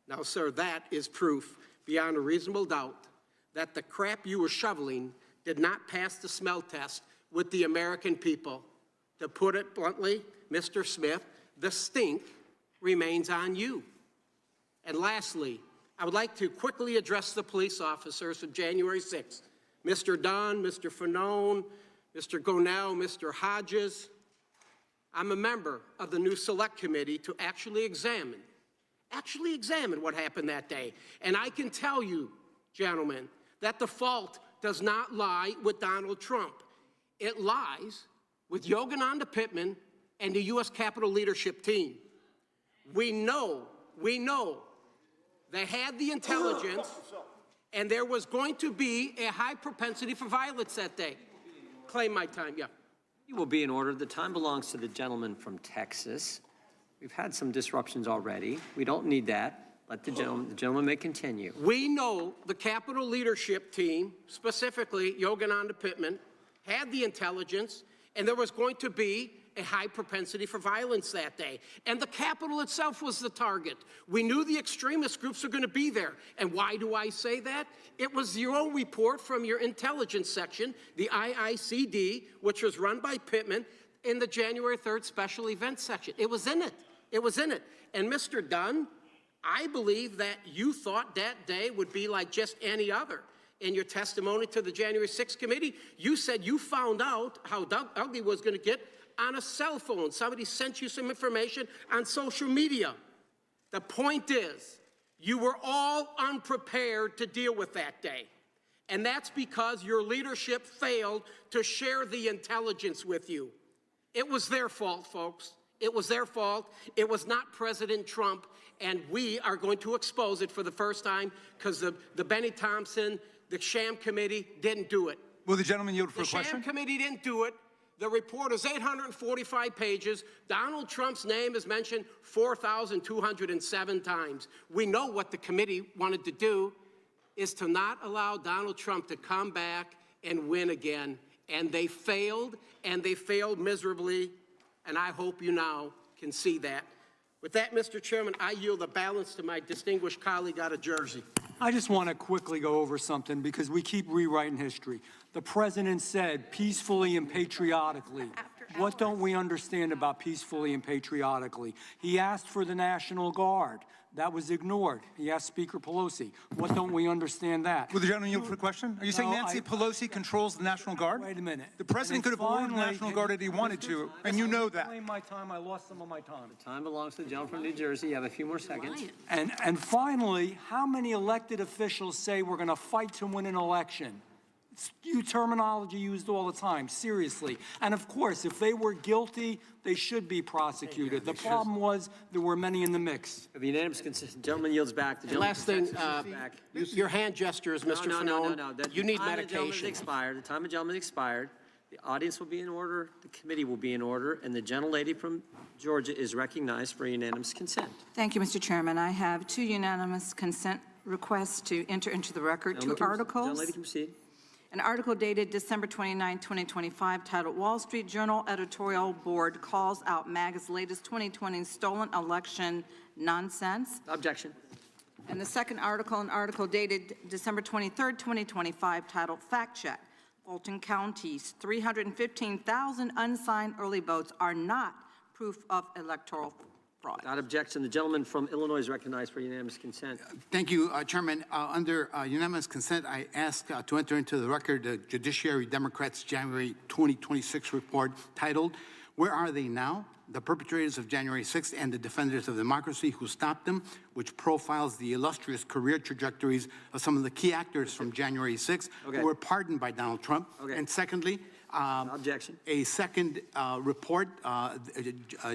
Now, sir, that is proof beyond a reasonable doubt that the crap you were shoveling did not pass the smell test with the American people. To put it bluntly, Mr. Smith, the stink remains on you. And lastly, I would like to quickly address the police officers of January 6th. Mr. Dunn, Mr. Fanone, Mr. Gonell, Mr. Hodges. I'm a member of the new select committee to actually examine what happened that day. And I can tell you, gentlemen, that the fault does not lie with Donald Trump. It lies with Yogananda Pittman and the U.S. Capitol leadership team. We know they had the intelligence, and there was going to be a high propensity for violence that day. Claim my time, yeah. You will be in order. The time belongs to the gentleman from Texas. We've had some disruptions already. We don't need that. Let the gentleman may continue. We know the Capitol leadership team, specifically Yogananda Pittman, had the intelligence, and there was going to be a high propensity for violence that day. And the Capitol itself was the target. We knew the extremist groups were going to be there. And why do I say that? It was your own report from your intelligence section, the IICD, which was run by Pittman, in the January 3rd special events section. It was in it. It was in it. And Mr. Dunn, I believe that you thought that day would be like just any other. In your testimony to the January 6th committee, you said you found out how ugly was going to get on a cell phone. Somebody sent you some information on social media. The point is, you were all unprepared to deal with that day. And that's because your leadership failed to share the intelligence with you. It was their fault, folks. It was their fault. It was not President Trump. And we are going to expose it for the first time because the Benny Thompson, the sham committee didn't do it. Will the gentleman yield for a The question? sham committee didn't do it. The report is 845 pages. Donald Trump's name is mentioned 4,207 times. We know what the committee wanted to do is to not allow Donald Trump to come back and win again. And they failed miserably, and I hope you now can see that. With that, Mr. Chairman, I yield the balance to my distinguished colleague out of Jersey. I just want to quickly go over something because we keep rewriting history. The president said peacefully and patriotically. What don't we understand about peacefully and patriotically? He asked for the National Guard. That was ignored. He asked Speaker Pelosi. What don't we understand that? Will the gentleman yield for a question? Are you saying Nancy Pelosi controls the National Guard? Wait a minute. The president could have ordered the National Guard if he wanted to, and you know that. My time, I lost some of my time. The time belongs to the gentleman from New Jersey. You have a few more seconds. And finally, how many elected officials say we're going to fight to win an election? It's terminology used all the time, seriously. And of course, if they were guilty, they should be prosecuted. The problem was there were many in the mix. The unanimous consent. Gentleman yields back. The Last thing, your hand gestures, Mr. Fanone. No. You need The time of the gentleman medication. has expired. The time of the gentleman expired. The audience will be in order. The committee will be in order. And the gentlelady from Georgia is recognized for unanimous consent. Thank you, Mr. Chairman. I have two unanimous consent requests to enter into the record, two articles. Gentlelady can proceed. An article dated December 29, 2025, titled Wall Street Journal Editorial Board Calls Out MAGA's Latest 2020 Stolen Election Nonsense. Objection. And the second article, an article dated December 23, 2025, titled Fact Check. Fulton County's 315,000 unsigned early votes are not proof of electoral fraud. Without objection, the gentleman from Illinois is recognized for unanimous consent. Thank you, Chairman. Under unanimous consent, I ask to enter into the record the Judiciary Democrats' January 2026 report titled, Where Are They Now? The Perpetrators of January 6th and the Defenders of Democracy Who Stopped Them, which profiles the illustrious career trajectories of some of the key actors from January 6th who were pardoned by Donald Trump. And secondly, objection. A second report,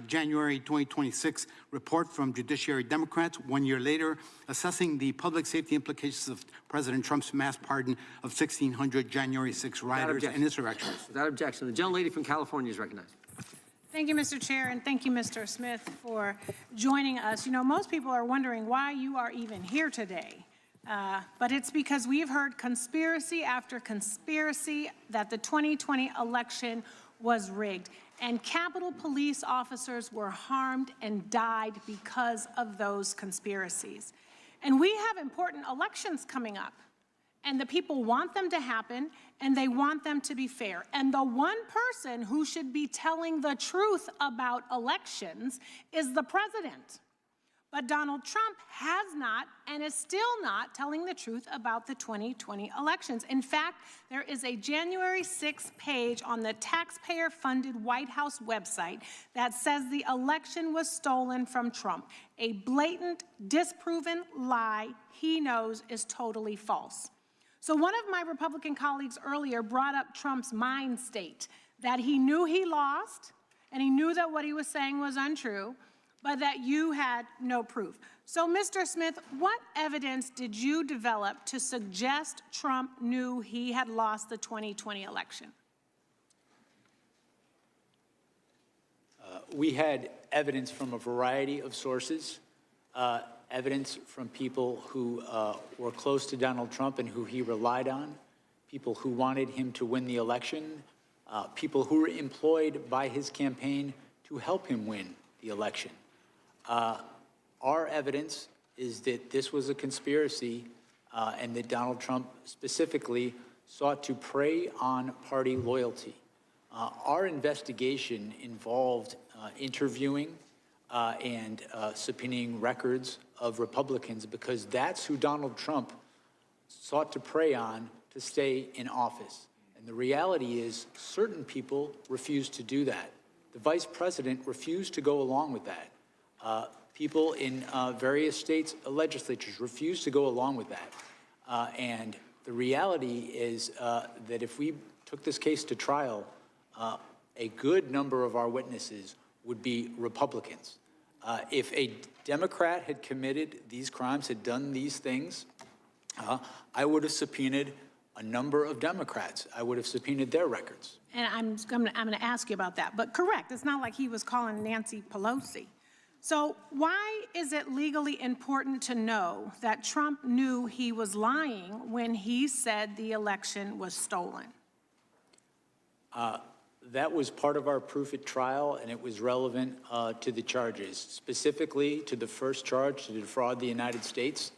January 2026 report from Judiciary Democrats, 1 year later, assessing the public safety implications of President Trump's mass pardon of 1,600 January 6 rioters and insurrectionists. Without objection, the gentlelady from California is recognized. Thank you, Mr. Chair, and thank you, Mr. Smith, for joining us. You know, most people are wondering why you are even here today. But it's because we've heard conspiracy after conspiracy that the 2020 election was rigged. And Capitol Police officers were harmed and died because of those conspiracies. And we have important elections coming up. And the people want them to happen, and they want them to be fair. And the one person who should be telling the truth about elections is the president. But Donald Trump has not and is still not telling the truth about the 2020 elections. In fact, there is a January 6th page on the taxpayer-funded White House website that says the election was stolen from Trump, a blatant, disproven lie he knows is totally false. So one of my Republican colleagues earlier brought up Trump's mind state, that he knew he lost, and he knew that what he was saying was untrue, but that you had no proof. So, Mr. Smith, what evidence did you develop to suggest Trump knew he had lost the 2020 election? We had evidence from a variety of sources, evidence from people who were close to Donald Trump and who he relied on, people who wanted him to win the election, people who were employed by his campaign to help him win the election. Our evidence is that this was a conspiracy and that Donald Trump specifically sought to prey on party loyalty. Our investigation involved interviewing and subpoenaing records of Republicans because that's who Donald Trump sought to prey on to stay in office. And the reality is certain people refused to do that. The vice president refused to go along with that. People in various states' legislatures refused to go along with that. And the reality is that if we took this case to trial, a good number of our witnesses would be Republicans. If a Democrat had committed these crimes, had done these things, I would have subpoenaed a number of Democrats. I would have subpoenaed their records. And I'm going to ask you about that. But correct, it's not like he was calling Nancy Pelosi. So why is it legally important to know that Trump knew he was lying when he said the election was stolen? That was part of our proof at trial, and it was relevant to the charges, specifically to the first charge to defraud the United States.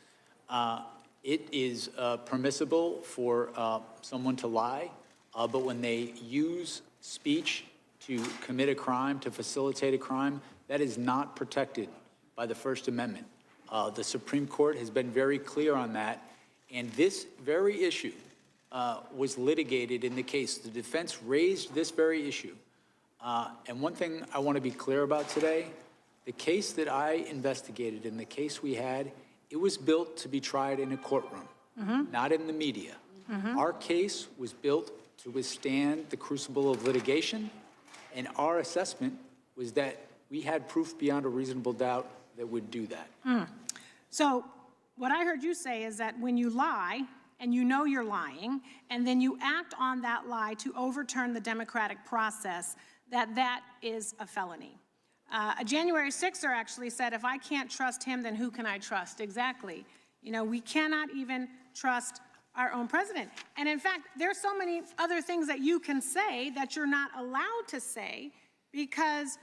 It is permissible for someone to lie, but when they use speech to commit a crime, to facilitate a crime, that is not protected by the First Amendment. The Supreme Court has been very clear on that, and this very issue was litigated in the case. The defense raised this very issue. And one thing I want to be clear about today, the case that I investigated and the case we had, it was built to be tried in a courtroom, not in the media. Our case was built to withstand the crucible of litigation, and our assessment was that we had proof beyond a reasonable doubt that would do that. So what I heard you say is that when you lie, and you know you're lying, and then you act on that lie to overturn the democratic process, that is a felony. A January 6er actually said, if I can't trust him, then who can I trust? Exactly. You know, we cannot even trust our own president. And in fact, there's so many other things that you can say that you're not allowed to say because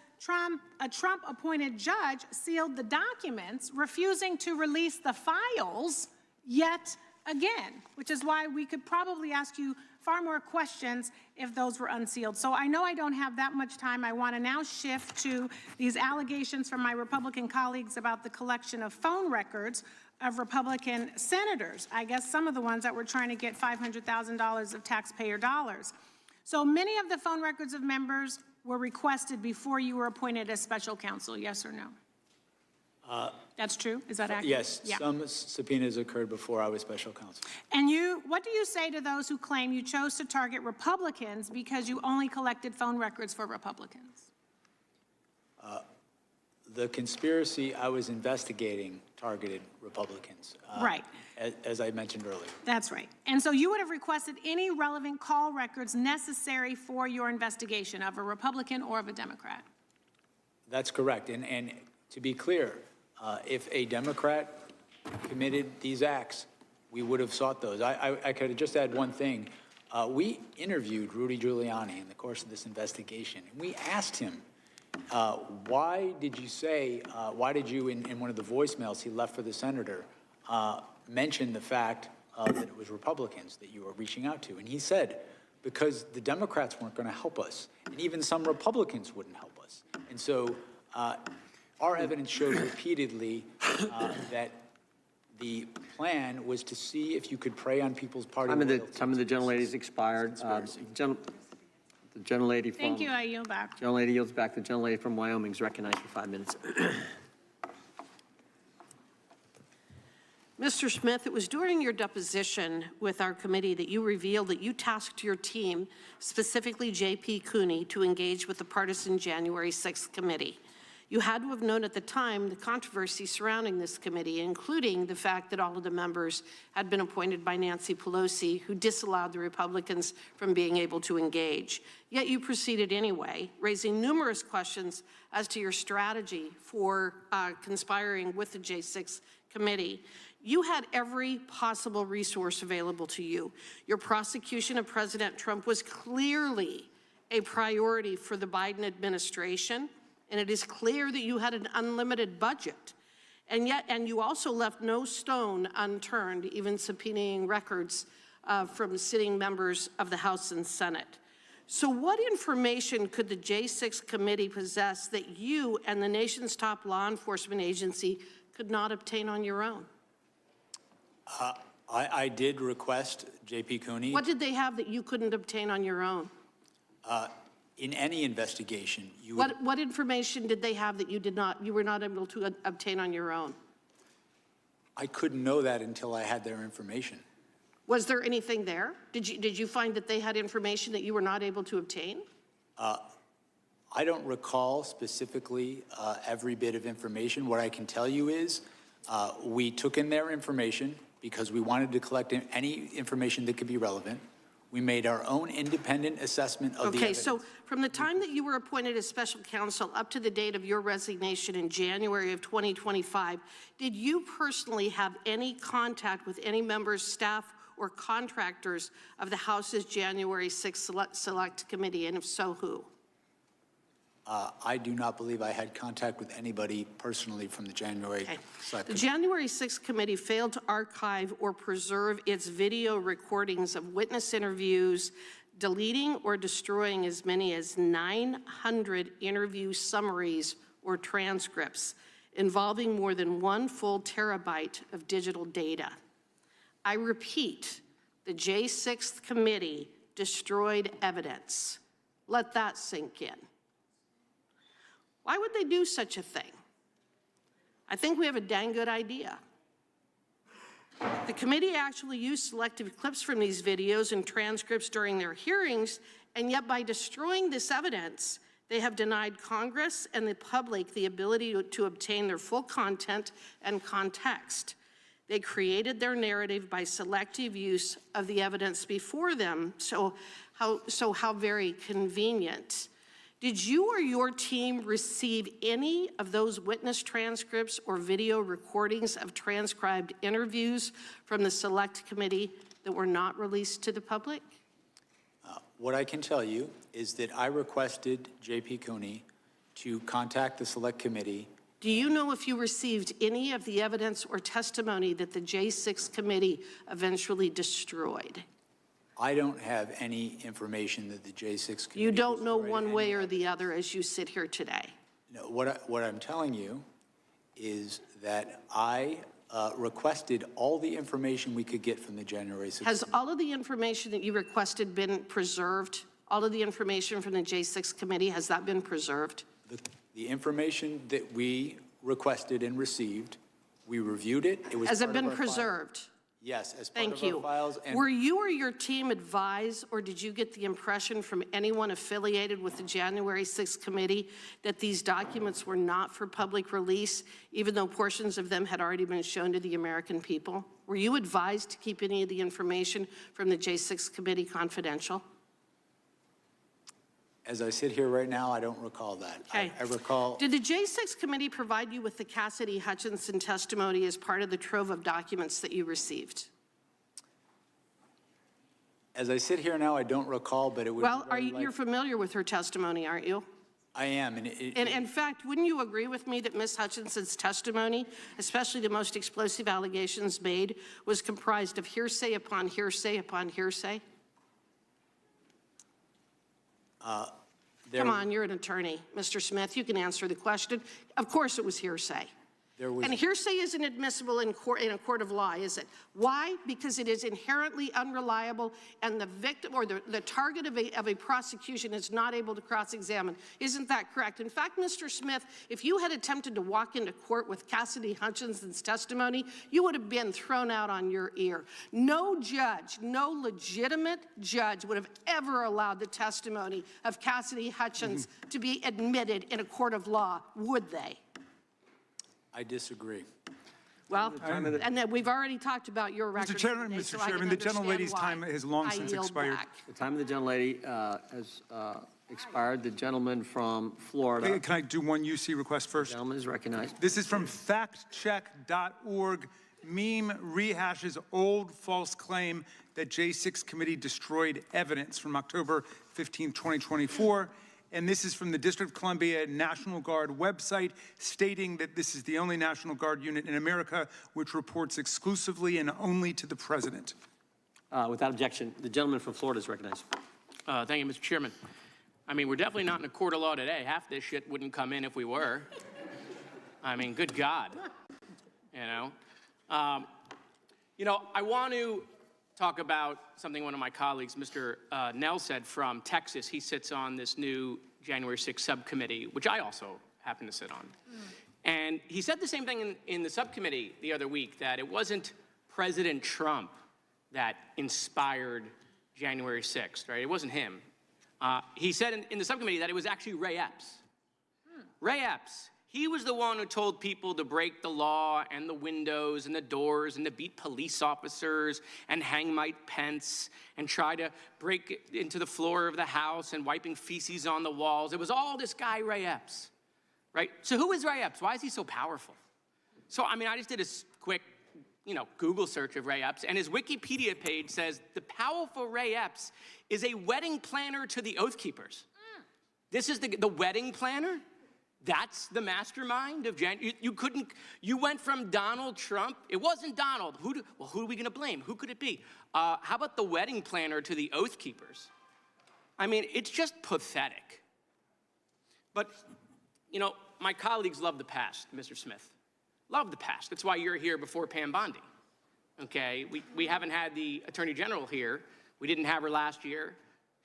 a Trump-appointed judge sealed the documents, refusing to release the files yet again, which is why we could probably ask you far more questions if those were unsealed. So I know I don't have that much time. I want to now shift to these allegations from my Republican colleagues about the collection of phone records of Republican senators. I guess some of the ones that were trying to get $500,000 of taxpayer dollars. So many of the phone records of members were requested before you were appointed as special counsel, yes or no? That's true? Is that accurate? Yes, Yeah. some subpoenas occurred before I was special counsel. And what do you say to those who claim you chose to target Republicans because you only collected phone records for Republicans? The conspiracy I was investigating targeted Republicans. Right. As I mentioned earlier. That's right. And so you would have requested any relevant call records necessary for your investigation of a Republican or of a Democrat? That's correct. And to be clear, if a Democrat committed these acts, we would have sought those. I could just add one thing. We interviewed Rudy Giuliani in the course of this investigation, and we asked him, why did you, in one of the voicemails he left for the senator, mention the fact that it was Republicans that you were reaching out to? And he said, because the Democrats weren't going to help us, and even some Republicans wouldn't help us. And so our evidence showed repeatedly that the plan was to see if you could prey on people's party loyalty. Some of the gentlelady's expired. The gentlelady from... Thank you, I yield back. Gentlelady yields back. The gentlelady from Wyoming is recognized for 5 minutes. Mr. Smith, it was during your deposition with our committee that you revealed that you tasked your team, specifically J.P. Cooney, to engage with the partisan January 6th committee. You had to have known at the time the controversy surrounding this committee, including the fact that all of the members had been appointed by Nancy Pelosi, who disallowed the Republicans from being able to engage. Yet you proceeded anyway, raising numerous questions as to your strategy for conspiring with the J6 committee. You had every possible resource available to you. Your prosecution of President Trump was clearly a priority for the Biden administration, and it is clear that you had an unlimited budget. And you also left no stone unturned, even subpoenaing records from sitting members of the House and Senate. So what information could the J6 committee possess that you and the nation's top law enforcement agency could not obtain on your own? I did request J.P. Cooney. What did they have that you couldn't obtain on your own? In any investigation, you would, What information did they have that you were not able to obtain on your own? I couldn't know that until I had their information. Was there anything there? Did you find that they had information that you were not able to obtain? I don't recall specifically every bit of information. What I can tell you is we took in their information because we wanted to collect any information that could be relevant. We made our own independent assessment of the evidence. Okay, so from the time that you were appointed as special counsel up to the date of your resignation in January of 2025, did you personally have any contact with any members, staff, or contractors of the House's January 6th Select Committee, and if so, who? I do not believe I had contact with anybody personally from the January Select The Committee. January 6th committee failed to archive or preserve its video recordings of witness interviews, deleting or destroying as many as 900 interview summaries or transcripts involving more than 1 full terabyte of digital data. I repeat, the J6th committee destroyed evidence. Let that sink in. Why would they do such a thing? I think we have a dang good idea. The committee actually used selective clips from these videos and transcripts during their hearings, and yet by destroying this evidence, they have denied Congress and the public the ability to obtain their full content and context. They created their narrative by selective use of the evidence before them, so how very convenient. Did you or your team receive any of those witness transcripts or video recordings of transcribed interviews from the Select Committee that were not released to the public? What I can tell you is that I requested J.P. Cooney to contact the Select Committee. Do you know if you received any of the evidence or testimony that the J6 committee eventually destroyed? I don't have any information that the J6 Committee You don't know destroyed one any way or the other as you sit here today. No, what I'm telling you is that I requested all the information we could get from the January 6th. Has all of the information that you requested been preserved? All of the information from the J6 committee, has that been preserved? The information that we requested and received, we reviewed it. It was Has it part of been our preserved? file. Yes, as part Thank of you. our files. And Were you or your team advised, or did you get the impression from anyone affiliated with the January 6th committee that these documents were not for public release, even though portions of them had already been shown to the American people? Were you advised to keep any of the information from the J6 committee confidential? as I sit here right now, I don't recall that. Okay. I recall. Did the J6 committee provide you with the Cassidy Hutchinson testimony as part of the trove of documents that you received? As I sit here now, I don't recall, but it would Well, be very you're familiar with her testimony, aren't you? I am, and And in fact, wouldn't you agree with me that Ms. Hutchinson's testimony, especially the most explosive allegations made, was comprised of hearsay upon hearsay upon hearsay? Come on, you're an attorney, Mr. Smith. You can answer the question. Of course it was hearsay. And hearsay isn't admissible in a court of law, is it? Why? Because it is inherently unreliable, and the victim or the target of a prosecution is not able to cross-examine. Isn't that correct? In fact, Mr. Smith, if you had attempted to walk into court with Cassidy Hutchinson's testimony, you would have been thrown out on your ear. No judge, no legitimate judge would have ever allowed the testimony of Cassidy Hutchins to be admitted in a court of law, would they? I disagree. Well, and then we've already talked about your record. Mr. Chairman, today, so I can the gentlelady's understand time has long I since yield expired. back. The time of the gentlelady has expired. The gentleman from Florida. Hey, can I do one UC request first? The gentleman is recognized. This is from factcheck.org. Meme rehashes old false claim that J6 committee destroyed evidence from October 15, 2024. And this is from the District of Columbia National Guard website, stating that this is the only National Guard unit in America which reports exclusively and only to the president. Without objection, the gentleman from Florida is recognized. Thank you, Mr. Chairman. I mean, we're definitely not in a court of law today. Half this shit wouldn't come in if we were. I mean, good God, you know? I want to talk about something one of my colleagues, Mr. Nell, said from Texas. He sits on this new January 6th subcommittee, which I also happen to sit on. And he said the same thing in the subcommittee the other week, that it wasn't President Trump that inspired January 6th, right? It wasn't him. He said in the subcommittee that it was actually Ray Epps. Ray Epps. He was the one who told people to break the law and the windows and the doors and to beat police officers and hang Mike Pence and try to break into the floor of the House and wiping feces on the walls. It was all this guy, Ray Epps, right? So who is Ray Epps? Why is he so powerful? So, I mean, I just did a quick, Google search of Ray Epps, and his Wikipedia page says the powerful Ray Epps is a wedding planner to the Oath Keepers. This is the wedding planner? That's the mastermind of January. You went from Donald Trump. It wasn't Donald. Who are we going to blame? Who could it be? How about the wedding planner to the Oath Keepers? I mean, it's just pathetic. But, my colleagues love the past, Mr. Smith. Love the past. That's why you're here before Pam Bondi. Okay? We haven't had the Attorney General here. We didn't have her last year.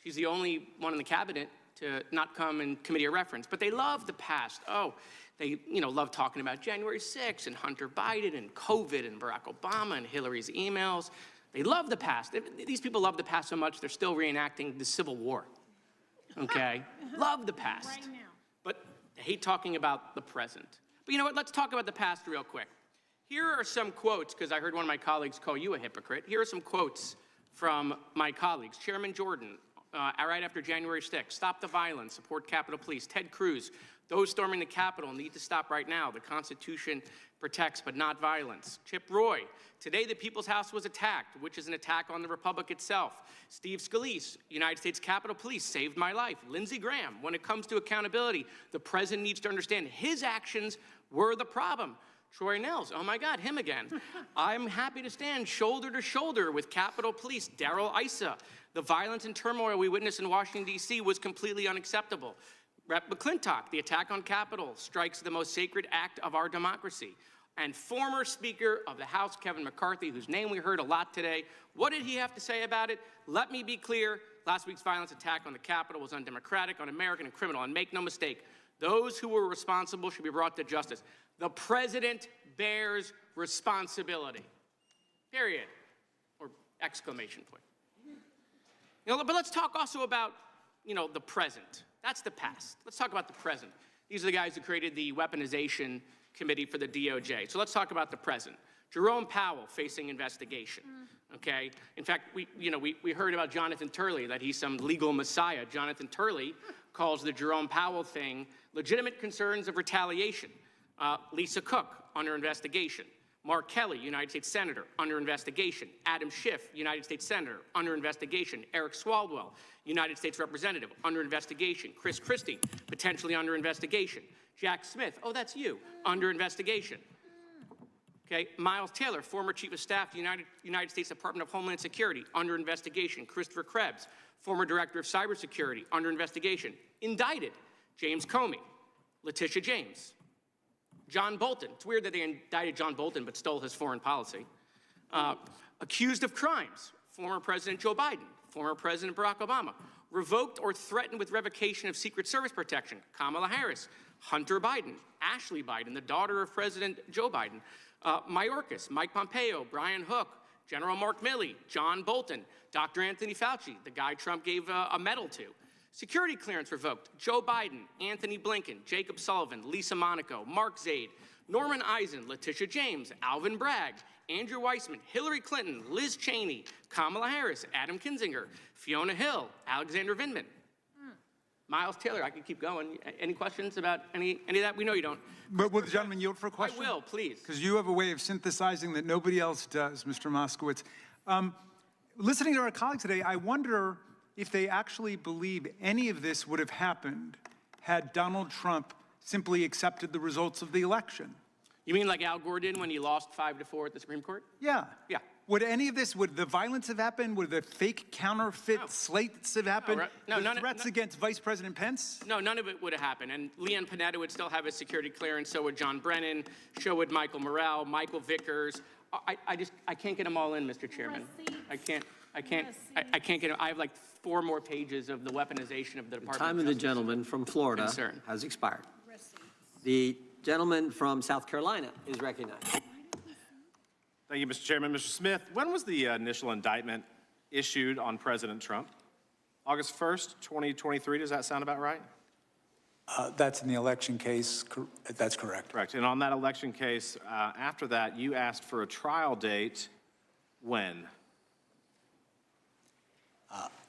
She's the only one in the cabinet to not come in committee of reference, but they love the past. Oh, they, love talking about January 6th and Hunter Biden and COVID and Barack Obama and Hillary's emails. They love the past. These people love the past so much, they're still reenacting the Civil War, okay? Love the past. Right now. But they hate talking about the present. But you know what, let's talk about the past real quick. Here are some quotes, because I heard one of my colleagues call you a hypocrite. Here are some quotes from my colleagues. Chairman Jordan, right after January 6th, stop the violence, support Capitol Police. Ted Cruz, those storming the Capitol need to stop right now. The Constitution protects but not violence. Chip Roy, today the People's House was attacked, which is an attack on the Republic itself. Steve Scalise, United States Capitol Police saved my life. Lindsey Graham, when it comes to accountability, the president needs to understand his actions were the problem. Troy Nels, oh my God, him again. I'm happy to stand shoulder to shoulder with Capitol Police. Darrell Issa, the violence and turmoil we witnessed in Washington, D.C. was completely unacceptable. Rep. McClintock, the attack on Capitol strikes the most sacred act of our democracy. And former Speaker of the House, Kevin McCarthy, whose name we heard a lot today, what did he have to say about it? Let me be clear, last week's violence attack on the Capitol was undemocratic, un-American, and criminal. And make no mistake, those who were responsible should be brought to justice. The president bears responsibility, period, or exclamation point. But let's talk also about, the present. That's the past. Let's talk about the present. These are the guys who created the weaponization committee for the DOJ. So let's talk about the present. Jerome Powell facing investigation, okay? In fact, we heard about Jonathan Turley, that he's some legal messiah. Jonathan Turley calls the Jerome Powell thing legitimate concerns of retaliation. Lisa Cook, under investigation. Mark Kelly, United States Senator, under investigation. Adam Schiff, United States Senator, under investigation. Eric Swalwell, United States Representative, under investigation. Chris Christie, potentially under investigation. Jack Smith, oh, that's you, under investigation. Okay, Miles Taylor, former Chief of Staff to United States Department of Homeland Security, under investigation. Christopher Krebs, former Director of Cybersecurity, under investigation. Indicted. James Comey, Letitia James. John Bolton. It's weird that they indicted John Bolton but stole his foreign policy. Accused of crimes, former President Joe Biden, former President Barack Obama. Revoked or threatened with revocation of Secret Service protection, Kamala Harris, Hunter Biden, Ashley Biden, the daughter of President Joe Biden. Mayorkas, Mike Pompeo, Brian Hook, General Mark Milley, John Bolton, Dr. Anthony Fauci, the guy Trump gave a medal to. Security clearance revoked. Joe Biden, Anthony Blinken, Jacob Sullivan, Lisa Monaco, Mark Zaid, Norman Eisen, Letitia James, Alvin Bragg, Andrew Weissman, Hillary Clinton, Liz Cheney, Kamala Harris, Adam Kinzinger, Fiona Hill, Alexander Vindman. Miles Taylor, I could keep going. Any questions about any of that? We know you don't. But will the gentleman yield for a question? I will, please. Because you have a way of synthesizing that nobody else does, Mr. Moskowitz. Listening to our colleagues today, I wonder if they actually believe any of this would have happened had Donald Trump simply accepted the results of the election. You mean like Al Gore did when he lost 5-4 at the Supreme Court? Yeah. Yeah. Would any of this, would the violence have happened? Would the fake counterfeit slates have happened? No, the none of- threats against Vice President Pence? No, none of it would have happened. And Leanne Panetta would still have a security clearance, so would John Brennan, so would Michael Morrell, Michael Vickers. I can't get them all in, Mr. Chairman. I can't get them. I have like 4 more pages of the weaponization of the The Department time of of the Justice. gentleman from Florida Concern. has expired. The gentleman from South Carolina is recognized. Thank you, Mr. Chairman. Mr. Smith, when was the initial indictment issued on President Trump? August 1st, 2023, does that sound about right? That's in the election case. That's correct. Correct. And on that election case, after that, you asked for a trial date when?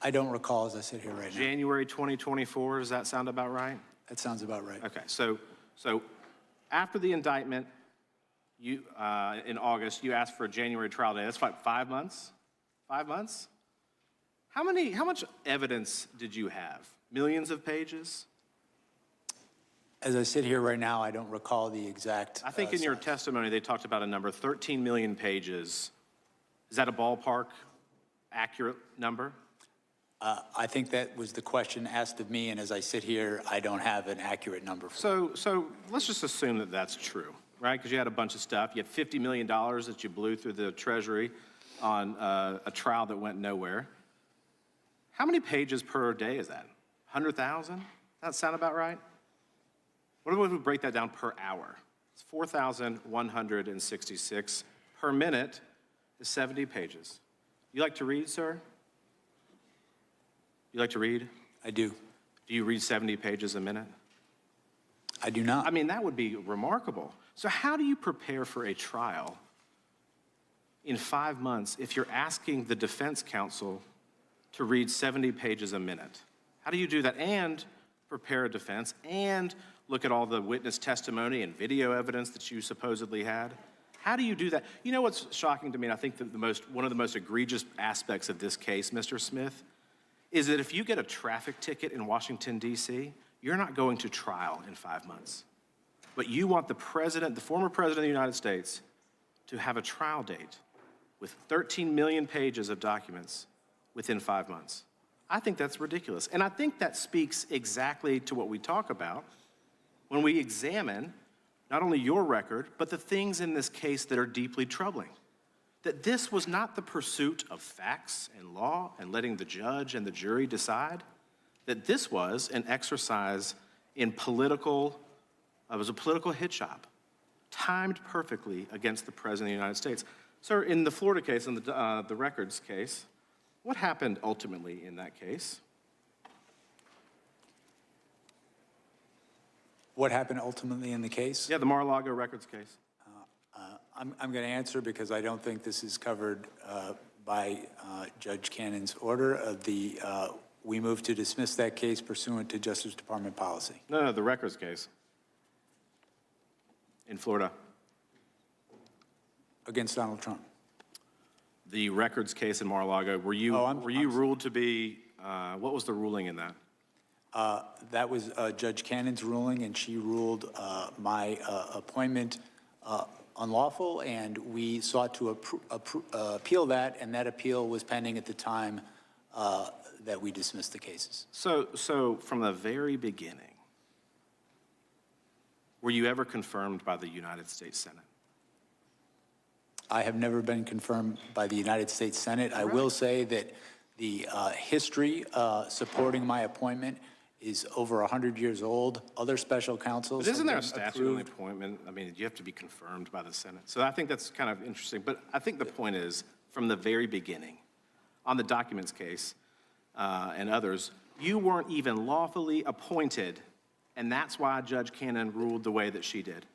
I don't recall as I sit here right now. January 2024, does that sound about right? That sounds about right. Okay, so after the indictment, you, in August, you asked for a January trial date. That's like 5 months? 5 months? How much evidence did you have? Millions of pages? As I sit here right now, I don't recall the exact. I think in your testimony, they talked about a number, 13 million pages. Is that a ballpark accurate number? I think that was the question asked of me, and as I sit here, I don't have an accurate number for So let's just assume that that's true, right? Because you had a bunch of stuff. You had $50 million that you blew through the Treasury on a trial that went nowhere. How many pages per day is that? 100,000? That sound about right? What if we break that down per hour? It's 4,166 per minute is 70 pages. You like to read, sir? You like to read? I do. Do you read 70 pages a minute? I do not. I mean, that would be remarkable. So how do you prepare for a trial in 5 months if you're asking the defense counsel to read 70 pages a minute? How do you do that and prepare a defense and look at all the witness testimony and video evidence that you supposedly had? How do you do that? You know what's shocking to me, and I think that one of the most egregious aspects of this case, Mr. Smith, is that if you get a traffic ticket in Washington, D.C., you're not going to trial in 5 months. But you want the president, the former president of the United States, to have a trial date with 13 million pages of documents within 5 months. I think that's ridiculous. And I think that speaks exactly to what we talk about when we examine not only your record, but the things in this case that are deeply troubling. That this was not the pursuit of facts and law and letting the judge and the jury decide, that this was an exercise in it was a political hit shop, timed perfectly against the President of the United States. Sir, in the Florida case, in the records case, what happened ultimately in that case? What happened ultimately in the case? Yeah, the Mar-a-Lago records case. I'm going to answer because I don't think this is covered by Judge Cannon's order. We moved to dismiss that case pursuant to Justice Department policy. No, the records case in Florida. Against Donald Trump. The records case in Mar-a-Lago, were you ruled to be, what was the ruling in that? That was Judge Cannon's ruling, and she ruled my appointment unlawful, and we sought to appeal that, and that appeal was pending at the time that we dismissed the cases. So from the very beginning, were you ever confirmed by the United States Senate? I have never been confirmed by the United States Senate. I will say that the history supporting my appointment is over 100 years old. Other special counsels. But isn't there a have been statute on the approved. appointment? I mean, you have to be confirmed by the Senate. So I think that's kind of interesting. But I think the point is, from the very beginning, on the documents case and others, you weren't even lawfully appointed, and that's why Judge Cannon ruled the way that she did.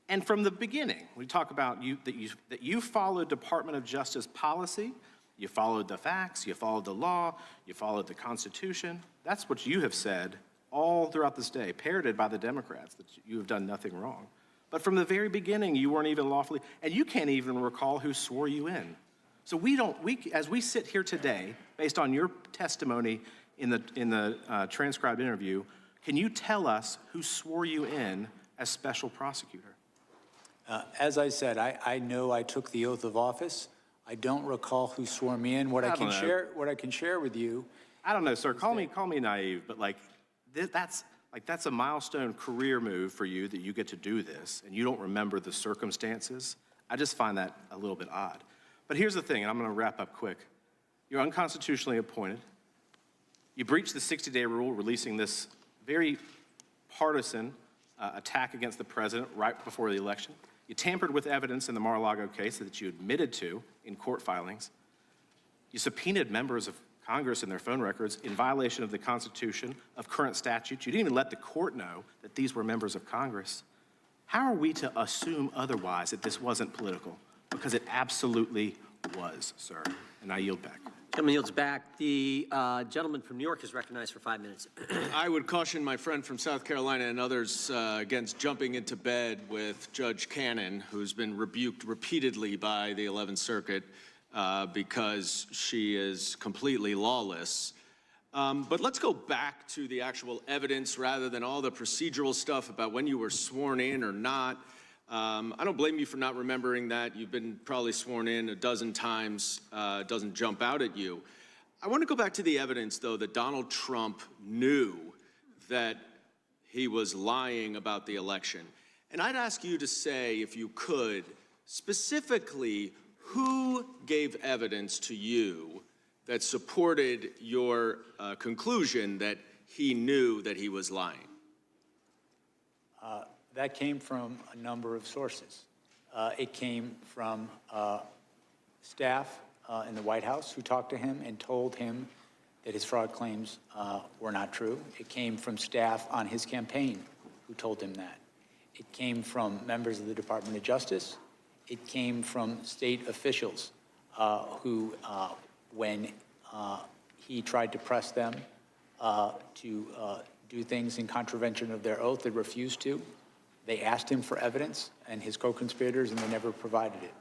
And from the beginning, we talk about that you followed Department of Justice policy, you followed the facts, you followed the law, you followed the Constitution. That's what you have said all throughout this day, parroted by the Democrats, that you have done nothing wrong. But from the very beginning, you weren't even lawfully, and you can't even recall who swore you in. So as we sit here today, based on your testimony in the transcribed interview, can you tell us who swore you in as special prosecutor? As I said, I know I took the oath of office. I don't recall who swore me in. What I can share with you. I don't know, sir. Call me naive, but that's a milestone career move for you that you get to do this, and you don't remember the circumstances. I just find that a little bit odd. But here's the thing, and I'm going to wrap up quick. You're unconstitutionally appointed. You breached the 60-day rule, releasing this very partisan attack against the president right before the election. You tampered with evidence in the Mar-a-Lago case that you admitted to in court filings. You subpoenaed members of Congress and their phone records in violation of the Constitution, of current statutes. You didn't even let the court know that these were members of Congress. How are we to assume otherwise that this wasn't political? Because it absolutely was, sir. And I yield back. Gentleman yields back. The gentleman from New York is recognized for 5 minutes. I would caution my friend from South Carolina and others against jumping into bed with Judge Cannon, who's been rebuked repeatedly by the 11th Circuit because she is completely lawless. But let's go back to the actual evidence rather than all the procedural stuff about when you were sworn in or not. I don't blame you for not remembering that. You've been probably sworn in a dozen times. It doesn't jump out at you. I want to go back to the evidence, though, that Donald Trump knew that he was lying about the election. And I'd ask you to say, if you could, specifically, who gave evidence to you that supported your conclusion that he knew that he was lying? That came from a number of sources. It came from staff in the White House who talked to him and told him that his fraud claims were not true. It came from staff on his campaign who told him that. It came from members of the Department of Justice. It came from state officials who, when he tried to press them to do things in contravention of their oath, they refused to. They asked him for evidence and his co-conspirators, and they never provided it.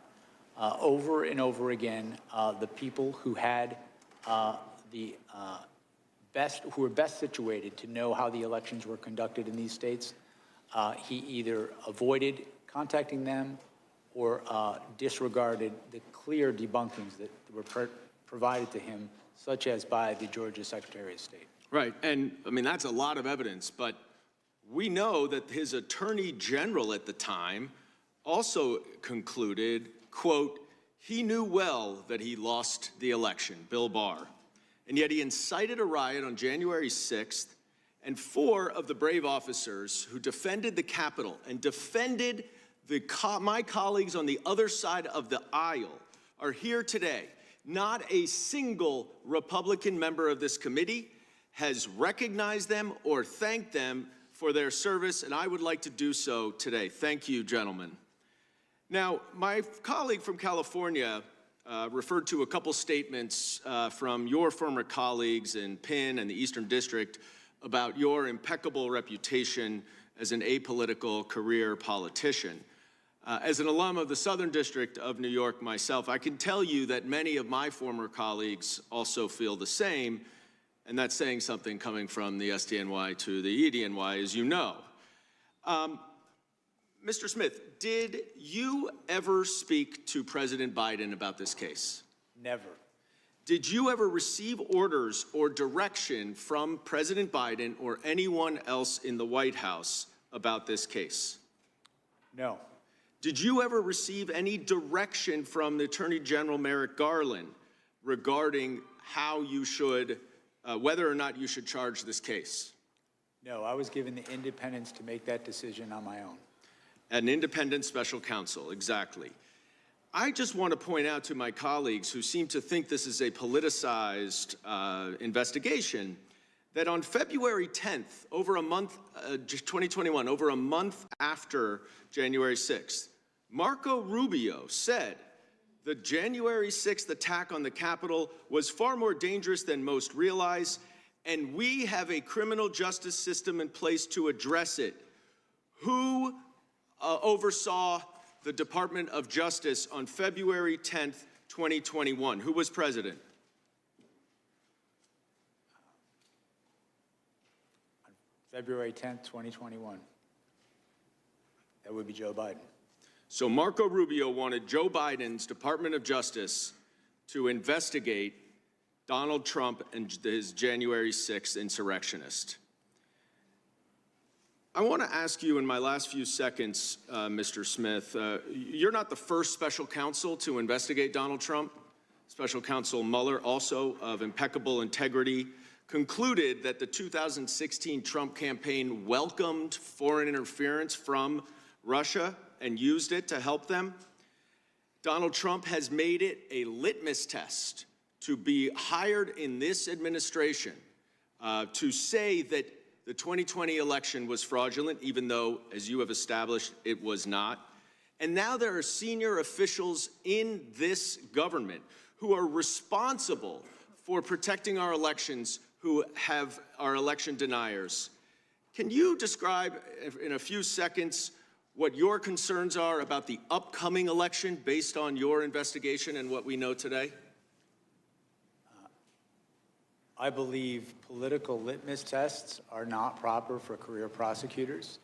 Over and over again, the people who had who were best situated to know how the elections were conducted in these states, he either avoided contacting them or disregarded the clear debunkings that were provided to him, such as by the Georgia Secretary of State. Right, and I mean, that's a lot of evidence, but we know that his attorney general at the time also concluded, quote, he knew well that he lost the election, Bill Barr, and yet he incited a riot on January 6th, and 4 of the brave officers who defended the Capitol and defended my colleagues on the other side of the aisle are here today. Not a single Republican member of this committee has recognized them or thanked them for their service, and I would like to do so today. Thank you, gentlemen. Now, my colleague from California referred to a couple statements from your former colleagues in Penn and the Eastern District about your impeccable reputation as an apolitical career politician. As an alum of the Southern District of New York myself, I can tell you that many of my former colleagues also feel the same, and that's saying something coming from the SDNY to the EDNY, as you know. Mr. Smith, did you ever speak to President Biden about this case? Never. Did you ever receive orders or direction from President Biden or anyone else in the White House about this case? No. Did you ever receive any direction from the Attorney General Merrick Garland regarding how you should, whether or not you should charge this case? No, I was given the independence to make that decision on my own. An independent special counsel, exactly. I just want to point out to my colleagues who seem to think this is a politicized investigation that on February 10th, over a month, 2021, over a month after January 6th, Marco Rubio said the January 6th attack on the Capitol was far more dangerous than most realize, and we have a criminal justice system in place to address it. Who oversaw the Department of Justice on February 10th, 2021? Who was president? February 10th, 2021. That would be Joe Biden. So Marco Rubio wanted Joe Biden's Department of Justice to investigate Donald Trump and his January 6th insurrectionist. I want to ask you in my last few seconds, Mr. Smith, you're not the first special counsel to investigate Donald Trump. Special Counsel Mueller, also of impeccable integrity, concluded that the 2016 Trump campaign welcomed foreign interference from Russia and used it to help them. Donald Trump has made it a litmus test to be hired in this administration to say that the 2020 election was fraudulent, even though, as you have established, it was not. And now there are senior officials in this government who are responsible for protecting our elections, who are election deniers. Can you describe in a few seconds what your concerns are about the upcoming election based on your investigation and what we know today? I believe political litmus tests are not proper for career prosecutors.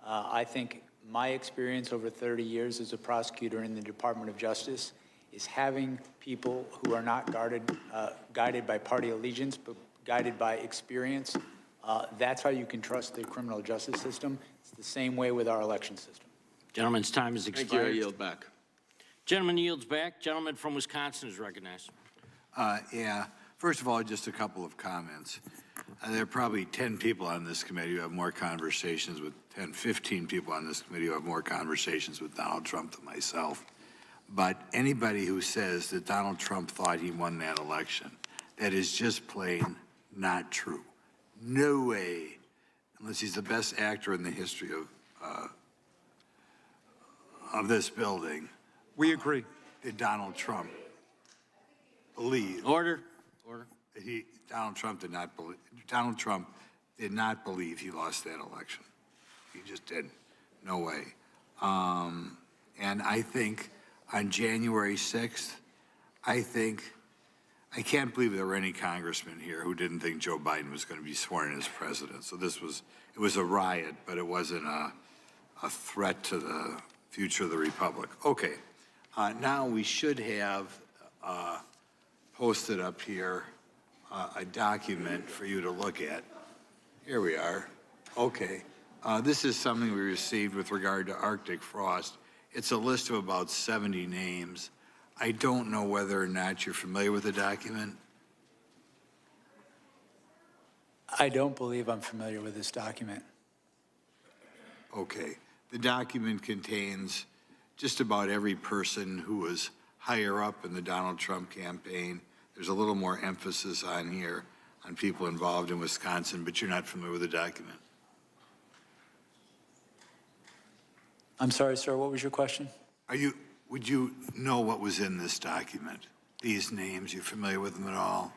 I think my experience over 30 years as a prosecutor in the Department of Justice is having people who are not guided by party allegiance, but guided by experience. That's how you can trust the criminal justice system. It's the same way with our election system. Gentleman's time has expired. Thank you. I yield back. Gentleman yields back. Gentleman from Wisconsin is recognized. Yeah. First of all, just a couple of comments. There are probably 10 people on this committee who have more conversations with 10, 15 people on this committee who have more conversations with Donald Trump than myself. But anybody who says that Donald Trump thought he won that election, that is just plain not true. No way, unless he's the best actor in the history of this building. We agree. Did Donald Trump believe? Order. Donald Trump did not believe. Donald Trump did not believe he lost that election. He just didn't. No way. And I think on January 6th, I can't believe there were any congressmen here who didn't think Joe Biden was going to be sworn in as president. So it was a riot, but it wasn't a threat to the future of the republic. Okay. Now we should have posted up here a document for you to look at. Here we are. Okay. This is something we received with regard to Arctic frost. It's a list of about 70 names. I don't know whether or not you're familiar with the document. I don't believe I'm familiar with this document. Okay. The document contains just about every person who was higher up in the Donald Trump campaign. There's a little more emphasis on here on people involved in Wisconsin, but you're not familiar with the document. I'm sorry, sir, what was your question? Would you know what was in this document? These names, you familiar with them at all?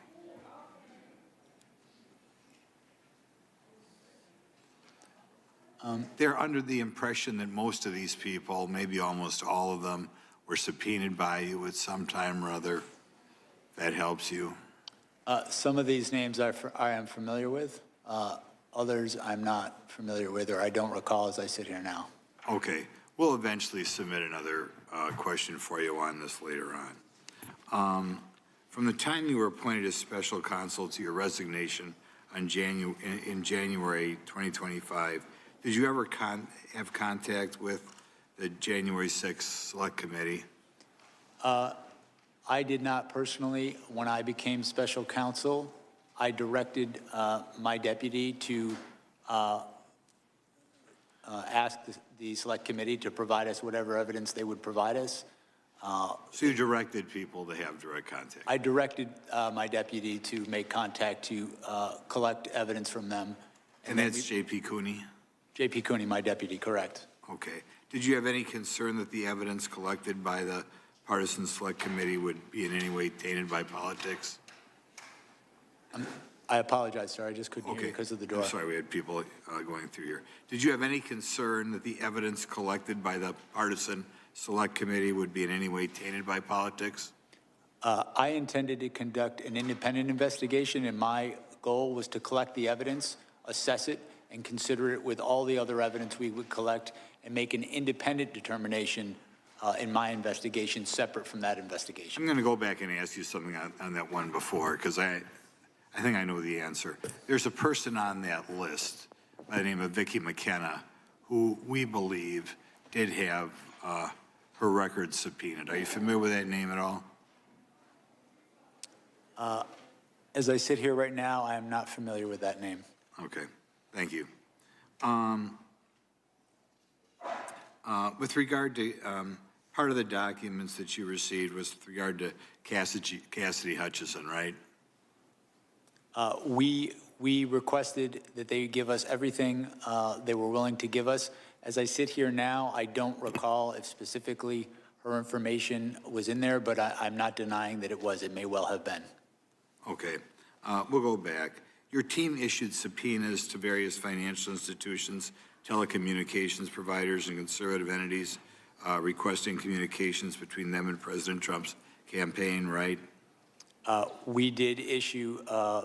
They're under the impression that most of these people, maybe almost all of them, were subpoenaed by you at some time or other. That helps you. Some of these names I am familiar with. Others I'm not familiar with, or I don't recall as I sit here now. Okay. We'll eventually submit another question for you on this later on. From the time you were appointed as special counsel to your resignation in January 2025, did you ever have contact with the January 6th Select Committee? I did not personally. When I became special counsel, I directed my deputy to ask the Select Committee to provide us whatever evidence they would provide us. So you directed people to have direct contact? I directed my deputy to make contact to collect evidence from them. And that's J.P. Cooney? J.P. Cooney, my deputy, correct. Okay. Did you have any concern that the evidence collected by the Partisan Select Committee would be in any way tainted by politics? I apologize, sir. I just couldn't hear you because of the door. I'm sorry, we had people going through here. Did you have any concern that the evidence collected by the Partisan Select Committee would be in any way tainted by politics? I intended to conduct an independent investigation, and my goal was to collect the evidence, assess it, and consider it with all the other evidence we would collect and make an independent determination in my investigation, separate from that investigation. I'm going to go back and ask you something on that one before, because I think I know the answer. There's a person on that list by the name of Vicki McKenna who we believe did have her records subpoenaed. Are you familiar with that name at all? As I sit here right now, I am not familiar with that name. Okay, thank you. With regard to part of the documents that you received was with regard to Cassidy Hutchison, right? We requested that they give us everything they were willing to give us. As I sit here now, I don't recall if specifically her information was in there, but I'm not denying that it was. It may well have been. Okay, we'll go back. Your team issued subpoenas to various financial institutions, telecommunications providers, and conservative entities requesting communications between them and President Trump's campaign, right? We did issue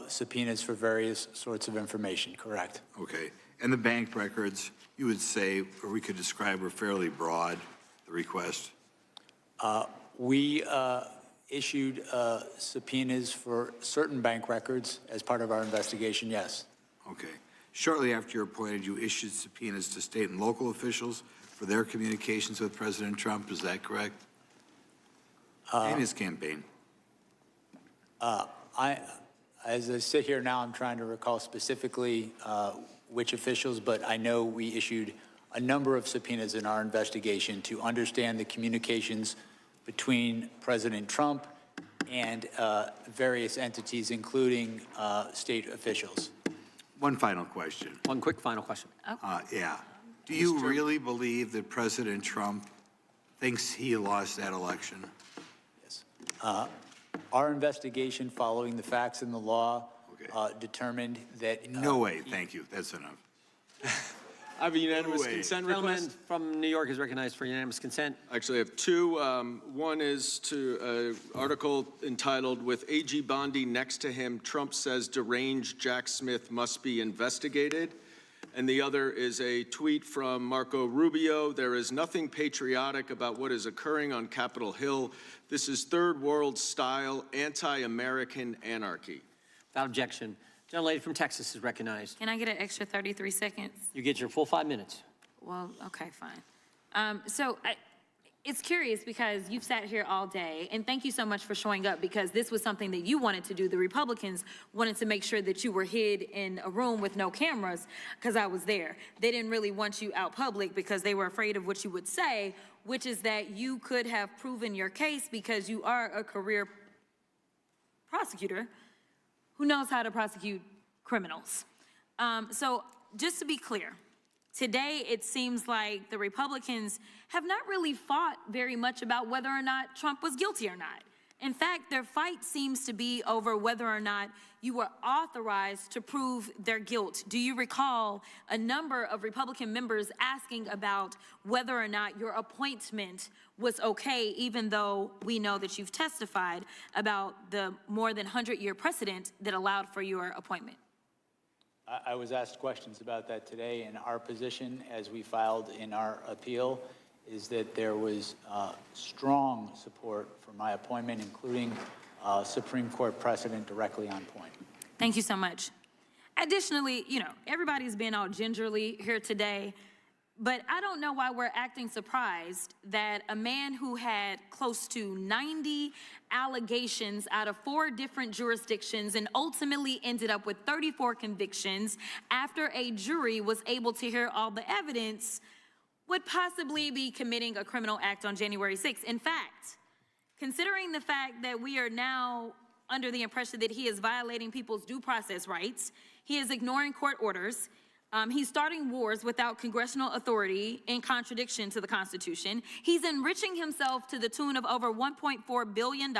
subpoenas for various sorts of information, correct? Okay, and the bank records, you would say, or we could describe, were fairly broad, the request? We issued subpoenas for certain bank records as part of our investigation, yes. Okay. Shortly after you're appointed, you issued subpoenas to state and local officials for their communications with President Trump, is that correct? And his campaign. As I sit here now, I'm trying to recall specifically which officials, but I know we issued a number of subpoenas in our investigation to understand the communications between President Trump and various entities, including state officials. One final question. One quick final question. Yeah. Do you really believe that President Trump thinks he lost that election? Yes. Our investigation, following the facts and the law, determined that... No way. Thank you. That's enough. I have a unanimous consent request. Gentleman from New York is recognized for unanimous consent. Actually, I have two. One is to an article entitled, "With A.G. Bondi next to him, Trump says deranged Jack Smith must be investigated." And the other is a tweet from Marco Rubio. "There is nothing patriotic about what is occurring on Capitol Hill. This is third world style anti-American anarchy." Without objection. Gentlelady from Texas is recognized. Can I get an extra 33 seconds? You get your full 5 minutes. Well, okay, fine. It's curious because you've sat here all day, and thank you so much for showing up because this was something that you wanted to do. The Republicans wanted to make sure that you were hid in a room with no cameras because I was there. They didn't really want you out public because they were afraid of what you would say, which is that you could have proven your case because you are a career prosecutor who knows how to prosecute criminals. So just to be clear, today it seems like the Republicans have not really fought very much about whether or not Trump was guilty or not. In fact, their fight seems to be over whether or not you were authorized to prove their guilt. Do you recall a number of Republican members asking about whether or not your appointment was okay, even though we know that you've testified about the more than 100-year precedent that allowed for your appointment? I was asked questions about that today, and our position, as we filed in our appeal, is that there was strong support for my appointment, including Supreme Court precedent directly on point. Thank you so much. Additionally, everybody's been all gingerly here today, but I don't know why we're acting surprised that a man who had close to 90 allegations out of 4 different jurisdictions and ultimately ended up with 34 convictions after a jury was able to hear all the evidence would possibly be committing a criminal act on January 6th. In fact, considering the fact that we are now under the impression that he is violating people's due process rights, he is ignoring court orders, he's starting wars without congressional authority in contradiction to the Constitution. He's enriching himself to the tune of over $1.4 billion.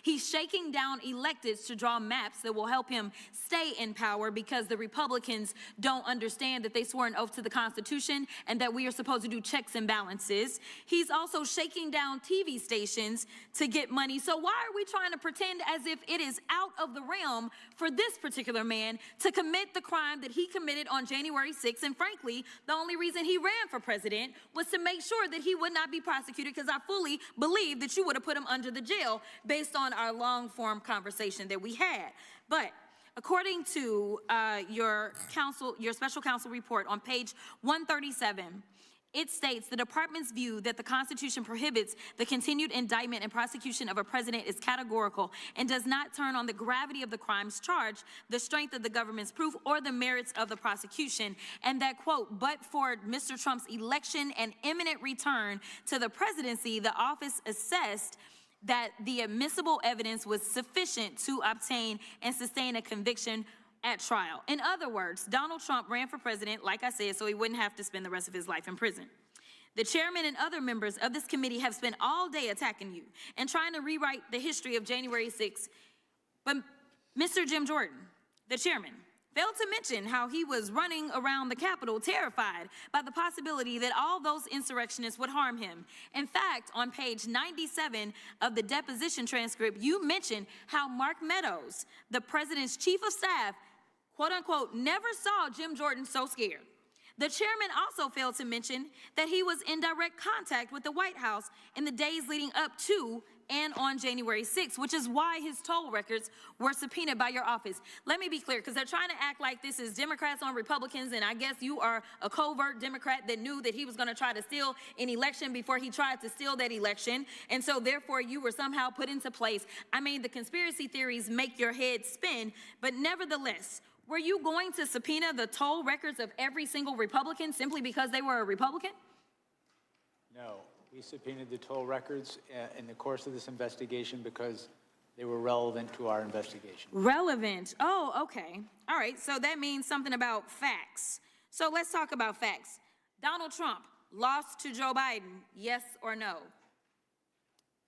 He's shaking down electeds to draw maps that will help him stay in power because the Republicans don't understand that they swore an oath to the Constitution and that we are supposed to do checks and balances. He's also shaking down TV stations to get money. So why are we trying to pretend as if it is out of the realm for this particular man to commit the crime that he committed on January January 6th, and frankly, the only reason he ran for president was to make sure that he would not be prosecuted, because I fully believe that you would have put him under the jail based on our long-form conversation that we had. But according to your special counsel report on page 137, it states the department's view that the Constitution prohibits the continued indictment and prosecution of a president is categorical and does not turn on the gravity of the crimes charged, the strength of the government's proof, or the merits of the prosecution. And that, quote, but for Mr. Trump's election and imminent return to the presidency, the office assessed that the admissible evidence was sufficient to obtain and sustain a conviction at trial. In other words, Donald Trump ran for president, like I said, so he wouldn't have to spend the rest of his life in prison. The chairman and other members of this committee have spent all day attacking you and trying to rewrite the history of January 6th. But Mr. Jim Jordan, the chairman, failed to mention how he was running around the Capitol terrified by the possibility that all those insurrectionists would harm him. In fact, on page 97 of the deposition transcript, you mentioned how Mark Meadows, the president's chief of staff, quote unquote, never saw Jim Jordan so scared. The chairman also failed to mention that he was in direct contact with the White House in the days leading up to and on January 6th, which is why his toll records were subpoenaed by your office. Let me be clear, because they're trying to act like this is Democrats on Republicans, and I guess you are a covert Democrat that knew that he was going to try to steal an election before he tried to steal that election, and so therefore you were somehow put into place. I mean, the conspiracy theories make your head spin, but nevertheless, were you going to subpoena the toll records of every single Republican simply because they were a Republican? No, we subpoenaed the toll records in the course of this investigation because they were relevant to our investigation. Relevant. Oh, okay. All right, so that means something about facts. So let's talk about facts. Donald Trump lost to Joe Biden, yes or no?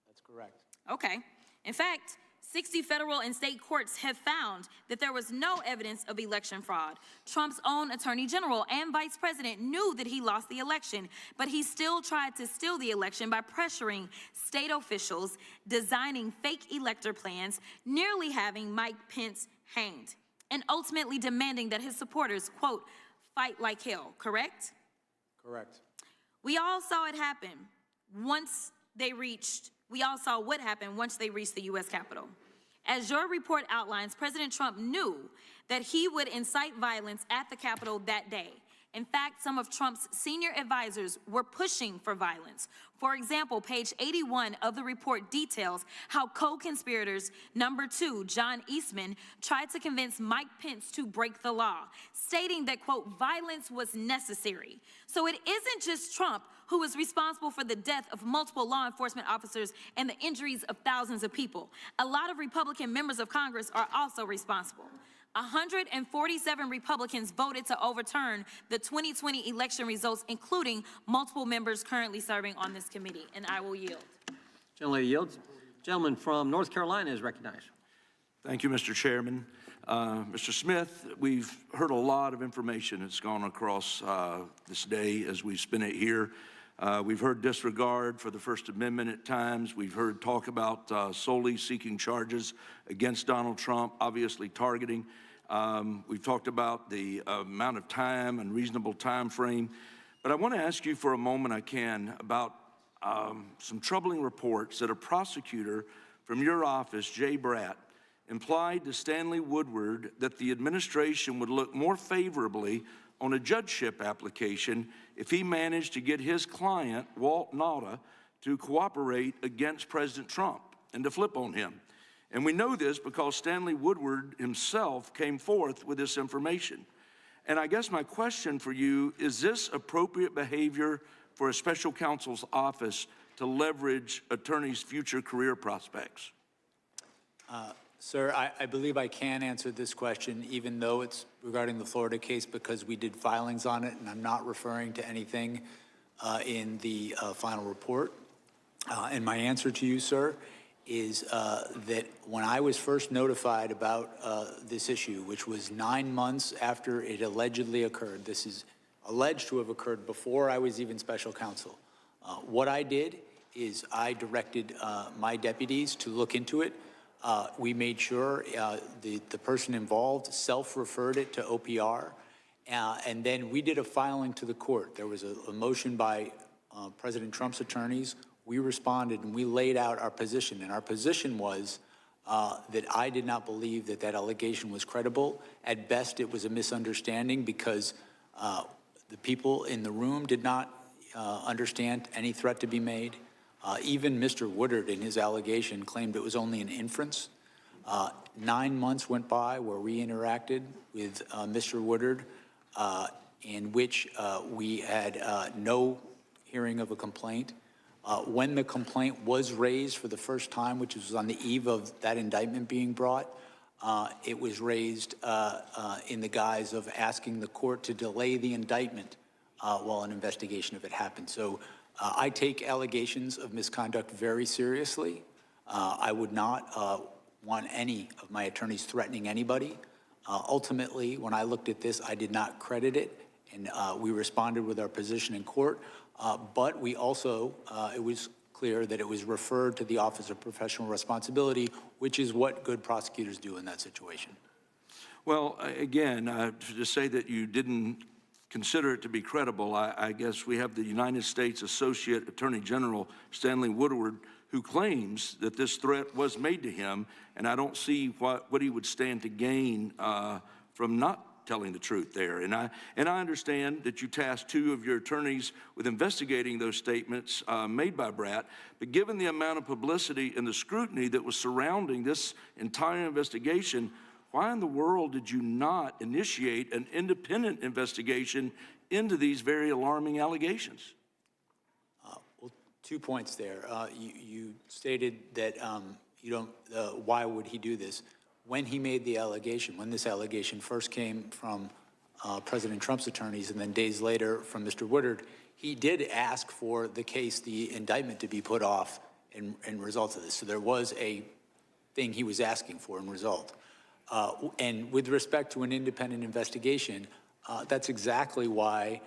That's correct. Okay. In fact, 60 federal and state courts have found that there was no evidence of election fraud. Trump's own attorney general and vice president knew that he lost the election, but he still tried to steal the election by pressuring state officials, designing fake elector plans, nearly having Mike Pence hanged, and ultimately demanding that his supporters, quote, fight like hell, correct? Correct. We all saw it happen once they reached We all saw what happened once they reached the U.S. Capitol. As your report outlines, President Trump knew that he would incite violence at the Capitol that day. In fact, some of Trump's senior advisors were pushing for violence. For example, page 81 of the report details how co-conspirators number 2, John Eastman, tried to convince Mike Pence to break the law, stating that, quote, violence was necessary. So it isn't just Trump who is responsible for the death of multiple law enforcement officers and the injuries of thousands of people. A lot of Republican members of Congress are also responsible. 147 Republicans voted to overturn the 2020 election results, including multiple members currently serving on this committee, and I will yield. Gentleman yields. Gentleman from North Carolina is recognized. Thank you, Mr. Chairman. Mr. Smith, we've heard a lot of information that's gone across this day as we spin it here. We've heard disregard for the First Amendment at times. We've heard talk about solely seeking charges against Donald Trump, obviously targeting. We've talked about the amount of time and reasonable time frame. But I want to ask you for a moment, I can, about some troubling reports that a prosecutor from your office, Jay Bratt, implied to Stanley Woodward that the administration would look more favorably on a judgeship application if he managed to get his client, Walt Nauta, to cooperate against President Trump and to flip on him. And we know this because Stanley Woodward himself came forth with this information. And I guess my question for you, is this appropriate behavior for a special counsel's office to leverage attorneys' future career prospects? Sir, I believe I can answer this question, even though it's regarding the Florida case, because we did filings on it, and I'm not referring to anything in the final report. And my answer to you, sir, is that when I was first notified about this issue, which was 9 months after it allegedly occurred, this is alleged to have occurred before I was even special counsel, what I did is I directed my deputies to look into it. We made sure the person involved self-referred it to OPR, And then we did a filing to the court. There was a motion by President Trump's attorneys. We responded and we laid out our position. And our position was that I did not believe that that allegation was credible. At best, it was a misunderstanding because the people in the room did not understand any threat to be made. Even Mr. Woodard, in his allegation, claimed it was only an inference. 9 months went by where we interacted with Mr. Woodard, in which we had no hearing of a complaint. When the complaint was raised for the first time, which was on the eve of that indictment being brought, it was raised in the guise of asking the court to delay the indictment while an investigation of it happened. So I take allegations of misconduct very seriously. I would not want any of my attorneys threatening anybody. Ultimately, when I looked at this, I did not credit it, and we responded with our position in court. But we also, it was clear that it was referred to the Office of Professional Responsibility, which is what good prosecutors do in that situation. Well, again, to say that you didn't consider it to be credible, I guess we have the United States Associate Attorney General Stanley Woodward, who claims that this threat was made to him, and I don't see what he would stand to gain from not telling the truth there. And I understand that you tasked 2 of your attorneys with investigating those statements made by Brat, but given the amount of publicity and the scrutiny that was surrounding this entire investigation, why in the world did you not initiate an independent investigation into these very alarming allegations? Well, 2 points there. You stated that you don't, why would he do this? When he made the allegation, when this allegation first came from President Trump's attorneys and then days later from Mr. Woodard, he did ask for the case, the indictment, to be put off in result of this. So there was a thing he was asking for in result. And with respect to an independent investigation, that's exactly why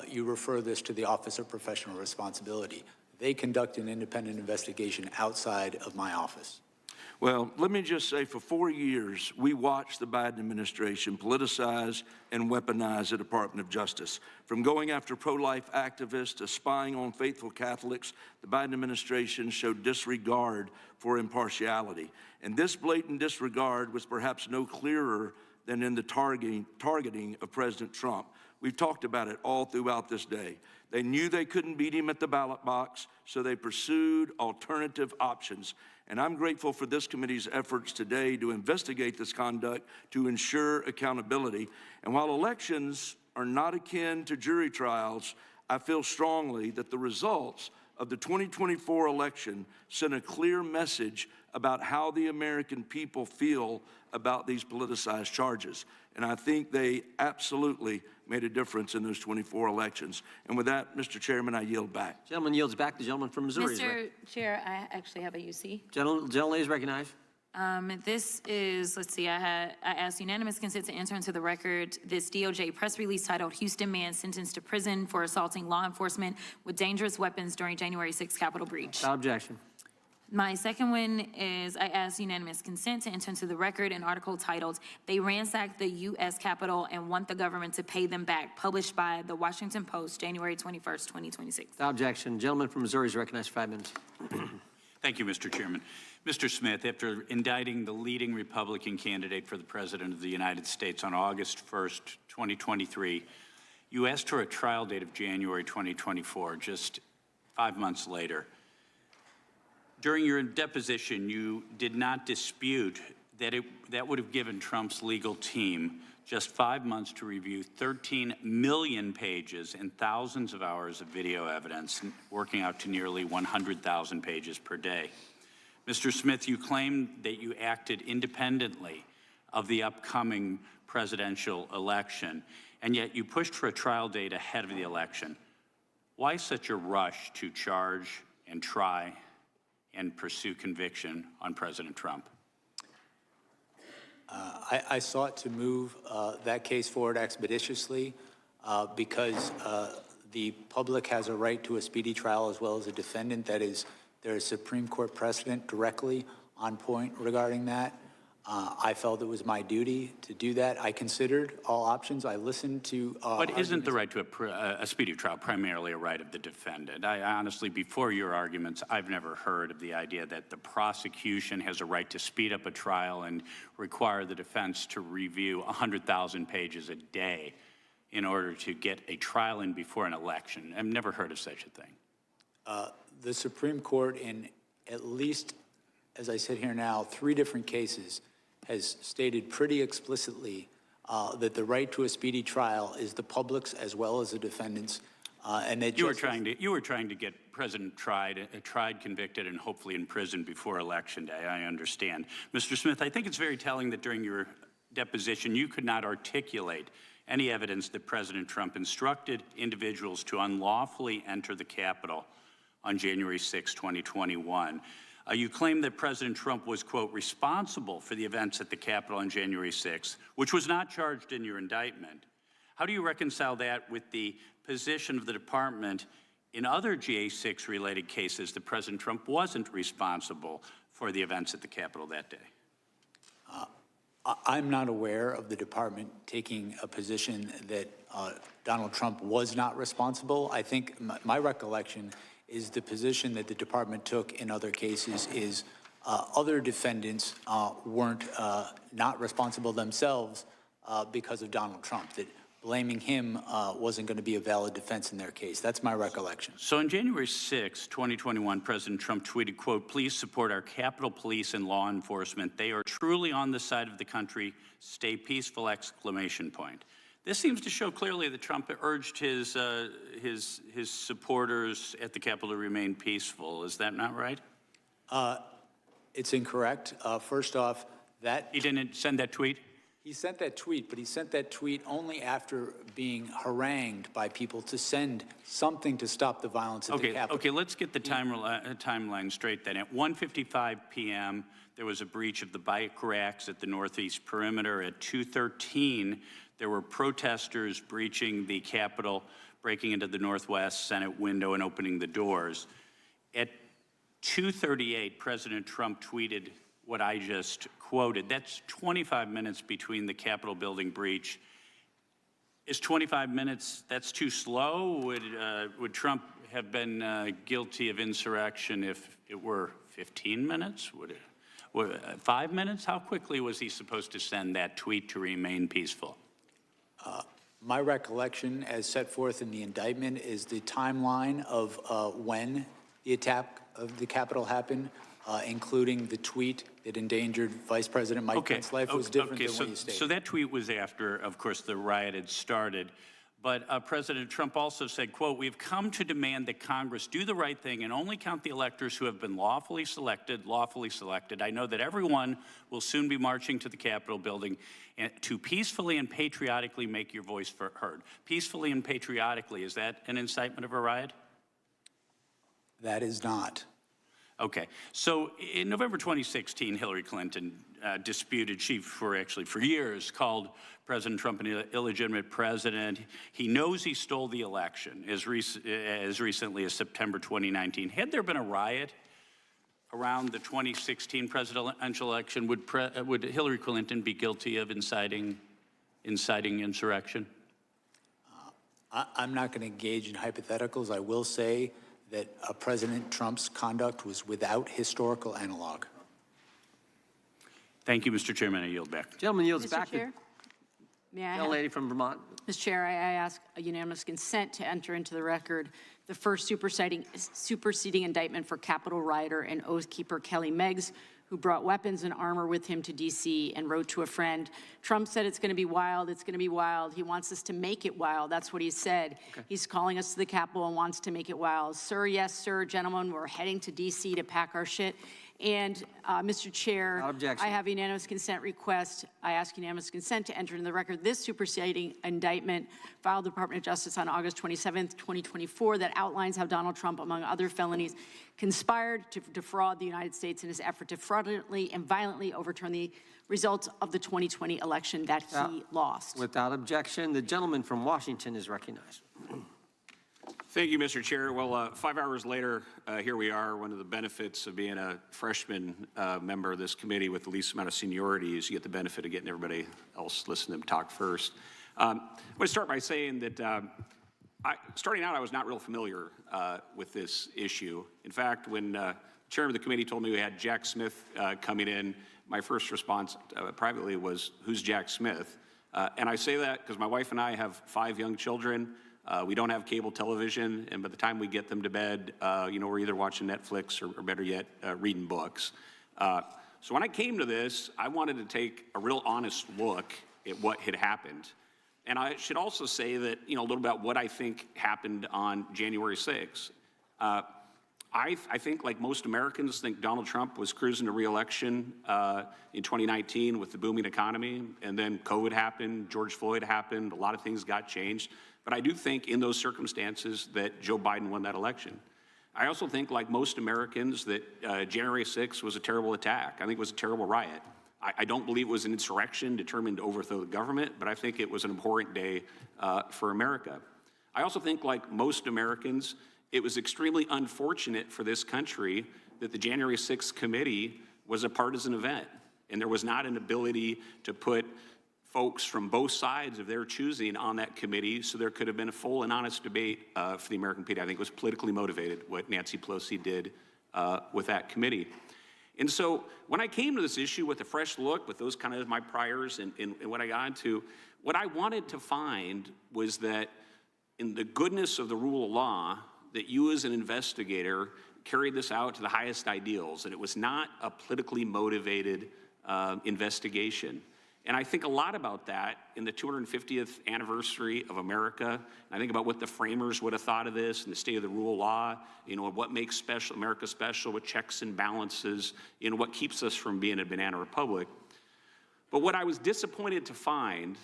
you refer this to the Office of Professional Responsibility. They conduct an independent investigation outside of my office. Well, let me just say, for 4 years, we watched the Biden administration politicize and weaponize the Department of Justice. From going after pro-life activists to spying on faithful Catholics, the Biden administration showed disregard for impartiality. And this blatant disregard was perhaps no clearer than in the targeting of President Trump. We've talked about it all throughout this day. They knew they couldn't beat him at the ballot box, so they pursued alternative options. And I'm grateful for this committee's efforts today to investigate this conduct to ensure accountability. And while elections are not akin to jury trials, I feel strongly that the results of the 2024 election sent a clear message about how the American people feel about these politicized charges. And I think they absolutely made a difference in those 24 elections. And with that, Mr. Chairman, I yield back. Gentleman yields back. The gentleman from Missouri. Mr. Chair, I actually have a UC. Gentleman is recognized. This is, let's see, I asked unanimous consent to enter into the record this DOJ press release titled "Houston Man Sentenced to Prison for Assaulting Law Enforcement with Dangerous Weapons During January 6th Capitol Breach." Without objection. My second one is I asked unanimous consent to enter into the record an article titled "They Ransacked the U.S. Capitol and Want the Government to Pay Them Back," published by the Washington Post, January 21st, 2026. Without objection. Gentleman from Missouri is recognized for 5 minutes. Thank you, Mr. Chairman. Mr. Smith, after indicting the leading Republican candidate for the President of the United States on August 1st, 2023, you asked for a trial date of January 2024, just 5 months later. During your deposition, you did not dispute that that would have given Trump's legal team just 5 months to review 13 million pages and thousands of hours of video evidence, working out to nearly 100,000 pages per day. Mr. Smith, you claimed that you acted independently of the upcoming presidential election, and yet you pushed for a trial date ahead of the election. Why such a rush to charge and try and pursue conviction on President Trump? I sought to move that case forward expeditiously because the public has a right to a speedy trial as well as a defendant. That is, there is Supreme Court precedent directly on point regarding that. I felt it was my duty to do that. I considered all options. I listened to But isn't the right to a speedy trial primarily a right of the defendant? I honestly, before your arguments, I've never heard of the idea that the prosecution has a right to speed up a trial and require the defense to review 100,000 pages a day in order to get a trial in before an election. I've never heard of such a thing. The Supreme Court, in at least, as I sit here now, 3 different cases, has stated pretty explicitly that the right to a speedy trial is the public's as well as the defendant's, and that You were trying to get President tried, convicted, and hopefully in prison before Election Day. I understand. Mr. Smith, I think it's very telling that during your deposition, you could not articulate any evidence that President Trump instructed individuals to unlawfully enter the Capitol on January 6, 2021. You claim that President Trump was, quote, responsible for the events at the Capitol on January 6, which was not charged in your indictment. How do you reconcile that with the position of the department in other GA6 related cases that President Trump wasn't responsible for the events at the Capitol that day? I'm not aware of the department taking a position that Donald Trump was not responsible. I think my recollection is the position that the department took in other cases is other defendants weren't not responsible themselves because of Donald Trump, that blaming him wasn't going to be a valid defense in their case. That's my recollection. So on January 6, 2021, President Trump tweeted, quote, please support our Capitol Police and law enforcement. They are truly on the side of the country. Stay peaceful, exclamation point. This seems to show clearly that Trump urged his supporters at the Capitol to remain peaceful. Is that not right? It's incorrect. First off, that... He didn't send that tweet? He sent that tweet, but he sent that tweet only after being harangued by people to send something to stop the violence at the Capitol. Okay, let's get the timeline straight then. At 1:55 p.m., there was a breach of the bike racks at the northeast perimeter. At 2:13, there were protesters breaching the Capitol, breaking into the Northwest Senate window and opening the doors. At 2:38, President Trump tweeted what I just quoted. That's 25 minutes between the Capitol building breach. Is 25 minutes, that's too slow? Would Trump have been guilty of insurrection if it were 15 minutes? Would it, 5 minutes? How quickly was he supposed to send that tweet to remain peaceful? My recollection, as set forth in the indictment, is the timeline of when the attack of the Capitol happened, including the tweet that endangered Vice President Mike Pence's life, was different than what you stated. So that tweet was after, of course, the riot had started. But President Trump also said, quote, we've come to demand that Congress do the right thing and only count the electors who have been lawfully selected. I know that everyone will soon be marching to the Capitol building to peacefully and patriotically make your voice heard. Peacefully and patriotically, is that an incitement of a riot? That is not. Okay, so in November 2016, Hillary Clinton disputed, she for years called President Trump an illegitimate president. He knows he stole the election as recently as September 2019. Had there been a riot around the 2016 presidential election, would Hillary Clinton be guilty of inciting insurrection? I'm not going to engage in hypotheticals. I will say that President Trump's conduct was without historical analog. Thank you, Mr. Chairman. I yield back. Gentleman yields Mr. back. Chair, may I Young lady from Vermont. Mr. Chair, I ask a unanimous consent to enter into the record the first superseding indictment for Capitol rioter and Oath Keeper Kelly Meggs, who brought weapons and armor with him to D.C. and wrote to a friend, Trump said it's going to be wild, it's going to be wild. He wants us to make it wild. That's what he said. Okay. He's calling us to the Capitol and wants to make it wild. Sir, yes, sir, gentlemen, we're heading to D.C. to pack our shit. And, Mr. Chair, I have a unanimous consent request. I ask unanimous consent to enter into the record this superseding indictment filed the Department of Justice on August 27th, 2024, that outlines how Donald Trump, among other felonies, conspired to defraud the United States in his effort to fraudulently and violently overturn the results of the 2020 election that he lost. Without objection, the gentleman from Washington is recognized. Thank you, Mr. Chair. Well, 5 hours later, here we are. One of the benefits of being a freshman member of this committee with the least amount of seniority is you get the benefit of getting everybody else listen to them talk first. I want to start by saying that starting out, I was not real familiar with this issue. In fact, when chairman of the committee told me we had Jack Smith coming in, my first response privately was, "Who's Jack Smith?" And I say that because my wife and I have 5 young children. We don't have cable television, and by the time we get them to bed, we're either watching Netflix or better yet, reading books. So when I came to this, I wanted to take a real honest look at what had happened. And I should also say that, a little about what I think happened on January 6th. I think, like most Americans, think Donald Trump was cruising to re-election in 2019 with the booming economy, and then COVID happened, George Floyd happened, a lot of things got changed. But I do think in those circumstances that Joe Biden won that election. I also think, like most Americans, that January 6th was a terrible attack. I think it was a terrible riot. I don't believe it was an insurrection determined to overthrow the government, but I think it was an important day for America. I also think, like most Americans, it was extremely unfortunate for this country that the January 6th committee was a partisan event, and there was not an ability to put folks from both sides of their choosing on that committee, so there could have been a full and honest debate for the American people. I think it was politically motivated, what Nancy Pelosi did with that committee. And so when I came to this issue with a fresh look, with those kind of my priors and what I got into, what I wanted to find was that in the goodness of the rule of law, that you as an investigator carried this out to the highest ideals, and it was not a politically motivated investigation. And I think a lot about that in the 250th anniversary of America. I think about what the framers would have thought of this and the state of the rule of law, what makes America special with checks and balances, what keeps us from being a banana republic. But what I was disappointed to find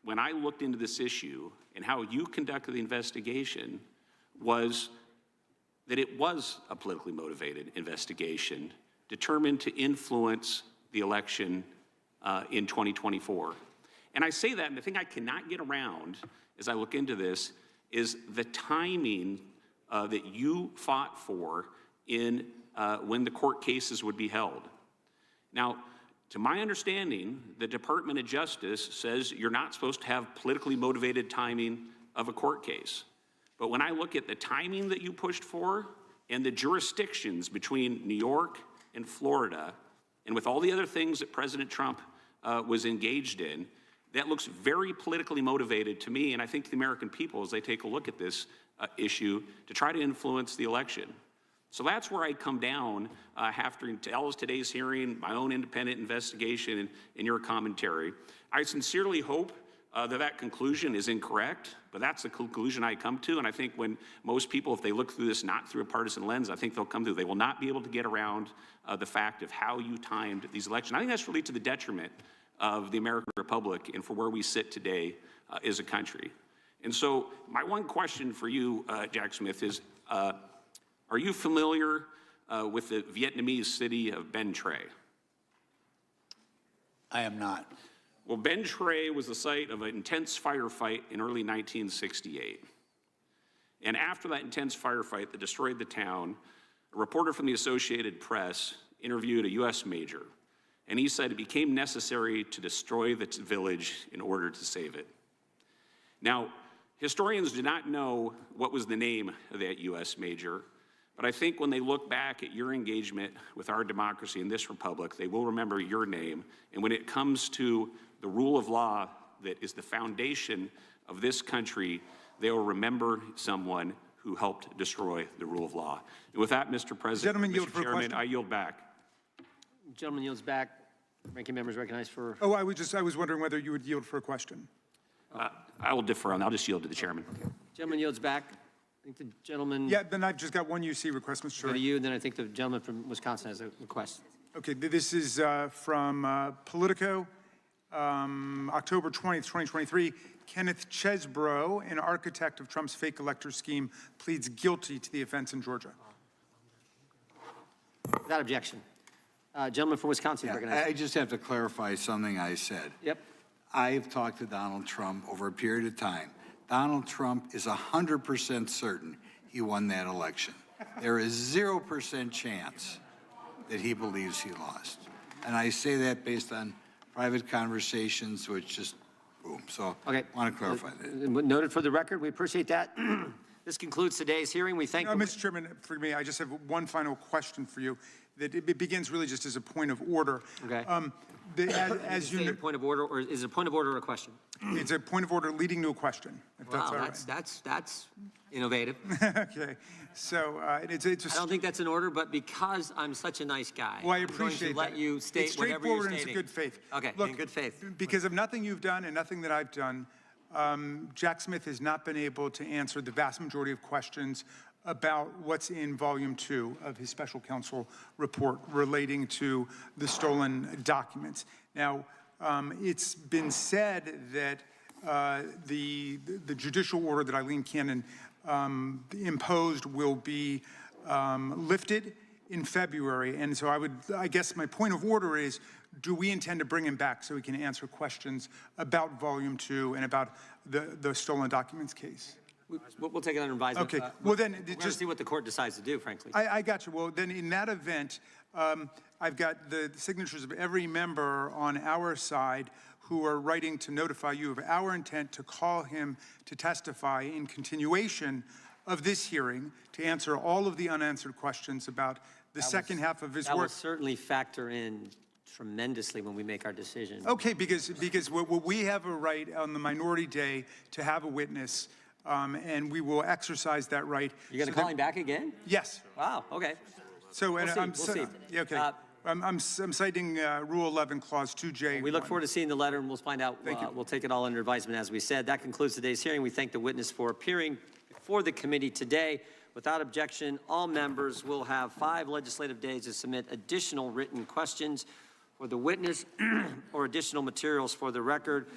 when I looked into this issue and how you conducted the investigation was that it was a politically motivated investigation determined to influence the election in 2024. And I say that, and the thing I cannot get around as I look into this is the timing that you fought for in when the court cases would be held. Now, to my understanding, the Department of Justice says you're not supposed to have politically motivated timing of a court case. But when I look at the timing that you pushed for and the jurisdictions between New York and Florida, and with all the other things that President Trump was engaged in, that looks very politically motivated to me, and I think to the American people as they take a look at this issue to try to influence the election. So that's where I come down after today's hearing, my own independent investigation, and your commentary. I sincerely hope that conclusion is incorrect, but that's the conclusion I come to, and I think when most people, if they look through this not through a partisan lens, I think they'll come to, they will not be able to get around the fact of how you timed these elections. I think that's really to the detriment of the American Republic and for where we sit today as a country. And so my one question for you, Jack Smith, is are you familiar with the Vietnamese city of Bến Tre? I am not. Well, Bến Tre was the site of an intense firefight in early 1968. And after that intense firefight that destroyed the town, a reporter from the Associated Press interviewed a U.S. major, and he said it became necessary to destroy the village in order to save it. Now, historians do not know what was the name of that U.S. major, but I think when they look back at your engagement with our democracy in this republic, they will remember your name. And when it comes to the rule of law that is the foundation of this country, they will remember someone who helped destroy the rule of law. And with that, Mr. President, Mr. Chairman, I yield back. Gentleman yields back. Ranking members recognized for. Oh, I was wondering whether you would yield for a question. I will defer on that. I'll just yield to the chairman. Okay. Gentleman yields back. I think the gentleman. Yeah, then I've just got one UC request, Mr. Chair. Go to you, and then I think the gentleman from Wisconsin has a request. Okay, this is from Politico, October 20th, 2023. Kenneth Chesbrough, an architect of Trump's fake elector scheme, pleads guilty to the offense in Georgia. Without objection. Gentleman from Wisconsin, recognized. I just have to clarify something I said. Yep. I've talked to Donald Trump over a period of time. Donald Trump is 100% certain he won that election. There is 0% chance that he believes he lost. And I say that based on private conversations, which just, boom. So I want to clarify that. Noted for the record, we appreciate that. This concludes today's hearing. We thank Mr. Chairman, for me, I just have one final question for you. That it begins really just as a point of order. Okay. As you know, point of order, or is it a point of order or a question? it's a point of order leading to a question, if that's all Wow, right. that's innovative. Okay, so it's I don't think that's an order, but because I'm such a nice guy, well, I I'm going appreciate to let that. you state It's whatever you're straightforward and stating. it's good faith. Okay, Look, in good faith. Because of nothing you've done and nothing that I've done, Jack Smith has not been able to answer the vast majority of questions about what's in Volume 2 of his special counsel report relating to the stolen documents. Now, it's been said that the judicial order that Eileen Cannon imposed will be lifted in February. And so I guess my point of order is, do we intend to bring him back so he can answer questions about Volume 2 and about the stolen documents case? We'll take it under advisement. Okay, well then, we're just see what the court decides to do, frankly. I got you. Well, then in that event, I've got the signatures of every member on our side who are writing to notify you of our intent to call him to testify in continuation of this hearing to answer all of the unanswered questions about the second half of his That will work. certainly factor in tremendously when we make our decision. Okay, because we have a right on the minority day to have a witness, and we will exercise that right. You're going to call him back again? Yes. Wow, okay. So, and We'll see. yeah, okay. I'm citing Rule 11, Clause 2J. We look forward to seeing the letter, and we'll find out. We'll take it all under advisement, as we said. That concludes today's hearing. We thank the witness for appearing before the committee today. Without objection, all members will have 5 legislative days to submit additional written questions for the witness or additional materials for the record.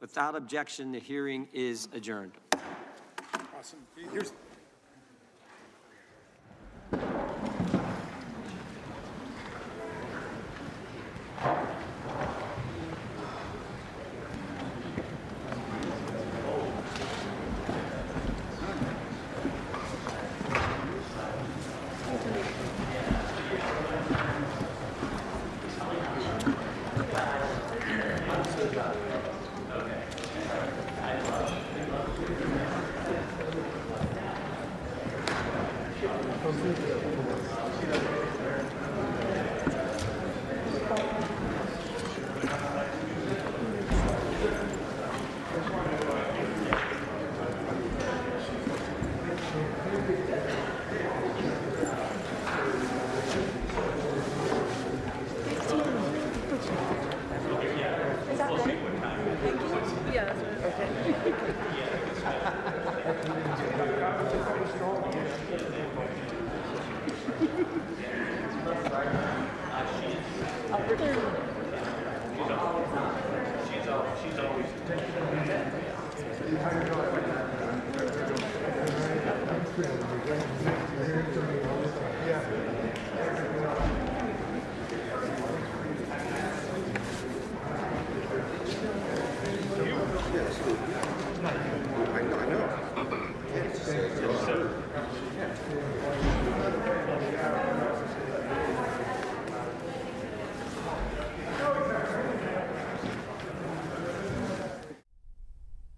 Without objection, the hearing is adjourned. Awesome. Here's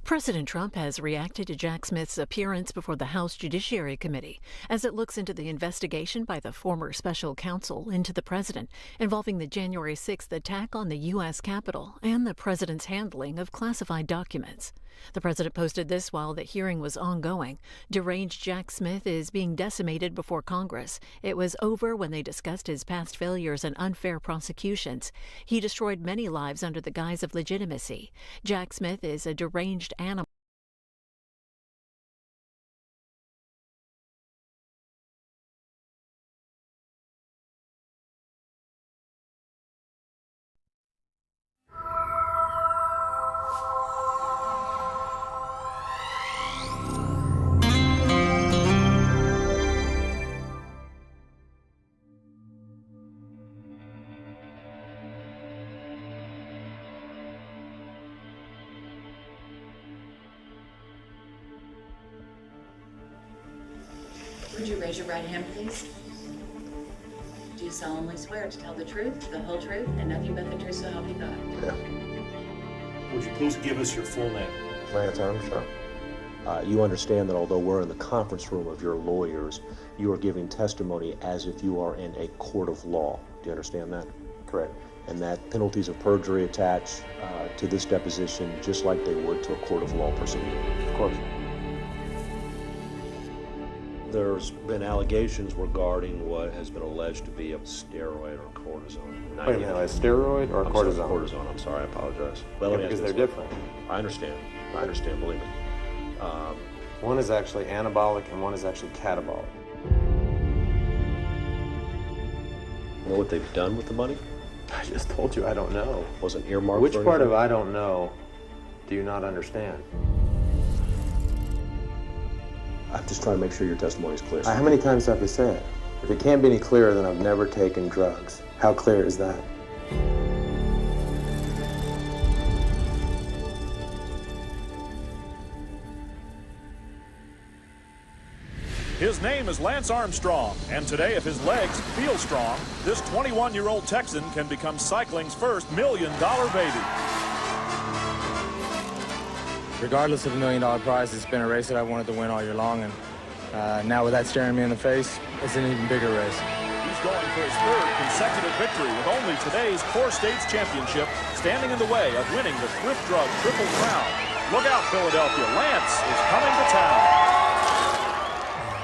President Trump has reacted to Jack Smith's appearance before the House Judiciary Committee as it looks into the investigation by the former special counsel into the president involving the January 6th attack on the U.S. Capitol and the president's handling of classified documents. The president posted this while the hearing was ongoing. Deranged Jack Smith is being decimated before Congress. It was over when they discussed his past failures and unfair prosecutions. He destroyed many lives under the guise of legitimacy. Jack Smith is a deranged animal. raise your right hand, please. Do you solemnly swear to tell the truth, the whole truth, and nothing but the truth, so help you God? Yeah. Would you please give us your full name? Lance Armstrong. You understand that although we're in the conference room of your lawyers, you are giving testimony as if you are in a court of law. Do you understand that? Correct. And that penalties of perjury attach to this deposition just like they would to a court of law proceeding. Of course. There's been allegations regarding what has been alleged to be a steroid or cortisone. Wait a minute, a steroid or I'm cortisone? sorry, cortisone, I'm sorry, I apologize. Yeah, because they're different. I understand, believe me. One is actually anabolic and one is actually catabolic. Know what they've done with the money? I just told you I don't know. Wasn't earmarked Which for part of anything? I don't know do you not understand? I'm just trying to make sure your testimony is clear. How many times do I have to say it? If it can't be any clearer, then I've never taken drugs. How clear is that? His name is Lance Armstrong, and today, if his legs feel strong, this 21-year-old Texan can become cycling's first $1 million baby. Regardless of the $1 million prize, it's been a race that I've wanted to win all year long, and now with that staring me in the face, it's an even bigger race. He's going for his third consecutive victory with only today's Core States Championship standing in the way of winning the Thrift Drug Triple Crown. Look out, Philadelphia. Lance is coming to town.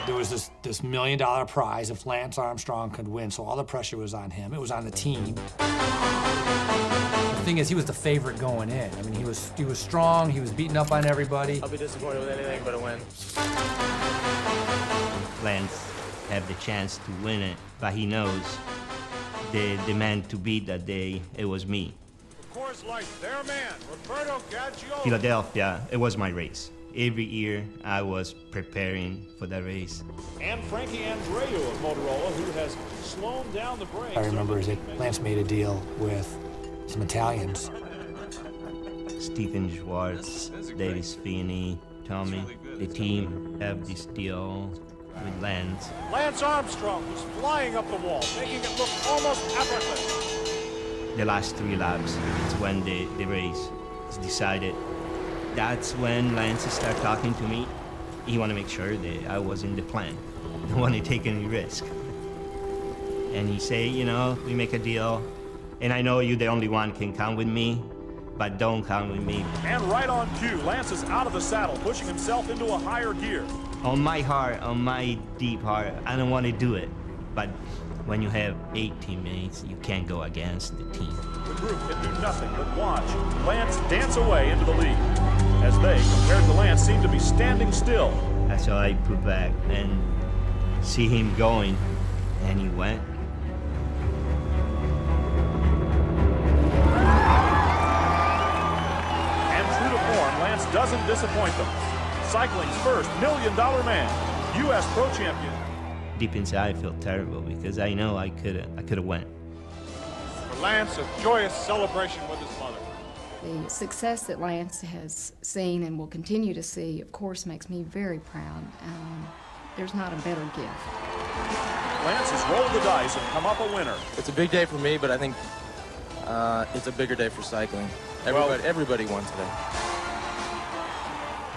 There was this $1 million prize if Lance Armstrong could win, so all the pressure was on him. It was on the team. The thing is, he was the favorite going in. I mean, he was strong. He was beating up on everybody. I'll be disappointed with anything but a win. Lance had the chance to win it, but he knows the man to beat that day, it was me. Of course, like their man, Roberto Gaggiolo. Philadelphia, it was my race. Every year, I was preparing for that race. And Frankie Andreu of Motorola, who has slowed down the brakes. I remember is that Lance made a deal with some Italians. Stephen Schwartz, Davis Feeney, Tommy, the team have this deal with Lance. Lance Armstrong was flying up the wall, making it look almost effortless. The last 3 laps is when the race is decided. That's when Lance started talking to me. He wanted to make sure that I was in the plan. Don't want to take any risk. And he say, you know, we make a deal, and I know you're the only one can count with me, but don't count with me. And right on cue, Lance is out of the saddle, pushing himself into a higher gear. On my heart, on my deep heart, I don't want to do it. But when you have 8 teammates, you can't go against the team. The group can do nothing but watch Lance dance away into the lead. As they, compared to Lance, seem to be standing still. That's how I put back and see him going, and he went. And true to form, Lance doesn't disappoint them. Cycling's first $1 million man, U.S. Pro Champion. Deep inside, I feel terrible because I know I could have went. For Lance, a joyous celebration with his mother. The success that Lance has seen and will continue to see, of course, makes me very proud. There's not a better gift. Lance has rolled the dice and come up a winner. It's a big day for me, but I think it's a bigger day for cycling. Everybody won today.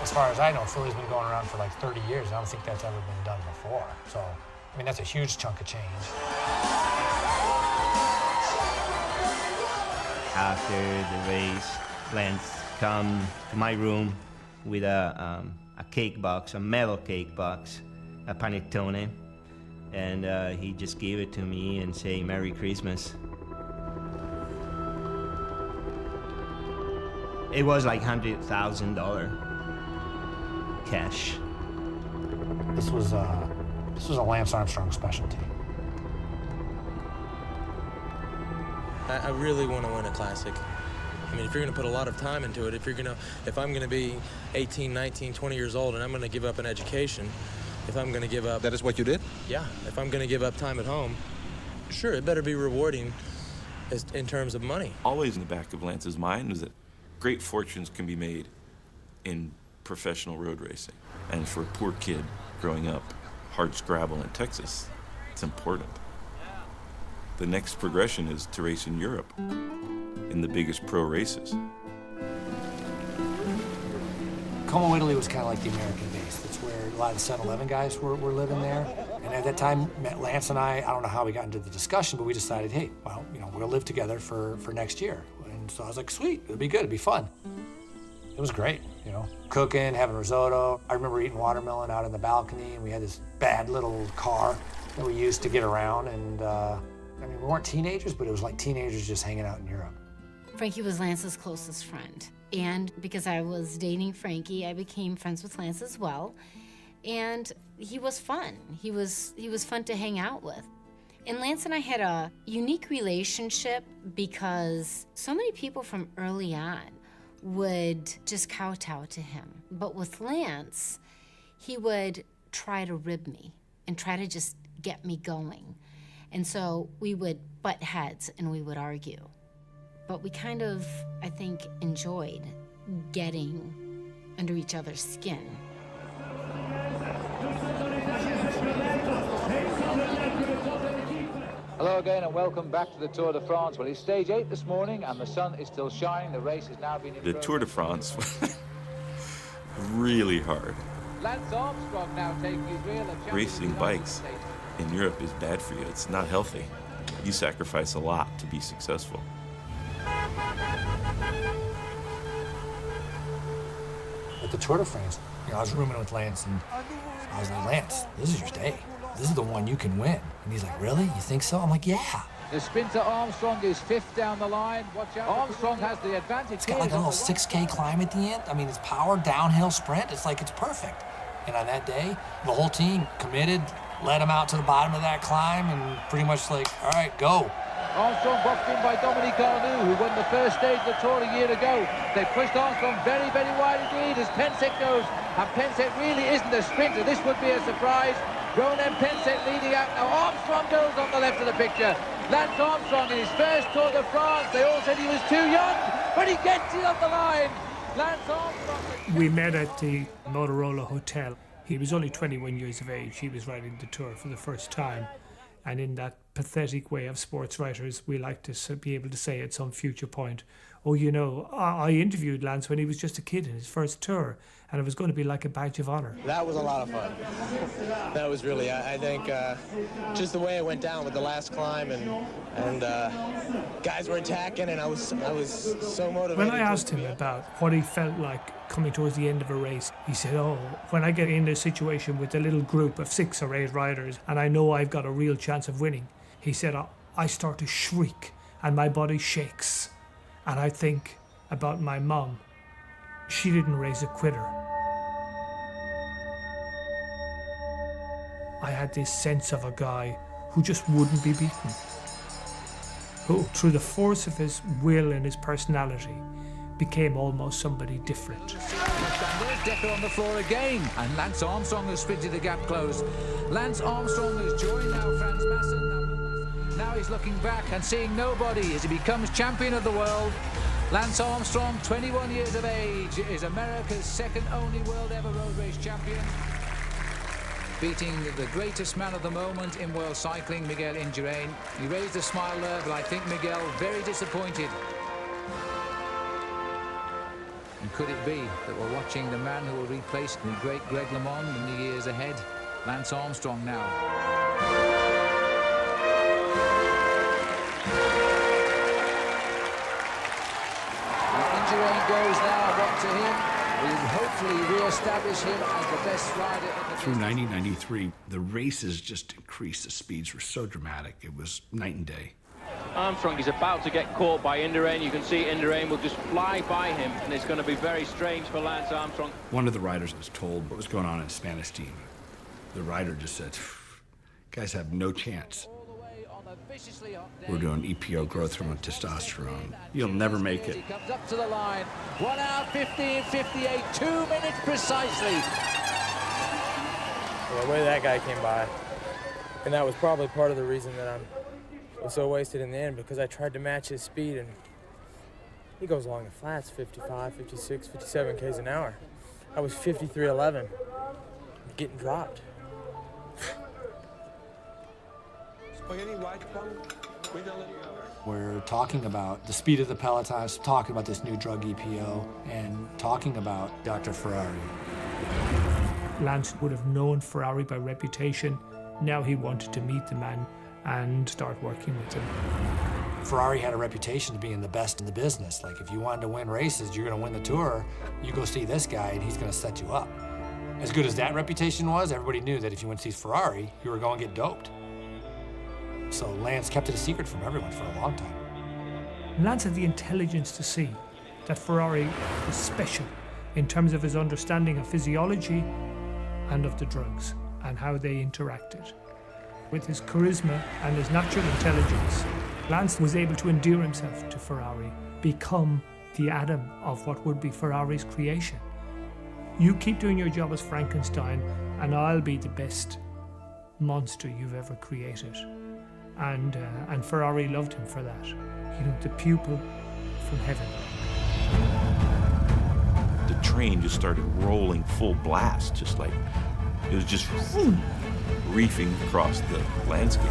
As far as I know, Philly's been going around for like 30 years. I don't think that's ever been done before. So, I mean, that's a huge chunk of change. After the race, Lance come to my room with a cake box, a metal cake box, a panettone, and he just gave it to me and say, "Merry Christmas." It was like $100,000 cash. This was a Lance Armstrong specialty. I really want to win a classic. I mean, if you're going to put a lot of time into it, if I'm going to be 18, 19, 20 years old and I'm going to give up an education, if I'm going to give up... That is what you did? Yeah. If I'm going to give up time at home, sure, it better be rewarding in terms of money. Always in the back of Lance's mind was that great fortunes can be made in professional road racing. And for a poor kid growing up, hard scrabble in Texas. It's important. The next progression is to race in Europe, in the biggest pro races. Como, Italy was kind of like the American base. That's where a lot of the 7-Eleven guys were living there. And at that time, Lance and I don't know how we got into the discussion, but we decided, hey, well, you know, we'll live together for next year. And so I was like, sweet, it'll be good, it'll be fun. It was great, you know, cooking, having risotto. I remember eating watermelon out in the balcony, and we had this bad little car that we used to get around. And I mean, we weren't teenagers, but it was like teenagers just hanging out in Europe. Frankie was Lance's closest friend. And because I was dating Frankie, I became friends with Lance as well. And he was fun. He was fun to hang out with. And Lance and I had a unique relationship because so many people from early on would just kowtow to him. But with Lance, he would try to rib me and try to just get me going. And so we would butt heads and we would argue. But we kind of, I think, enjoyed getting under each other's skin. Hello again and welcome back to the Tour de France. Well, it's stage 8 this morning and the sun is still shining. The race is now being... The Tour de France, really hard. Lance Armstrong now taking his real... Racing bikes in Europe is bad for you. It's not healthy. You sacrifice a lot to be successful. At the Tour de France, you know, I was rooming with Lance, and I was like, Lance, this is your day. This is the one you can win. And he's like, really? You think so? I'm like, yeah. The sprinter Armstrong is 5th down the line. Watch out. Armstrong has the advantage. It's got like a little 6K climb at the end. I mean, it's power, downhill sprint. It's like, it's perfect. And on that day, the whole team committed, led him out to the bottom of that climb, and pretty much like, all right, go. Armstrong boxed in by Dominique Arnoux, who won the first stage of the Tour a year ago. They pushed Armstrong very, very wide indeed as Pensek goes. And Pensek really isn't a sprinter. This would be a surprise. Ronan Pensek leading out now. Armstrong goes on the left of the picture. Lance Armstrong in his first Tour de France. They all said he was too young, but he gets it up the line. Lance Armstrong. We met at the Motorola Hotel. He was only 21 years of age. He was riding the Tour for the first time. And in that pathetic way of sports writers, we like to be able to say at some future point, oh, you know, I interviewed Lance when he was just a kid in his first Tour, and it was going to be like a badge of honor. That was a lot of fun. That was really, I think, just the way it went down with the last climb, and guys were attacking, and I was so motivated. When I asked him about what he felt like coming towards the end of a race, he said, oh, when I get in a situation with a little group of 6 or 8 riders, and I know I've got a real chance of winning, he said, I start to shriek, and my body shakes. And I think about my mom. She didn't raise a quitter. I had this sense of a guy who just wouldn't be beaten, who, through the force of his will and his personality, became almost somebody different. And there's Decker on the floor again, and Lance Armstrong has sprinted the gap closed. Lance Armstrong has joined now Franz Massen. Now he's looking back and seeing nobody as he becomes champion of the world. Lance Armstrong, 21 years of age, is America's second only world ever road race champion. Beating the greatest man of the moment in world cycling, Miguel Indurain. He raised a smile there, but I think Miguel very disappointed. And could it be that we're watching the man who will replace the great Greg LeMond in the years ahead? Lance Armstrong now. Indurain goes now, what to him? We hopefully re-establish him as the best rider in the... Through 1993, the races just increased. The speeds were so dramatic. It was night and day. Armstrong is about to get caught by Indurain. You can see Indurain will just fly by him, and it's going to be very strange for Lance Armstrong. One of the riders was told what was going on in the Spanish team. The rider just said, guys have no chance. We're doing EPO, growth hormone, testosterone. You'll never make it. He comes up to the line. 1 hour 15:58, 2 minutes precisely. The way that guy came by, and that was probably part of the reason that I was so wasted in the end, because I tried to match his speed, and he goes along the flats 55, 56, 57 Ks an hour. I was 53.11, getting dropped. We're talking about the speed of the pelotons, talking about this new drug EPO, and talking about Dr. Ferrari. Lance would have known Ferrari by reputation. Now he wanted to meet the man and start working with him. Ferrari had a reputation of being the best in the business. Like, if you wanted to win races, you're gonna win the Tour, you go see this guy and he's gonna set you up. As good as that reputation was, everybody knew that if you went to see Ferrari, you were going to get doped. So Lance kept it a secret from everyone for a long time. Lance had the intelligence to see that Ferrari was special in terms of his understanding of physiology and of the drugs and how they interacted. With his charisma and his natural intelligence, Lance was able to endear himself to Ferrari, become the Adam of what would be Ferrari's creation. You keep doing your job as Frankenstein, and I'll be the best monster you've ever created. And Ferrari loved him for that. You know, the pupil from heaven. The train just started rolling full blast, just like it was just reefing across the landscape.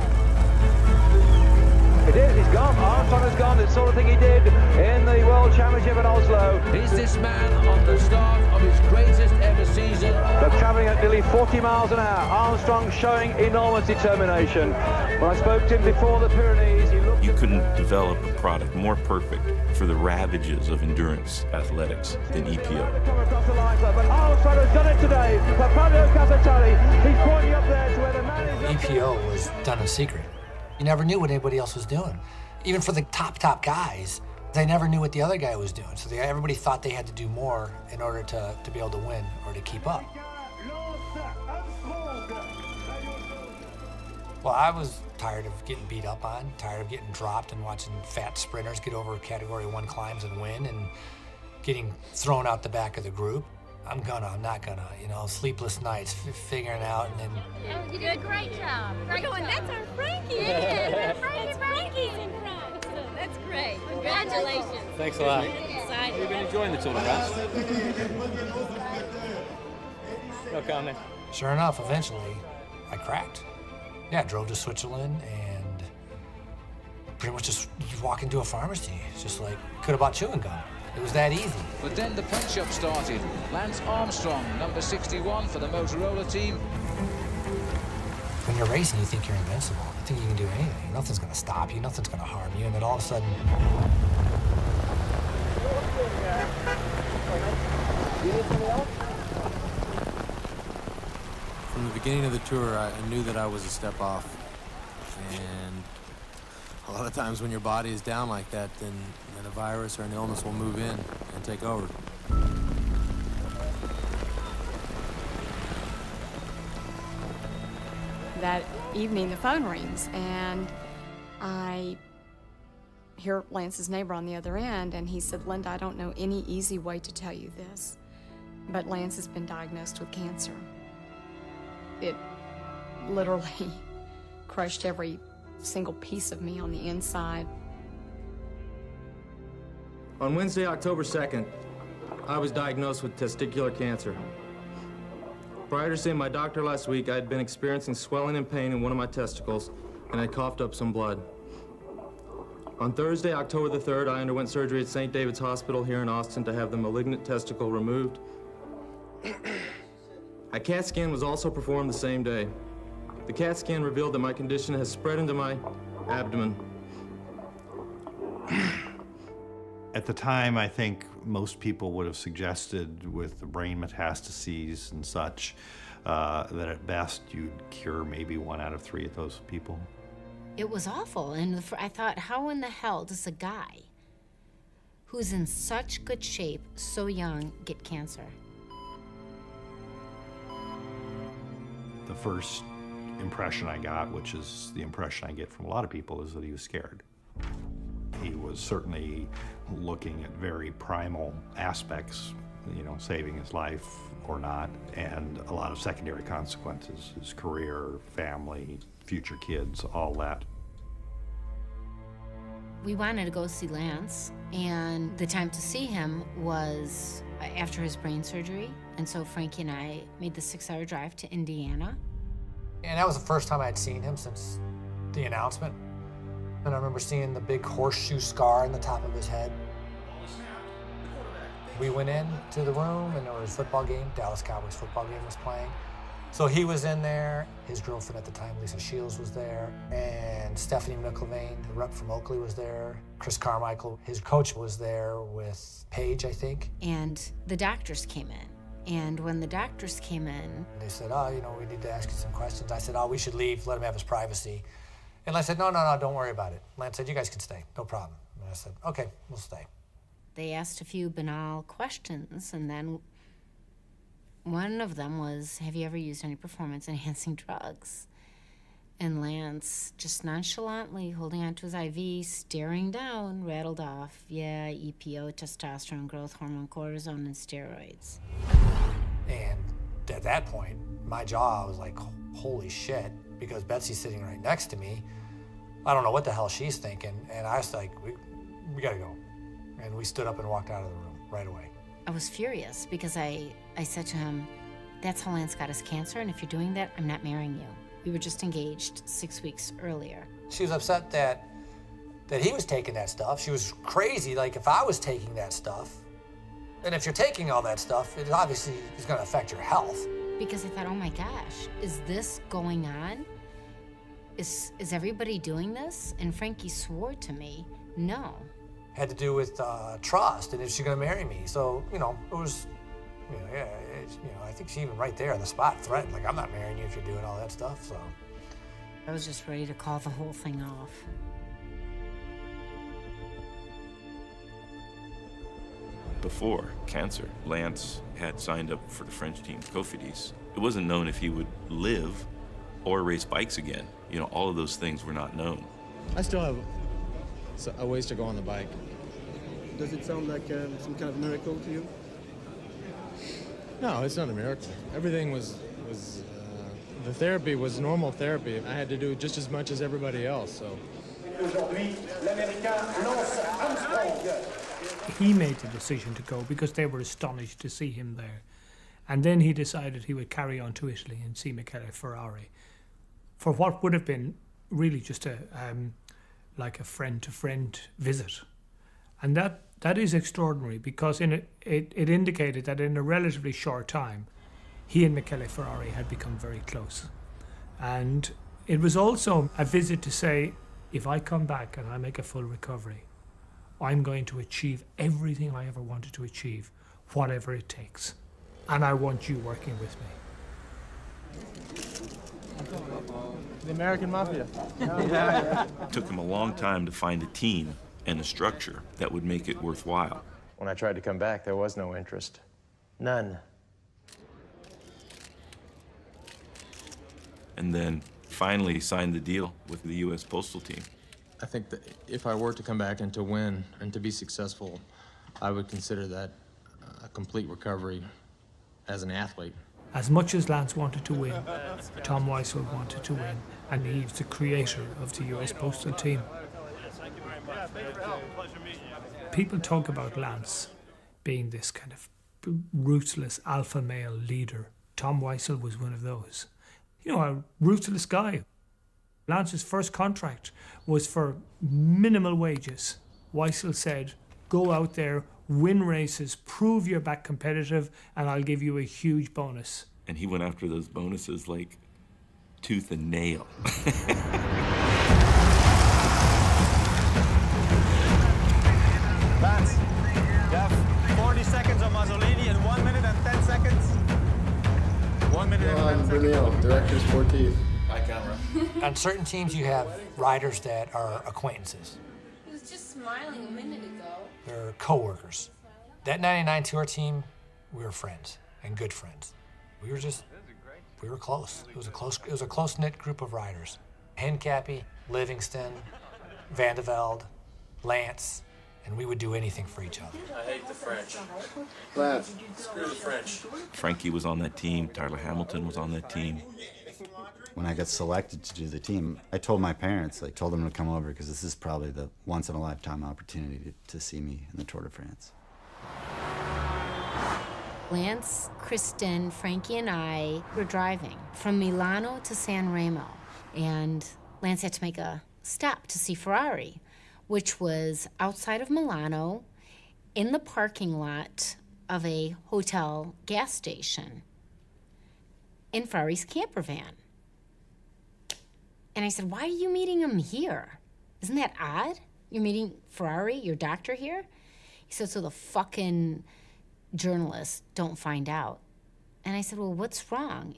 It is, he's gone. Armstrong has gone. The sort of thing he did in the World Championship in Oslo. Is this man on the start of his greatest ever season? They're travelling at nearly 40 miles an hour. Armstrong showing enormous determination. When I spoke to him before the Pyrenees, he looked... You couldn't develop a product more perfect for the ravages of endurance athletics than EPO. Come across the line, but Armstrong has done it today. For Fabio Casatelli, he's pointing up there to where the man is... EPO was done in secret. You never knew what anybody else was doing. Even for the top guys, they never knew what the other guy was doing. So everybody thought they had to do more in order to be able to win or to keep up. Well, I was tired of getting beat up on, tired of getting dropped and watching fat sprinters get over Category 1 climbs and win, and getting thrown out the back of the group. I'm not gonna, you know, sleepless nights, figuring out, and then... Oh, you did a great job. We're going, that's our Frankie. Yeah, Frankie's in front. So that's great. Congratulations. Thanks a lot. Excited. You've been enjoying the Tour de France? No comment. Sure enough, eventually, I cracked. Yeah, I drove to Switzerland and pretty much just walk into a pharmacy. It's just like, could have bought chewing gum. It was that easy. But then the punch-up started. Lance Armstrong, number 61 for the Motorola team. When you're racing, you think you're invincible. You think you can do anything. Nothing's going to stop you. Nothing's going to harm you. And then all of a sudden... From the beginning of the tour, I knew that I was a step off. And a lot of times when your body is down like that, then a virus or an illness will move in and take over. That evening, the phone rings, and I hear Lance's neighbor on the other end, and he said, "Linda, I don't know any easy way to tell you this, but Lance has been diagnosed with cancer." It literally crushed every single piece of me on the inside. On Wednesday, October 2nd, I was diagnosed with testicular cancer. Prior to seeing my doctor last week, I had been experiencing swelling and pain in one of my testicles, and I coughed up some blood. On Thursday, October the 3rd, I underwent surgery at St. David's Hospital here in Austin to have the malignant testicle removed. A CAT scan was also performed the same day. The CAT scan revealed that my condition has spread into my abdomen. At the time, I think most people would have suggested, with the brain metastases and such, that at best you'd cure maybe 1 out of 3 of those people. It was awful, and I thought, how in the hell does a guy who's in such good shape, so young, get cancer? The first impression I got, which is the impression I get from a lot of people, is that he was scared. He was certainly looking at very primal aspects, you know, saving his life or not, and a lot of secondary consequences, his career, family, future kids, all that. We wanted to go see Lance, and the time to see him was after his brain surgery, and so Frankie and I made the 6-hour drive to Indiana. And that was the first time I'd seen him since the announcement. And I remember seeing the big horseshoe scar on the top of his head. We went into the room and there was a football game, Dallas Cowboys football game was playing. So he was in there, his girlfriend at the time, Lisa Shields, was there, and Stephanie McIlvain, the rep from Oakley, was there. Chris Carmichael, his coach, was there with Paige, I think. And the doctors came in. And when the doctors came in, they said, oh, you know, we need to ask you some questions. I said, oh, we should leave, let him have his privacy. And I said, no, don't worry about it. Lance said, you guys can stay, no problem. And I said, okay, we'll stay. They asked a few banal questions, and then one of them was, have you ever used any performance-enhancing drugs? And Lance, just nonchalantly holding onto his IV, staring down, rattled off, yeah, EPO, testosterone, growth hormone, cortisone, and steroids. And at that point, my jaw was like, holy shit, because Betsy's sitting right next to me. I don't know what the hell she's thinking, and I was like, we gotta go. And we stood up and walked out of the room right away. I was furious because I said to him, that's how Lance got his cancer, and if you're doing that, I'm not marrying you. We were just engaged 6 weeks earlier. She was upset that he was taking that stuff. She was crazy, like if I was taking that stuff. And if you're taking all that stuff, it obviously is gonna affect your health. Because I thought, oh my gosh, is this going on? Is everybody doing this? And Frankie swore to me, no. Had to do with trust and if she's gonna marry me. So, you know, it was, you know, yeah, I think she even right there on the spot threatened, like, I'm not marrying you if you're doing all that stuff, so. I was just ready to call the whole thing off. Before cancer, Lance had signed up for the French team, Cofidis. It wasn't known if he would live or race bikes again. You know, all of those things were not known. I still have a ways to go on the bike. Does it sound like some kind of miracle to you? No, it's not a miracle. Everything was the therapy was normal therapy. I had to do just as much as everybody else, so. He made the decision to go because they were astonished to see him there. And then he decided he would carry on to Italy and see Michele Ferrari for what would have been really just like a friend-to-friend visit. And that is extraordinary because it indicated that in a relatively short time, he and Michele Ferrari had become very close. And it was also a visit to say, if I come back and I make a full recovery, I'm going to achieve everything I ever wanted to achieve, whatever it takes. And I want you working with me. The American Mafia. It took him a long time to find a team and a structure that would make it worthwhile. When I tried to come back, there was no interest. None. And then finally signed the deal with the U.S. Postal Team. I think that if I were to come back and to win and to be successful, I would consider that a complete recovery as an athlete. As much as Lance wanted to win, Tom Weissel wanted to win, and he's the creator of the US Postal Team. People talk about Lance being this kind of ruthless alpha male leader. Tom Weissel was one of those. You know, a ruthless guy. Lance's first contract was for minimal wages. Weissel said, go out there, win races, prove you're back competitive, and I'll give you a huge bonus. And he went after those bonuses like tooth and nail. Lance, you have 40 seconds on Mazzolini and 1 minute and 10 seconds. 1 minute and 10 seconds. Director Sportif. Hi, camera. On certain teams, you have riders that are acquaintances. He was just smiling a minute ago. They're co-workers. That 99 Tour team, we were friends and good friends. We were close. It was a close-knit group of riders. Hencappy, Livingston, Van de Velde, Lance, and we would do anything for each other. I hate the French. Lance. Screw the French. Frankie was on that team. Tyler Hamilton was on that team. When I got selected to do the team, I told my parents, I told them to come over because this is probably the once-in-a-lifetime opportunity to see me in the Tour de France. Lance, Kristen, Frankie, and I were driving from Milano to San Remo. And Lance had to make a stop to see Ferrari, which was outside of Milano in the parking lot of a hotel gas station in Ferrari's camper van. And I said, why are you meeting him here? Isn't that odd? You're meeting Ferrari, your doctor, here? He said, so the fucking journalists don't find out. And I said, well, what's wrong?